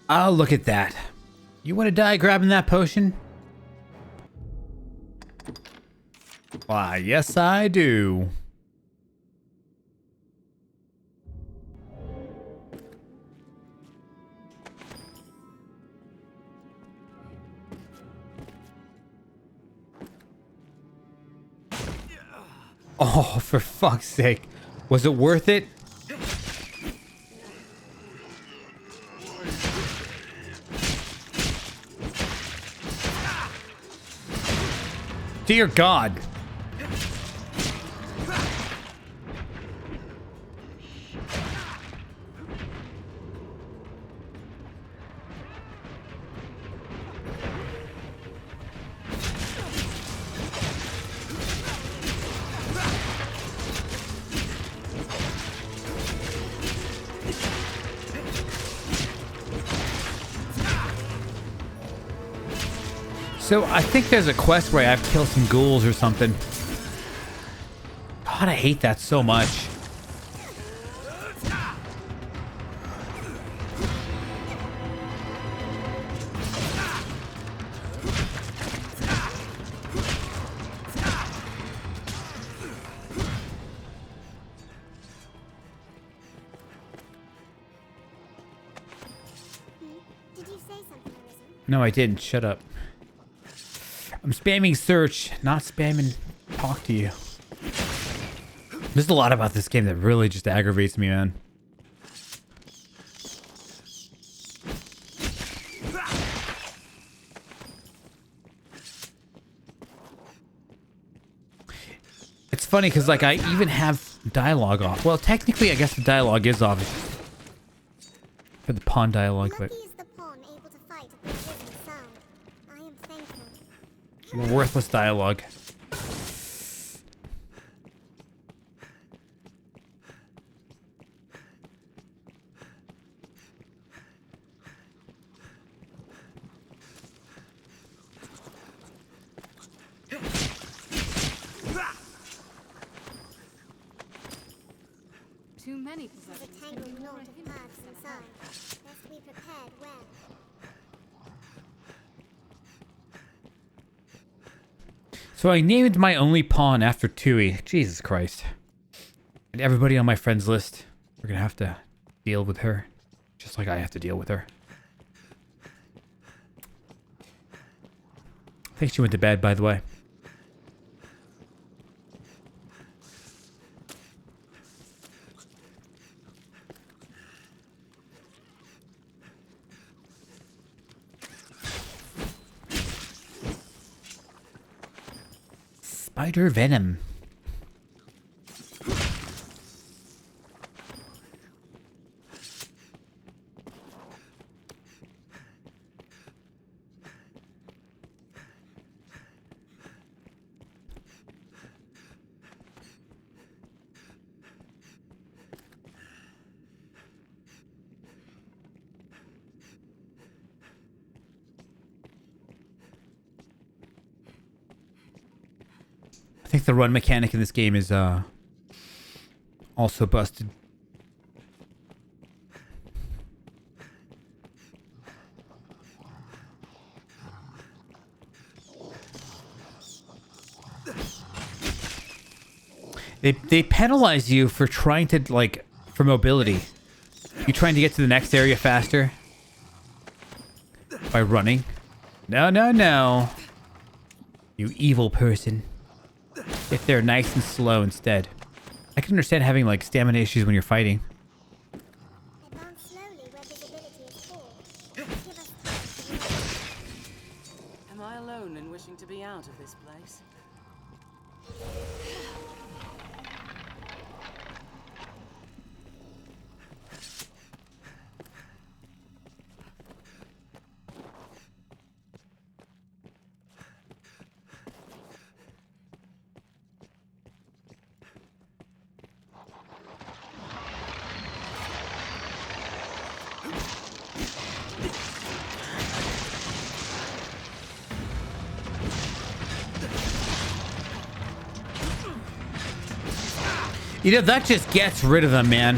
S1: Oh, look at that. You want to die grabbing that potion? Why, yes I do. Oh, for fuck's sake. Was it worth it? Dear God. So I think there's a quest where I have to kill some ghouls or something. God, I hate that so much.
S13: Did you say something, Arisen?
S1: No, I didn't. Shut up. I'm spamming search, not spamming talk to you. There's a lot about this game that really just aggravates me, man. It's funny because, like, I even have dialogue off. Well, technically, I guess the dialogue is off for the pawn dialogue, but worthless dialogue.
S9: Too many possessions.
S13: There's a tangled knot of paths inside. Best be prepared well.
S1: So I named my only pawn after Tui. Jesus Christ. And everybody on my friends list, we're gonna have to deal with her. Just like I have to deal with her. I think she went to bed, by the way. Spider venom. I think the run mechanic in this game is also busted. They penalize you for trying to, like, for mobility. You trying to get to the next area faster by running. No, no, no. You evil person. If they're nice and slow instead. I can understand having, like, stamina issues when you're fighting.
S13: Advance slowly where visibility is poor.
S3: Am I alone in wishing to be out of this place?
S1: You know, that just gets rid of them, man.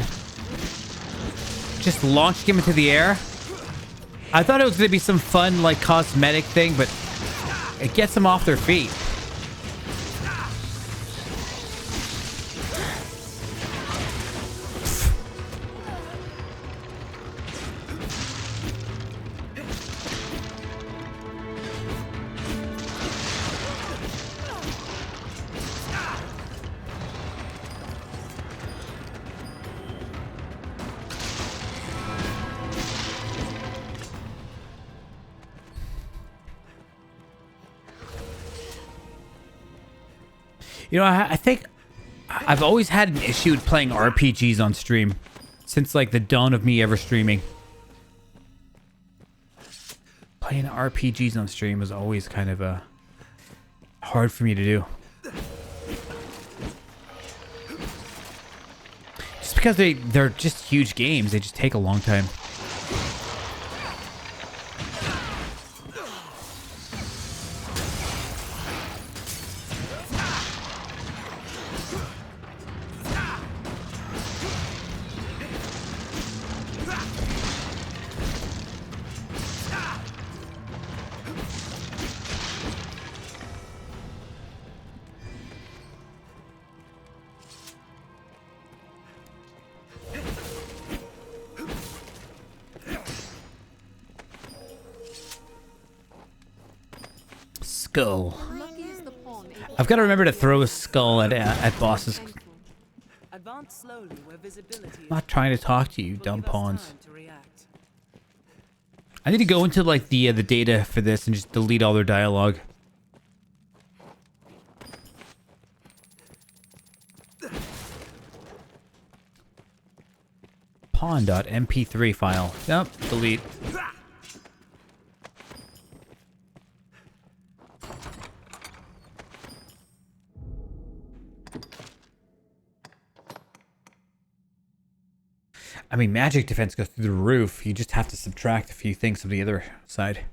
S1: Just launch him into the air. I thought it was going to be some fun, like, cosmetic thing, but it gets them off their feet. You know, I think I've always had an issue with playing RPGs on stream. Since, like, the dawn of me ever streaming. Playing RPGs on stream was always kind of hard for me to do. Just because they're just huge games. They just take a long time. Skull. I've got to remember to throw a skull at bosses.
S3: Advance slowly where visibility
S1: I'm not trying to talk to you, dumb pawns. I need to go into, like, the data for this and just delete all their dialogue. Pawn.mp3 file. Nope, delete. I mean, magic defense goes through the roof. You just have to subtract a few things from the other side.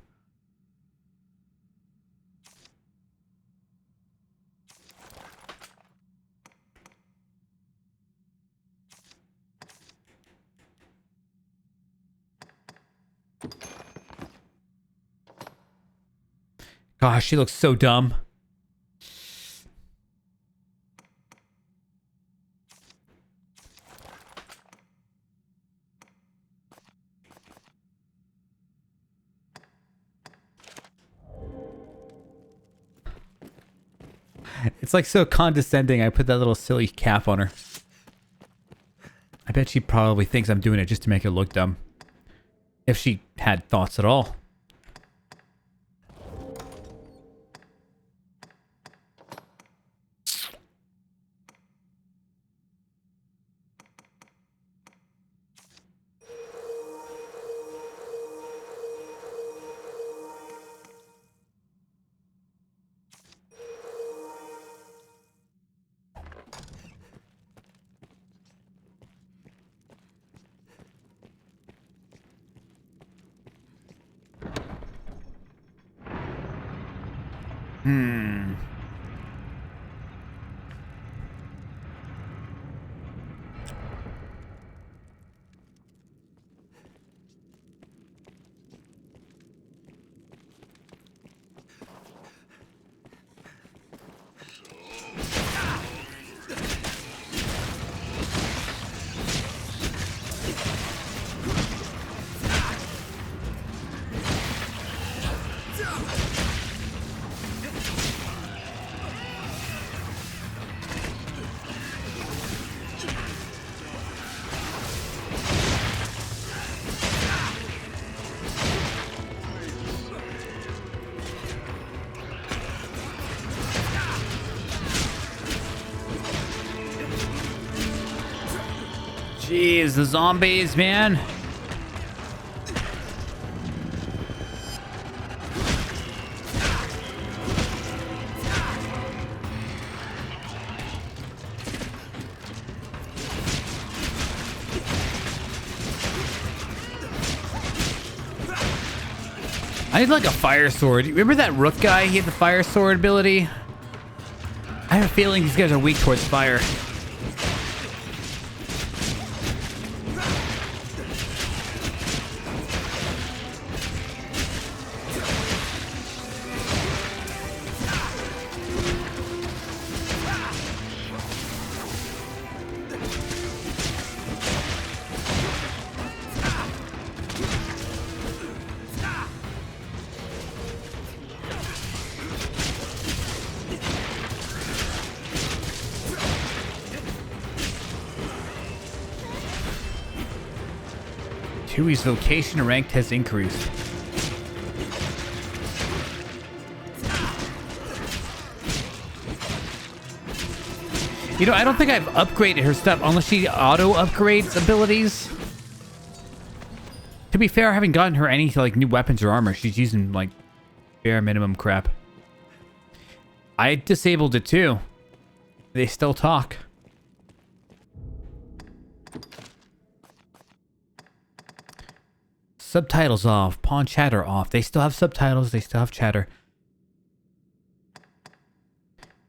S1: Gosh, she looks so dumb. It's like so condescending. I put that little silly cap on her. I bet she probably thinks I'm doing it just to make her look dumb. If she had thoughts at all. Hmm. Jeez, the zombies, man. I need like a fire sword. Remember that Rook guy? He had the fire sword ability. I have a feeling these guys are weak towards fire. Tui's vocation ranked has increased. You know, I don't think I've upgraded her stuff unless she auto upgrades abilities. To be fair, I haven't gotten her any like new weapons or armor. She's using like bare minimum crap. I disabled it too. They still talk. Subtitles off. Pawn chatter off. They still have subtitles. They still have chatter.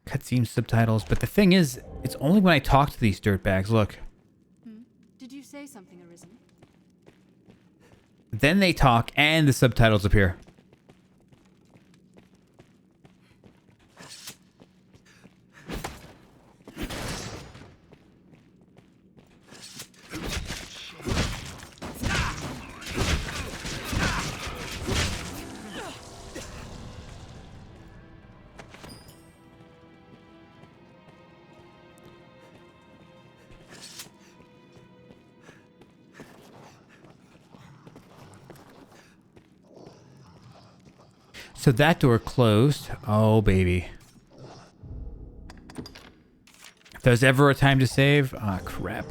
S1: Cutscene subtitles. But the thing is, it's only when I talk to these dirtbags. Look.
S9: Did you say something, Arisen?
S1: Then they talk and the subtitles appear. So that door closed. Oh, baby. If there's ever a time to save, ah, crap.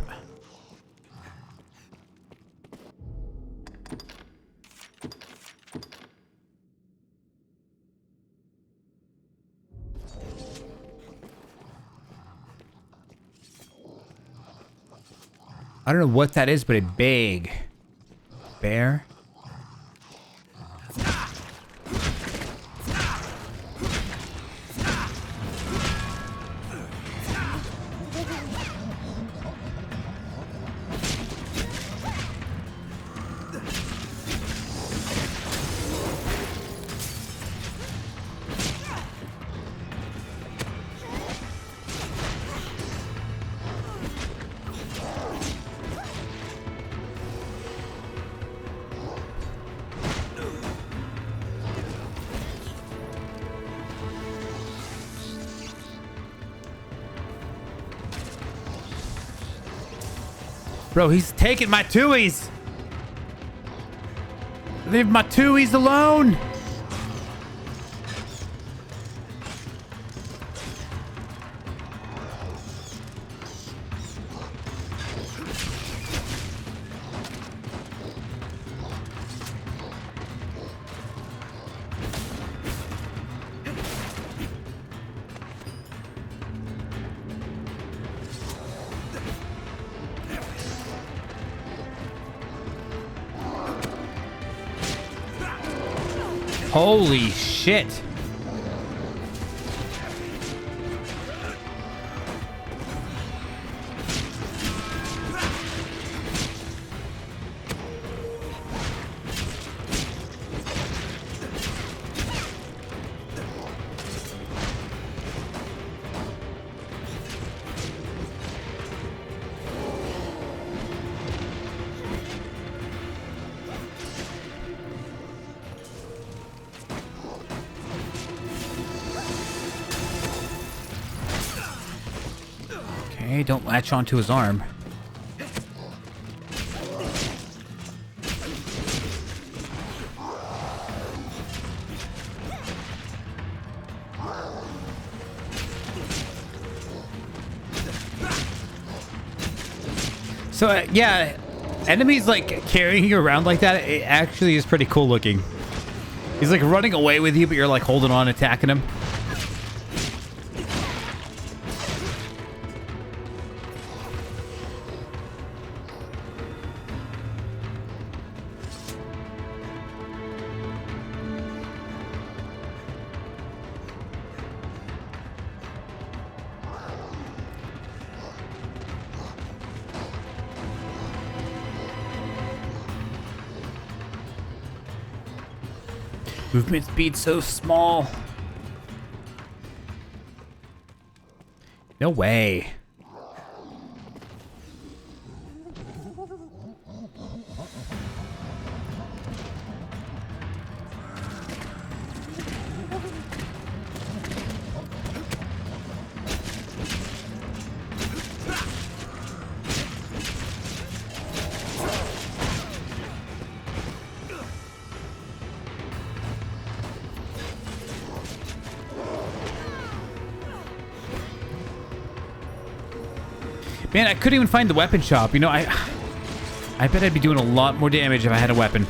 S1: I don't know what that is, but a big bear. Bro, he's taking my Tuis. Leave my Tuis alone. Holy shit. Okay, don't latch onto his arm. So, yeah, enemies, like, carrying you around like that, it actually is pretty cool looking. He's, like, running away with you, but you're, like, holding on, attacking him. Movement speed so small. No way. Man, I couldn't even find the weapon shop. You know, I bet I'd be doing a lot more damage if I had a weapon.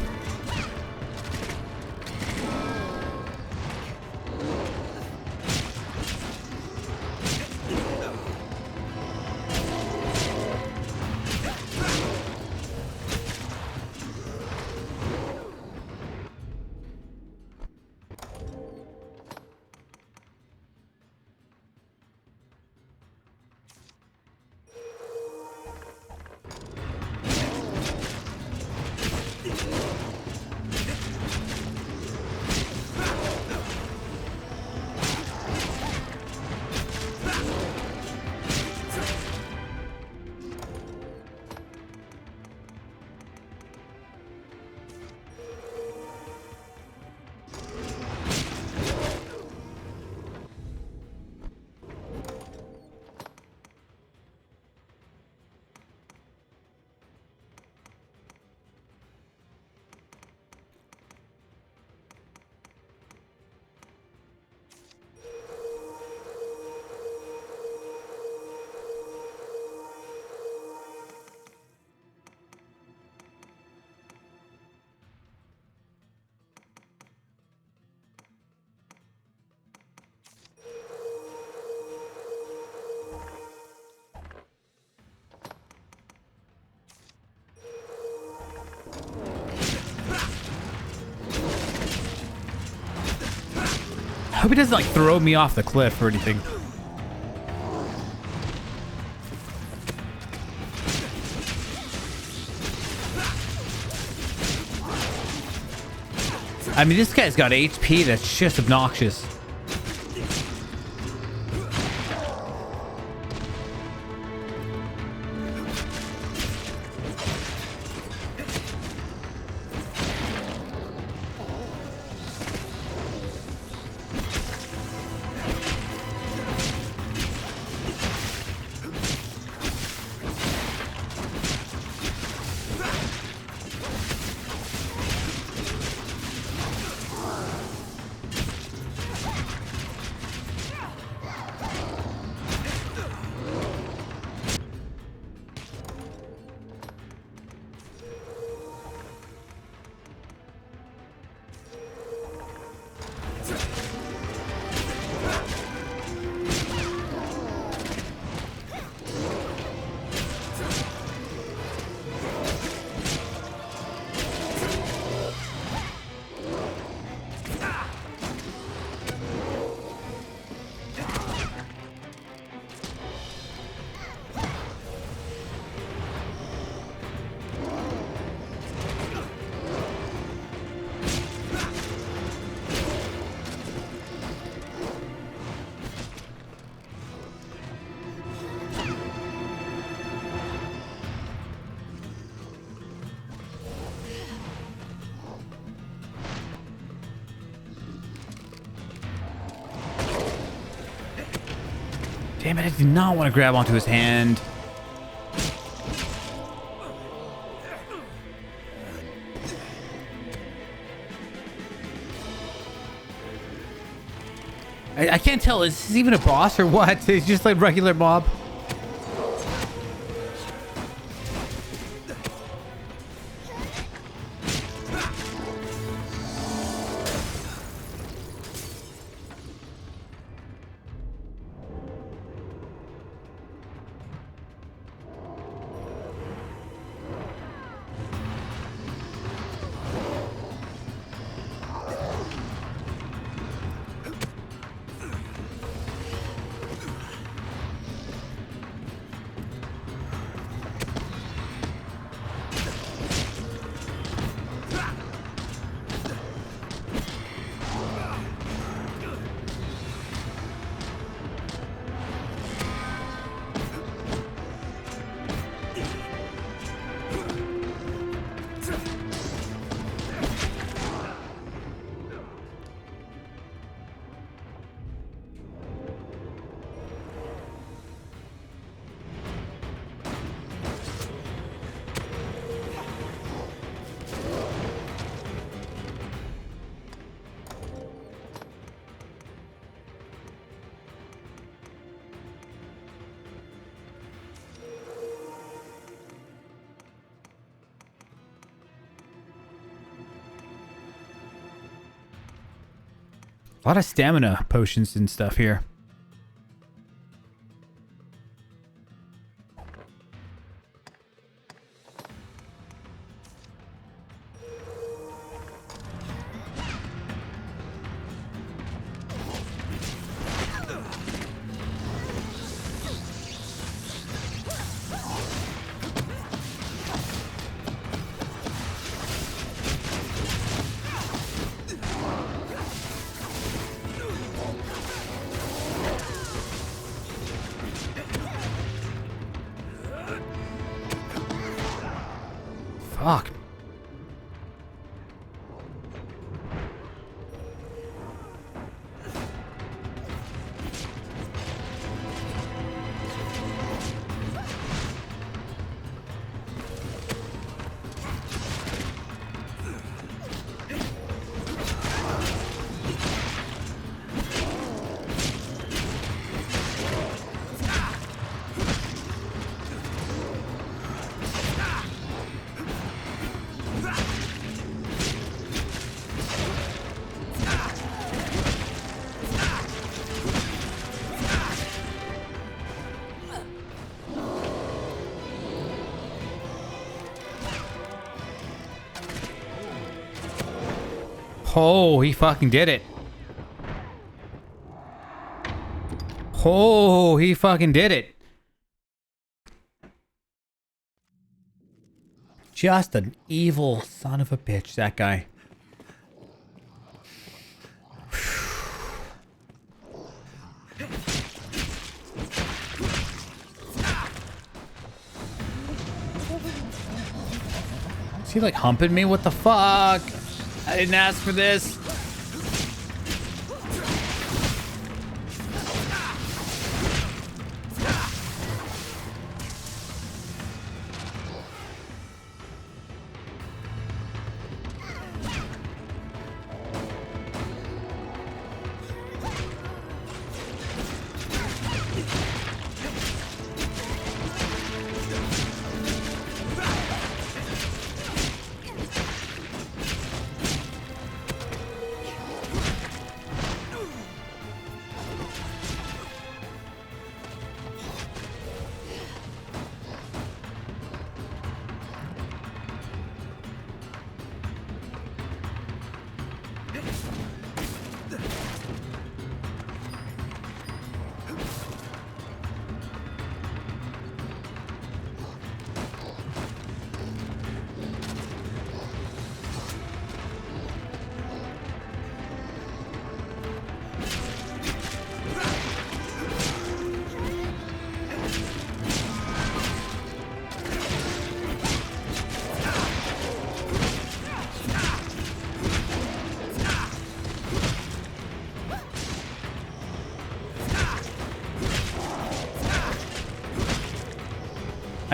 S1: I hope he doesn't, like, throw me off the cliff or anything. I mean, this guy's got HP that's just obnoxious. Damn it, I did not want to grab onto his hand. I can't tell, is this even a boss or what? It's just like regular mob. A lot of stamina potions and stuff here. Fuck. Oh, he fucking did it. Oh, he fucking did it. Just an evil son of a bitch, that guy. Is he like humping me? What the fuck? I didn't ask for this.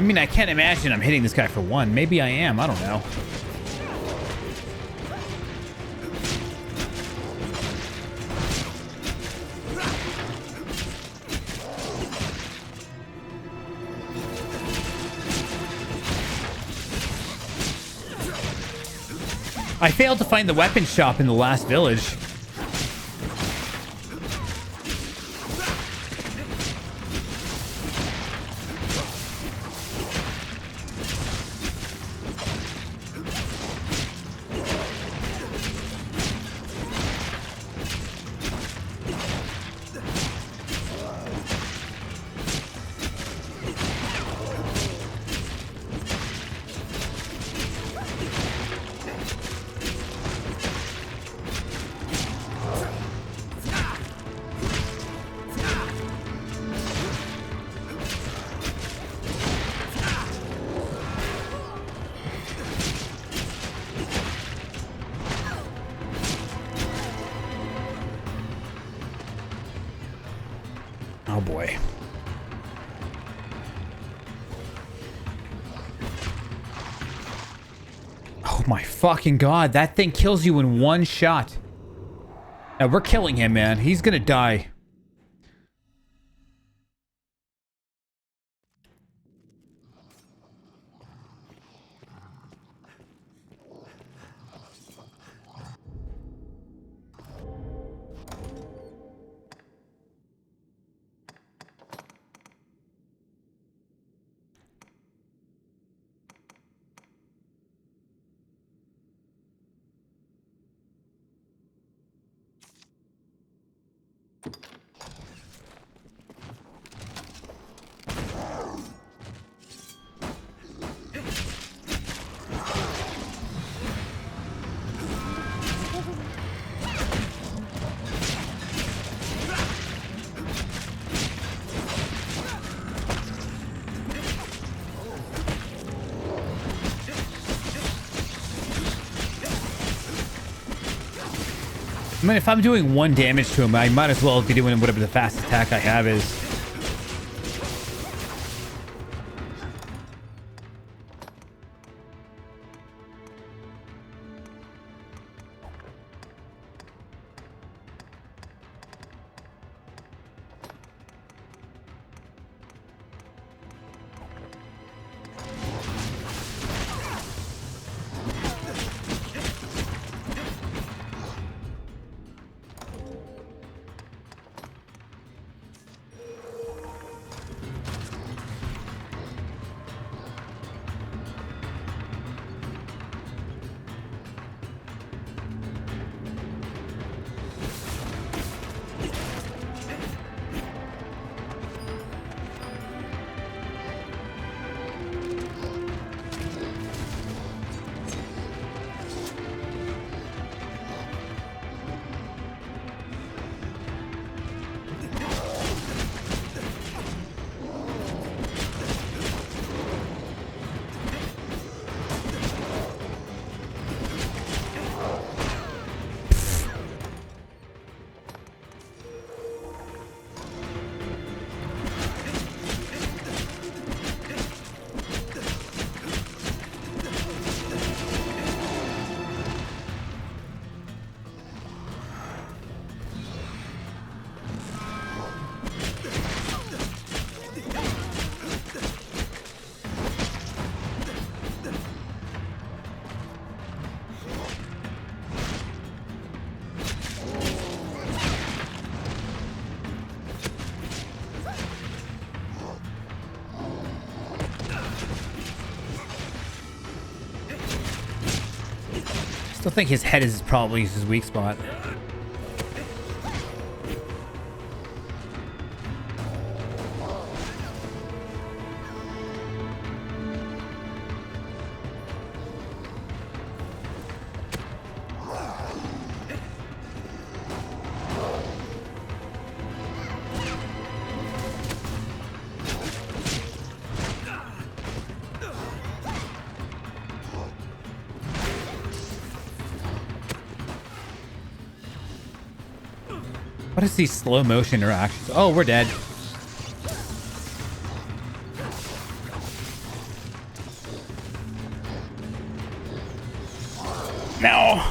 S1: I mean, I can't imagine I'm hitting this guy for one. Maybe I am. I don't know. I failed to find the weapon shop in the last village. Oh boy. Oh my fucking god, that thing kills you in one shot. Now we're killing him, man. He's gonna die. I mean, if I'm doing 1 damage to him, I might as well be doing whatever the fastest attack I have is. Still think his head is probably his weak spot. What is these slow motion interactions? Oh, we're dead. No.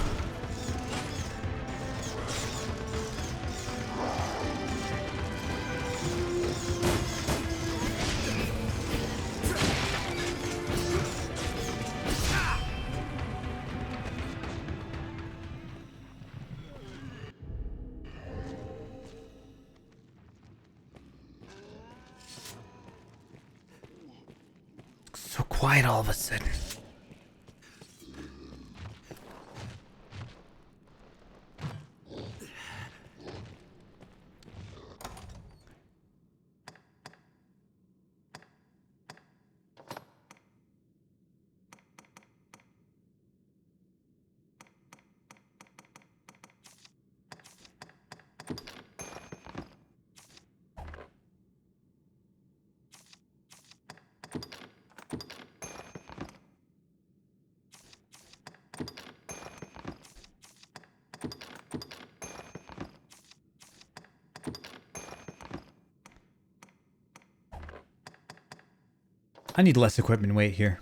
S1: So quiet all of a sudden. I need less equipment weight here.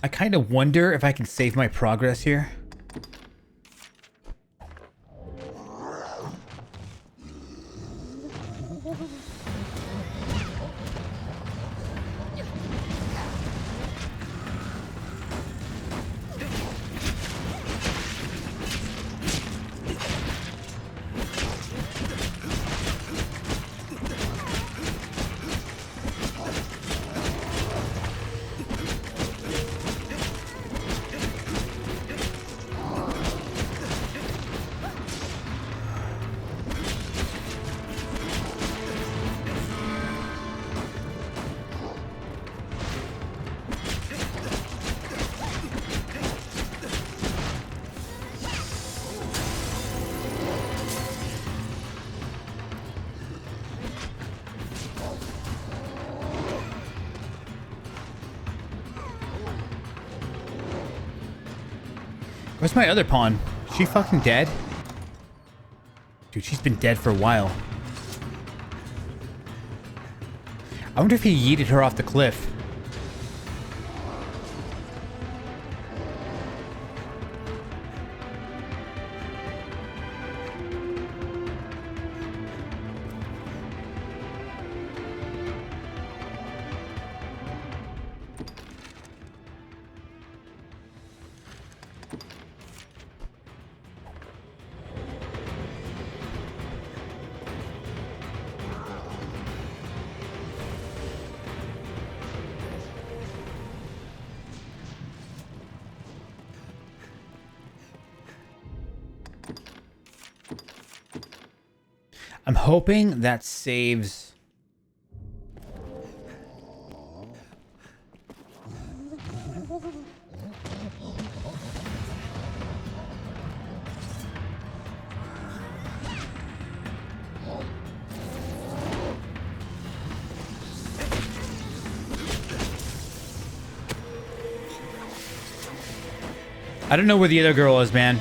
S1: I kind of wonder if I can save my progress here. Where's my other pawn? Is she fucking dead? Dude, she's been dead for a while. I wonder if he yeeted her off the cliff. I'm hoping that saves. I don't know where the other girl is, man.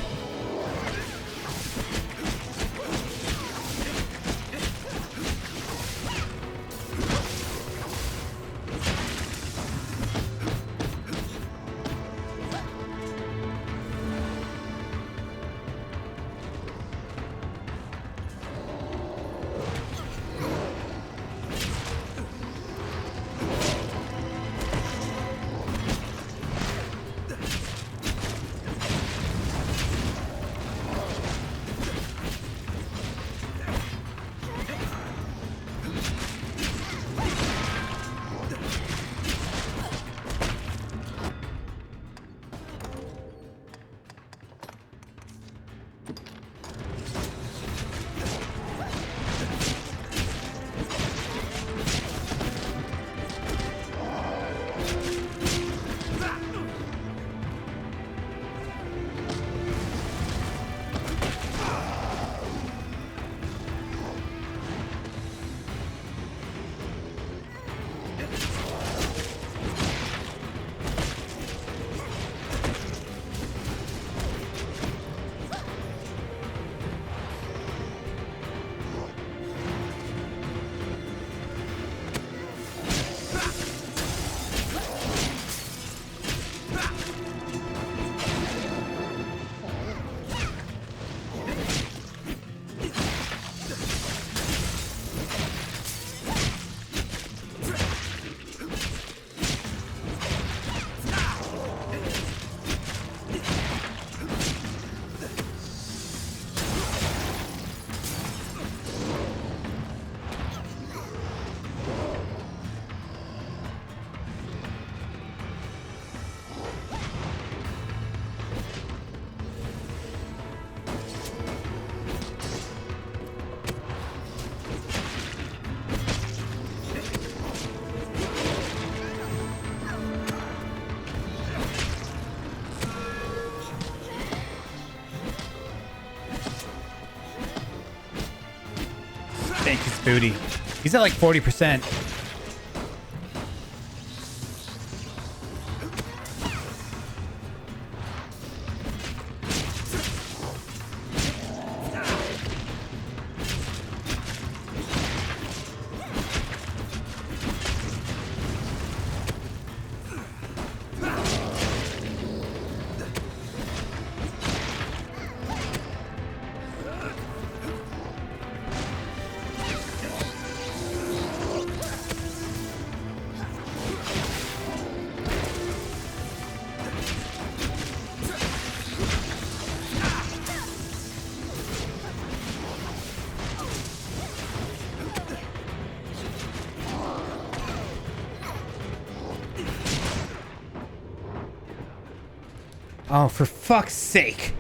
S1: sink his booty. He's at like 40%. Oh, for fuck's sake.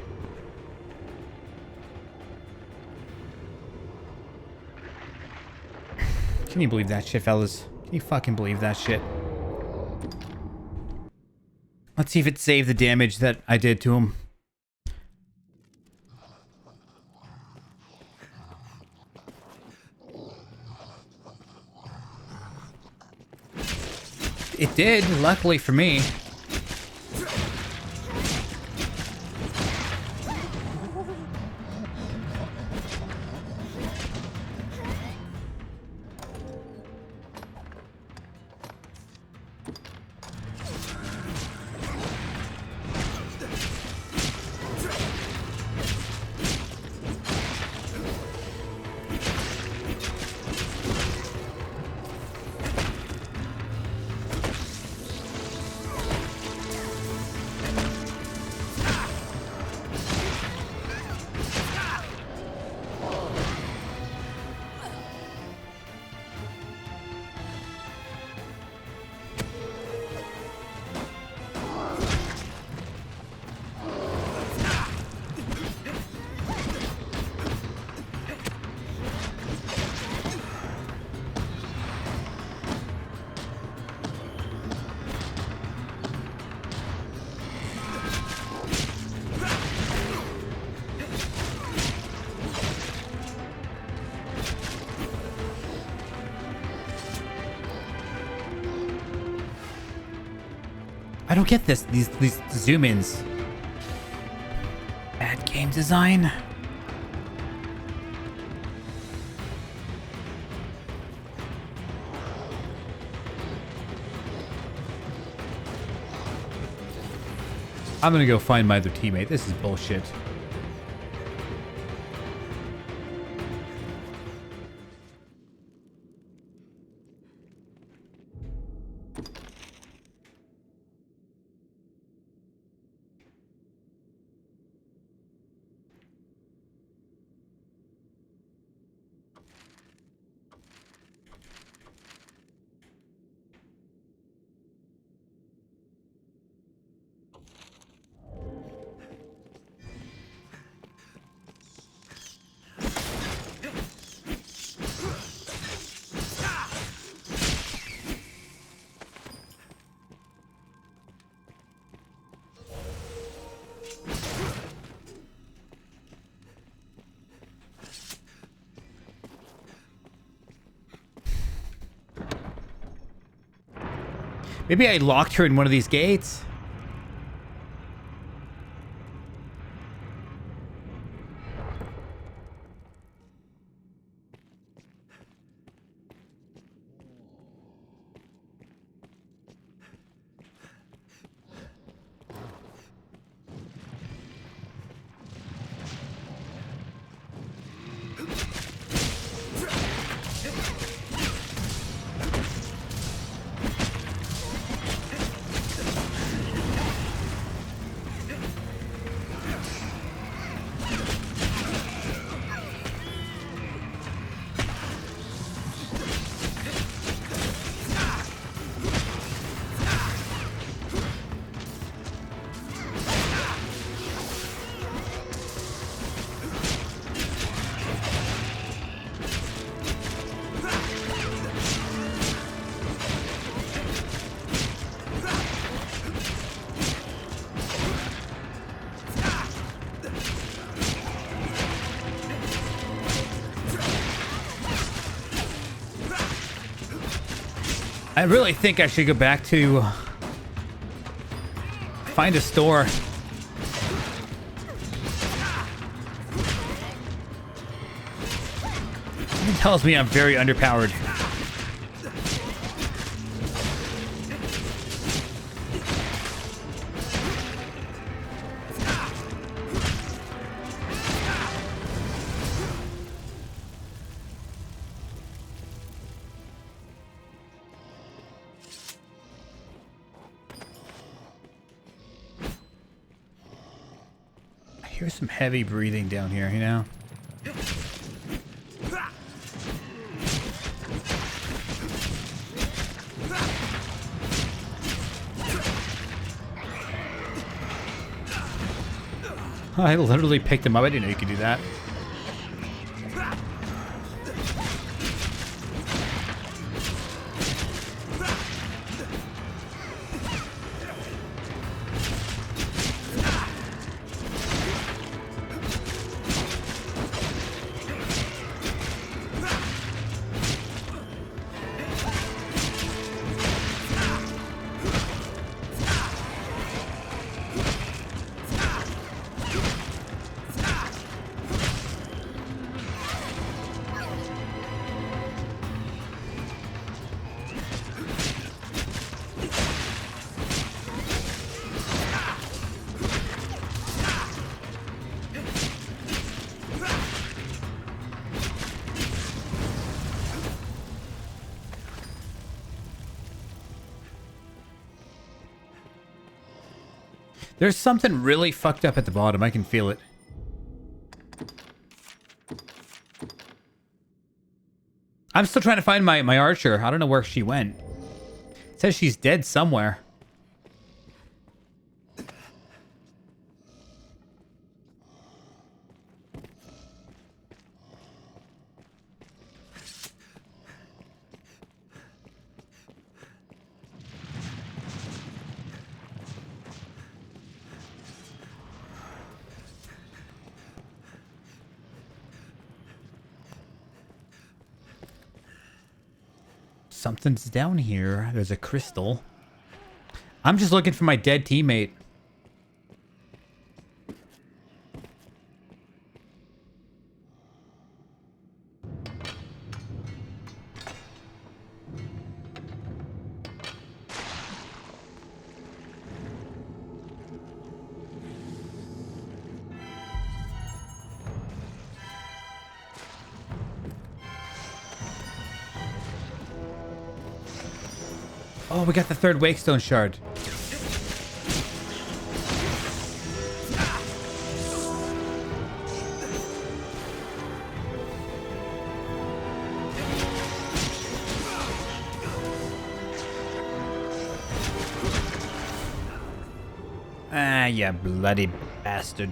S1: Can you believe that shit, fellas? Can you fucking believe that shit? Let's see if it saved the damage that I did to him. It did, luckily for me. I don't get this. These zoom-ins. Bad game design. I'm gonna go find my other teammate. This is bullshit. Maybe I locked her in one of these gates. I really think I should go back to find a store. It tells me I'm very underpowered. I hear some heavy breathing down here, you know? I literally picked him up. I didn't know you could do that. There's something really fucked up at the bottom. I can feel it. I'm still trying to find my archer. I don't know where she went. It says she's dead somewhere. Something's down here. There's a crystal. I'm just looking for my dead teammate. Oh, we got the third Wakestone shard. Ah, you bloody bastard.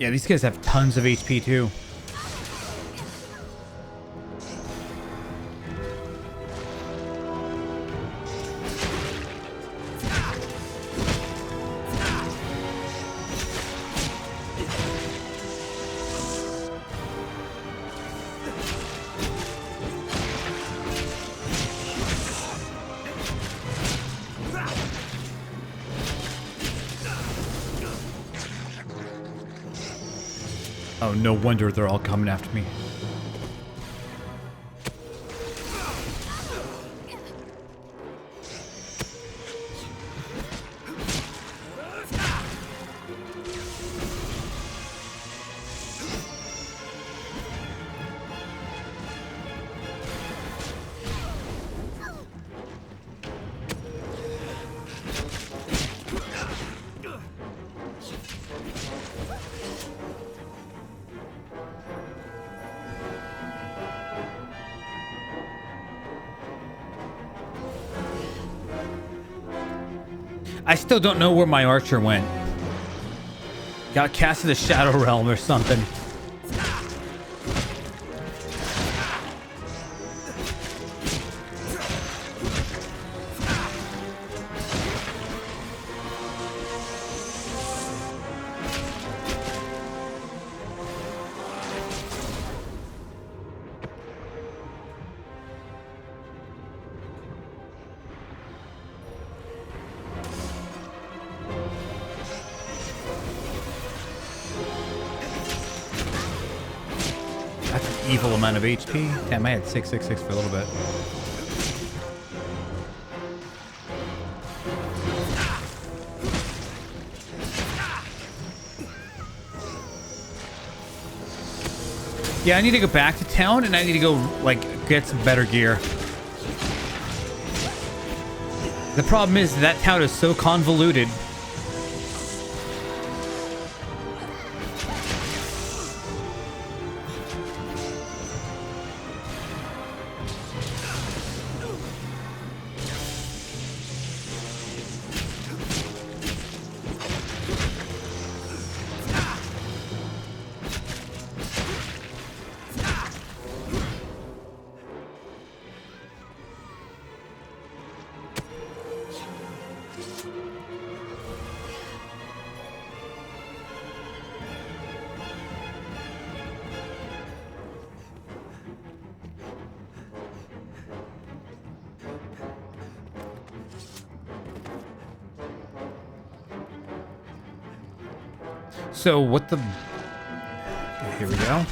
S1: Yeah, these guys have tons of HP too. Oh, no wonder they're all coming after me. I still don't know where my archer went. Got cast to the Shadow Realm or something. Evil amount of HP. Damn, I had 666 for a little bit. Yeah, I need to go back to town and I need to go, like, get some better gear. The problem is that town is so convoluted. So what the... Here we go.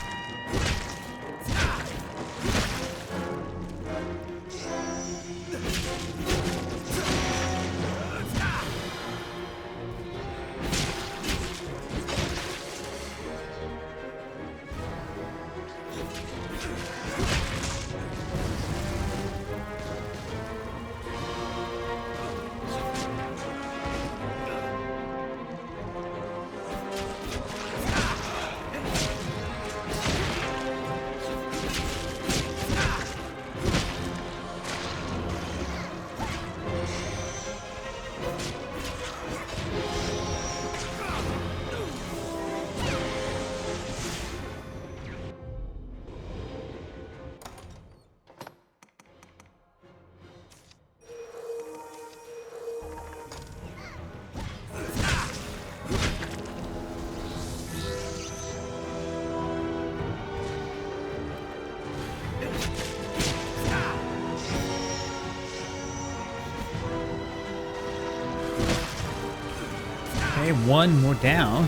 S1: Okay, one more down.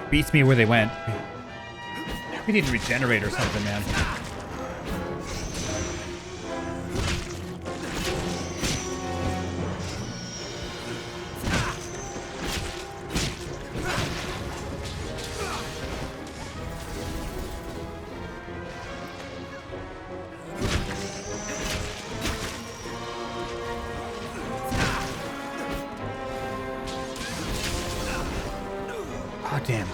S1: Beats me where they went. We need to regenerate or something, man. Oh, damn.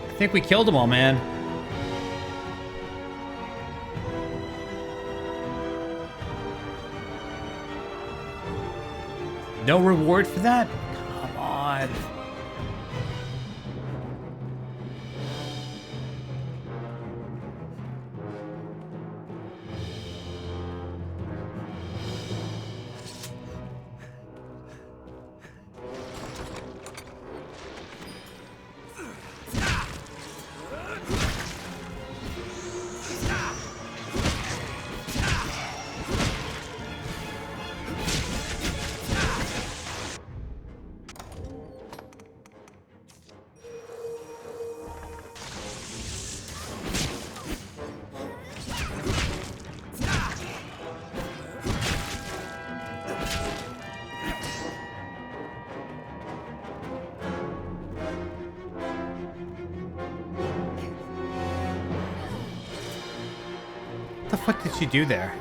S1: I think we killed them all, man. No reward for that? Come on. What the fuck did she do there?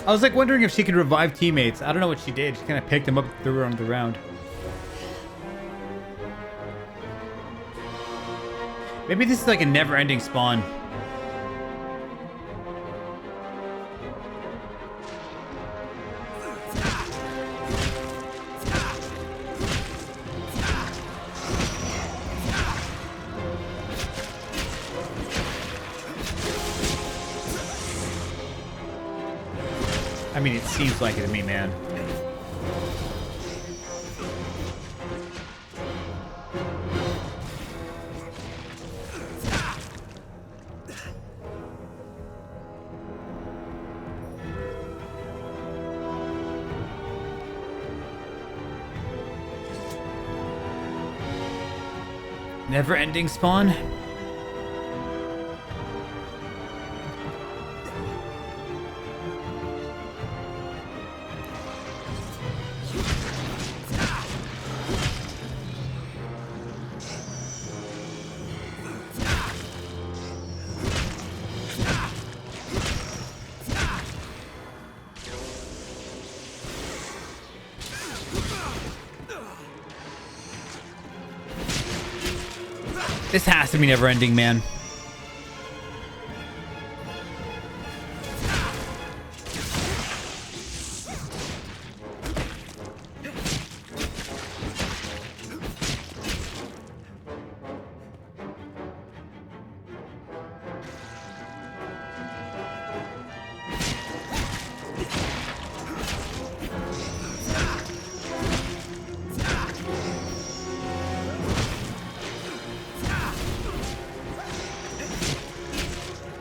S1: I was like wondering if she could revive teammates. I don't know what she did. She kind of picked them up and threw her on the ground. Maybe this is like a never-ending spawn. I mean, it seems like it to me, man. Never-ending spawn? This has to be never-ending, man.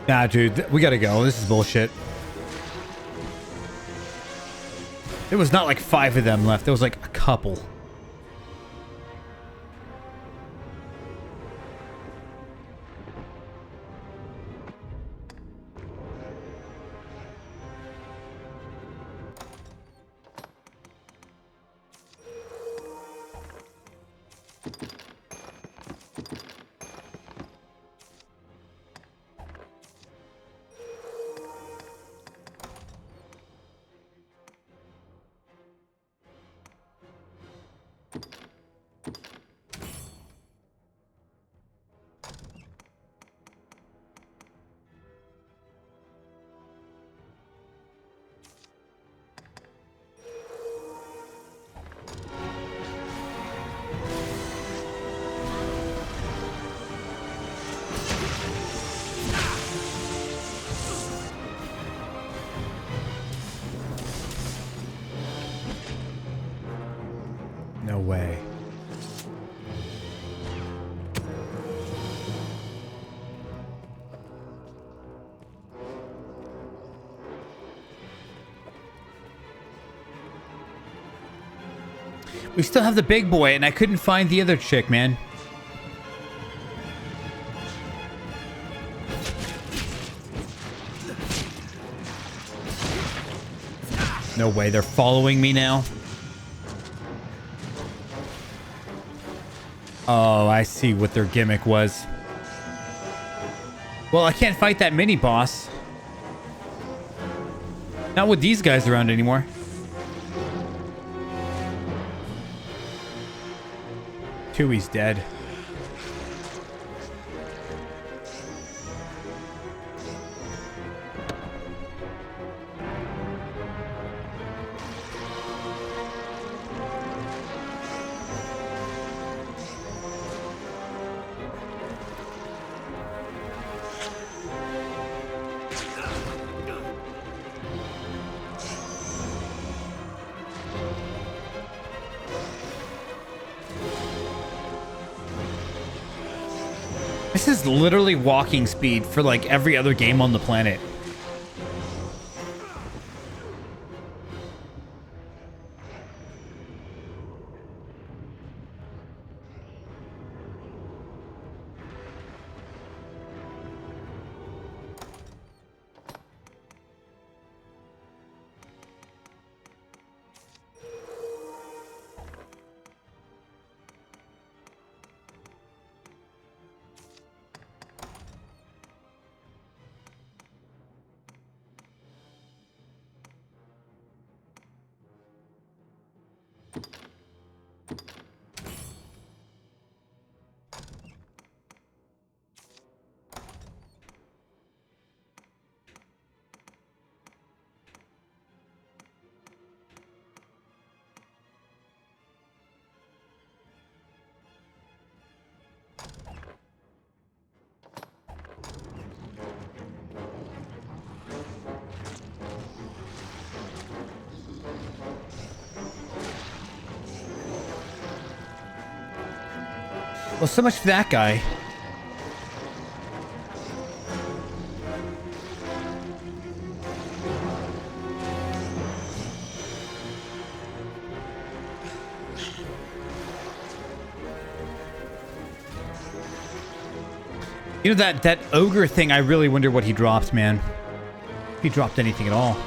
S1: Nah, dude, we gotta go. This is bullshit. There was not like 5 of them left. There was like a couple. way. We still have the big boy, and I couldn't find the other chick, man. No way, they're following me now. Oh, I see what their gimmick was. Well, I can't fight that mini boss. Not with these guys around anymore. Tewie's dead. This is literally walking speed for like every other game on the planet. Well, so much for that guy. You know, that ogre thing, I really wonder what he dropped, man. If he dropped anything at all.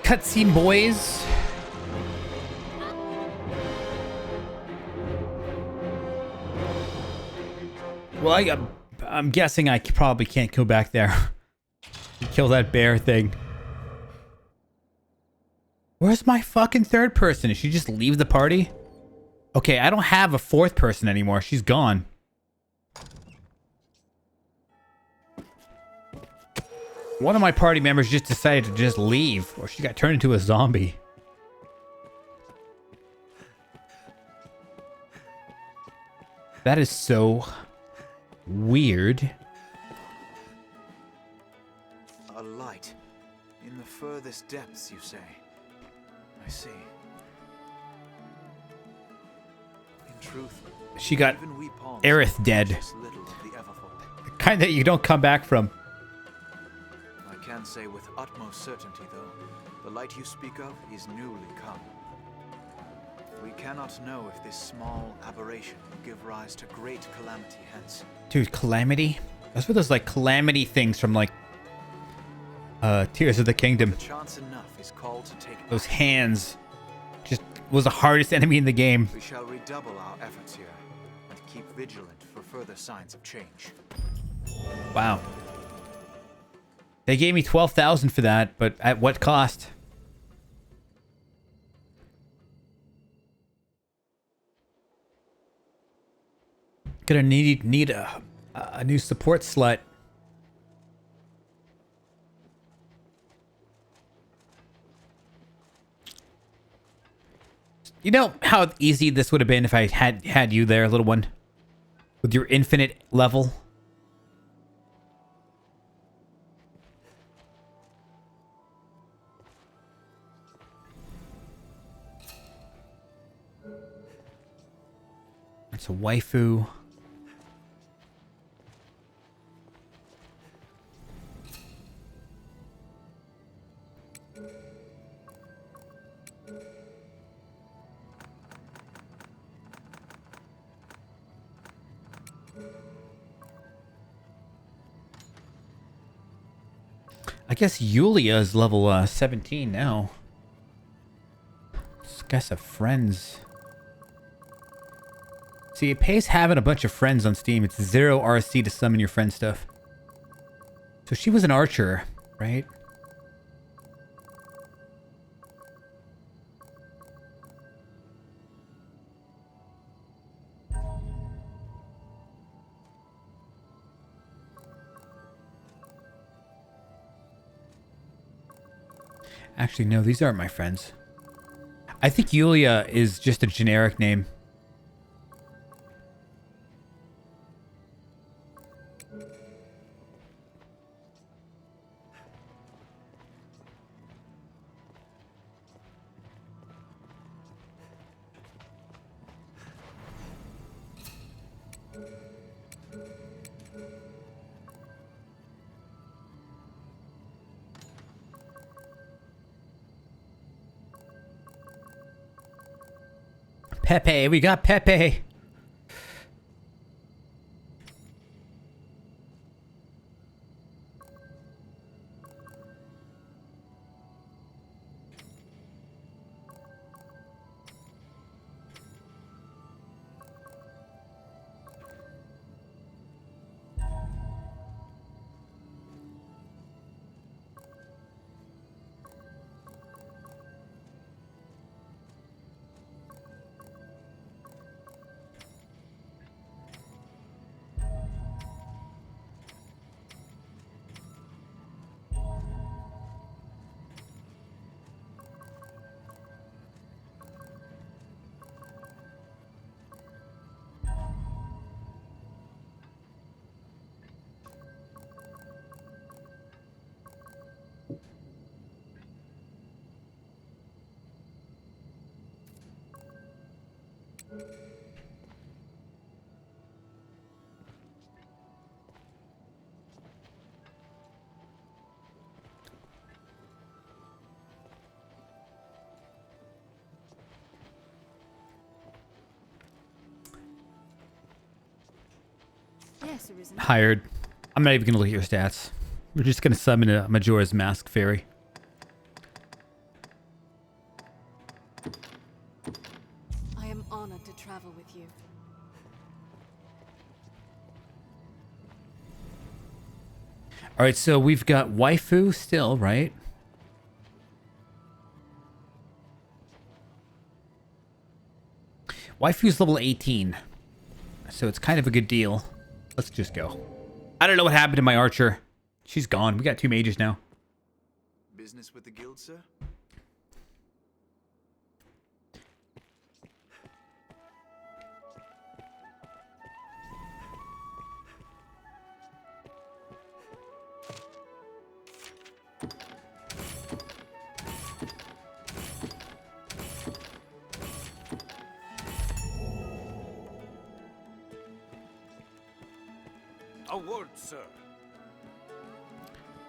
S1: cutscene, boys. Well, I'm guessing I probably can't go back there. Kill that bear thing. Where's my fucking third person? Did she just leave the party? Okay, I don't have a fourth person anymore. She's gone. One of my party members just decided to just leave, or she got turned into a zombie. That is so weird.
S24: A light. In the furthest depths, you say? I see. In truth,
S1: She got
S24: even we pawns
S1: Aerith dead.
S24: possess little of the Everfold.
S1: The kind that you don't come back from.
S24: I can say with utmost certainty, though, the light you speak of is newly come. We cannot know if this small aberration will give rise to great calamity hence.
S1: Dude, Calamity? Those were those like Calamity things from like Tears of the Kingdom.
S24: Chance enough is called to take
S1: Those hands just was the hardest enemy in the game.
S24: We shall redouble our efforts here and keep vigilant for further signs of change.
S1: Wow. They gave me 12,000 for that, but at what cost? Gonna need a new support slut. You know how easy this would have been if I had you there, little one, with your infinite level. It's a waifu. I guess Yulia is level 17 now. This guy's have friends. See, it pays having a bunch of friends on Steam. It's 0 RC to summon your friend stuff. So she was an archer, right? Actually, no, these aren't my friends. I think Yulia is just a generic name. Pepe, we got Pepe.
S9: Yes, Arisen.
S1: Hired. I'm not even going to look at your stats. We're just going to summon a Majora's Mask fairy.
S9: honored to travel with you.
S1: All right, so we've got waifu still, right? Waifu's level 18, so it's kind of a good deal. Let's just go. I don't know what happened to my archer. She's gone. We got 2 mages now.
S24: Business with the guild, sir?
S20: A word, sir.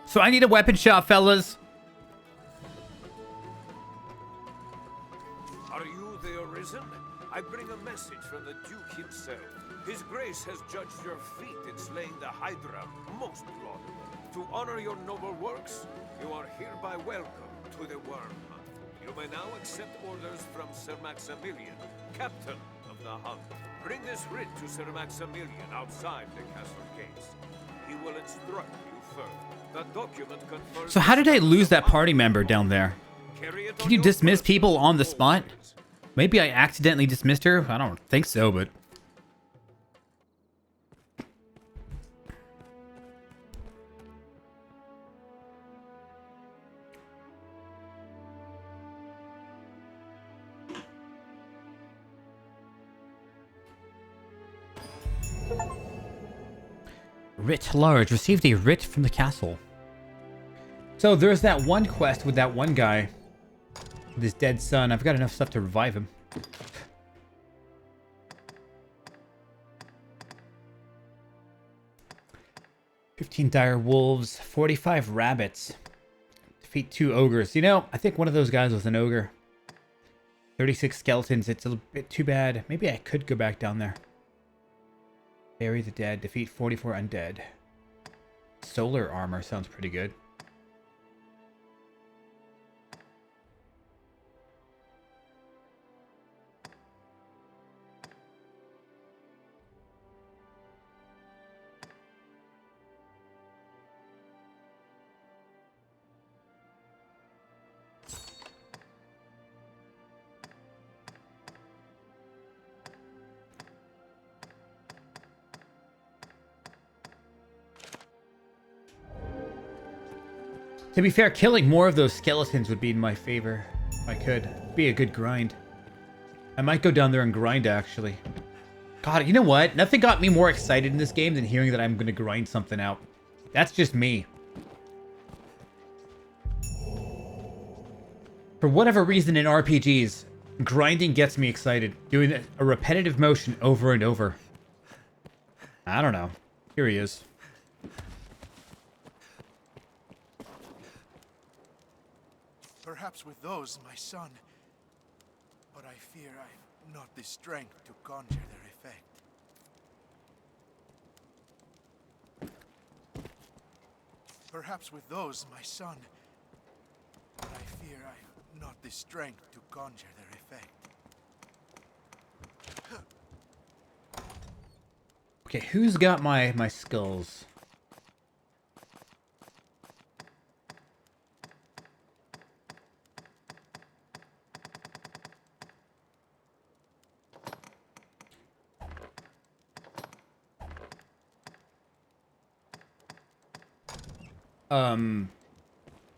S1: So I need a weapon shop, fellas.
S20: Are you the Arisen? I bring a message from the Duke himself. His Grace has judged your feat in slaying the Hydra most laudable. To honor your noble works, you are hereby welcome to the Worm Hunt. You may now accept orders from Sir Maximilian, Captain of the Hunt. Bring this writ to Sir Maximilian outside the castle gates. He will instruct you further. The document confers...
S1: So how did I lose that party member down there? Can you dismiss people on the spot? Maybe I accidentally dismissed her? I don't think so, but... Writ large. Received a writ from the castle. So there's that one quest with that one guy. With his dead son. I've got enough stuff to revive him. "15 dire wolves, 45 rabbits. Defeat 2 ogres." You know, I think one of those guys was an ogre. 36 skeletons. It's a bit too bad. Maybe I could go back down there. Bury the dead. Defeat 44 undead. Solar armor sounds pretty good. To be fair, killing more of those skeletons would be in my favor. If I could. Be a good grind. I might go down there and grind, actually. God, you know what? Nothing got me more excited in this game than hearing that I'm going to grind something out. That's just me. For whatever reason in RPGs, grinding gets me excited. Doing a repetitive motion over and over. I don't know. Here he is.
S7: Perhaps with those, my son. But I fear I've not the strength to conjure their effect. Perhaps with those, my son. But I fear I've not the strength to conjure their effect.
S1: Okay, who's got my skulls?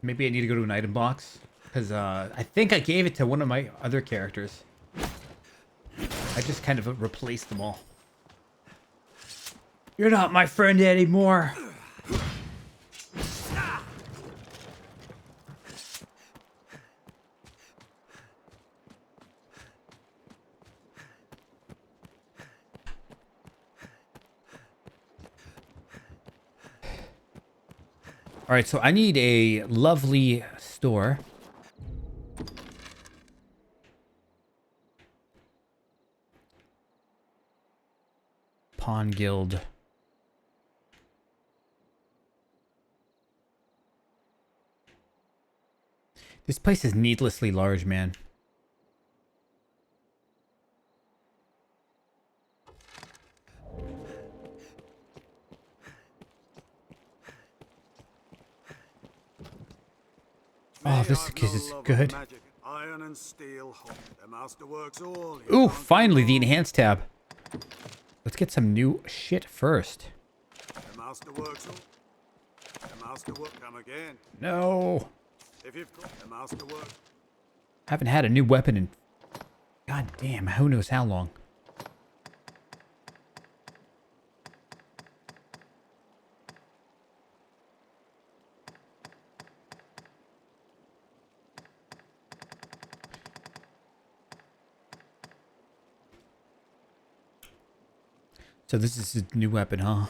S1: Maybe I need to go to an item box, because I think I gave it to one of my other characters. I just kind of replaced them all. You're not my friend anymore. All right, so I need a lovely store. Pawn Guild. This place is needlessly large, man. this is good.
S21: Iron and steel, the masterworks all.
S1: Ooh, finally the enhanced tab. Let's get some new shit first.
S21: The masterworks all. The masterwork come again.
S1: No.
S21: If you've got the masterwork.
S1: Haven't had a new weapon in god damn, who knows how long. So this is his new weapon, huh?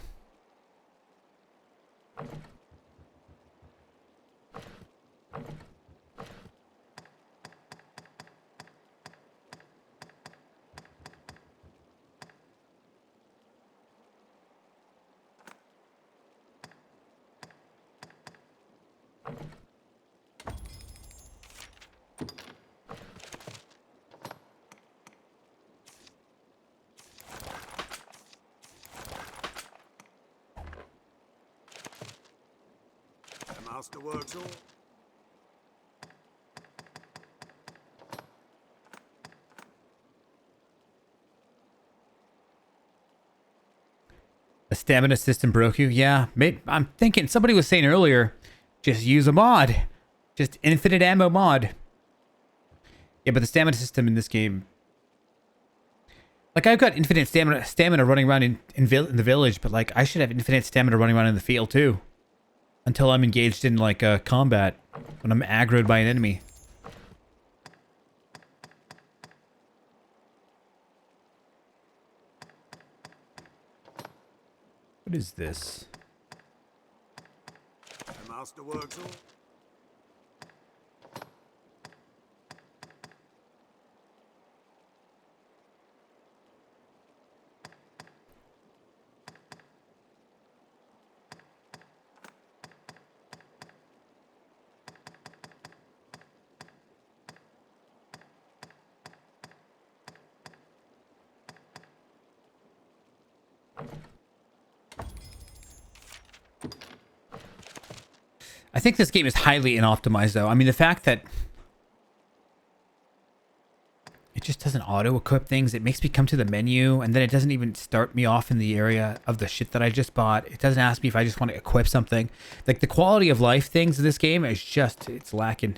S21: The masterworks all.
S1: The stamina system broke you? Yeah, I'm thinking somebody was saying earlier, just use a mod. Just infinite ammo mod. Yeah, but the stamina system in this game, like I've got infinite stamina running around in the village, but like I should have infinite stamina running around in the field too. Until I'm engaged in like combat, when I'm aggroed by an enemy. What is this?
S21: The masterworks all.
S1: I think this game is highly inoptimized though. I mean, the fact that it just doesn't auto-equip things. It makes me come to the menu and then it doesn't even start me off in the area of the shit that I just bought. It doesn't ask me if I just want to equip something. Like the quality of life things in this game is just, it's lacking.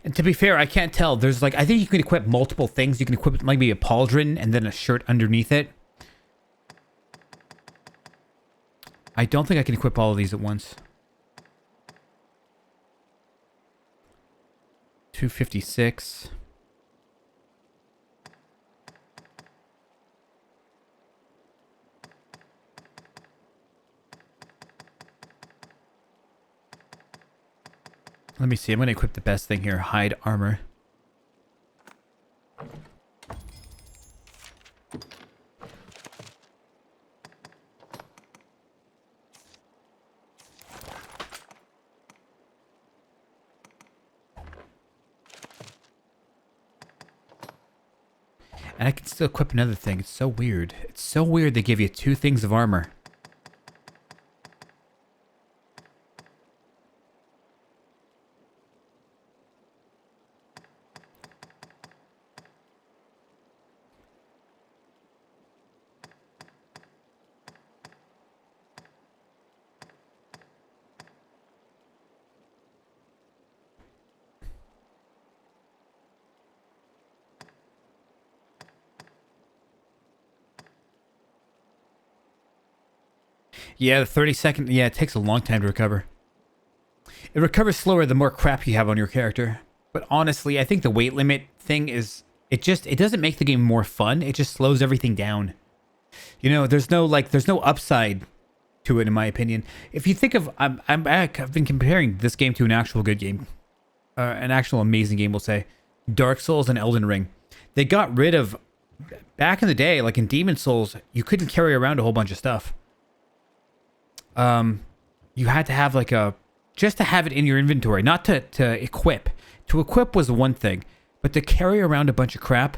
S1: And to be fair, I can't tell. There's like, I think you can equip multiple things. You can equip maybe a pauldron and then a shirt underneath it. I don't think I can equip all of these at once. 256. Let me see. I'm going to equip the best thing here. Hide armor. And I can still equip another thing. It's so weird. It's so weird they give you 2 things of armor. Yeah, the 30-second... Yeah, it takes a long time to recover. It recovers slower the more crap you have on your character. But honestly, I think the weight limit thing is... It doesn't make the game more fun. It just slows everything down. You know, there's no upside to it, in my opinion. If you think of... I've been comparing this game to an actual good game. an actual amazing game, we'll say, Dark Souls and Elden Ring. They got rid of, back in the day, like in Demon Souls, you couldn't carry around a whole bunch of stuff. You had to have like just to have it in your inventory, not to equip. To equip was one thing, but to carry around a bunch of crap,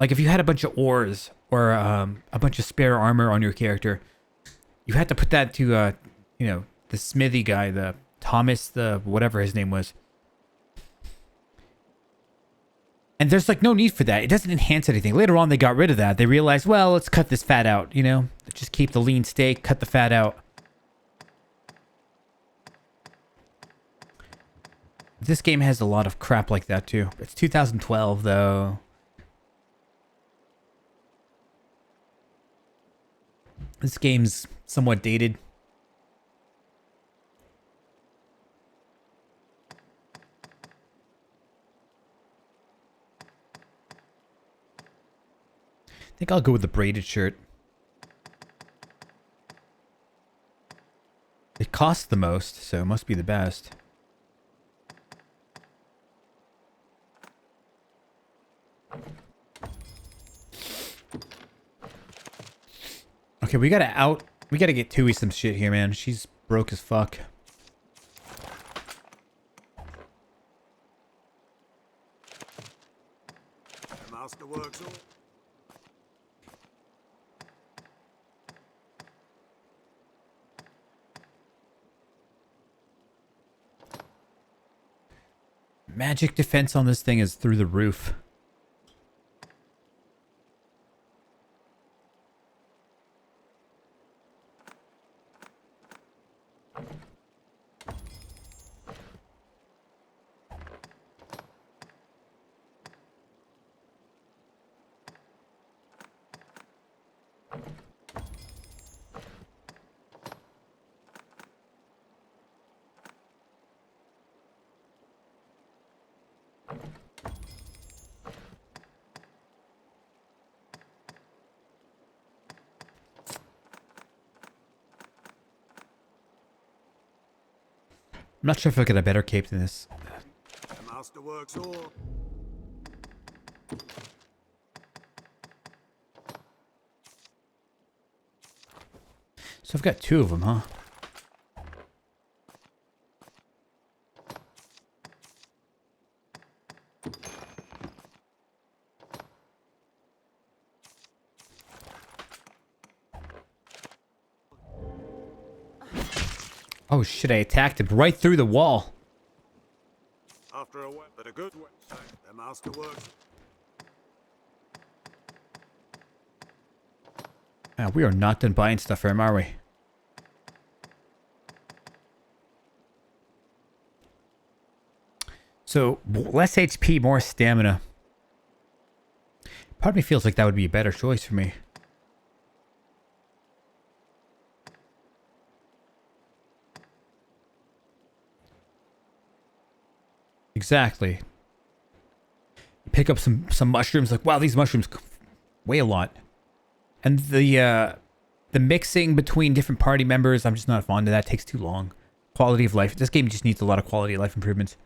S1: like if you had a bunch of ores or a bunch of spare armor on your character, you had to put that to, the smithy guy, the Thomas, the whatever his name was. And there's like no need for that. It doesn't enhance anything. Later on, they got rid of that. They realized, well, let's cut this fat out, Just keep the lean steak, cut the fat out. This game has a lot of crap like that too. It's 2012 though. This game's somewhat dated. I think I'll go with the braided shirt. It costs the most, so it must be the best. Okay, we gotta get Tui some shit here, man. She's broke as fuck.
S20: The master works all.
S1: Magic defense on this thing is through the roof. I'm not sure if I got a better cape than this.
S20: The master works all.
S1: So I've got two of them, huh? Oh shit, I attacked him right through the wall.
S20: After a while, but a good way. The master works.
S1: We are not done buying stuff for him, are we? So, less HP, more stamina. Part of me feels like that would be a better choice for me. Exactly. Pick up some mushrooms. Like, wow, these mushrooms weigh a lot. And the mixing between different party members, I'm just not fond of that. It takes too long. Quality of life. This game just needs a lot of quality of life improvements.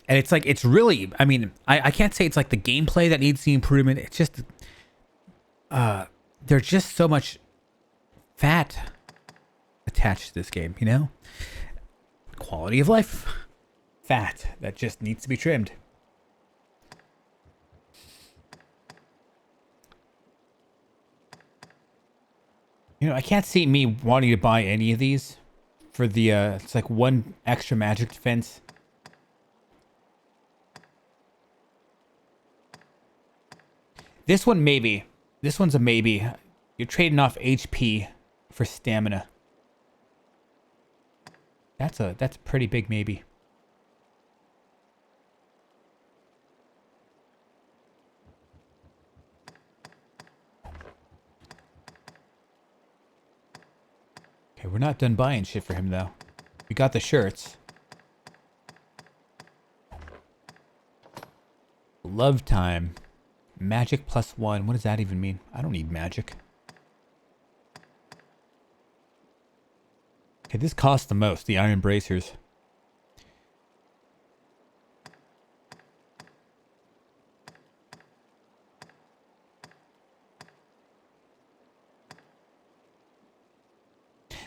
S1: And it's like, it's really, I mean, I can't say it's like the gameplay that needs the improvement. It's just, there's just so much fat attached to this game, Quality of life. Fat that just needs to be trimmed. I can't see me wanting to buy any of these for the, it's like one extra magic defense. This one, maybe. This one's a maybe. You're trading off HP for stamina. That's a pretty big maybe. Okay, we're not done buying shit for him though. We got the shirts. Love time. Magic +1. What does that even mean? I don't need magic. Okay, this costs the most, the iron bracers.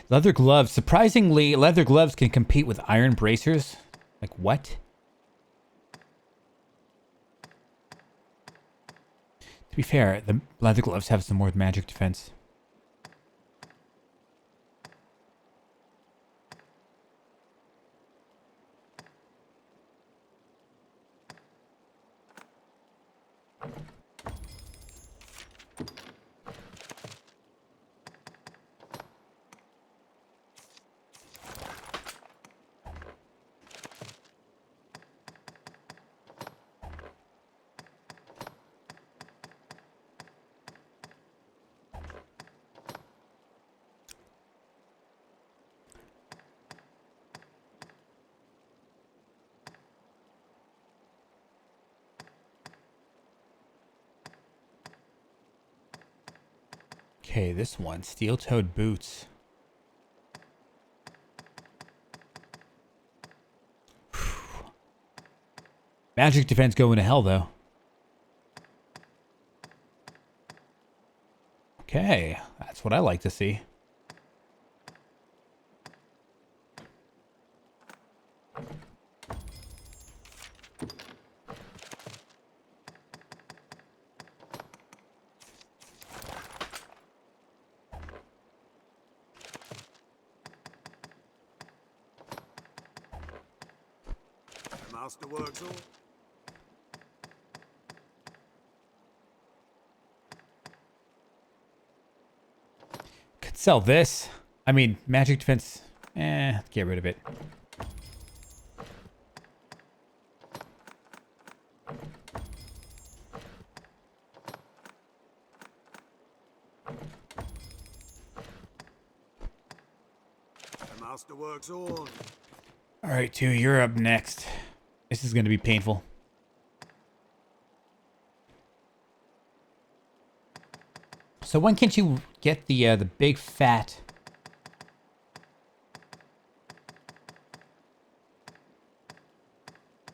S1: Leather gloves. Surprisingly, leather gloves can compete with iron bracers. Like, what? To be fair, the leather gloves have some more magic defense. Okay, this one. Steel-toed boots. Magic defense going to hell, though. Okay, that's what I like to see.
S21: Masterworks all.
S1: Could sell this. I mean, magic defense. Get rid of it.
S21: Masterworks all.
S1: All right, 2, you're up next. This is going to be painful. So when can you get the big fat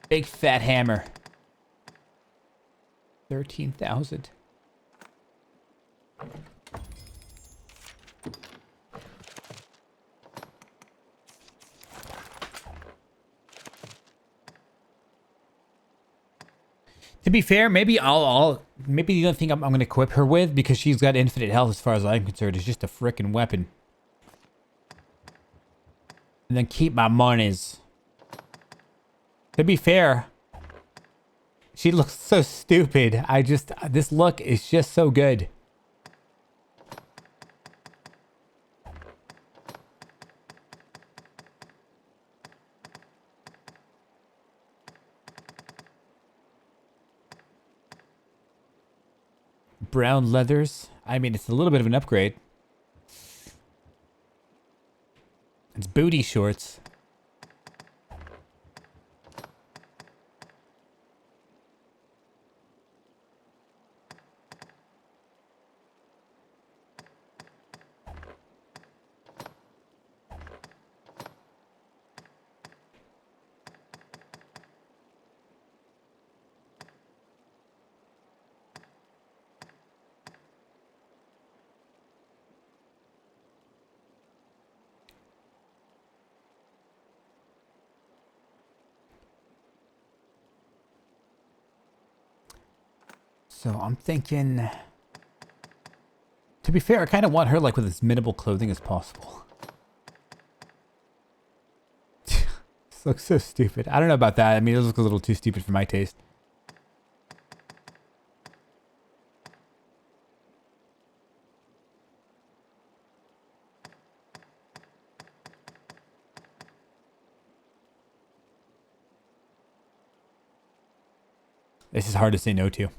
S1: hammer? 13,000. To be fair, maybe maybe the only thing I'm going to equip her with, because she's got infinite health as far as I'm concerned, is just a frickin' weapon. And then keep my monies. To be fair, she looks so stupid. This look is just so good. Brown leathers. I mean, it's a little bit of an upgrade. It's booty shorts. So I'm thinking, to be fair, I kind of want her like with as minimal clothing as possible. This looks so stupid. I don't know about that. I mean, it looks a little too stupid for my taste. This is hard to say no to.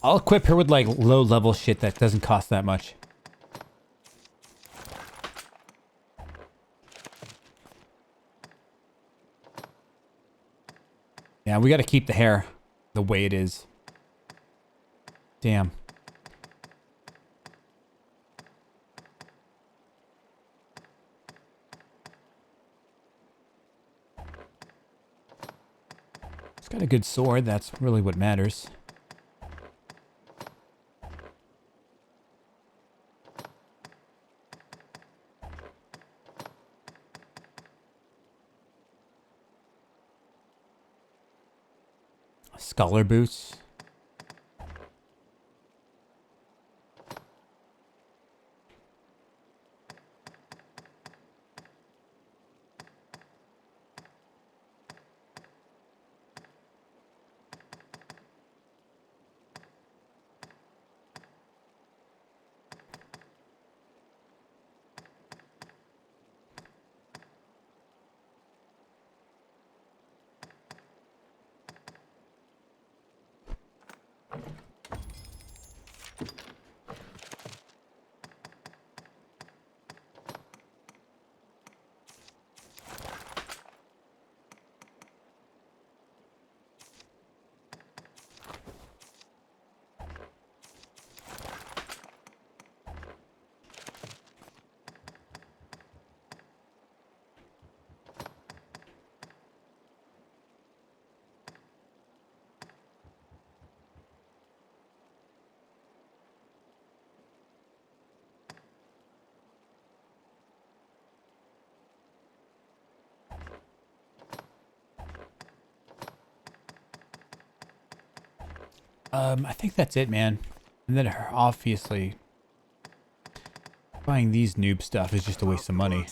S1: I'll equip her with like low level shit that doesn't cost that much. Yeah, we got to keep the hair the way it is. Damn. It's got a good sword. That's really what matters. Scholar boots. I think that's it, man. And then obviously buying these noob stuff is just a waste of money.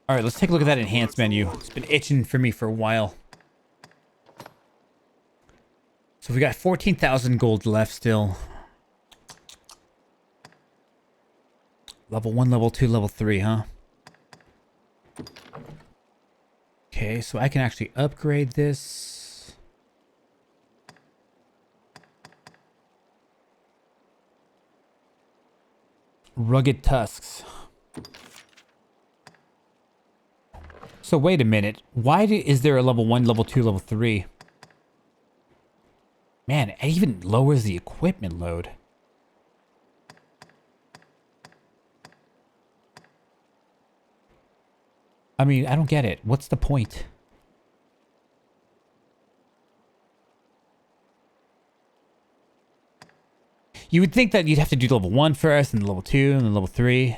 S1: All right, let's take a look at that enhanced menu. It's been itching for me for a while. So we got 14,000 gold left still. Level 1, level 2, level 3, huh? Okay, so I can actually upgrade this. Rugged tusks. So wait a minute. Why is there a level 1, level 2, level 3? Man, it even lowers the equipment load. I mean, I don't get it. What's the point? You would think that you'd have to do level 1 first, and level 2, and then level 3.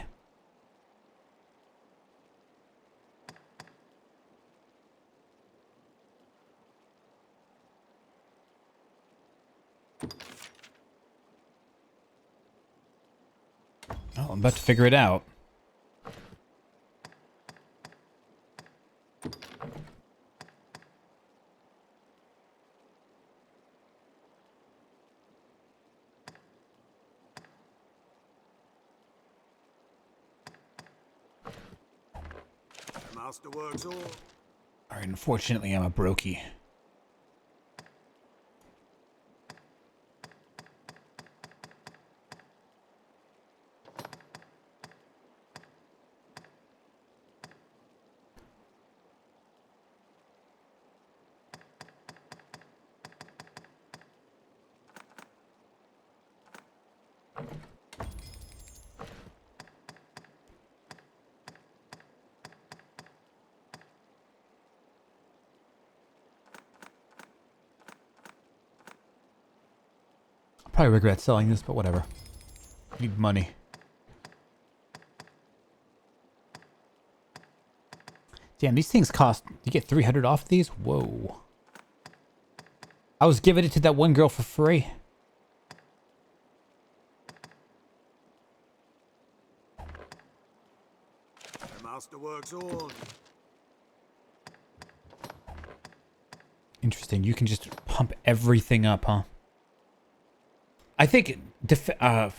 S1: Oh, I'm about to figure it out.
S21: Masterworks all.
S1: Alright, unfortunately, I'm a brokey. Probably regret selling this, but whatever. Need money. Damn, these things cost... You get 300 off these? Whoa. I was giving it to that one girl for free.
S21: Masterworks all.
S1: Interesting. You can just pump everything up, huh? I think I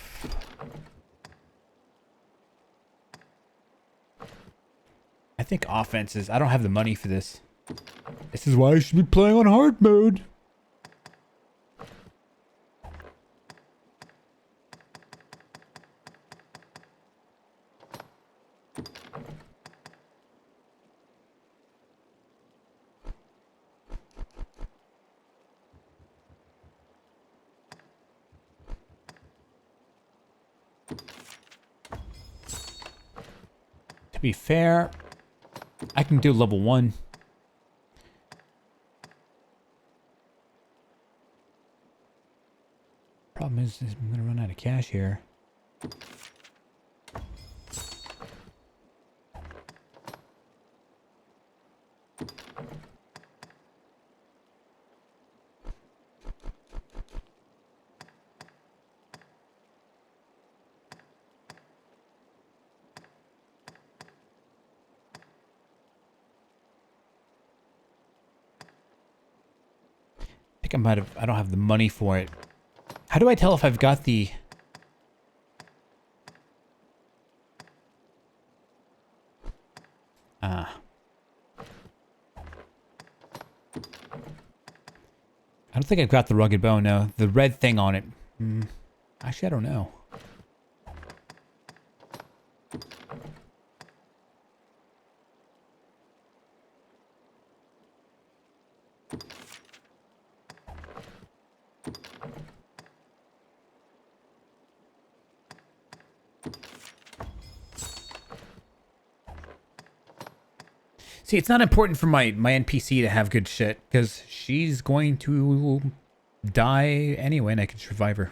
S1: think offenses. I don't have the money for this. This is why I should be playing on hard mode. To be fair, I can do level 1. Problem is I'm gonna run out of cash here. I think I don't have the money for it. How do I tell if I've got the... I don't think I've got the rugged bone, no. The red thing on it. Actually, I don't know. See, it's not important for my NPC to have good shit, because she's going to die anyway, and I can survive her.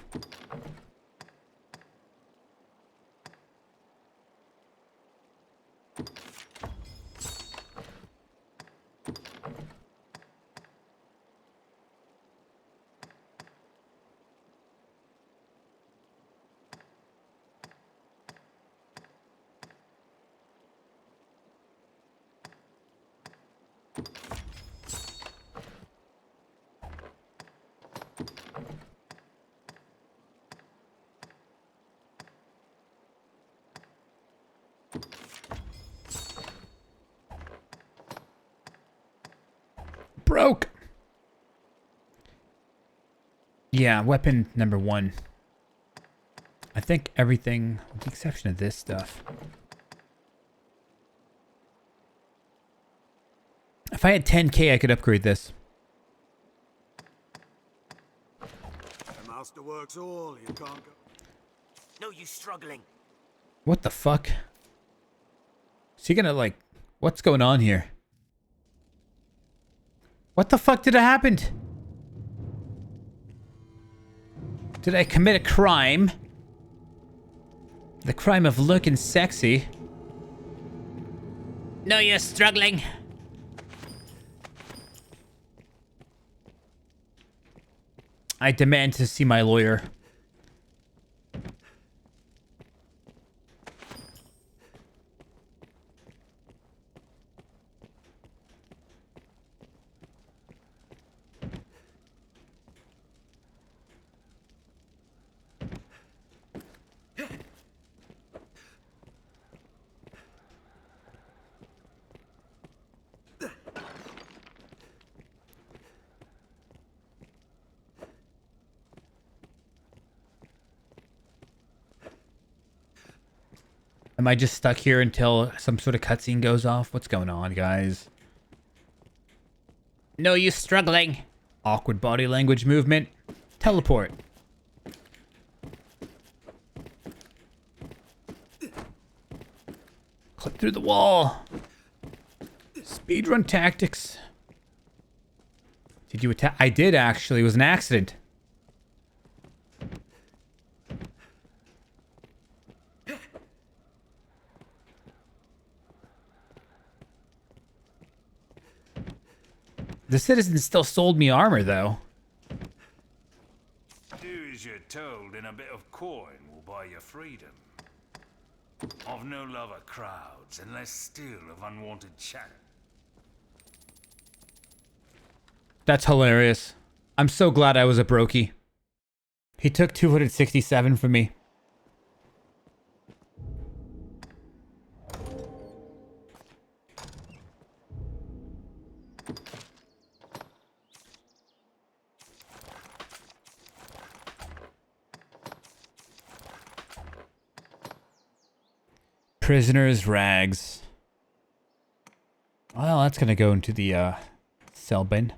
S1: Broke. Yeah, weapon number 1. I think everything, with the exception of this stuff. If I had 10k, I could upgrade this.
S21: The Masterworks all. You can't go.
S2: No use struggling.
S1: What the fuck? Is he gonna, like... What's going on here? What the fuck did it happen? Did I commit a crime? The crime of looking sexy. No, you're struggling. I demand to see my lawyer. Am I just stuck here until some sort of cutscene goes off? What's going on, guys? No use struggling. Awkward body language movement. Teleport. Clip through the wall. Speedrun tactics. Did you attack? I did actually. It was an accident. The citizen still sold me armor, though.
S20: Do as you're told, and a bit of coin will buy you freedom.
S14: I've no love of crowds, and less still of unwanted chatter.
S1: That's hilarious. I'm so glad I was a brokey. He took 267 from me. Prisoner's rags. Well, that's gonna go into the cell bin.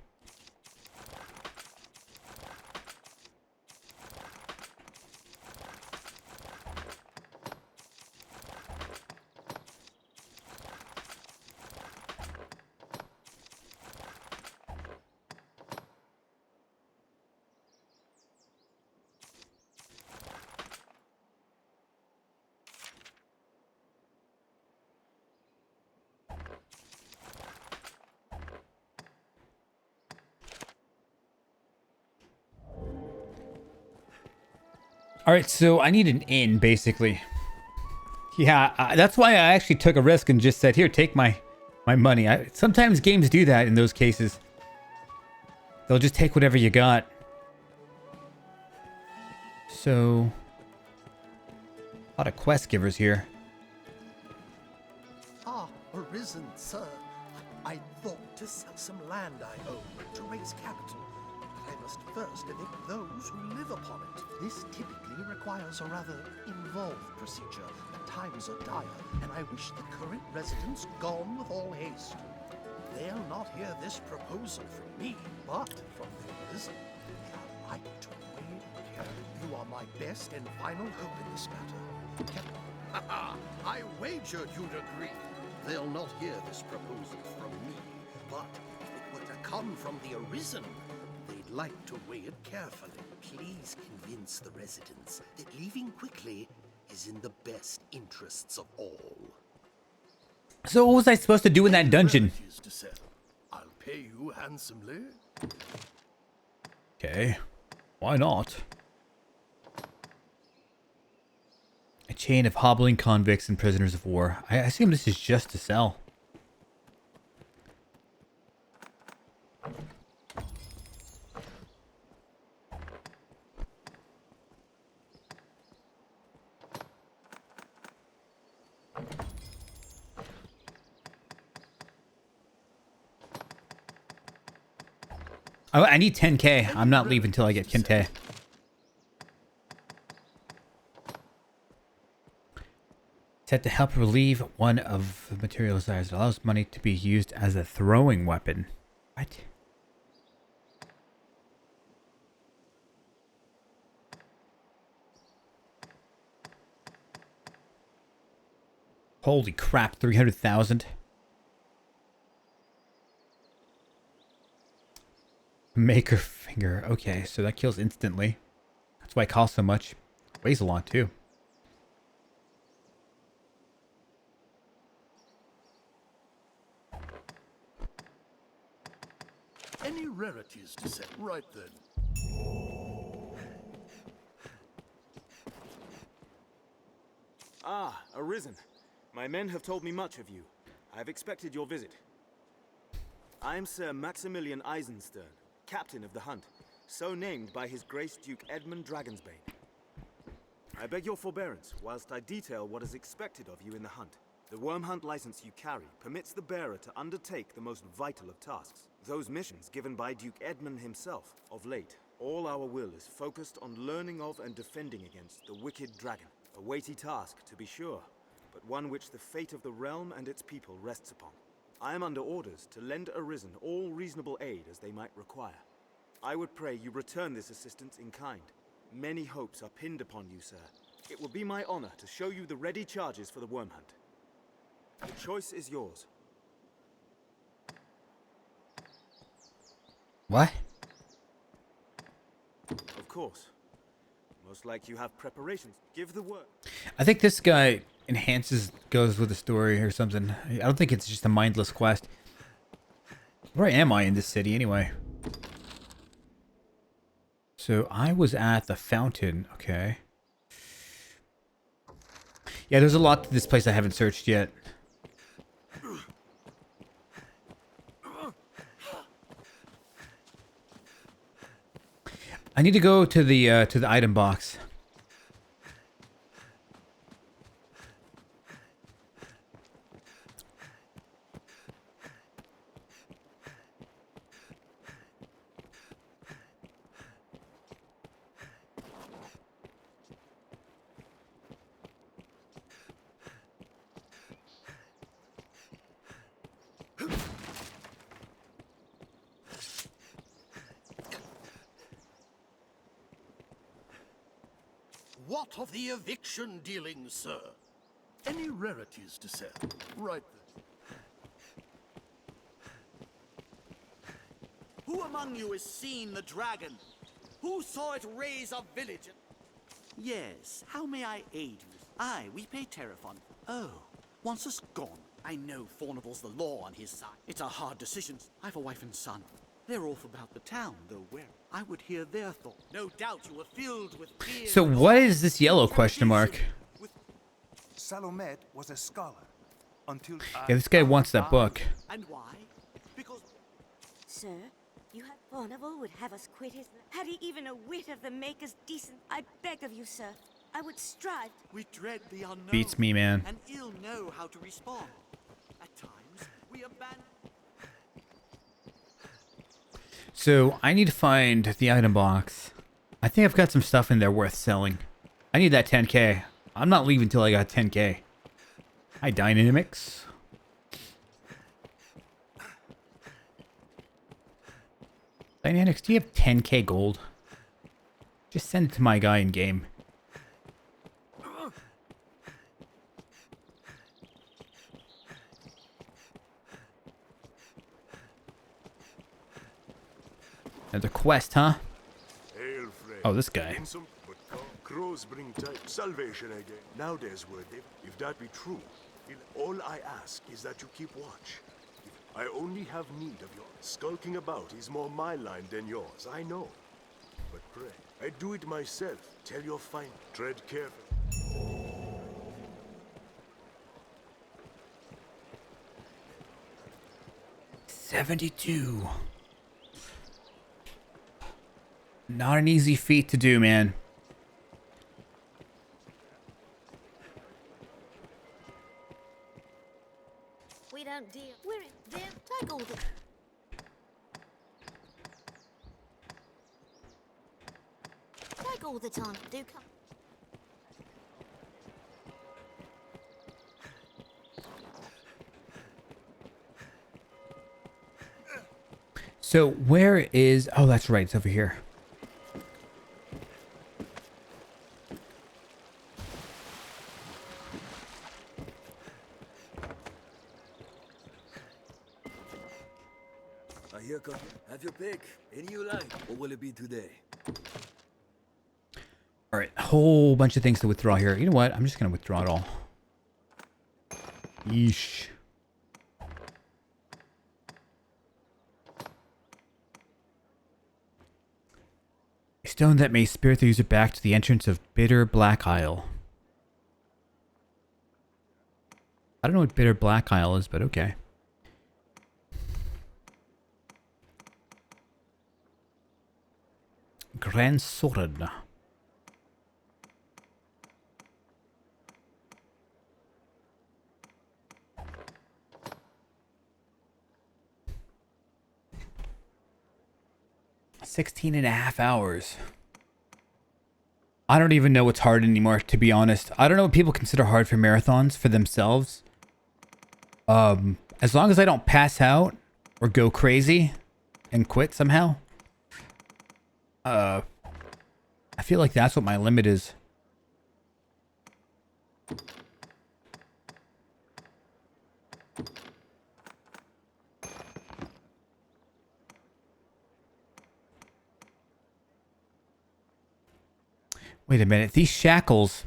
S1: All right, so I need an inn, basically. Yeah, that's why I actually took a risk and just said, here, take my money. Sometimes games do that in those cases. They'll just take whatever you got. So, a lot of quest givers here.
S21: Ah, Arisen, sir. I thought to sell some land I own to raise capital. But I must first evict those who live upon it. This typically requires a rather involved procedure. The times are dire, and I wish the current residents gone with all haste. They'll not hear this proposal from me, but from the Arisen. They are like to weigh it here. You are my best and final hope in this matter. I wagered you'd agree. They'll not hear this proposal from me, but if it were to come from the Arisen, they'd like to weigh it carefully. Please convince the residents that leaving quickly is in the best interests of all.
S1: So what was I supposed to do in that dungeon?
S21: To sell. I'll pay you handsomely.
S1: Okay, why not? A chain of hobbling convicts and prisoners of war. I assume this is just to sell. Oh, I need 10k. I'm not leaving until I get 10k. Set to help relieve one of the material desires. It allows money to be used as a throwing weapon. What? Holy crap, 300,000. Maker finger. Okay, so that kills instantly. That's why it costs so much. Weighs a lot too.
S21: Any rarities to sell? Right then.
S22: Ah, Arisen. My men have told me much of you. I have expected your visit. I am Sir Maximilian Eisenstern, captain of the hunt, so named by His Grace Duke Edmund Dragonsbane. I beg your forbearance whilst I detail what is expected of you in the hunt. The worm hunt license you carry permits the bearer to undertake the most vital of tasks, those missions given by Duke Edmund himself. Of late, all our will is focused on learning of and defending against the wicked dragon. A weighty task, to be sure, but one which the fate of the realm and its people rests upon. I am under orders to lend Arisen all reasonable aid as they might require. I would pray you return this assistance in kind. Many hopes are pinned upon you, sir. It will be my honor to show you the ready charges for the worm hunt. The choice is yours.
S1: What?
S22: Of course. Most like you have preparations. Give the word.
S1: I think this guy goes with the story or something. I don't think it's just a mindless quest. Where am I in this city anyway? So I was at the fountain. Okay. Yeah, there's a lot to this place I haven't searched yet. I need to go to the item box.
S15: What of the eviction dealings, sir? Any rarities to sell? Right then.
S23: Who among you has seen the dragon? Who saw it raise a village? Yes, how may I aid you? Aye, we pay Terraphon. Oh, once it's gone. I know Fornival's the law on his side. It's a hard decision. I've a wife and son. They're off about the town, though where? I would hear their thoughts. No doubt you were filled with fear.
S1: So what is this yellow question mark?
S21: Salomet was a scholar until
S1: Yeah, this guy wants that book.
S23: And why? Because...
S16: Sir, you had Fornival would have us quit his... Had he even a whit of the Maker's decent... I beg of you, sir. I would strive...
S23: We dread the unknown.
S1: Beats me, man.
S23: And ill know how to respond. At times, we abandon...
S1: So I need to find the item box. I think I've got some stuff in there worth selling. I need that 10k. I'm not leaving till I got 10k. Hi, Dynamics. Dynamics, do you have 10k gold? Just send it to my guy in game. Another quest, huh?
S20: Hail, friend.
S1: Oh, this guy.
S20: But crows bring time. Salvation again. Now there's word. If that be true, all I ask is that you keep watch. I only have need of yours. Skulking about is more my line than yours, I know. But pray, I do it myself. Tell your fine. Tread carefully.
S1: 72. Not an easy feat to do, man.
S16: We don't deal. We're in them. Take all the... Take all the time. Do come.
S1: So where is... Oh, that's right. It's over here.
S11: Here come. Have your pick. Any you like. What will it be today?
S1: All right, a whole bunch of things to withdraw here. You know what? I'm just gonna withdraw it all. Yeesh. A stone that may spirit the user back to the entrance of Bitter Black Isle. I don't know what Bitter Black Isle is, but okay. Grand Sword. $16.5 hours. I don't even know what's hard anymore, to be honest. I don't know what people consider hard for marathons for themselves. As long as I don't pass out or go crazy and quit somehow. I feel like that's what my limit is. Wait a minute, these shackles.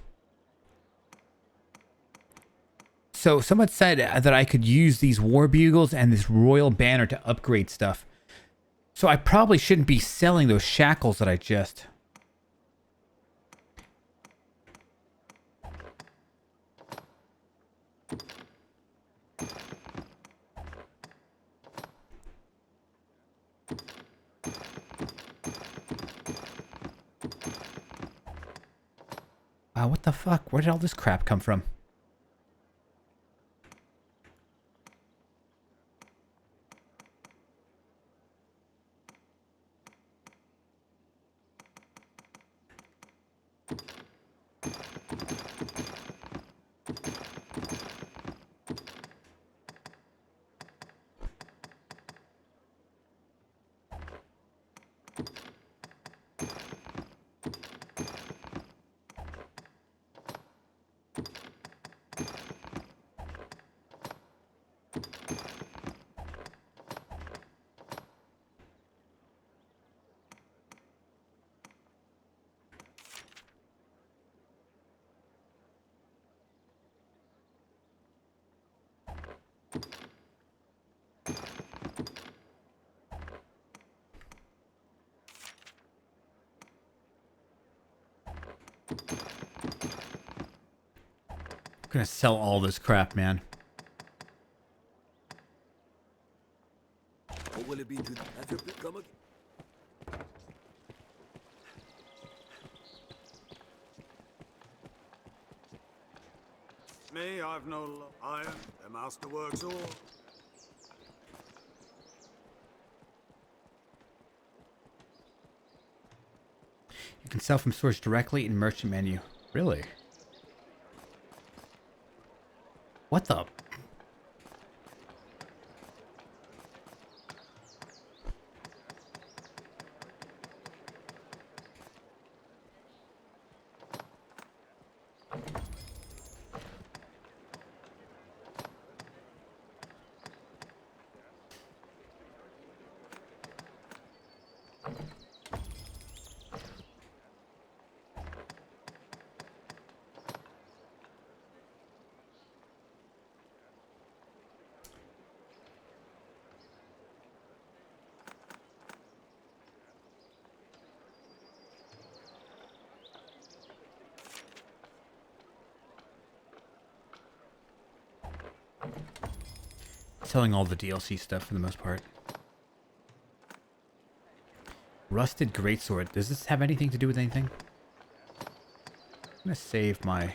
S1: So someone said that I could use these war bugles and this royal banner to upgrade stuff. So I probably shouldn't be selling those shackles that I just... Wow, what the fuck? Where did all this crap come from? I'm gonna sell all this crap, man.
S11: What will it be to have your come again?
S12: Me, I've no iron. The master works all.
S1: You can sell from stores directly in merchant menu. Really? What the? Selling all the DLC stuff for the most part. Rusted Greatsword. Does this have anything to do with anything? I'm gonna save my...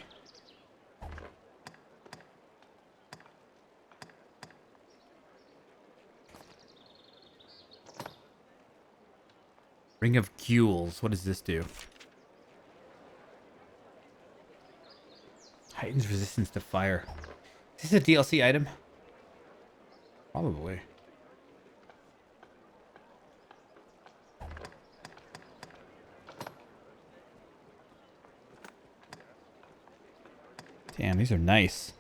S1: Ring of Gules. What does this do? Heightens resistance to fire. Is this a DLC item? Probably. Damn, these are nice.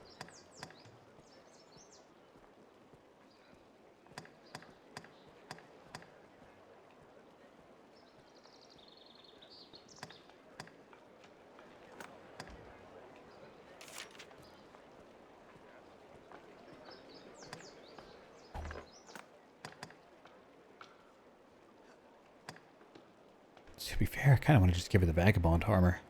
S1: To be fair, I kind of want to just give her the vagabond armor.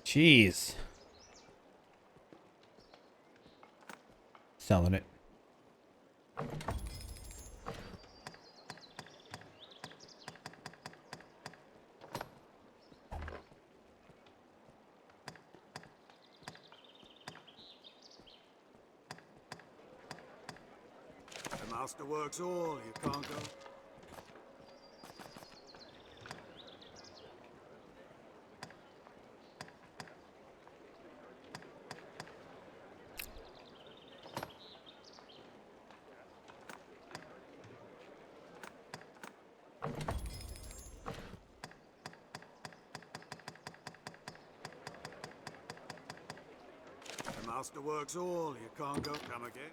S1: Jeez. Selling it.
S12: The master works all. You can't go.
S11: master works all. You can't go. Come again.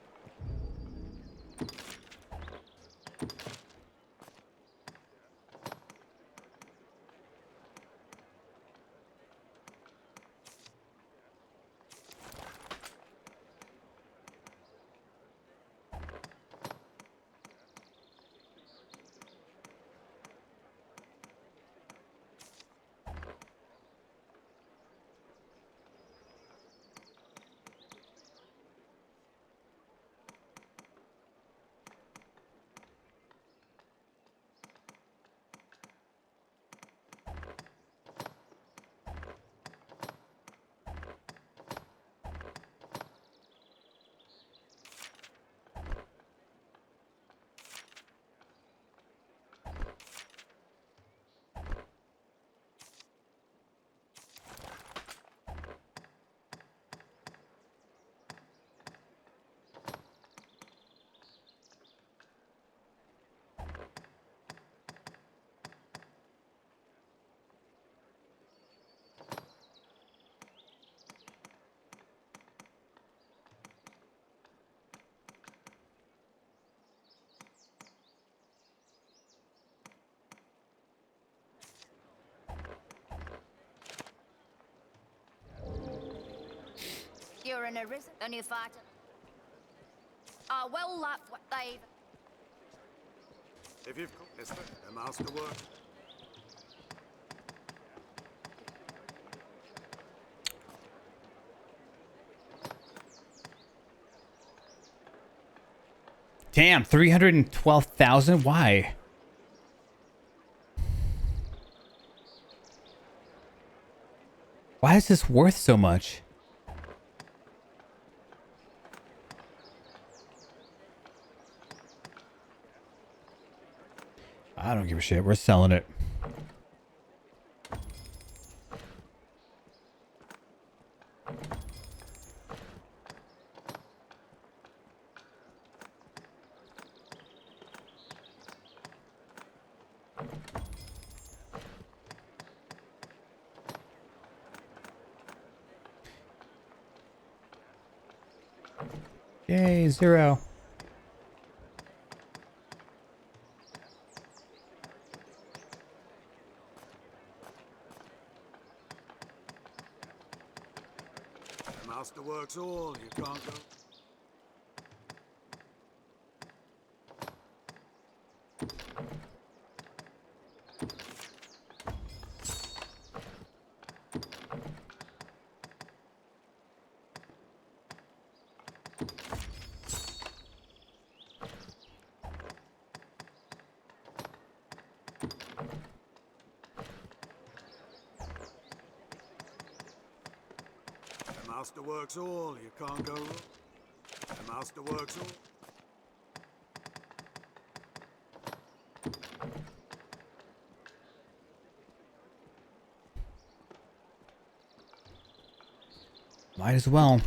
S5: You're an arisen, a new fighter. Ah, well, that's what they've...
S11: If you've got this, the master work.
S1: Damn, 312,000? Why? Why is this worth so much? I don't give a shit. We're selling it. Yay, 0.
S11: The master works all. You can't go. The master works all. You can't go wrong. The master works all.
S1: Might as well.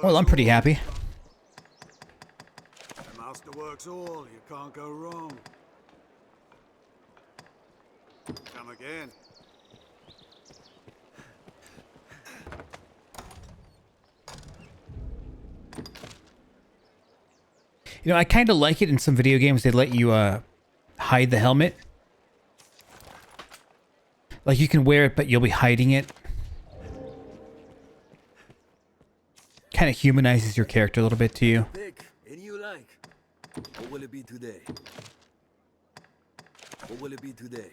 S1: Well, I'm pretty happy.
S11: The master works all. You can't go wrong. Come again.
S1: You know, I kind of like it in some video games. They let you hide the helmet. Like you can wear it, but you'll be hiding it. Kind of humanizes your character a little bit to you.
S11: Pick, any you like. What will it be today? What will it be today?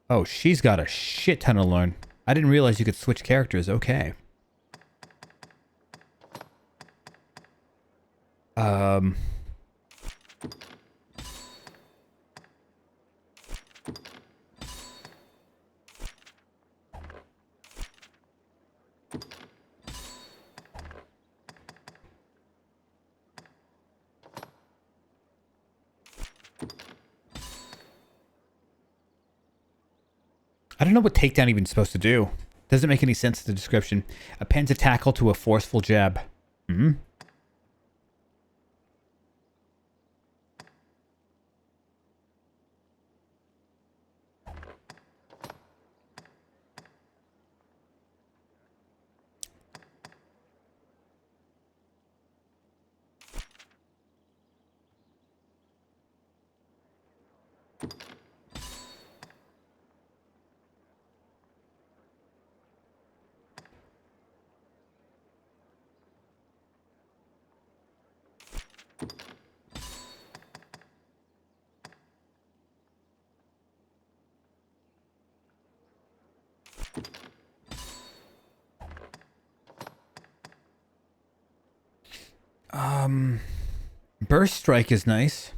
S1: Oh, she's got a shit ton to learn. I didn't realize you could switch characters. Okay. I don't know what takedown even supposed to do. Doesn't make any sense in the description. Appends a tackle to a forceful jab. Hmm? Burst strike is nice.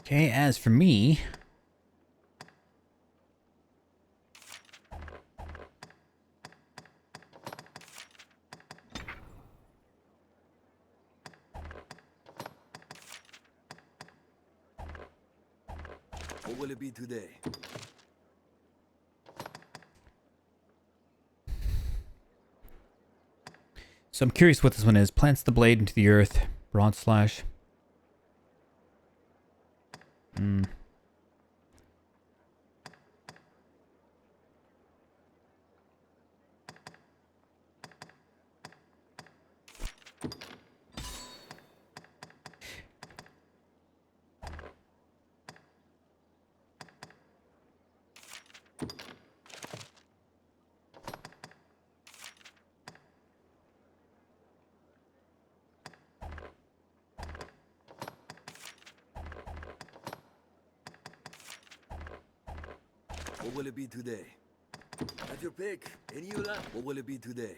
S1: Okay, as for me...
S11: What will it be today?
S1: So I'm curious what this one is. Plants the blade into the earth. Broad slash.
S11: What will it be today? Have your pick. Any you like. What will it be today?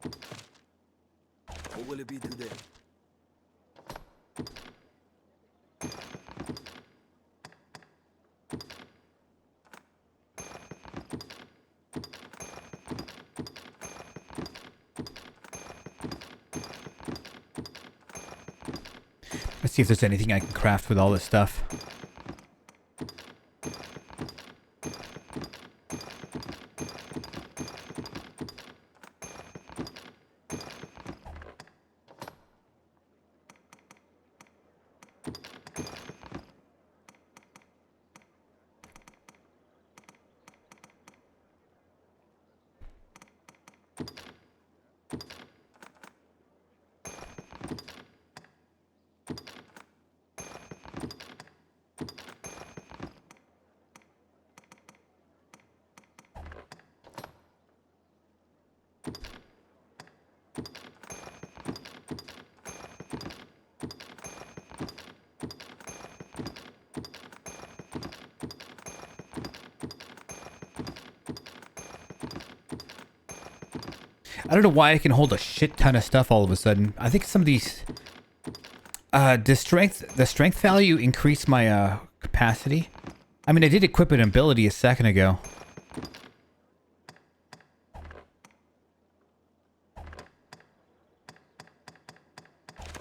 S11: What will it be today?
S1: Let's see if there's anything I can craft with all this stuff. I don't know why I can hold a shit ton of stuff all of a sudden. I think some of these... the strength value increased my capacity. I mean, I did equip an ability a second ago.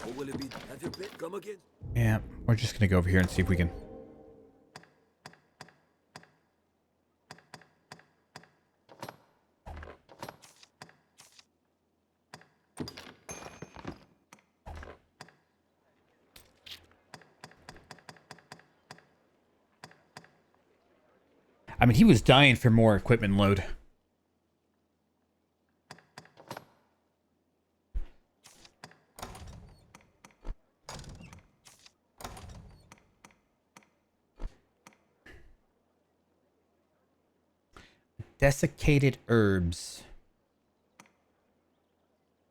S11: What will it be? Have your pet come again?
S1: Yeah, we're just gonna go over here and see if we can... I mean, he was dying for more equipment load. Desiccated herbs.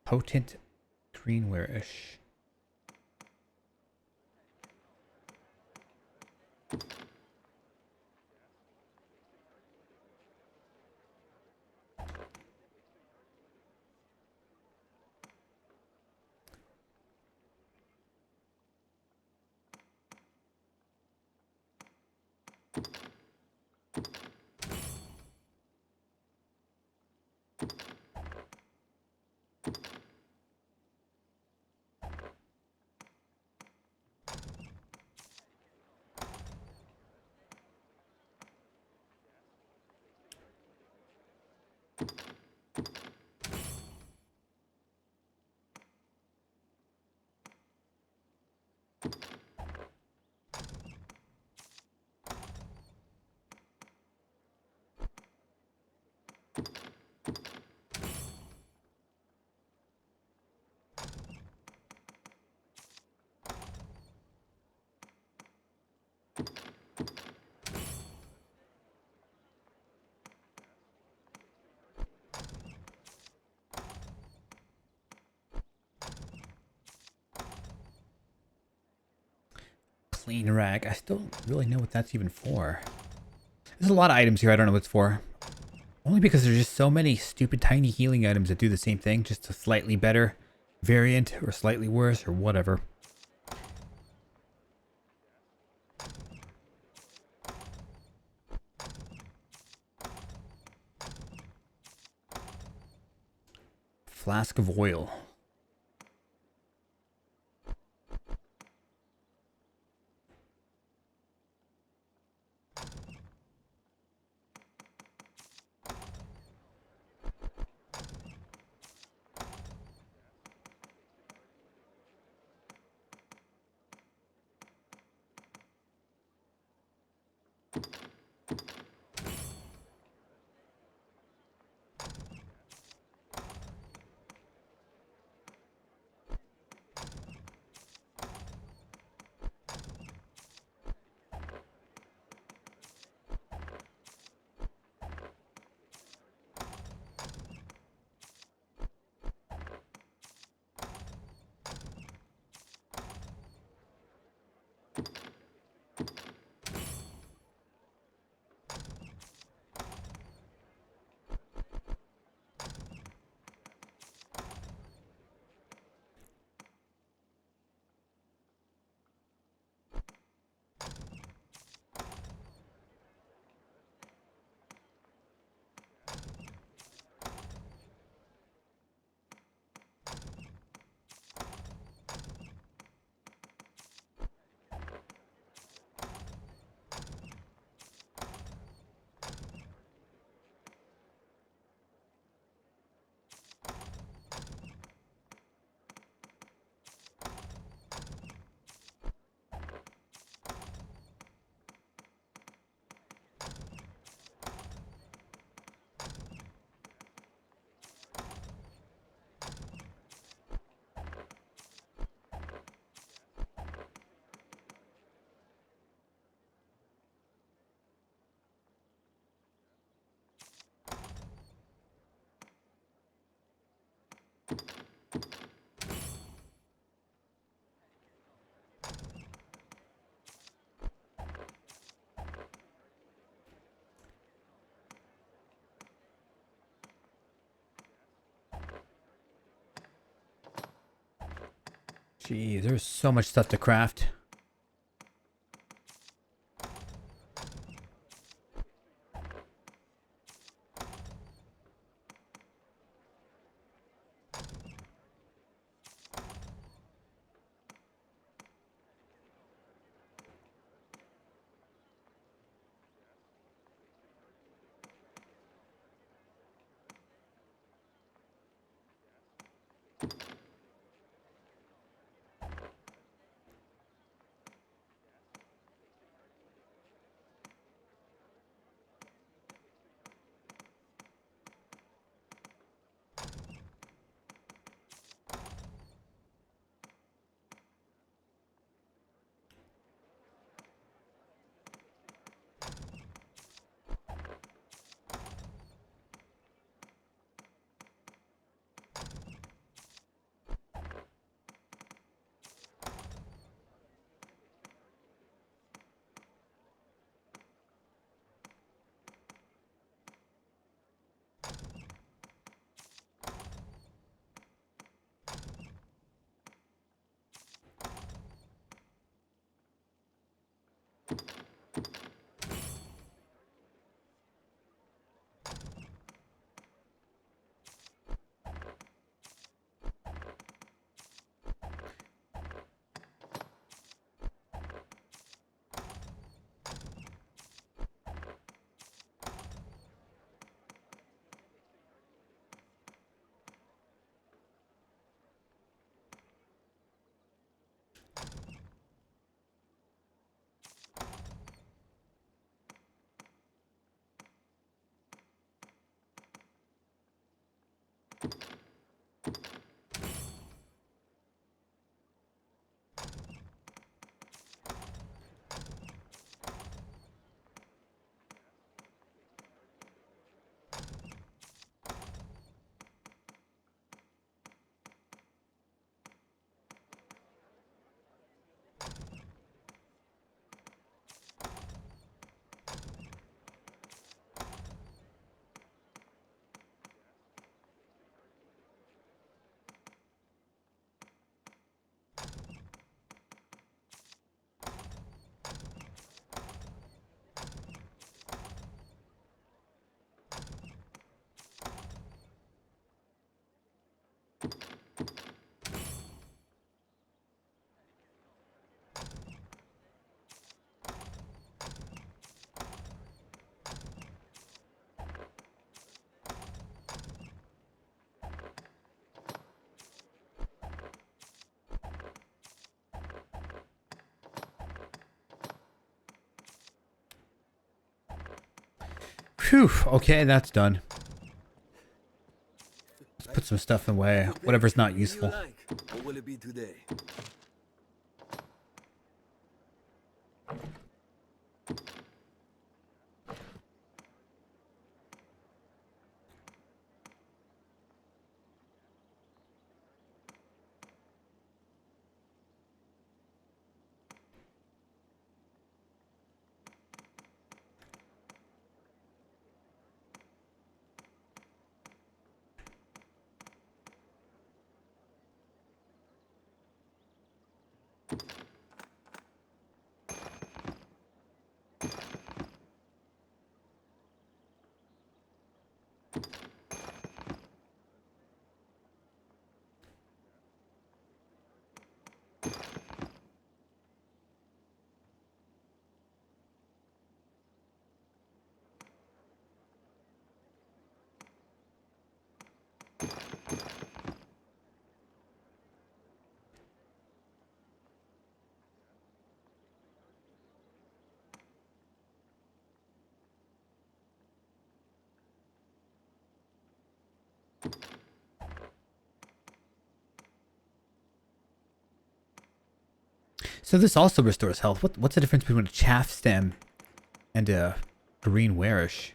S1: Potent greenware-ish. Clean rag. I still don't really know what that's even for. There's a lot of items here I don't know what it's for. Only because there's just so many stupid tiny healing items that do the same thing, just a slightly better variant or slightly worse or whatever. Flask of oil. Jeez, there's so much stuff to craft. Phew, okay, that's done. Let's put some stuff away, whatever's not useful.
S11: What will it be today?
S1: So this also restores health. What's the difference between a chaff stem and a green warish?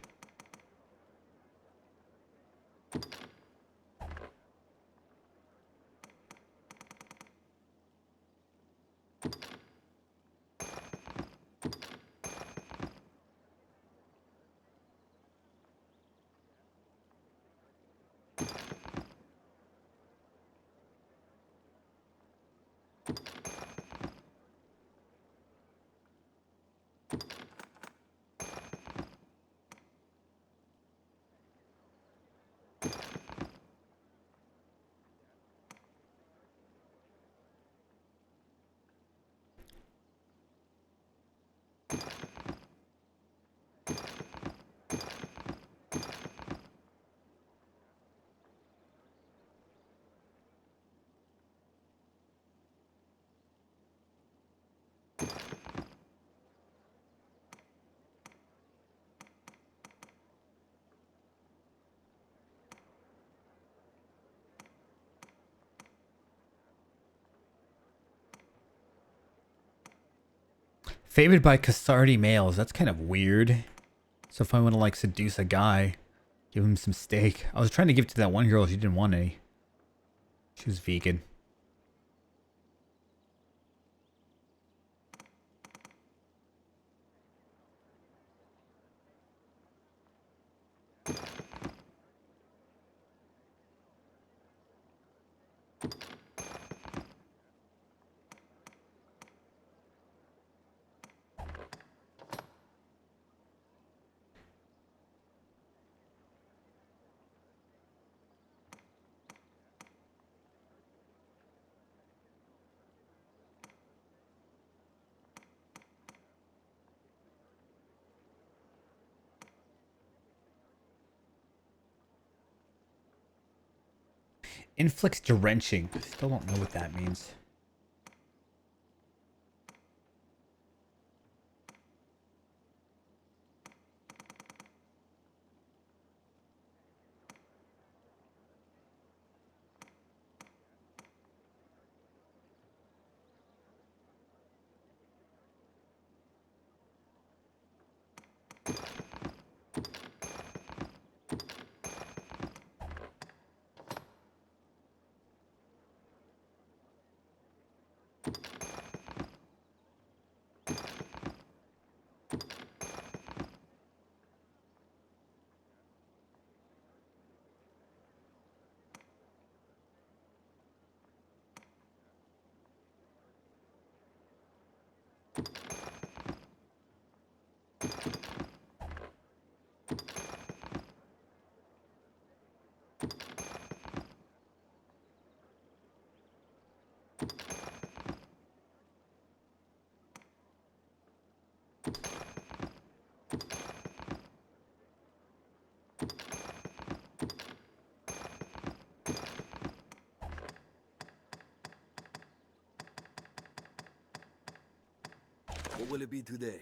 S1: Favored by Cassardi males. That's kind of weird. So if I want to like seduce a guy, give him some steak. I was trying to give it to that one girl. She didn't want any. She was vegan. Inflicts drenching. Still don't know what that means.
S11: What will it be today?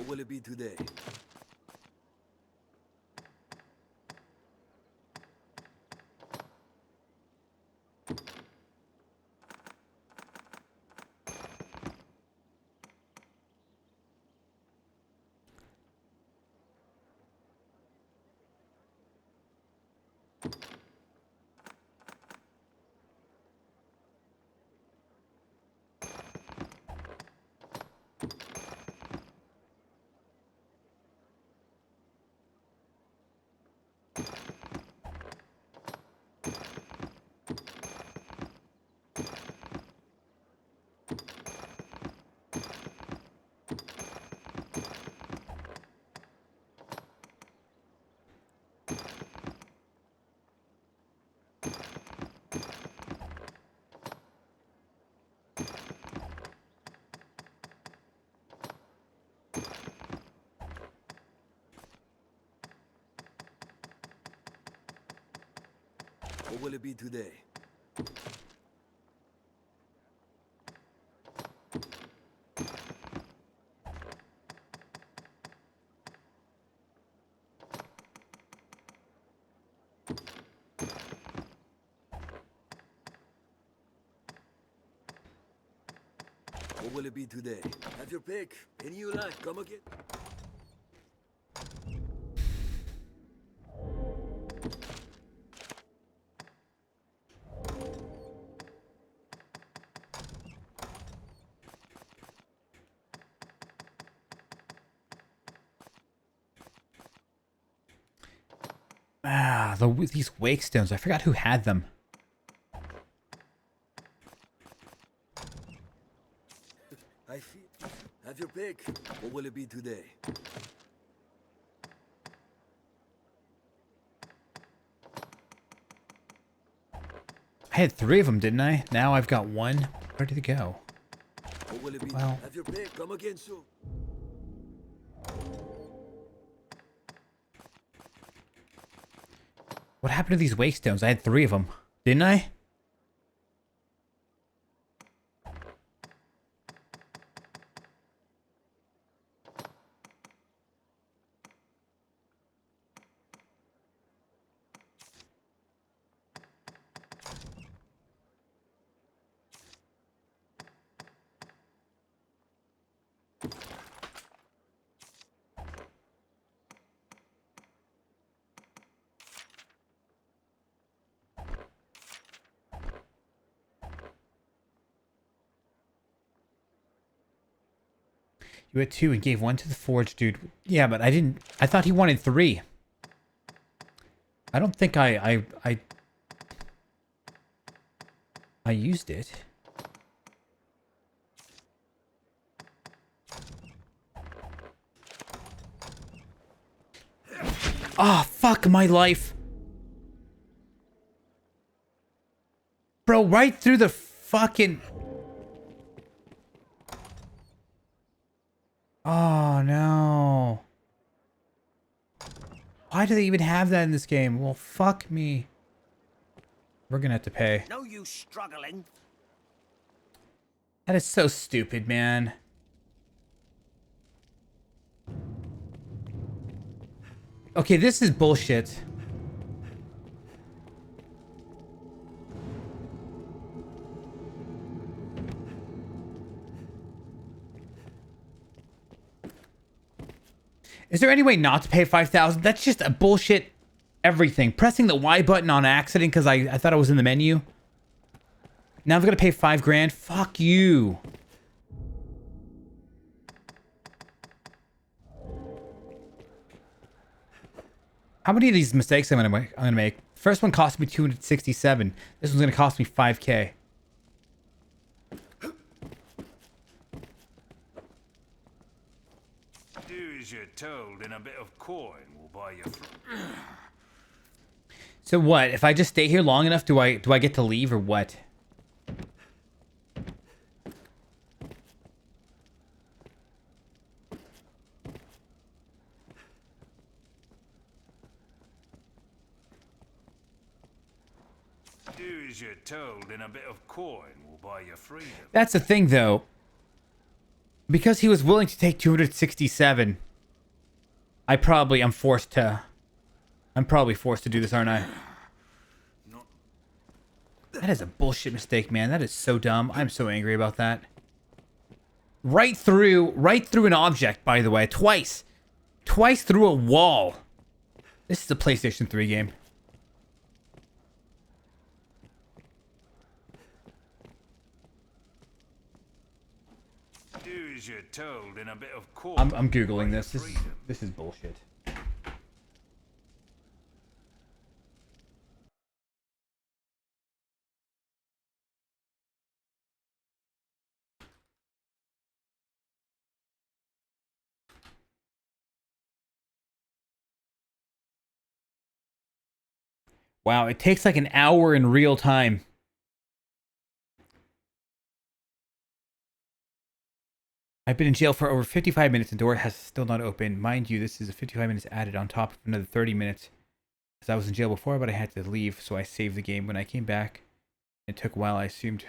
S11: What will it be today? What will it be today? What will it be today? Have your pick. Any you like. Come again.
S1: These wake stones. I forgot who had them.
S11: will it be today?
S1: I had 3 of them, didn't I? Now I've got 1 ready to go.
S11: What will it be?
S1: Well.
S11: Have your pick. Come again soon.
S1: What happened to these wake stones? I had 3 of them, didn't I? You had 2 and gave 1 to the forge dude. Yeah, but I didn't. I thought he wanted 3. I don't think I used it. Oh, fuck my life. Bro, right through the fucking... Oh, no. Why do they even have that in this game? Well, fuck me. We're gonna have to pay.
S2: No use struggling.
S1: That is so stupid, man. Okay, this is bullshit. Is there any way not to pay 5,000? That's just a bullshit everything. Pressing the Y button on accident because I thought I was in the menu. Now I'm gonna pay 5 grand. Fuck you. How many of these mistakes I'm gonna make? First one cost me 267. This one's gonna cost me 5K.
S14: Do as you're told, and a bit of coin will buy you.
S1: So what? If I just stay here long enough, do I get to leave or what?
S14: Do as you're told, and a bit of coin will buy you freedom.
S1: That's the thing, though. Because he was willing to take 267, I'm probably forced to do this, aren't I? That is a bullshit mistake, man. That is so dumb. I'm so angry about that. Right through an object, by the way. Twice through a wall. This is a PlayStation 3 game.
S14: Do as you're told, and a bit of coin.
S1: I'm googling this. This is bullshit. Wow, it takes like an hour in real time. I've been in jail for over 55 minutes and the door has still not opened. Mind you, this is a 55 minutes added on top of another 30 minutes. Because I was in jail before, but I had to leave, so I saved the game. When I came back, it took a while, I assumed.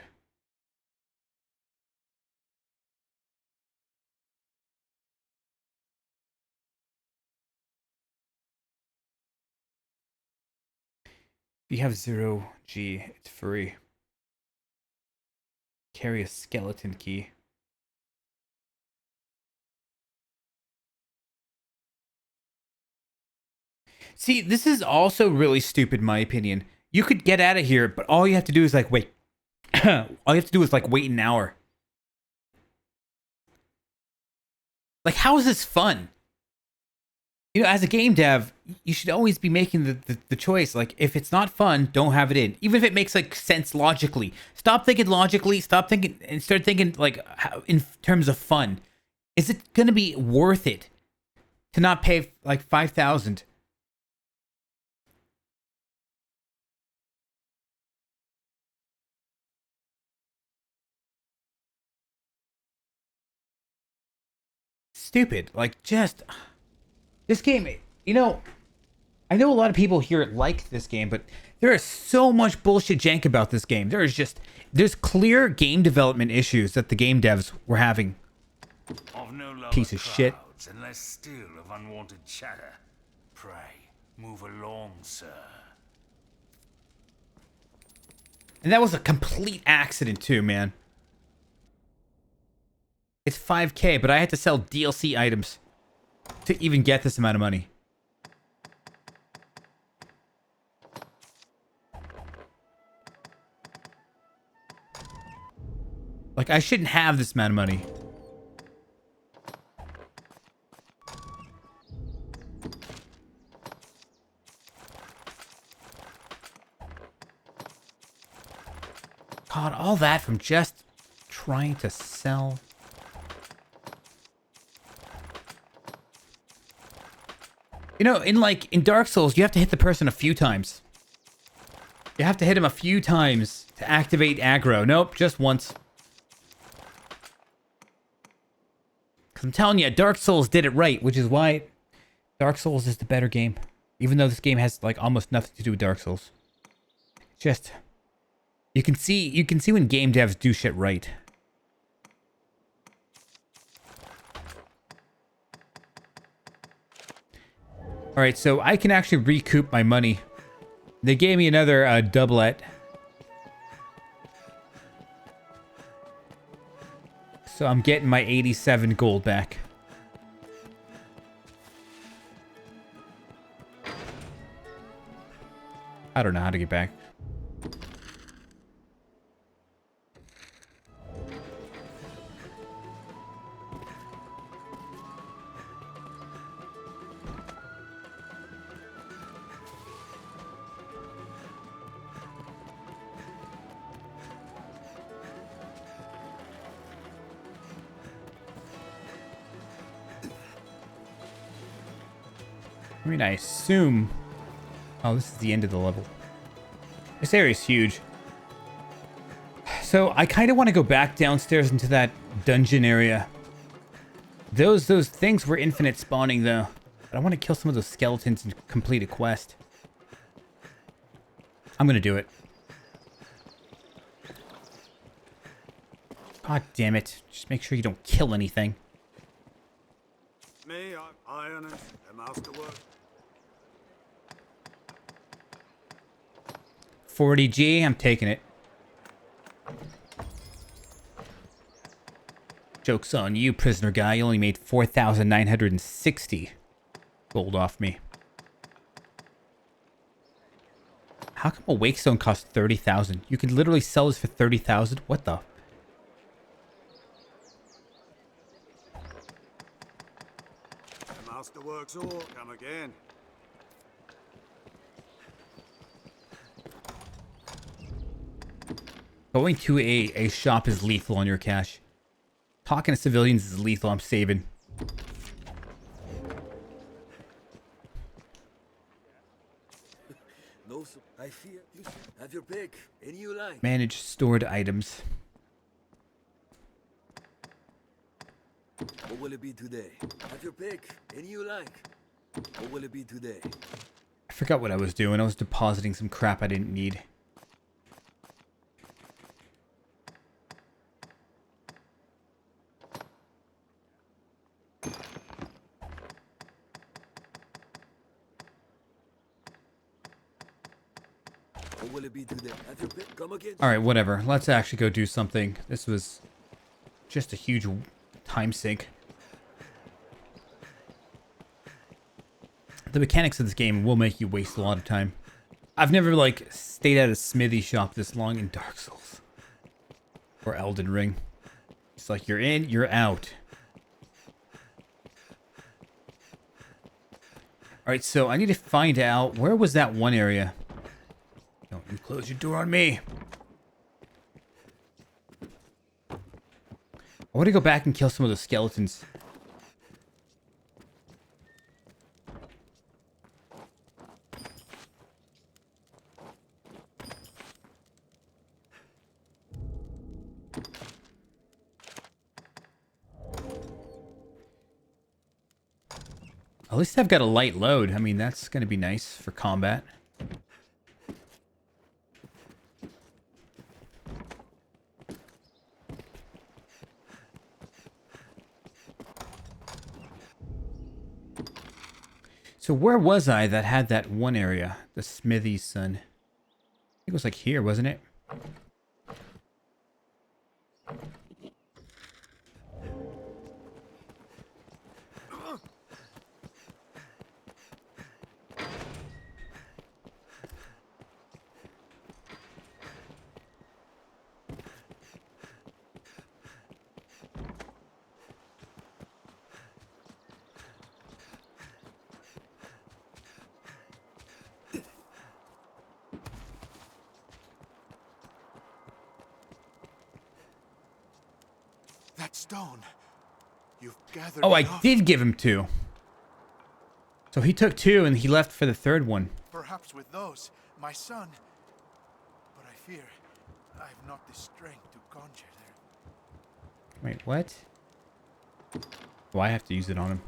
S1: If you have 0G, it's free. Carry a skeleton key. See, this is also really stupid in my opinion. You could get out of here, but all you have to do is like wait. All you have to do is like wait an hour. Like, how is this fun? You know, as a game dev, you should always be making the choice. Like, if it's not fun, don't have it in. Even if it makes like sense logically. Stop thinking logically. Stop thinking and start thinking like in terms of fun. Is it gonna be worth it to not pay like 5,000? Stupid. Like, just this game, you know, I know a lot of people here like this game, but there is so much bullshit jank about this game. There's clear game development issues that the game devs were having.
S14: I've no love
S1: Piece of shit.
S14: crowds and less still of unwanted chatter. Pray, move along, sir.
S1: And that was a complete accident too, man. It's 5K, but I had to sell DLC items to even get this amount of money. Like, I shouldn't have this amount of money. God, all that from just trying to sell. You know, in Dark Souls, you have to hit the person a few times. You have to hit him a few times to activate aggro. Nope, just once. Because I'm telling you, Dark Souls did it right, which is why Dark Souls is the better game. Even though this game has like almost nothing to do with Dark Souls. Just you can see when game devs do shit right. Alright, so I can actually recoup my money. They gave me another doublet. So I'm getting my 87 gold back. I don't know how to get back. I mean, I assume... Oh, this is the end of the level. This area is huge. So, I kind of want to go back downstairs into that dungeon area. Those things were infinite spawning, though. But I want to kill some of those skeletons and complete a quest. I'm going to do it. God damn it. Just make sure you don't kill anything.
S4: Me, I'm Iron and masterwork.
S1: 40G, I'm taking it. Joke's on you, prisoner guy. You only made 4,960 gold off me. How come a wake stone costs 30,000? You could literally sell this for 30,000? What the?
S4: The masterwork's all come again.
S1: Going to a shop is lethal on your cash. Talking to civilians is lethal. I'm saving.
S11: No, I fear you have your pick. Any you like.
S1: Manage stored items.
S11: What will it be today? Have your pick. Any you like. What will it be today?
S1: I forgot what I was doing. I was depositing some crap I didn't need.
S11: What will it be today? Have your pick. Come again.
S1: Alright, whatever. Let's actually go do something. This was just a huge time sink. The mechanics of this game will make you waste a lot of time. I've never, like, stayed at a smithy shop this long in Dark Souls. Or Elden Ring. It's like, you're in, you're out. Alright, so I need to find out, where was that one area? Don't you close your door on me. I want to go back and kill some of the skeletons. At least I've got a light load. I mean, that's going to be nice for combat. So where was I that had that one area? The Smithy Sun. I think it was like here, wasn't it?
S7: That stone. You've gathered.
S1: Oh, I
S7: enough.
S1: did give him 2. So he took 2 and he left for the 3rd one.
S7: Perhaps with those, my son. But I fear I have not the strength to conjure them.
S1: Wait, what? Oh, I have to use it on him.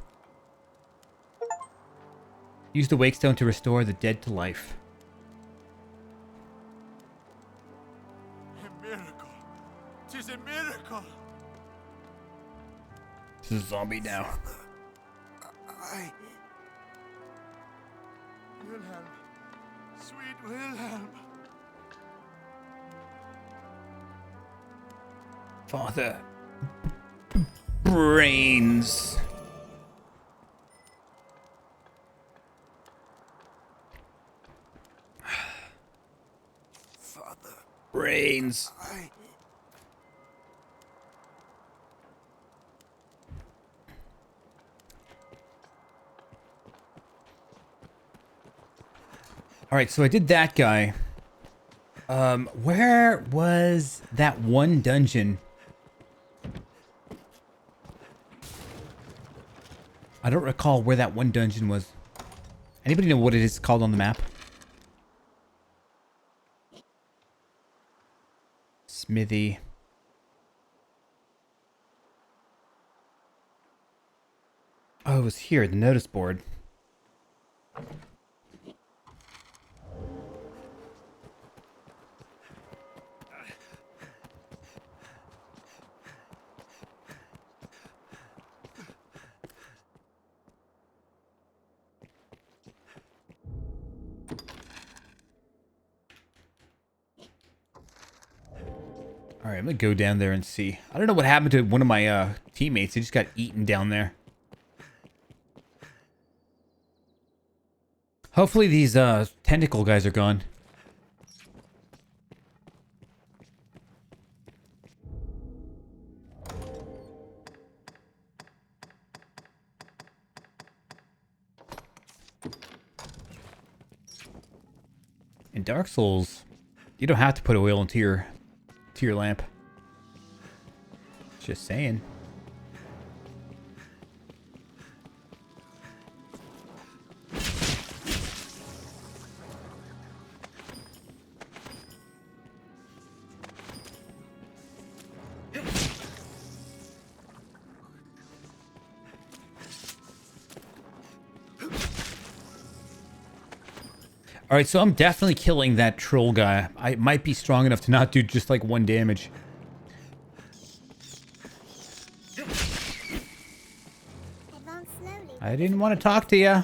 S1: Use the wake stone to restore the dead to life.
S7: A miracle. 'Tis a miracle.
S1: This is a zombie now.
S7: Wilhelm. Sweet Wilhelm.
S1: Father. Brains.
S7: Father.
S1: Brains. Alright, so I did that guy. Where was that one dungeon? I don't recall where that one dungeon was. Anybody know what it is called on the map? Smithy. Oh, it was here, the notice board. Alright, I'm gonna go down there and see. I don't know what happened to one of my teammates. He just got eaten down there. Hopefully these tentacle guys are gone. In Dark Souls, you don't have to put oil into your lamp. Just saying. Alright, so I'm definitely killing that troll guy. I might be strong enough to not do just like 1 damage. I didn't want to talk to you.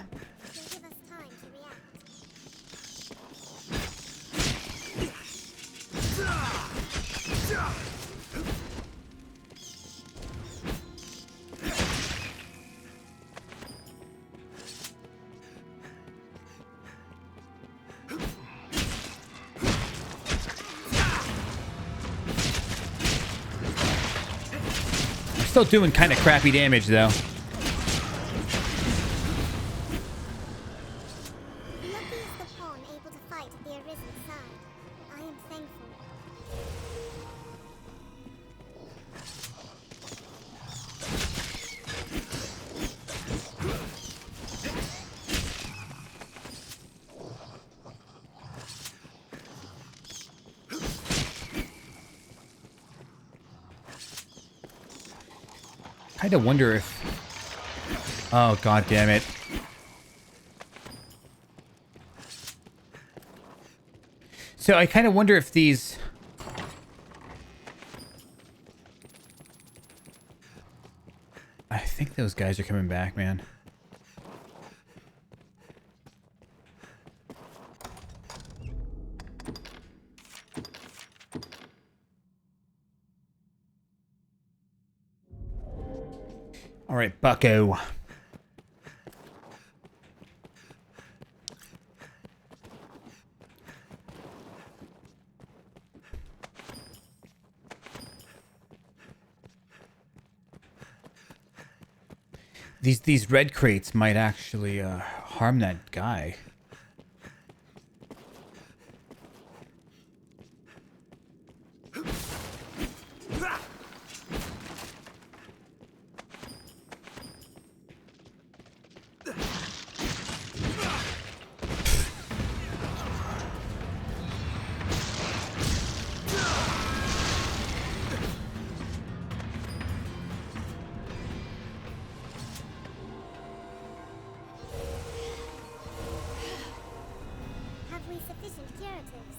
S1: Still doing kind of crappy damage though. Kind of wonder if... Oh, god damn it. So I kind of wonder if these... I think those guys are coming back, man. All right, bucko. These red crates might actually harm that guy.
S13: Have we sufficient curatives?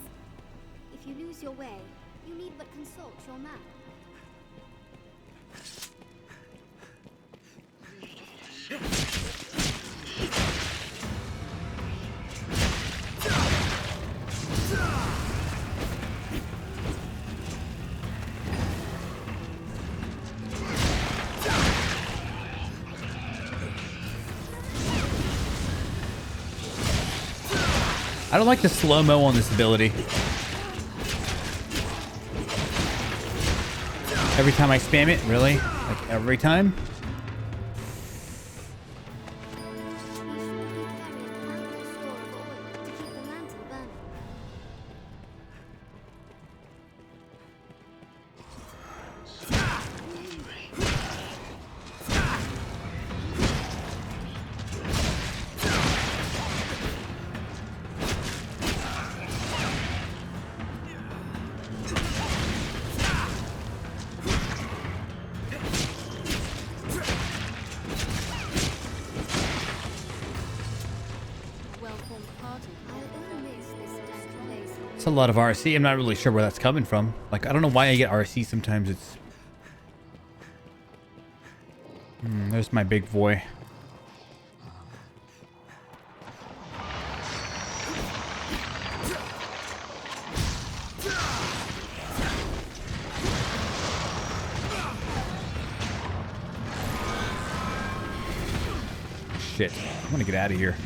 S8: If you lose your way, you need but consult your map.
S1: I don't like the slow-mo on this ability. Every time I spam it, really? Like every time? It's a lot of RC. I'm not really sure where that's coming from. Like, I don't know why I get RC sometimes. It's... there's my big boy. Shit. I want to get out of here.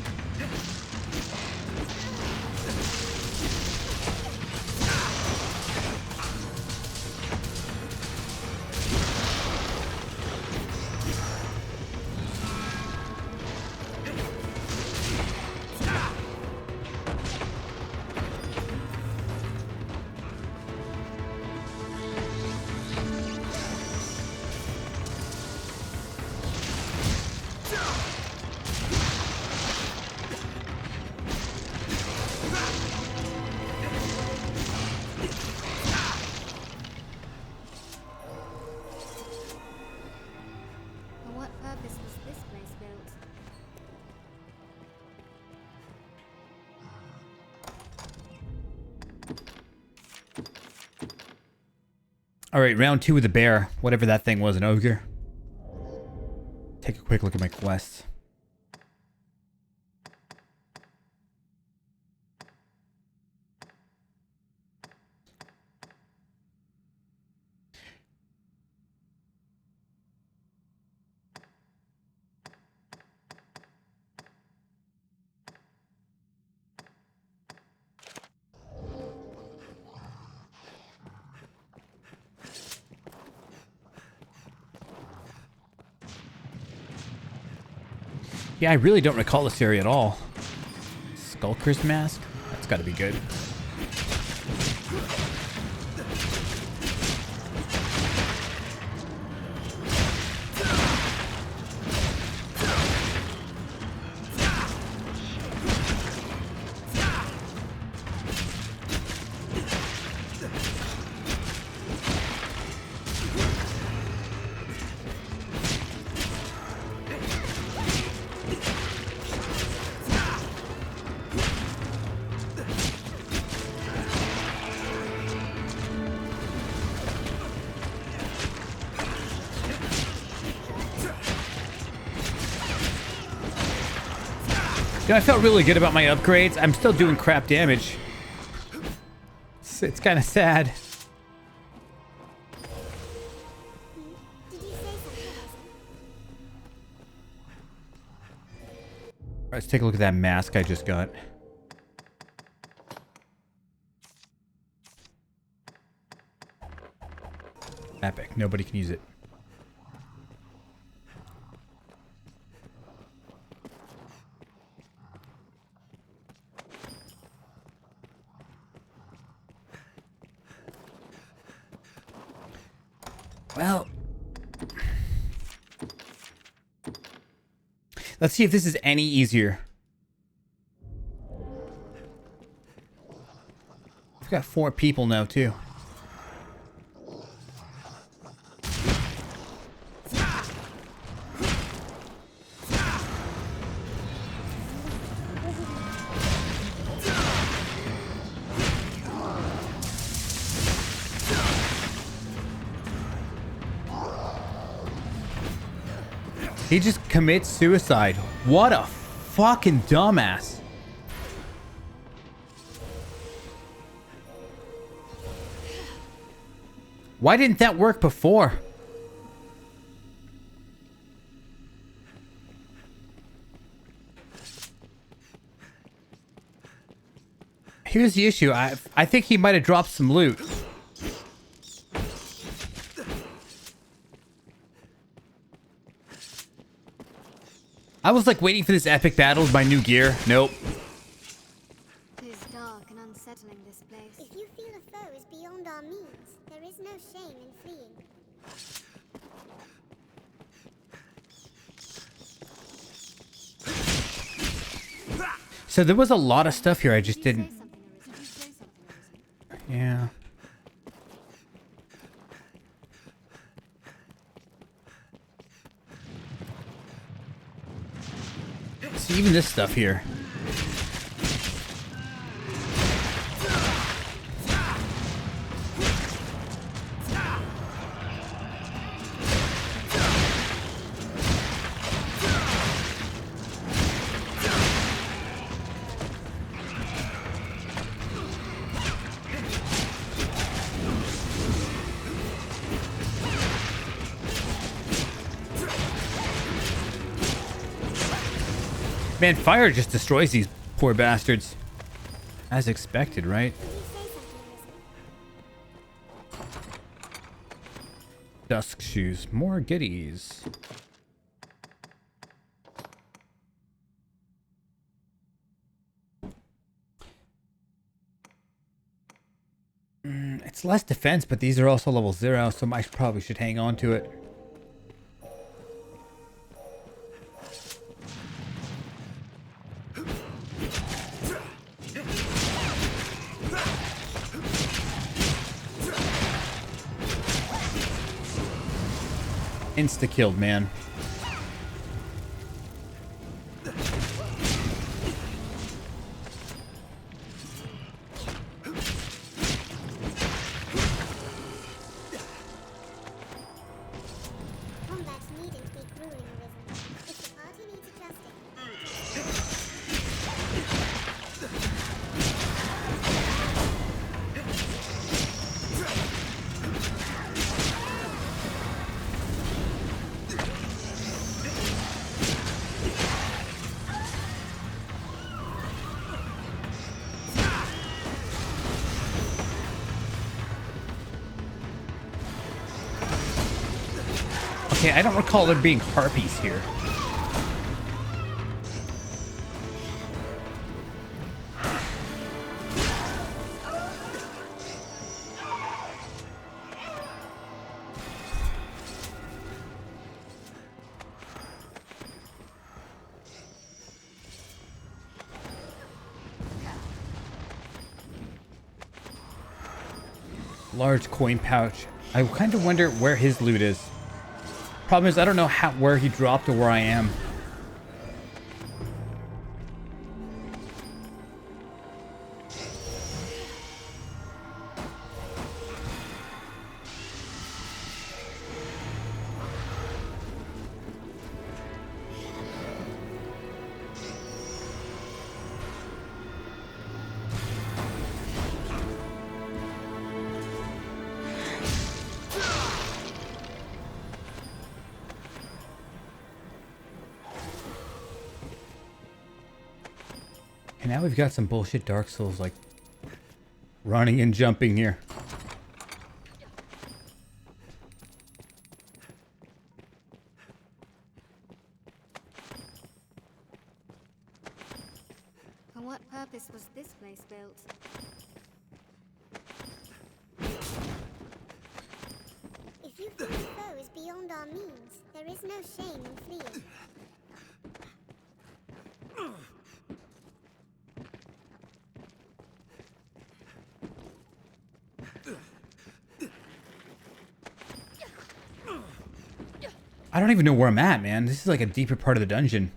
S1: Alright, round 2 with the bear. Whatever that thing was, an ogre. Take a quick look at my quests. Yeah, I really don't recall this area at all. Skulker's Mask? That's gotta be good. I felt really good about my upgrades. I'm still doing crap damage. It's kind of sad. Let's take a look at that mask I just got. Epic. Nobody can use it. Well, let's see if this is any easier. We've got 4 people now, too. He just commits suicide. What a fucking dumbass. Why didn't that work before? Here's the issue. I think he might have dropped some loot. I was like waiting for this epic battle with my new gear. Nope.
S8: It is dark and unsettling, this place.
S13: If you feel a foe is beyond our means, there is no shame in fleeing.
S1: So there was a lot of stuff here I just didn't. Yeah. See, even this stuff here. Man, fire just destroys these poor bastards. As expected, right? Dusk shoes. More goodies. It's less defense, but these are also level 0, so I probably should hang on to it. Insta-killed, man.
S13: Combat's needn't be grueling, Arisen. If the party needs adjusting.
S1: Okay, I don't recall there being harpies here. Large coin pouch. I kind of wonder where his loot is. Problem is, I don't know where he dropped or where I am. And now we've got some bullshit Dark Souls like running and jumping here.
S8: For what purpose was this place built?
S13: If you think the foe is beyond our means, there is no shame in fleeing.
S1: I don't even know where I'm at, man. This is like a deeper part of the dungeon.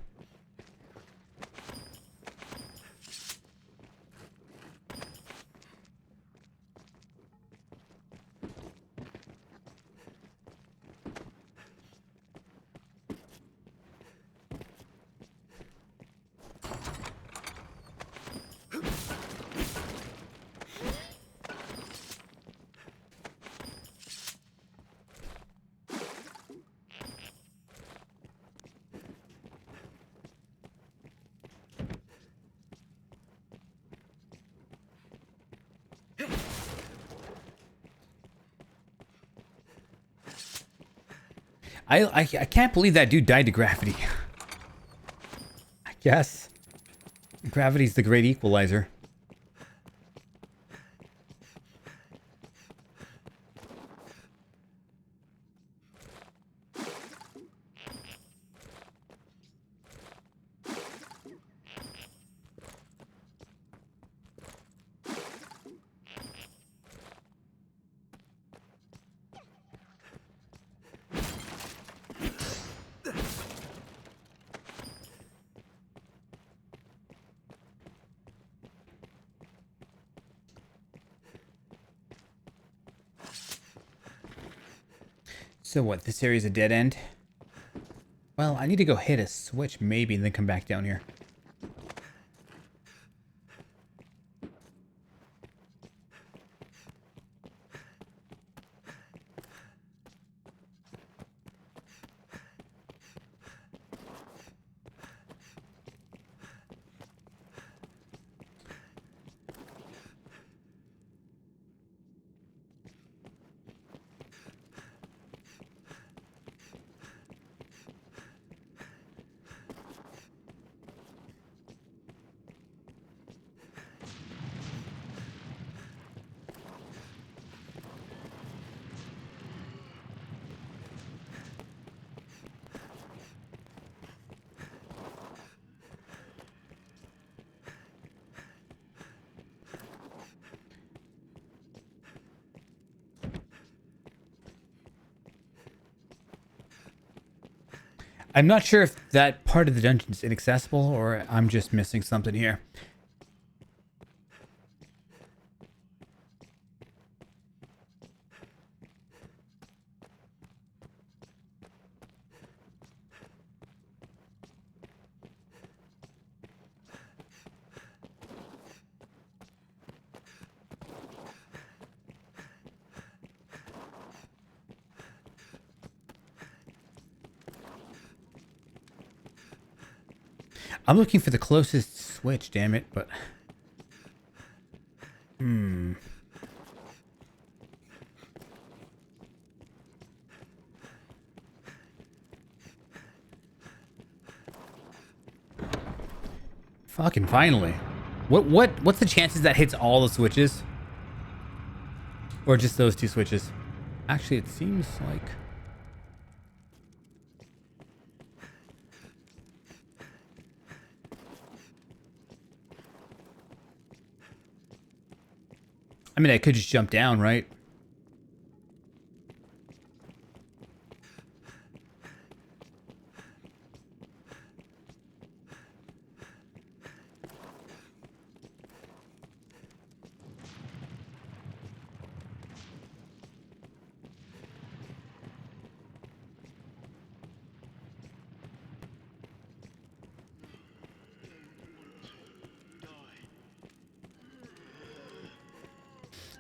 S1: I can't believe that dude died to gravity. I guess gravity's the great equalizer. So what, this area's a dead end? Well, I need to go hit a switch maybe and then come back down here. I'm not sure if that part of the dungeon is inaccessible or I'm just missing something here. I'm looking for the closest switch, damn it, but... Fucking finally. What's the chances that hits all the switches? Or just those two switches? Actually, it seems like... I mean, I could just jump down, right?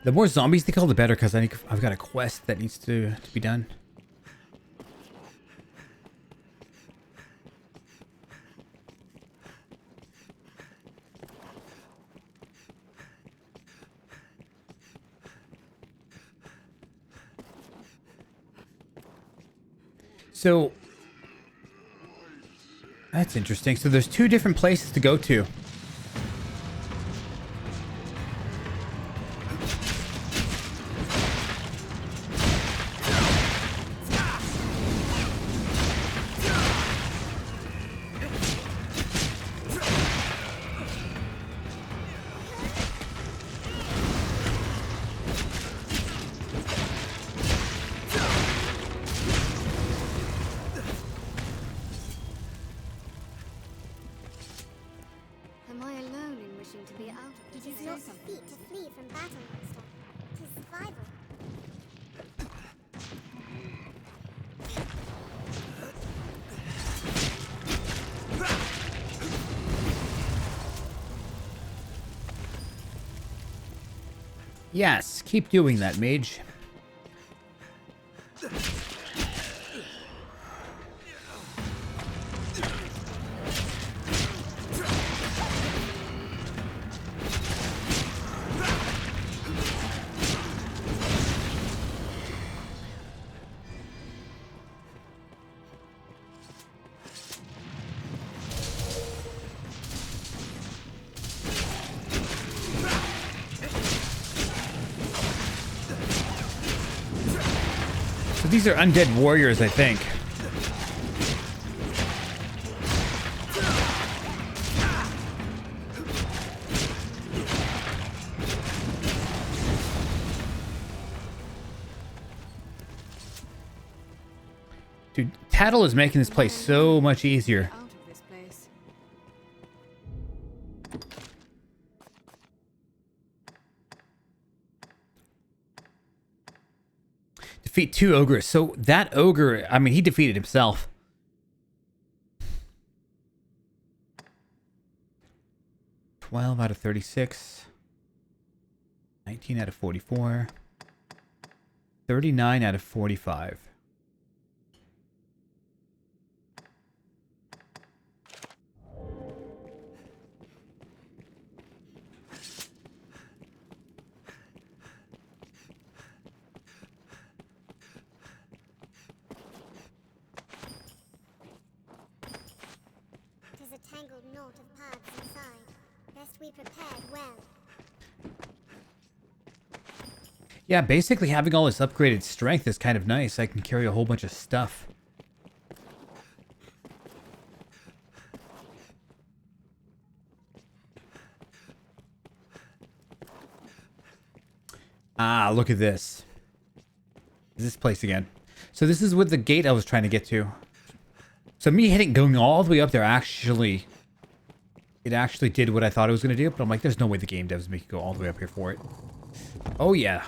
S1: The more zombies they kill, the better, because I think I've got a quest that needs to be done. So that's interesting. So there's two different places to go to.
S8: Am I alone in wishing to be out of this?
S13: It is not feat to flee from battle, monster. It is survival.
S1: Yes, keep doing that, mage. So these are undead warriors, I think. Dude, Tattle is making this place so much easier.
S9: Out of this place.
S1: Defeat 2 ogres. So that ogre, I mean, he defeated himself. $12 out of 36. 19 out of 44. 39 out of 45.
S13: It is a tangled knot of paths inside. Best we prepared well.
S1: Yeah, basically having all this upgraded strength is kind of nice. I can carry a whole bunch of stuff. Ah, look at this. This place again. So this is with the gate I was trying to get to. So me going all the way up there actually... It actually did what I thought it was going to do, but I'm like, there's no way the game devs make you go all the way up here for it. Oh, yeah.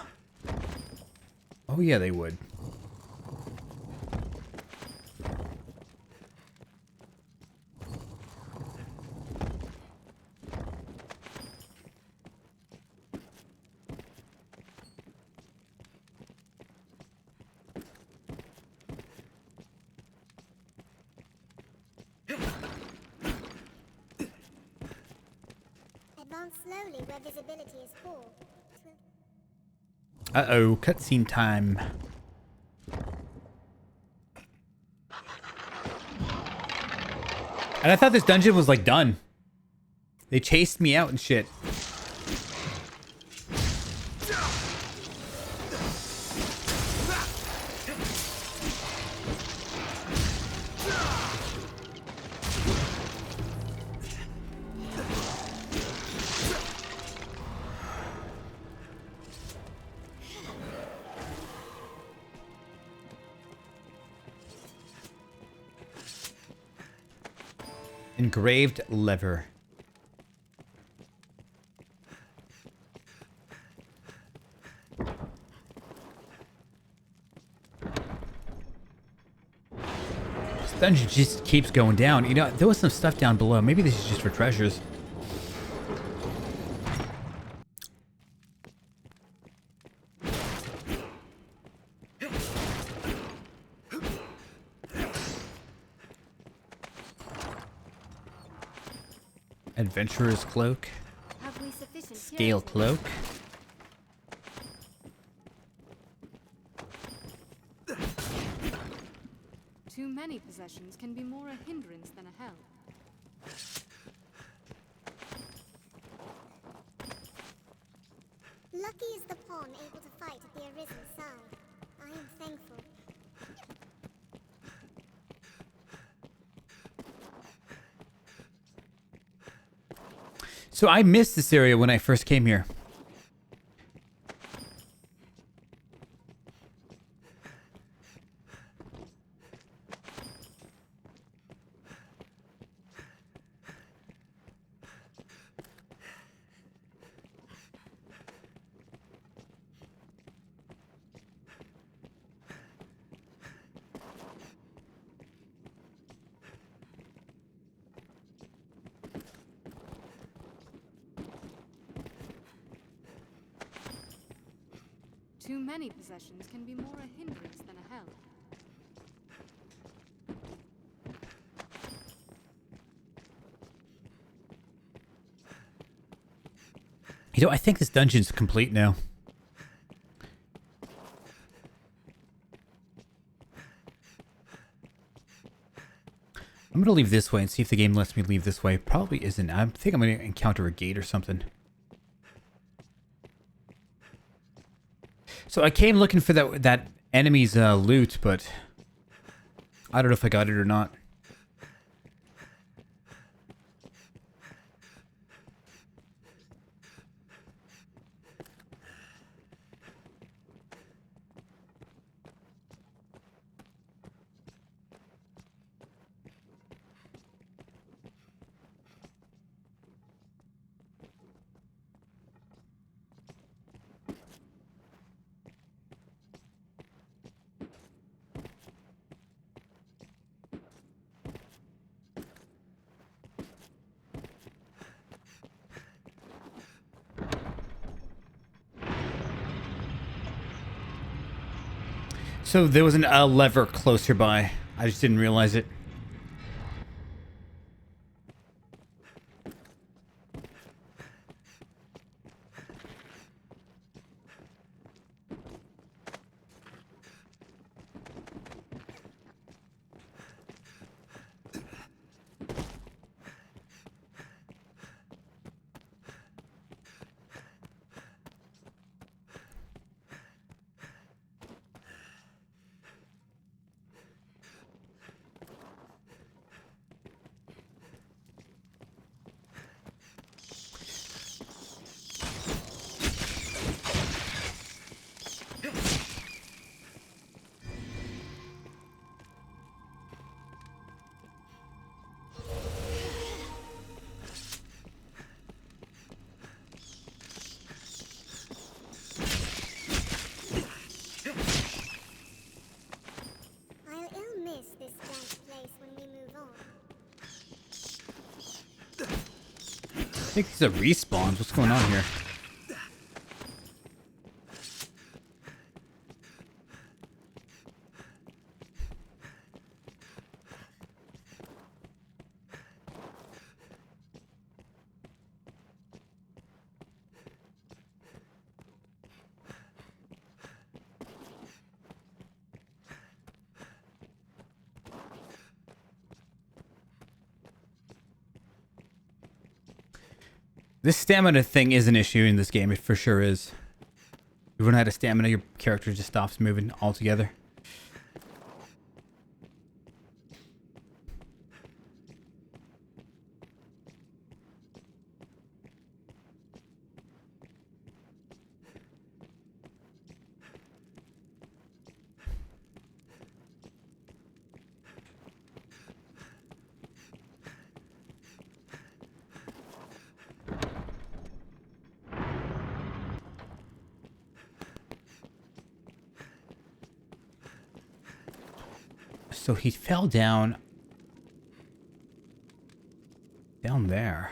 S1: Oh, yeah, they would.
S13: Advance slowly where visibility is poor.
S1: Uh-oh, cutscene time. And I thought this dungeon was, like, done. They chased me out and shit. Engraved lever. This dungeon just keeps going down. You know, there was some stuff down below. Maybe this is just for treasures. Adventurer's cloak.
S8: Have we sufficient
S1: Scale cloak.
S9: Too many possessions can be more a hindrance than a help.
S13: Lucky is the pawn able to fight at the Arisen's side. I am thankful.
S1: So I missed this area when I first came here.
S9: Too many possessions can be more a hindrance than a help.
S1: You know, I think this dungeon's complete now. I'm gonna leave this way and see if the game lets me leave this way. Probably isn't. I think I'm gonna encounter a gate or something. So I came looking for that enemy's loot, but I don't know if I got it or not. So there was a lever closer by. I just didn't realize it. I think these are respawns. What's going on here? This stamina thing is an issue in this game. It for sure is. If you run out of stamina, your character just stops moving altogether. So he fell down there.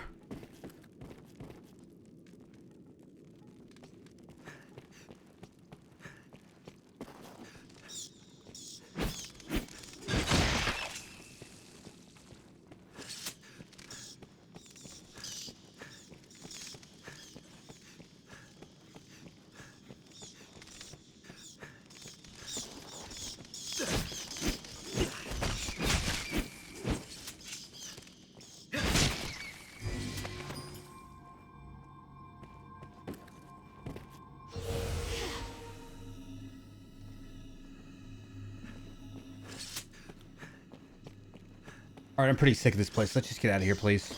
S1: Alright, I'm pretty sick of this place. Let's just get out of here, please.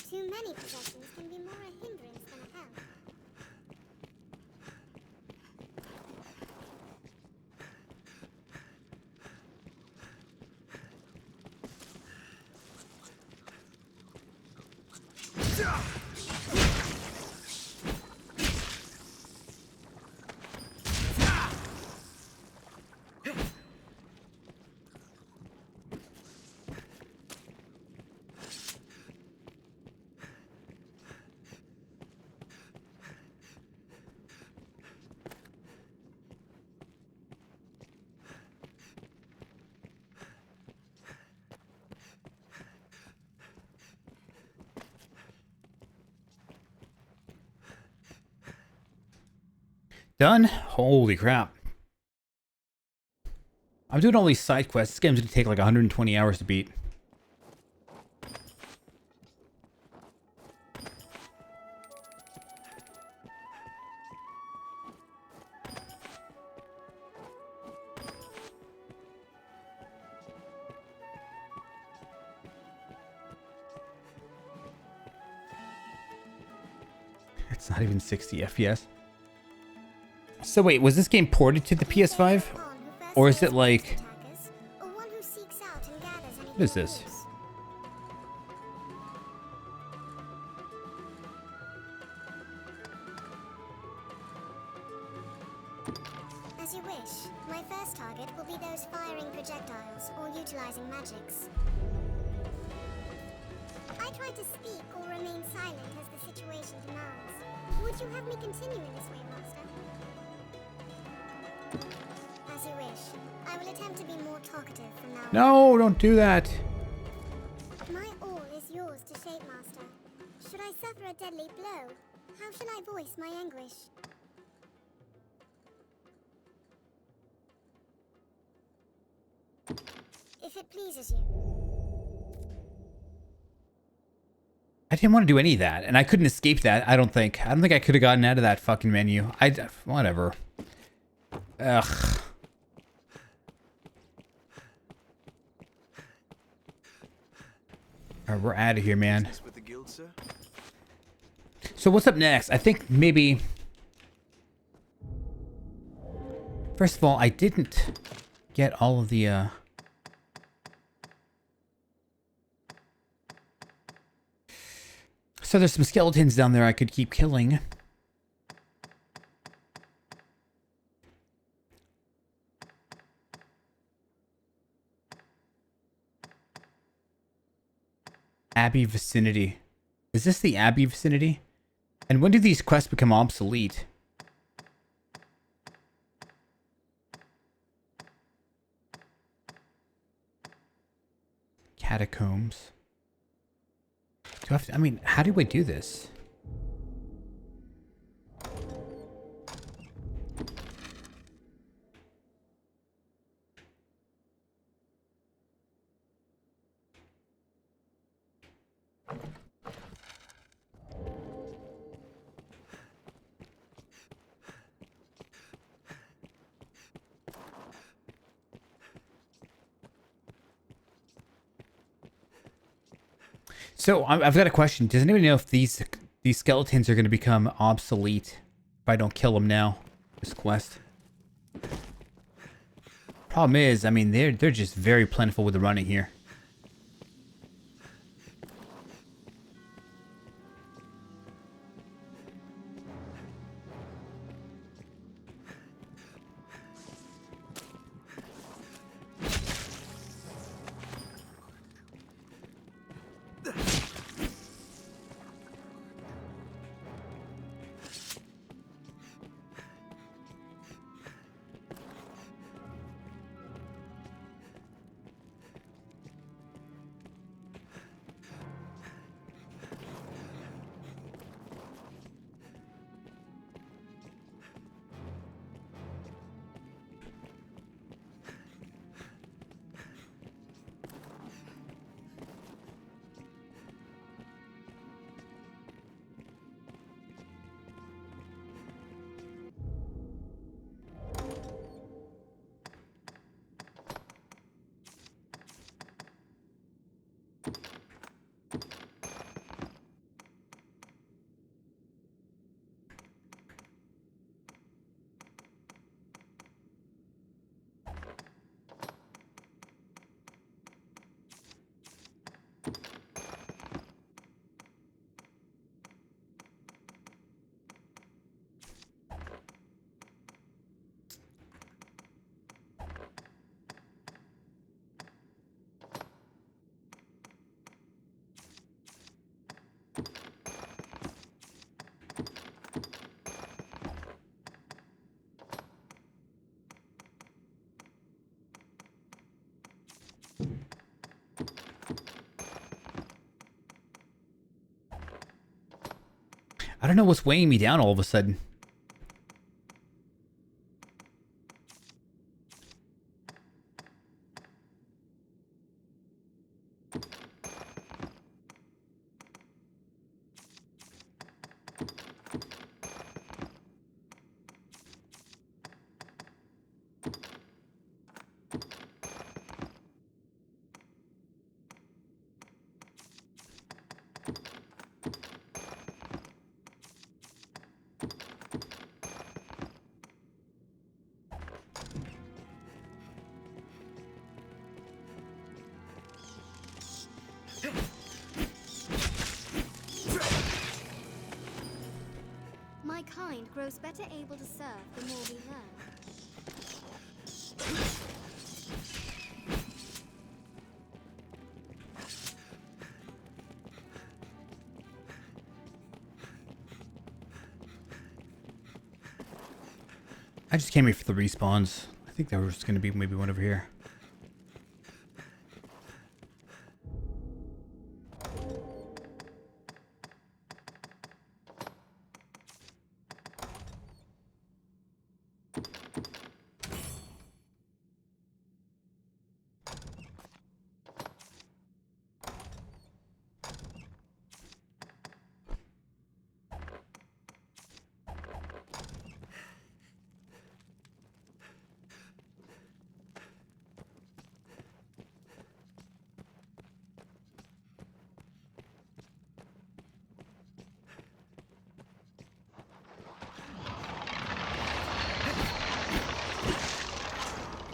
S13: Too many possessions can be more a hindrance than a help.
S1: Done? Holy crap. I'm doing all these side quests. This game's gonna take like 120 hours to beat. It's not even 60 FPS. So wait, was this game ported to the PS5? Or is it like... What is this?
S13: As you wish. My first target will be those firing projectiles or utilizing magics. I try to speak or remain silent as the situation demands. Would you have me continue in this way, Master? As you wish. I will attempt to be more talkative from now on.
S1: No, don't do that.
S13: My all is yours to shape, Master. Should I suffer a deadly blow, how shall I voice my anguish? If it pleases you.
S1: I didn't want to do any of that, and I couldn't escape that, I don't think. I don't think I could have gotten out of that fucking menu. Whatever. Ugh. Alright, we're out of here, man. So what's up next? I think maybe... First of all, I didn't get all of the... So there's some skeletons down there I could keep killing. Abbey vicinity. Is this the Abbey vicinity? And when do these quests become obsolete? Catacombs. Do I have to, I mean, how do I do this? So I've got a question. Does anybody know if these skeletons are going to become obsolete if I don't kill them now? This quest. Problem is, I mean, they're just very plentiful with the running here. I don't know what's weighing me down all of a sudden.
S8: My kind grows better able to serve the more we learn.
S1: I just came here for the respawns. I think there was going to be maybe one over here.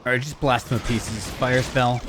S1: Alright, just blast them to pieces. Fire spell.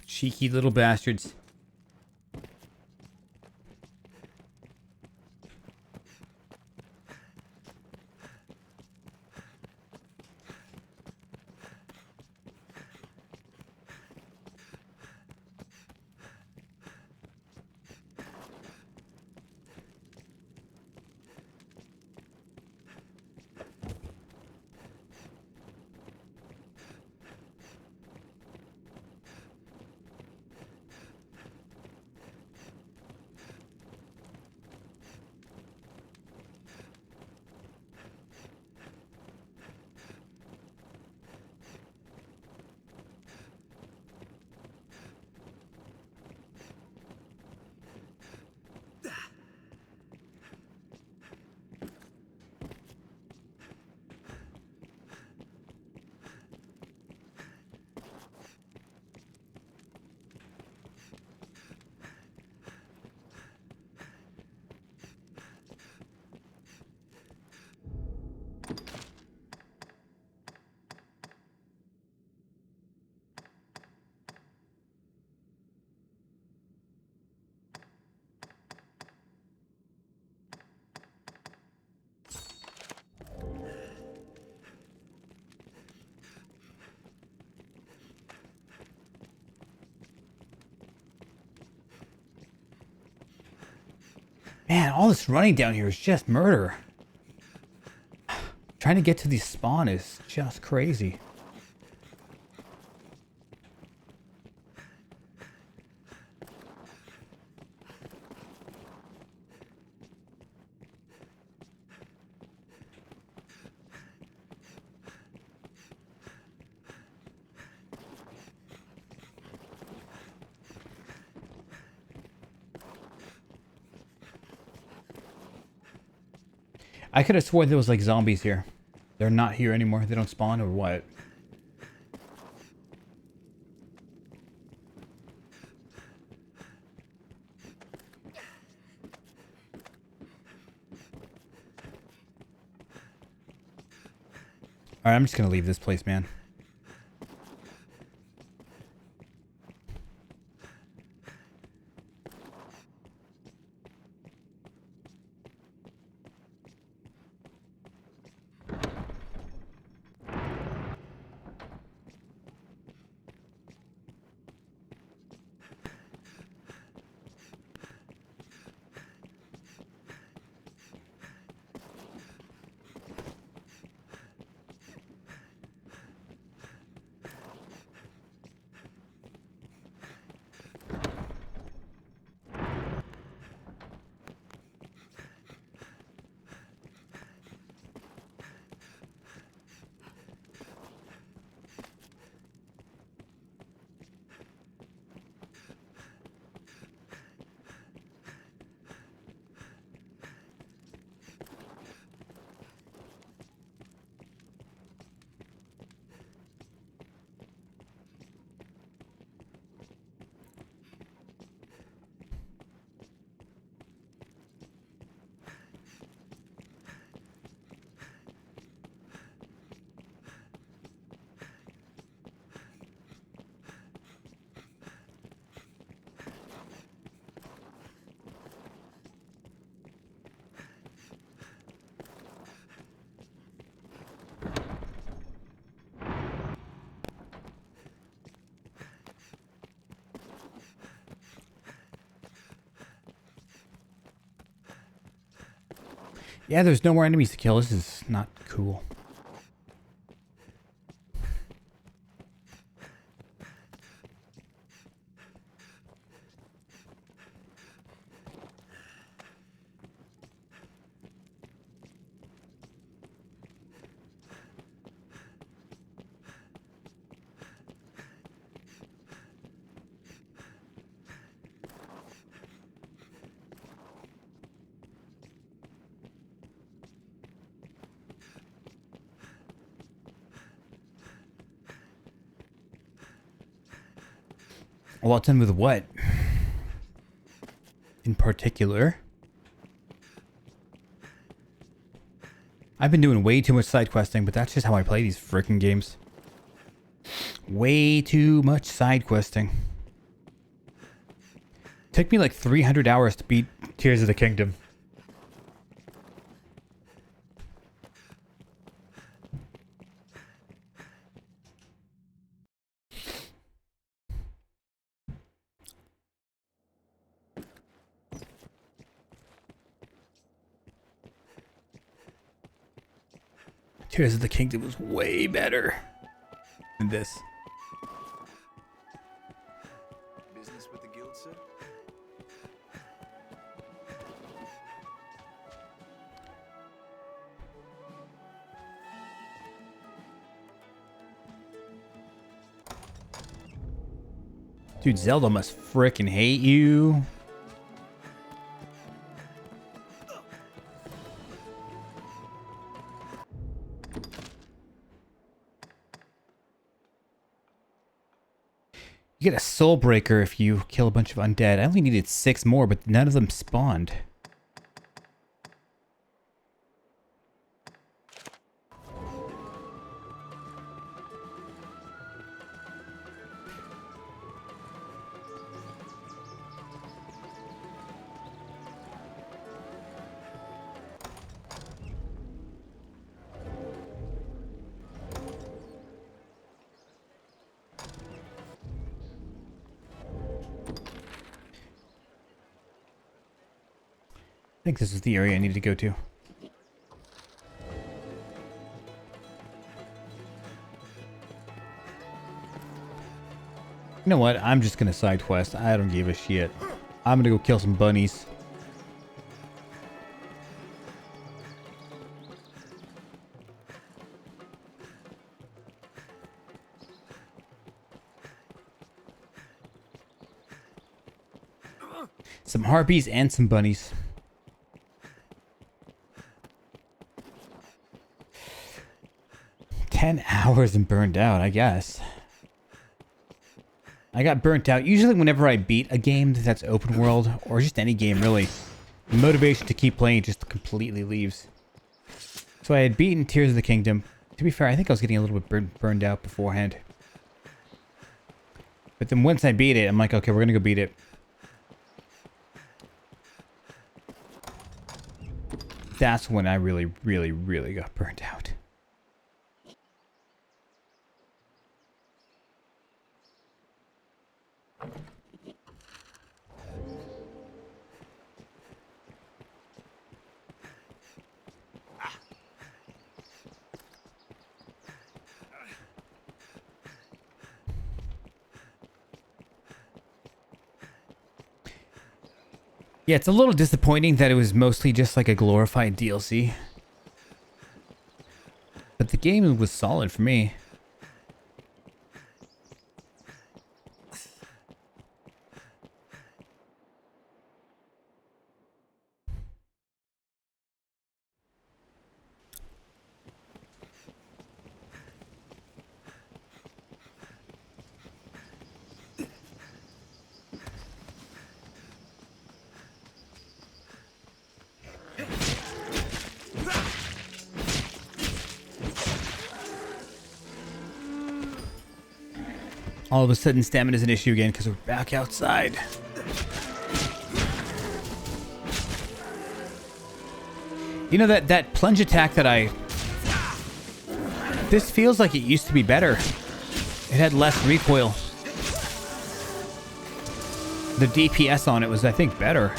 S1: Cheeky little bastards. Man, all this running down here is just murder. Trying to get to the spawn is just crazy. I could have sworn there was like zombies here. They're not here anymore. They don't spawn or what? Alright, I'm just gonna leave this place, man. Yeah, there's no more enemies to kill. This is not cool. Well, it's in with what? In particular? I've been doing way too much side questing, but that's just how I play these freaking games. Way too much side questing. Took me like 300 hours to beat Tears of the Kingdom. Tears of the Kingdom was way better than this.
S24: Business with the guild, sir?
S1: Dude, Zelda must frickin' hate you. You get a soul breaker if you kill a bunch of undead. I only needed 6 more, but none of them spawned. think this is the area I need to go to. You know what? I'm just gonna side quest. I don't give a shit. I'm gonna go kill some bunnies. Some harpies and some bunnies. "10 hours and burned out, I guess." I got burnt out. Usually whenever I beat a game that's open world, or just any game really, the motivation to keep playing just completely leaves. So I had beaten Tears of the Kingdom. To be fair, I think I was getting a little bit burned out beforehand. But then once I beat it, I'm like, okay, we're gonna go beat it. That's when I really, really, really got burnt out. Yeah, it's a little disappointing that it was mostly just like a glorified DLC. But the game was solid for me. All of a sudden, stamina is an issue again because we're back outside. You know, that plunge attack that this feels like it used to be better. It had less recoil. The DPS on it was, I think, better.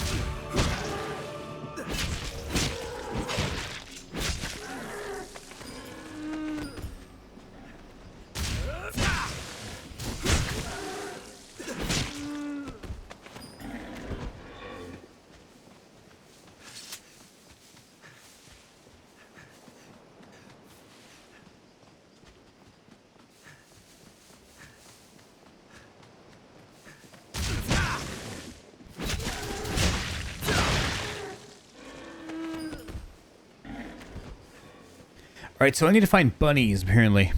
S1: Alright, so I need to find bunnies, apparently.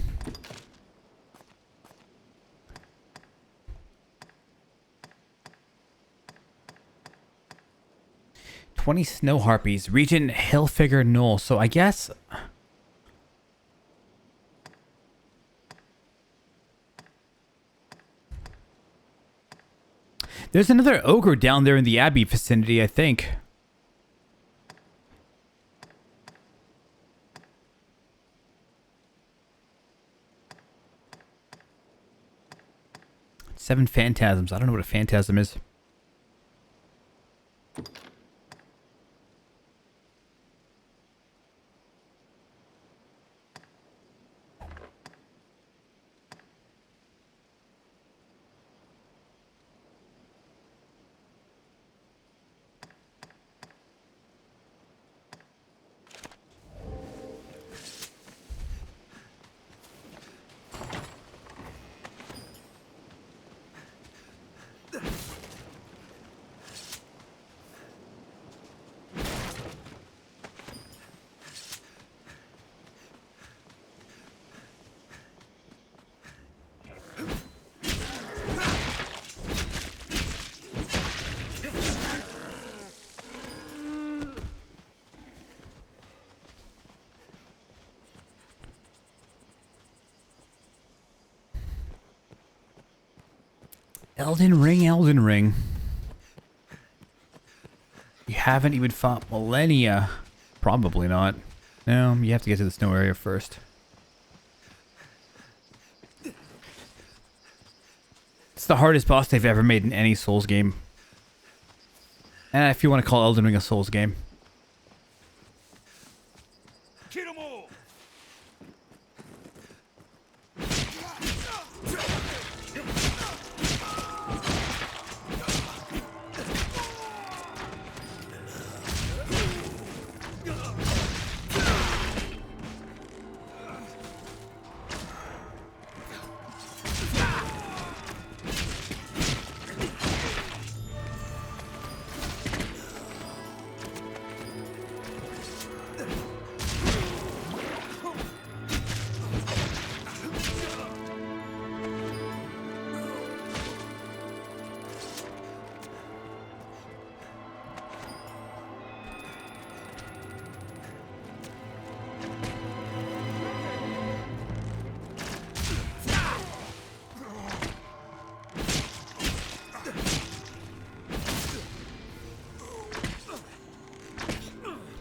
S1: "20 snow harpies. Region Hillfigure Knoll." So I guess... there's another ogre down there in the Abbey vicinity, I think. "7 phantasms." I don't know what a phantasm is. Elden Ring, Elden Ring. You haven't even fought Millennia. Probably not. No, you have to get to the snow area first. It's the hardest boss they've ever made in any Souls game. And if you want to call Elden Ring a Souls game.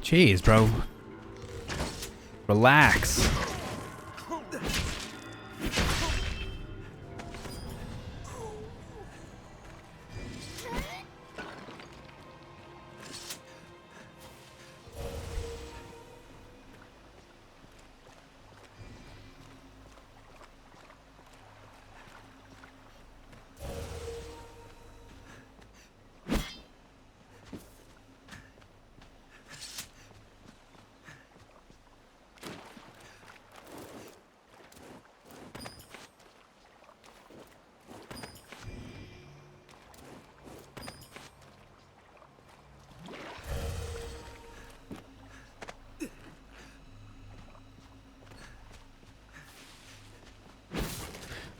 S1: Jeez, bro. Relax.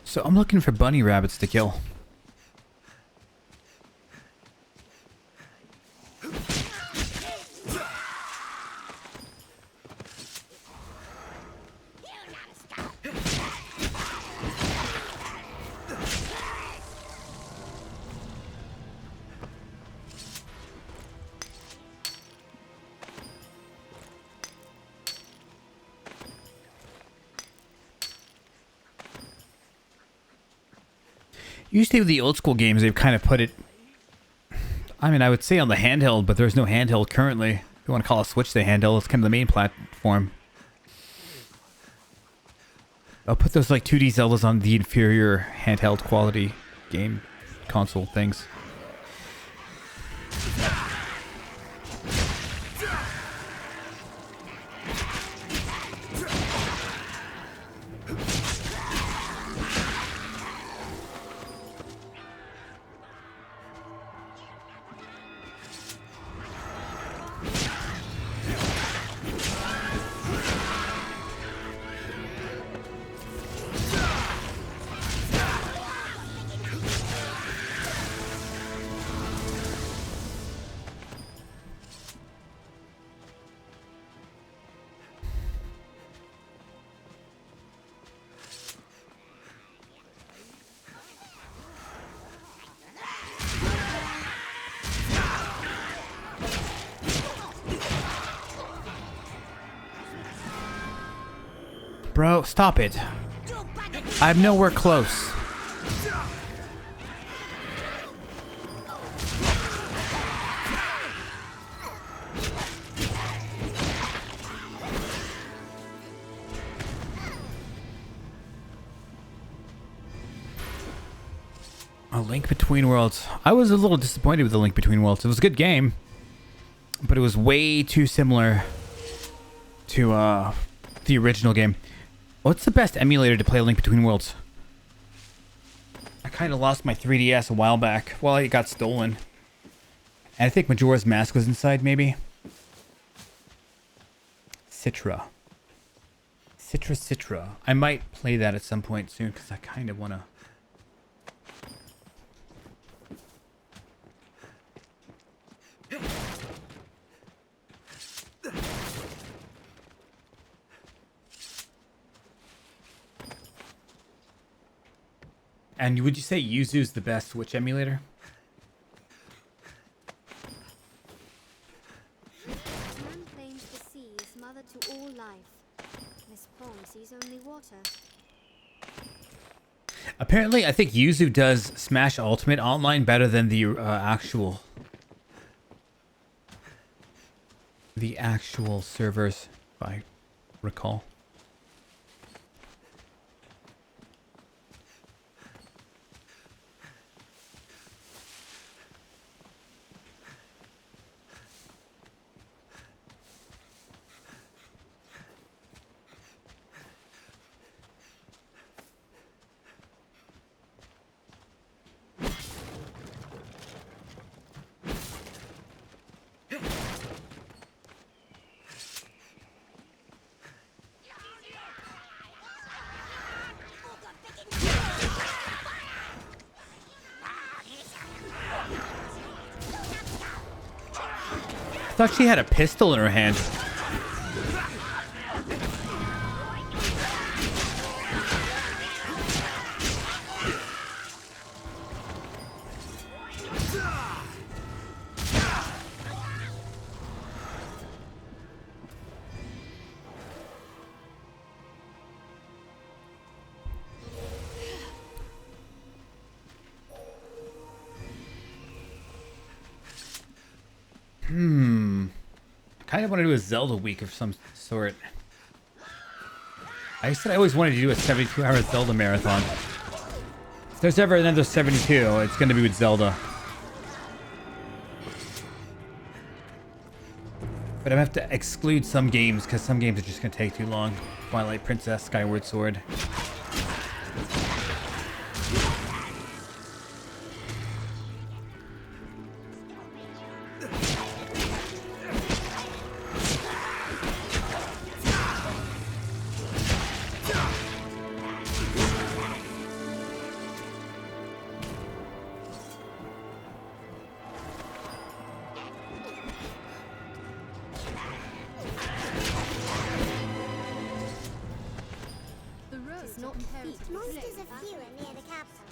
S1: So I'm looking for bunny rabbits to kill. Usually with the old school games, they've kind of put it, I mean, I would say on the handheld, but there's no handheld currently. If you want to call a Switch the handheld, it's kind of the main platform. I'll put those like 2D Zeldas on the inferior handheld quality game console things. Bro, stop it. I'm nowhere close. A Link Between Worlds. I was a little disappointed with the Link Between Worlds. It was a good game, but it was way too similar to the original game. What's the best emulator to play Link Between Worlds? I kind of lost my 3DS a while back. Well, it got stolen. And I think Majora's Mask was inside, maybe. Citra. Citra. I might play that at some point soon, because I kind of want to... And would you say Yuzu's the best Switch emulator?
S8: Man claims the sea is mother to all life. This pond sees only water.
S1: Apparently, I think Yuzu does Smash Ultimate online better than the actual servers. If I recall. I thought she had a pistol in her hand. Kind of want to do a Zelda week of some sort. I said I always wanted to do a 72-hour Zelda marathon. If there's ever another 72, it's going to be with Zelda. But I have to exclude some games because some games are just going to take too long. Twilight Princess, Skyward Sword.
S13: Monsters are fewer near the capital.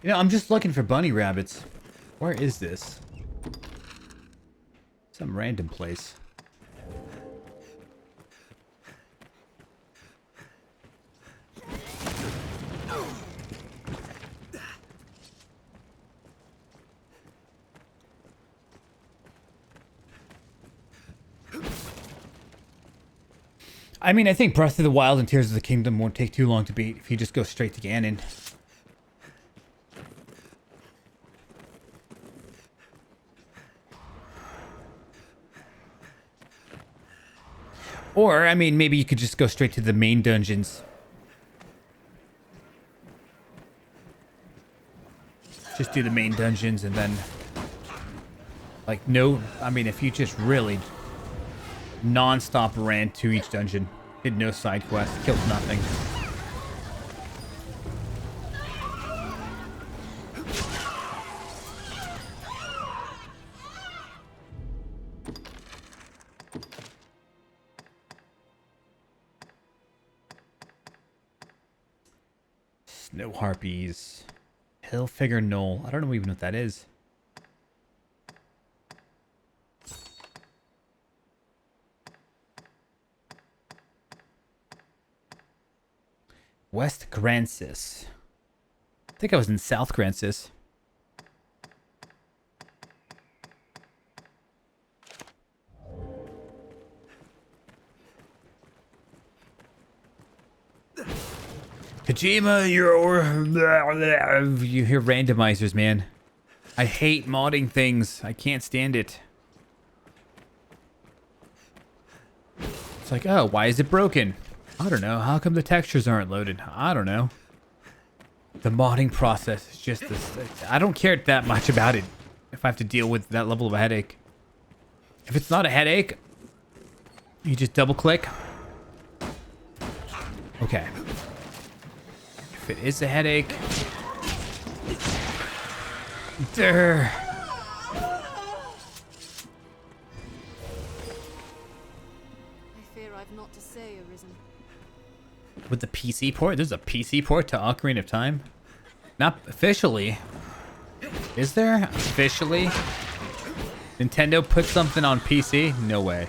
S1: You know, I'm just looking for bunny rabbits. Where is this? Some random place. I mean, I think Breath of the Wild and Tears of the Kingdom won't take too long to beat if you just go straight to Ganon. Or, I mean, maybe you could just go straight to the main dungeons. Just do the main dungeons and then... Like, no... I mean, if you just really... non-stop ran to each dungeon, did no side quests, killed nothing. Snow harpies. Hillfigure knoll. I don't know even what that is. West Grancis. I think I was in South Grancis. Kojima, you hear randomizers, man. I hate modding things. I can't stand it. It's like, oh, why is it broken? I don't know. How come the textures aren't loaded? I don't know. The modding process is just this. I don't care that much about it if I have to deal with that level of a headache. If it's not a headache, you just double click. Okay. If it is a headache... Durr. With the PC port? There's a PC port to Ocarina of Time? Not officially. Is there? Officially? Nintendo put something on PC? No way.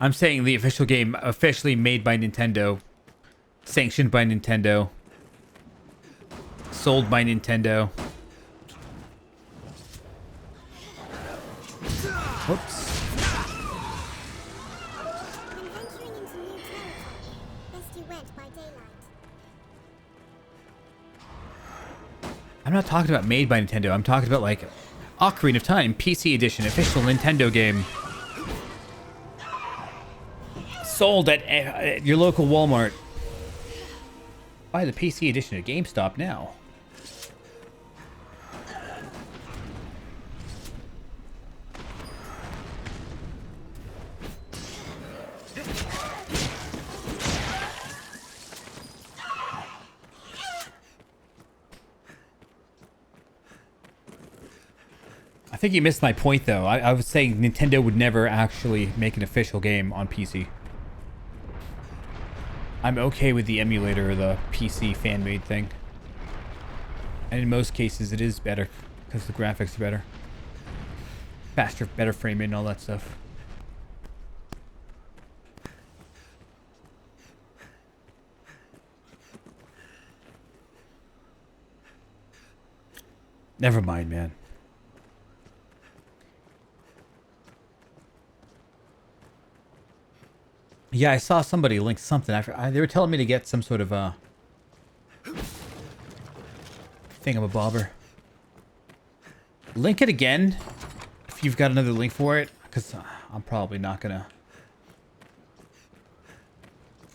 S1: I'm saying the official game, officially made by Nintendo, sanctioned by Nintendo, sold by Nintendo. Whoops.
S13: When venturing into new territory, best you went by daylight.
S1: I'm not talking about made by Nintendo. I'm talking about like Ocarina of Time PC edition, official Nintendo game. Sold at your local Walmart. Buy the PC edition at GameStop now. I think you missed my point, though. I was saying Nintendo would never actually make an official game on PC. I'm okay with the emulator or the PC fan-made thing. And in most cases, it is better because the graphics are better. Faster, better frame rate and all that stuff. Never mind, man. Yeah, I saw somebody link something. They were telling me to get some sort of thingamabobber. Link it again if you've got another link for it, because I'm probably not gonna.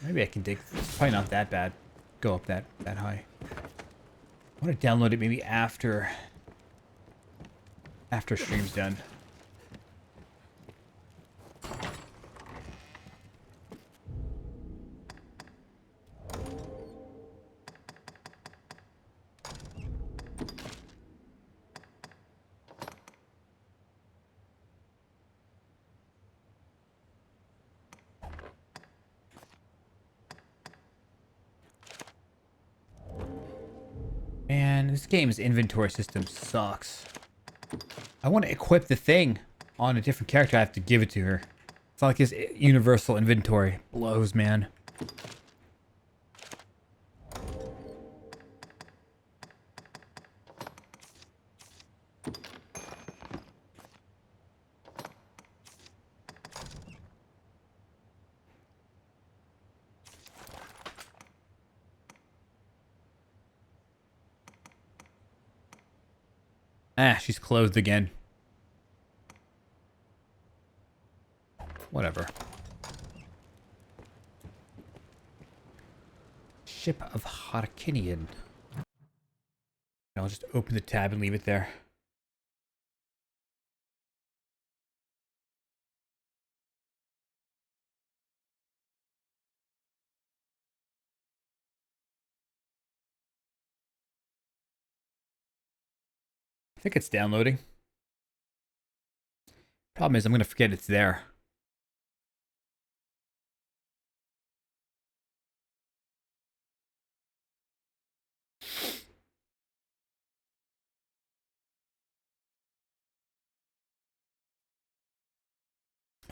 S1: Maybe I can dig. It's probably not that bad. Go up that high. I want to download it maybe after stream's done. Man, this game's inventory system sucks. I want to equip the thing on a different character. I have to give it to her. It's not like this universal inventory. Blows, man. Ah, she's clothed again. Whatever. Ship of Harkinian. I'll just open the tab and leave it there. I think it's downloading. Problem is, I'm going to forget it's there.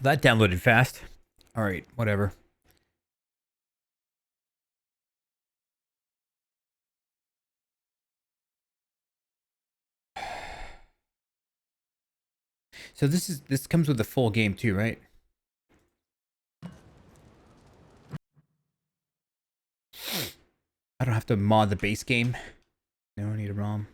S1: That downloaded fast. All right, whatever. So this comes with the full game too, right? I don't have to mod the base game. No, I need a ROM.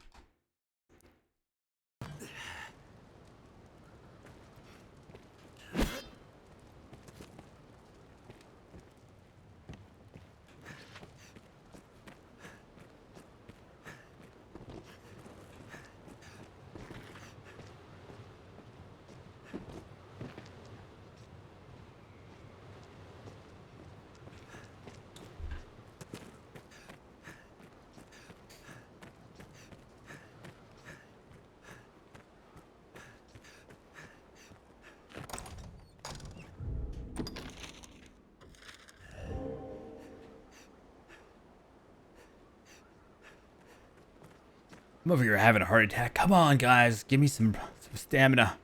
S1: I'm over here having a heart attack. Come on, guys. Give me some stamina.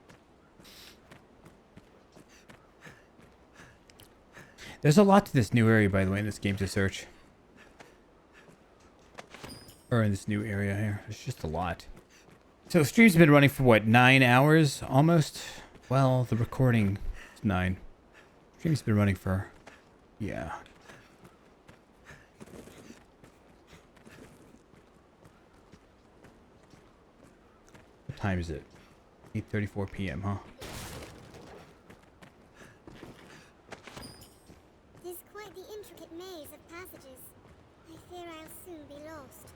S1: There's a lot to this new area, by the way, in this game to search. Or in this new area here. There's just a lot. So stream's been running for what, 9 hours almost? Well, the recording is 9. Stream's been running for, yeah. What time is it? 8:34 p.m., huh?
S13: It is quite the intricate maze of passages. I fear I'll soon be lost.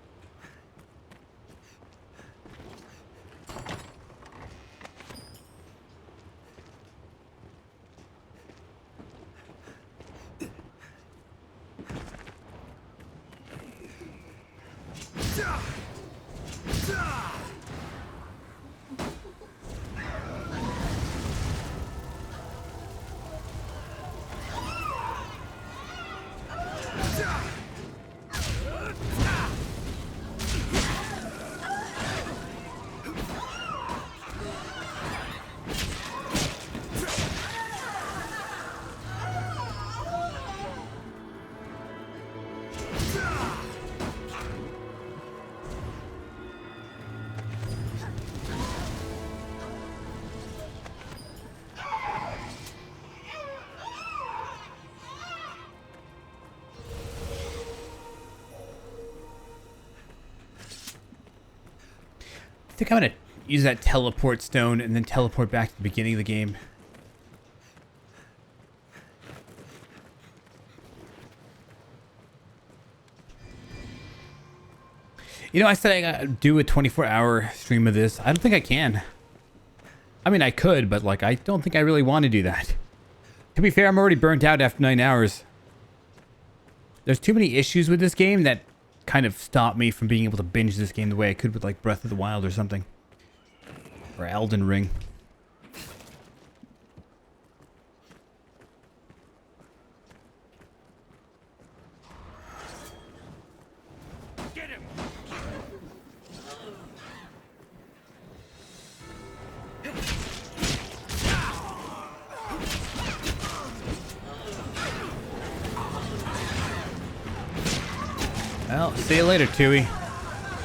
S1: I think I'm gonna use that teleport stone and then teleport back to the beginning of the game. You know, I said I gotta do a 24-hour stream of this. I don't think I can. I mean, I could, but like, I don't think I really want to do that. To be fair, I'm already burnt out after 9 hours. There's too many issues with this game that kind of stop me from being able to binge this game the way I could with like Breath of the Wild or something. Or Elden Ring.
S14: Get him!
S1: Well, see you later, Tui.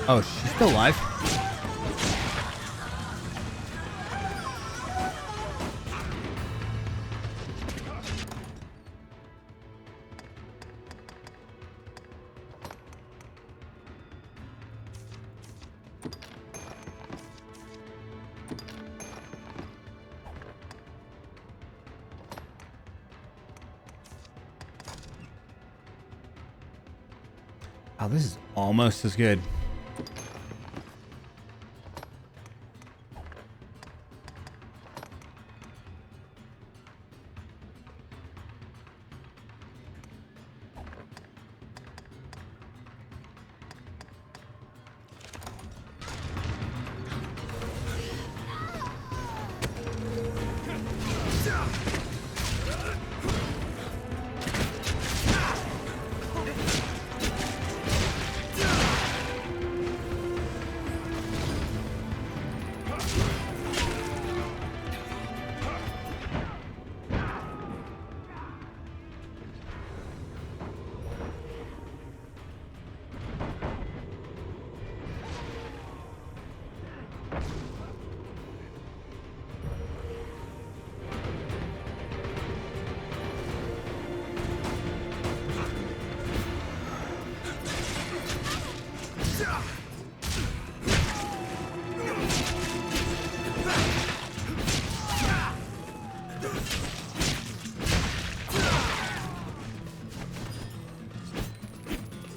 S1: Oh, she's still alive. Oh, this is almost as good.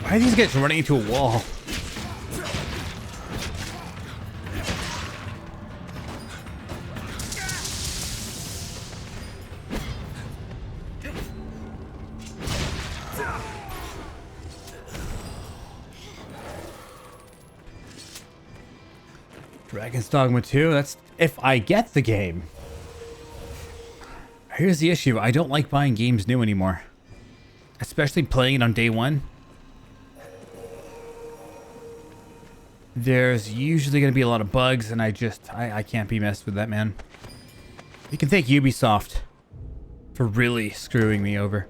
S1: Why are these guys running into a wall? Dragon's Dogma 2, that's if I get the game. Here's the issue, I don't like buying games new anymore. Especially playing it on day one. There's usually going to be a lot of bugs, and I can't be messed with that, man. You can thank Ubisoft for really screwing me over.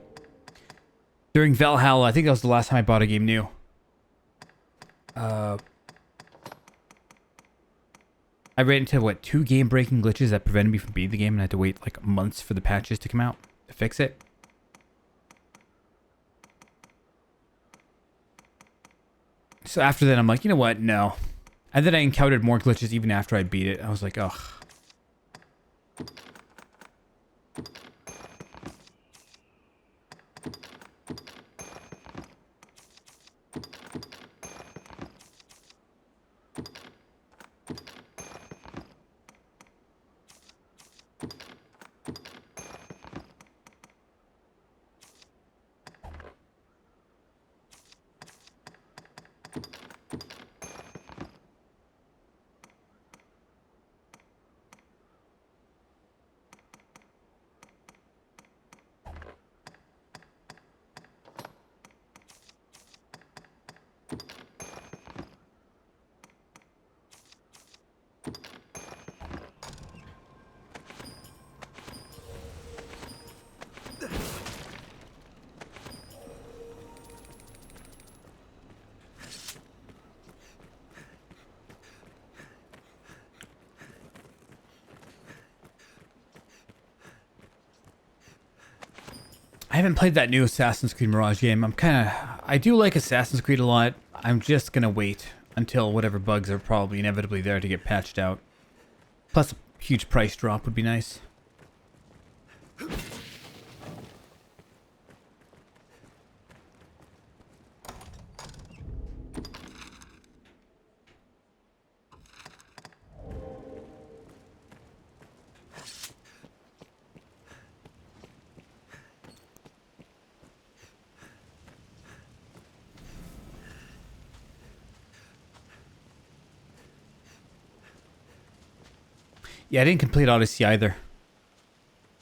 S1: During Valhalla, I think that was the last time I bought a game new. I ran into, what, 2 game-breaking glitches that prevented me from beating the game, and I had to wait, like, months for the patches to come out to fix it. So after that, I'm like, you know what? No. And then I encountered more glitches even after I beat it. I was like, ugh. I haven't played that new Assassin's Creed Mirage game. I do like Assassin's Creed a lot. I'm just gonna wait until whatever bugs are probably inevitably there to get patched out. Plus a huge price drop would be nice. Yeah, I didn't complete Odyssey either.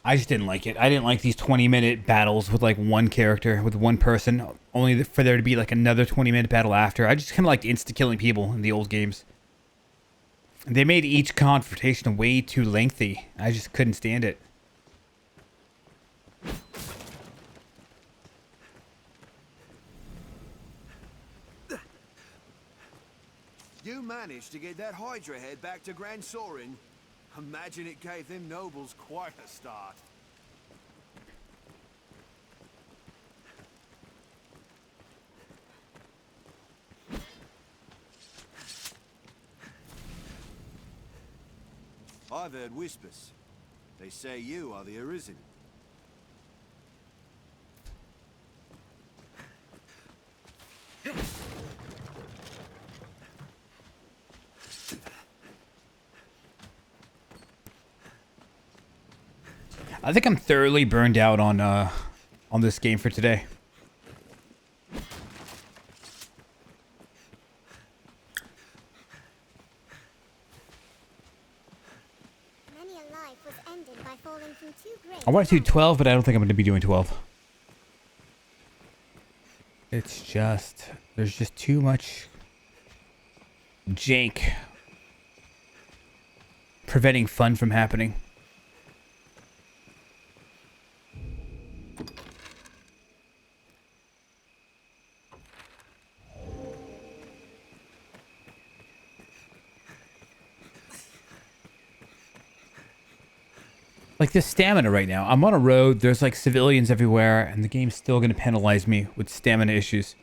S1: I just didn't like it. I didn't like these 20-minute battles with like one character, with one person, only for there to be like another 20-minute battle after. I just kind of liked insta-killing people in the old games. They made each confrontation way too lengthy. I just couldn't stand it.
S11: You managed to get that Hydra head back to Grand Sorin. Imagine it gave them nobles quite a start. I've heard whispers. They say you are the Arisen.
S1: I think I'm thoroughly burned out on this game for today.
S13: Many a life was ended by falling from too great.
S1: I want to do 12, but I don't think I'm going to be doing 12. It's just, there's just too much jank preventing fun from happening. Like this stamina right now. I'm on a road, there's like civilians everywhere, and the game's still going to penalize me with stamina issues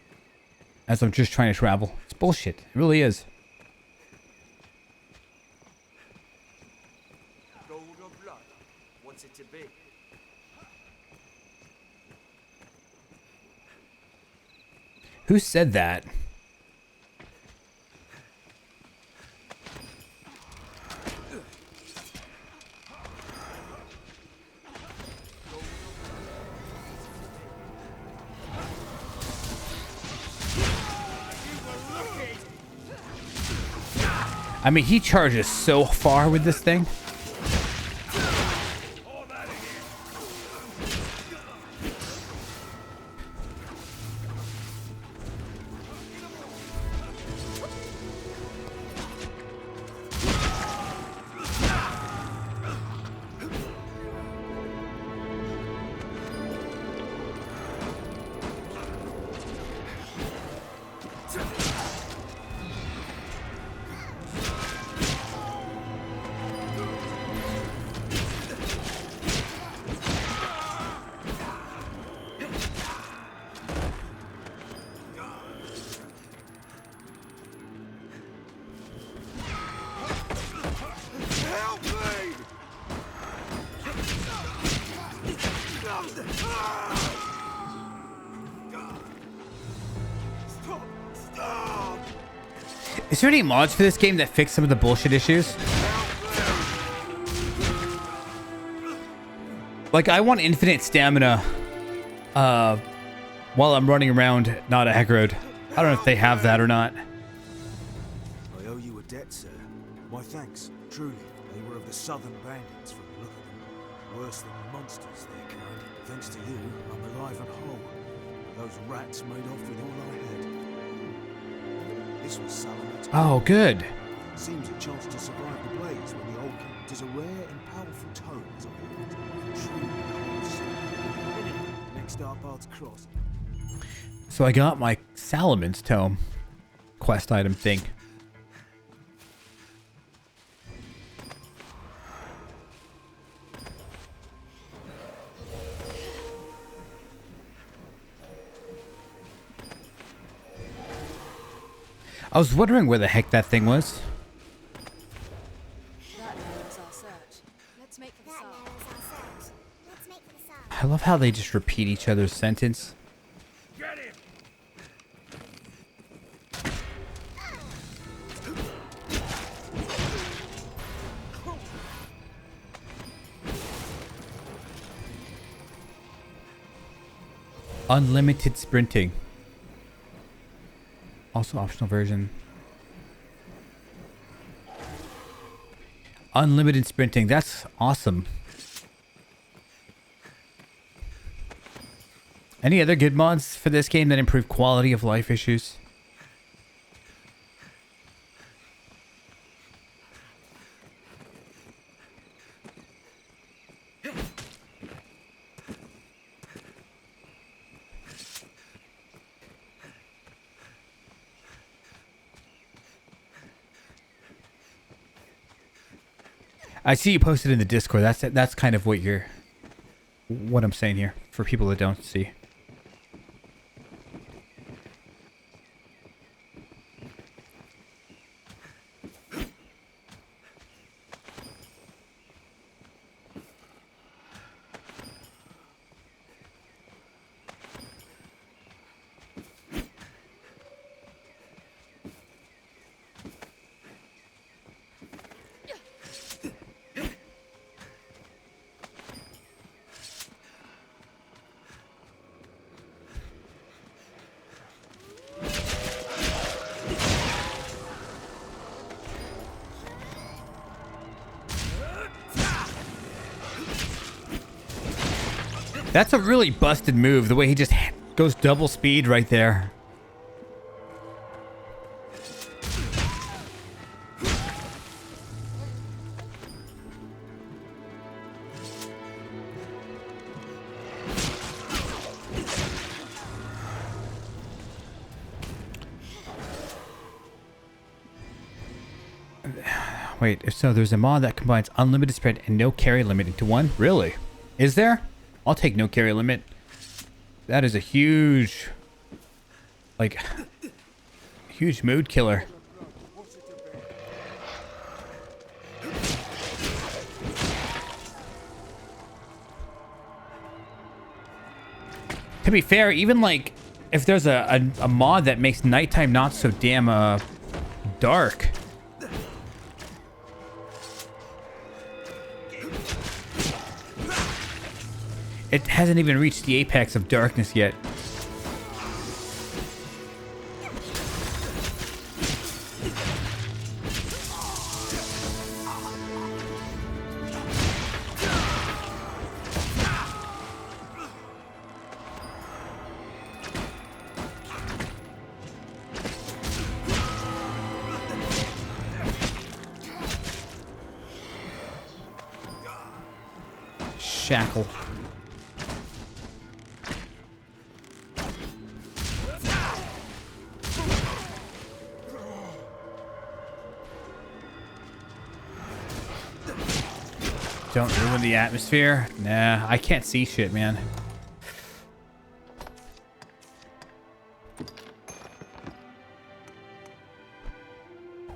S1: as I'm just trying to travel. It's bullshit. It really is.
S11: Gold or blood? What's it to be?
S1: Who said that? I mean, he charges so far with this thing. Is there any mods for this game that fix some of the bullshit issues? Like, I want infinite stamina while I'm running around, not aggroed. I don't know if they have that or not.
S12: I owe you a debt, sir. My thanks, truly. They were of the southern bandits from the look of them. Worse than monsters, their kind. Thanks to you, I'm alive and whole. Those rats made off with all I had. This was Salamat's.
S1: Oh, good.
S12: Seems a chance to survive the blaze when the old king. It is a rare and powerful tome, as I heard. Truly, next our paths cross.
S1: So I got my Salaman's tome quest item thing. I was wondering where the heck that thing was.
S9: That narrows our search. Let's make for the south.
S1: I love how they just repeat each other's sentence.
S14: Get him!
S1: Unlimited sprinting. Also optional version. Unlimited sprinting. That's awesome. Any other good mods for this game that improve quality of life issues? I see you posted in the Discord. That's kind of what I'm saying here for people that don't see. That's a really busted move, the way he just goes double speed right there. Wait, so there's a mod that combines unlimited sprint and no carry limit into one? Really? Is there? I'll take no carry limit. That is a huge, like, huge mood killer. To be fair, even like, if there's a mod that makes nighttime not so damn dark. It hasn't even reached the apex of darkness yet. Shackle. Don't ruin the atmosphere. Nah, I can't see shit, man.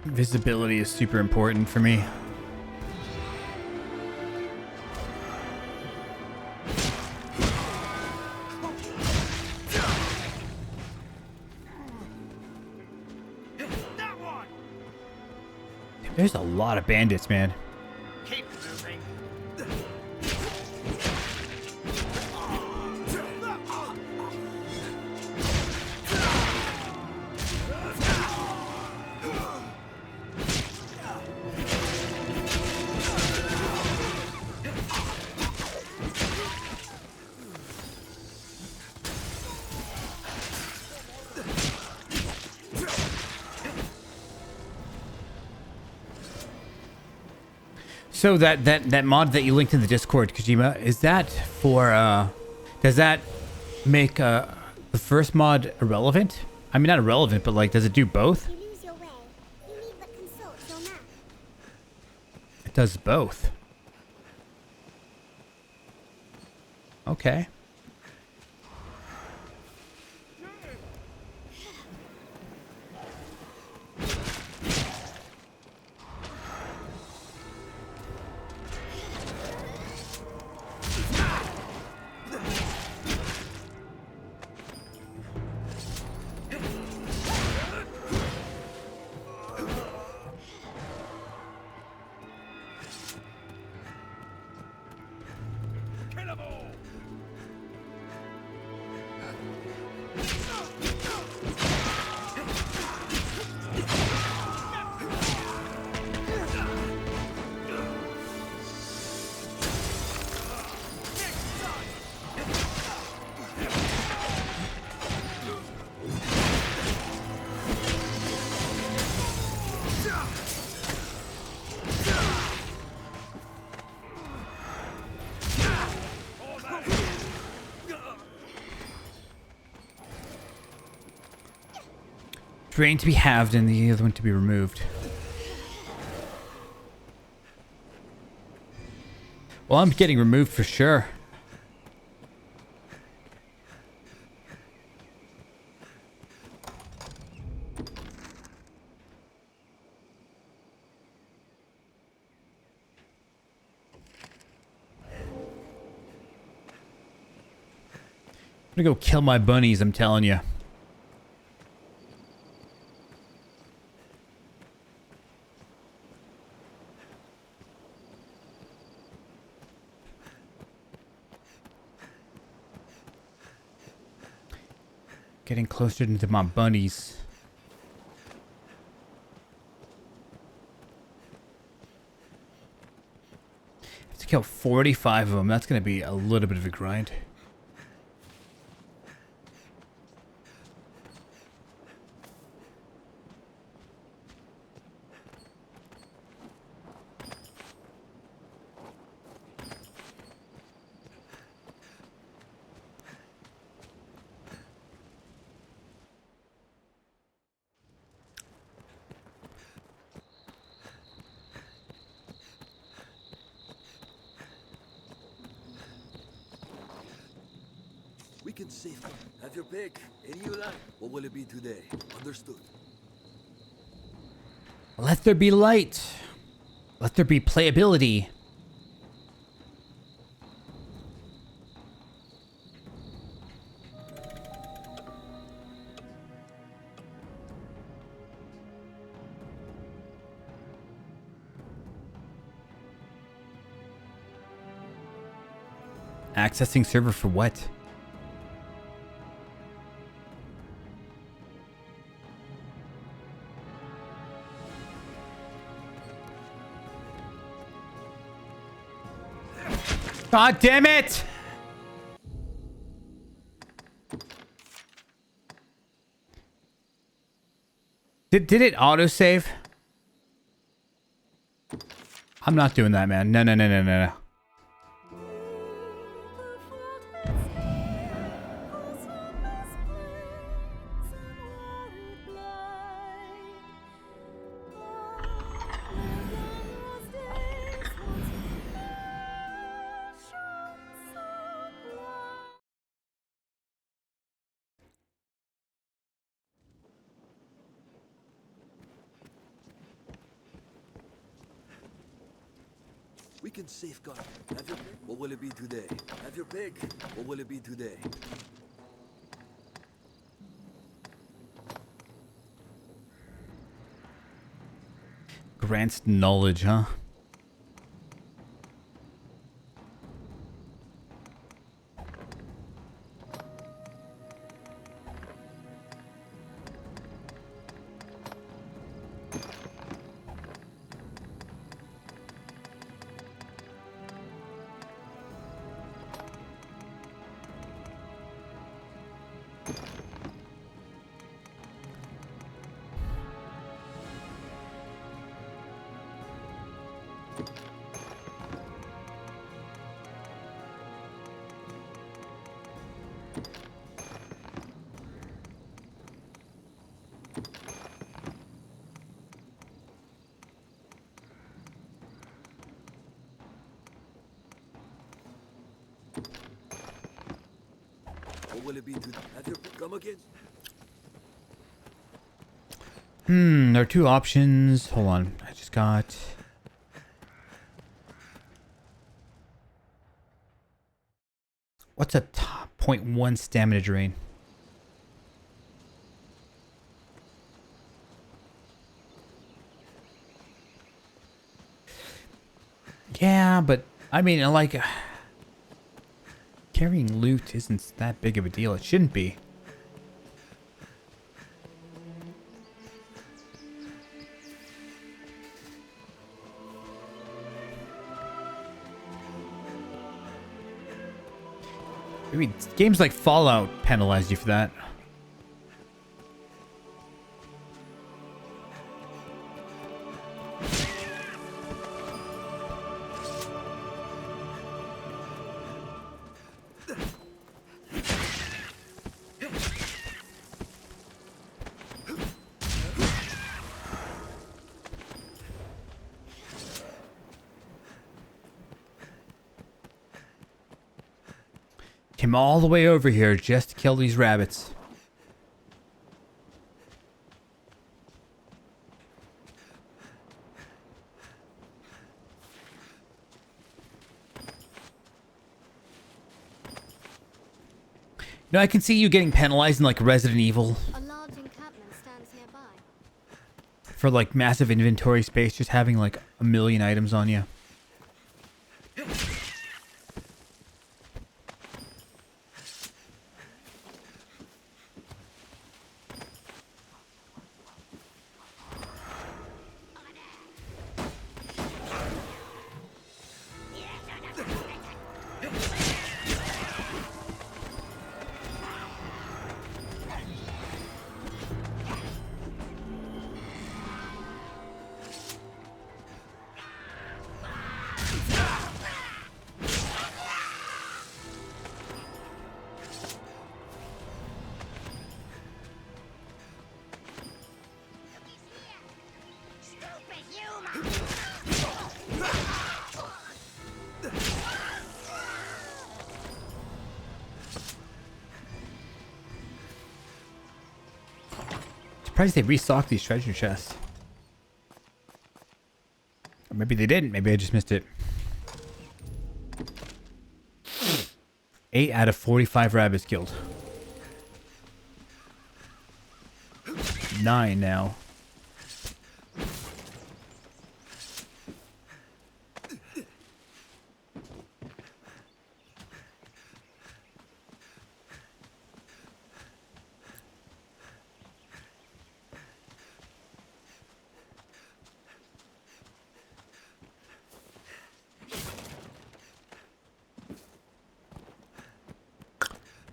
S1: Visibility is super important for me. There's a lot of bandits, man.
S14: Keep moving.
S1: So that mod that you linked in the Discord, Kojima, is that for does that make the first mod irrelevant? I mean, not irrelevant, but like, does it do both?
S13: You lose your way. You need but consult your map.
S1: It does both. Okay. Drain to be halved and the other one to be removed. Well, I'm getting removed for sure. I'm gonna go kill my bunnies, I'm telling you. Getting closer to my bunnies. I have to kill 45 of them. That's going to be a little bit of a grind.
S11: We can safeguard. Have your pick. Any you like. What will it be today? Understood.
S1: Let there be light. Let there be playability. Accessing server for what? God damn it! Did it autosave? I'm not doing that, man. No, no, no, no, no, no.
S11: We can safeguard. Have your pick. What will it be today? Have your pick. What will it be today?
S1: Grants knowledge, huh?
S11: What will it be to have you come again?
S1: There are two options. Hold on. I just got... What's a top 0.1 stamina drain? Yeah, but I mean, like, carrying loot isn't that big of a deal. It shouldn't be. I mean, games like Fallout penalize you for that. Came all the way over here just to kill these rabbits. No, I can see you getting penalized in like Resident Evil.
S8: A large encampment stands nearby.
S1: For like massive inventory space, just having like a million items on you. Surprised they restocked these treasure chests. Or maybe they didn't. Maybe I just missed it. 8 out of 45 rabbits killed. 9 now.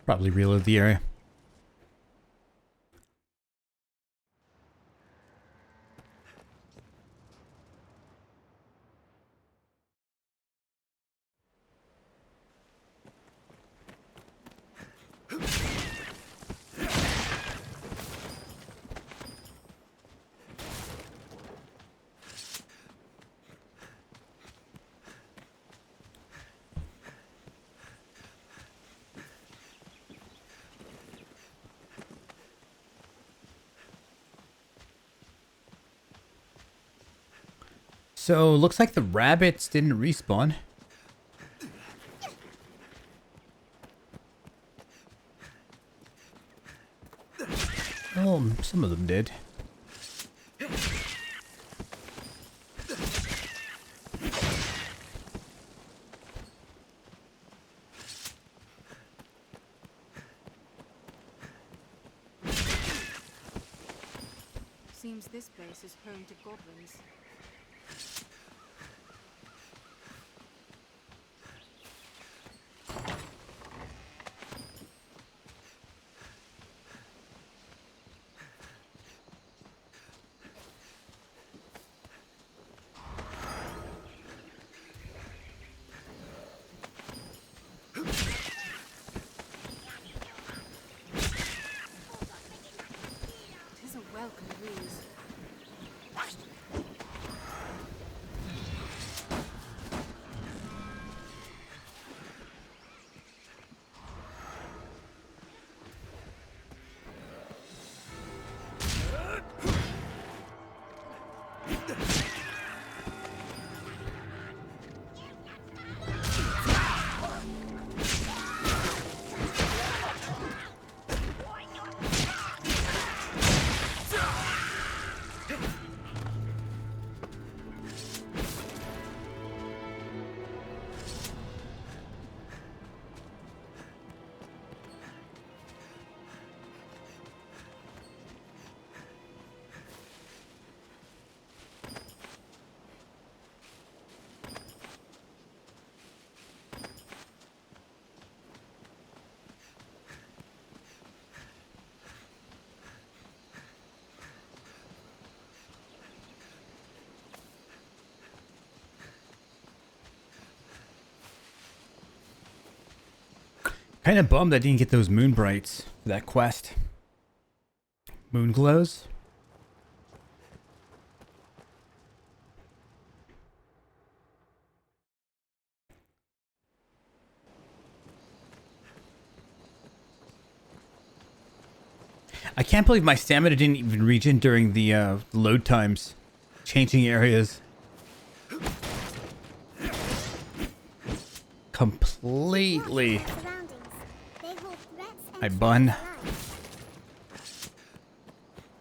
S1: Probably reload the area. So, looks like the rabbits didn't respawn. Oh, some of them did.
S9: Seems this place is home to goblins. Tis a welcome breeze.
S1: Kind of bummed I didn't get those moon brights for that quest. Moon glows? I can't believe my stamina didn't even regen during the load times. Changing areas. Completely. My bun.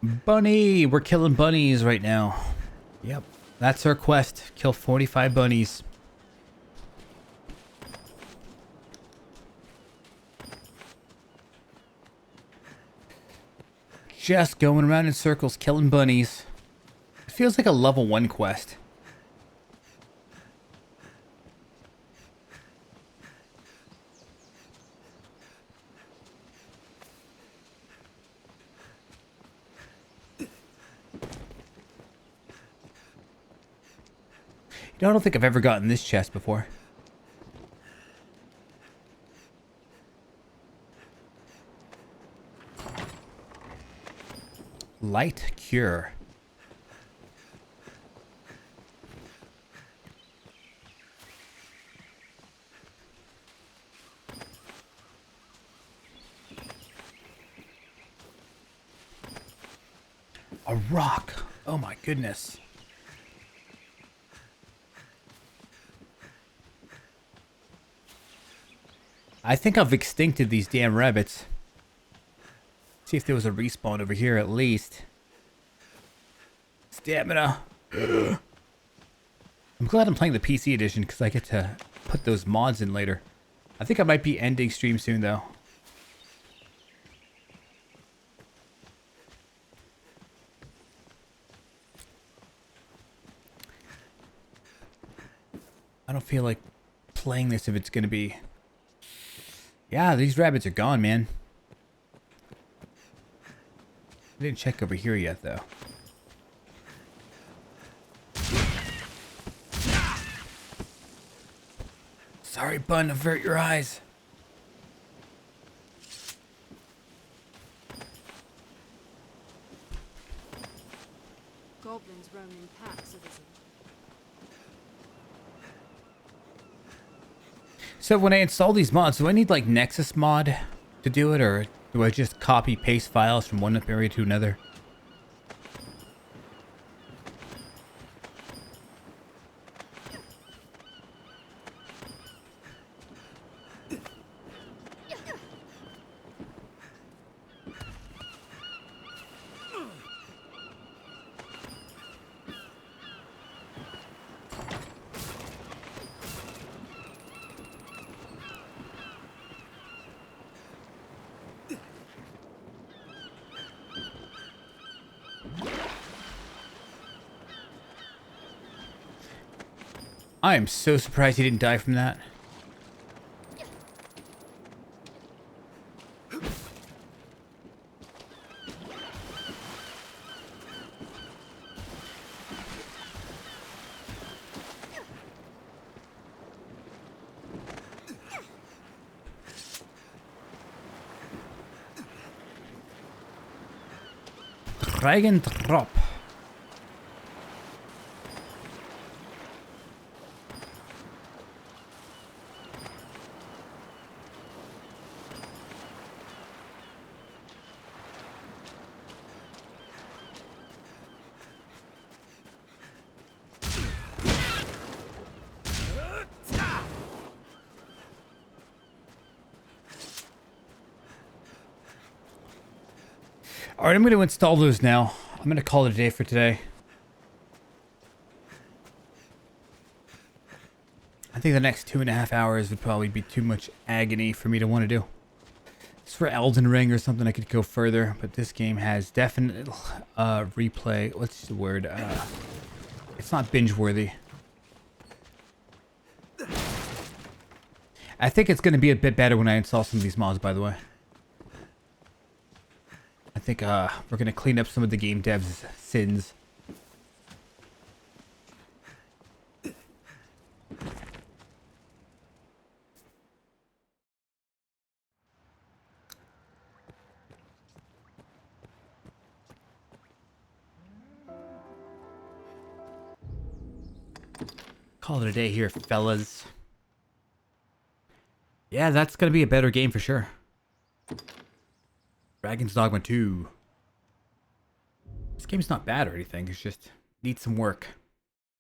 S1: Bunny! We're killing bunnies right now. Yep. That's our quest. Kill 45 bunnies. Just going around in circles killing bunnies. It feels like a level 1 quest. You know, I don't think I've ever gotten this chest before. Light cure. A rock. Oh my goodness. I think I've extincted these damn rabbits. See if there was a respawn over here at least. Stamina. I'm glad I'm playing the PC edition because I get to put those mods in later. I think I might be ending stream soon though. I don't feel like playing this if it's going to be... Yeah, these rabbits are gone, man. I didn't check over here yet, though. Sorry, bun, avert your eyes.
S9: Goblins roam in packs, citizen.
S1: So when I install these mods, do I need like Nexus mod to do it, or do I just copy paste files from one area to another? I am so surprised he didn't die from that. Dragon drop. All right, I'm going to install those now. I'm going to call it a day for today. I think the next 2.5 hours would probably be too much agony for me to want to do. It's for Elden Ring or something I could go further, but this game has definite replay. What's the word? It's not binge-worthy. I think it's going to be a bit better when I install some of these mods, by the way. I think we're going to clean up some of the game devs' sins. Call it a day here, fellas. Yeah, that's going to be a better game for sure. Dragon's Dogma 2. This game's not bad or anything, it's just needs some work.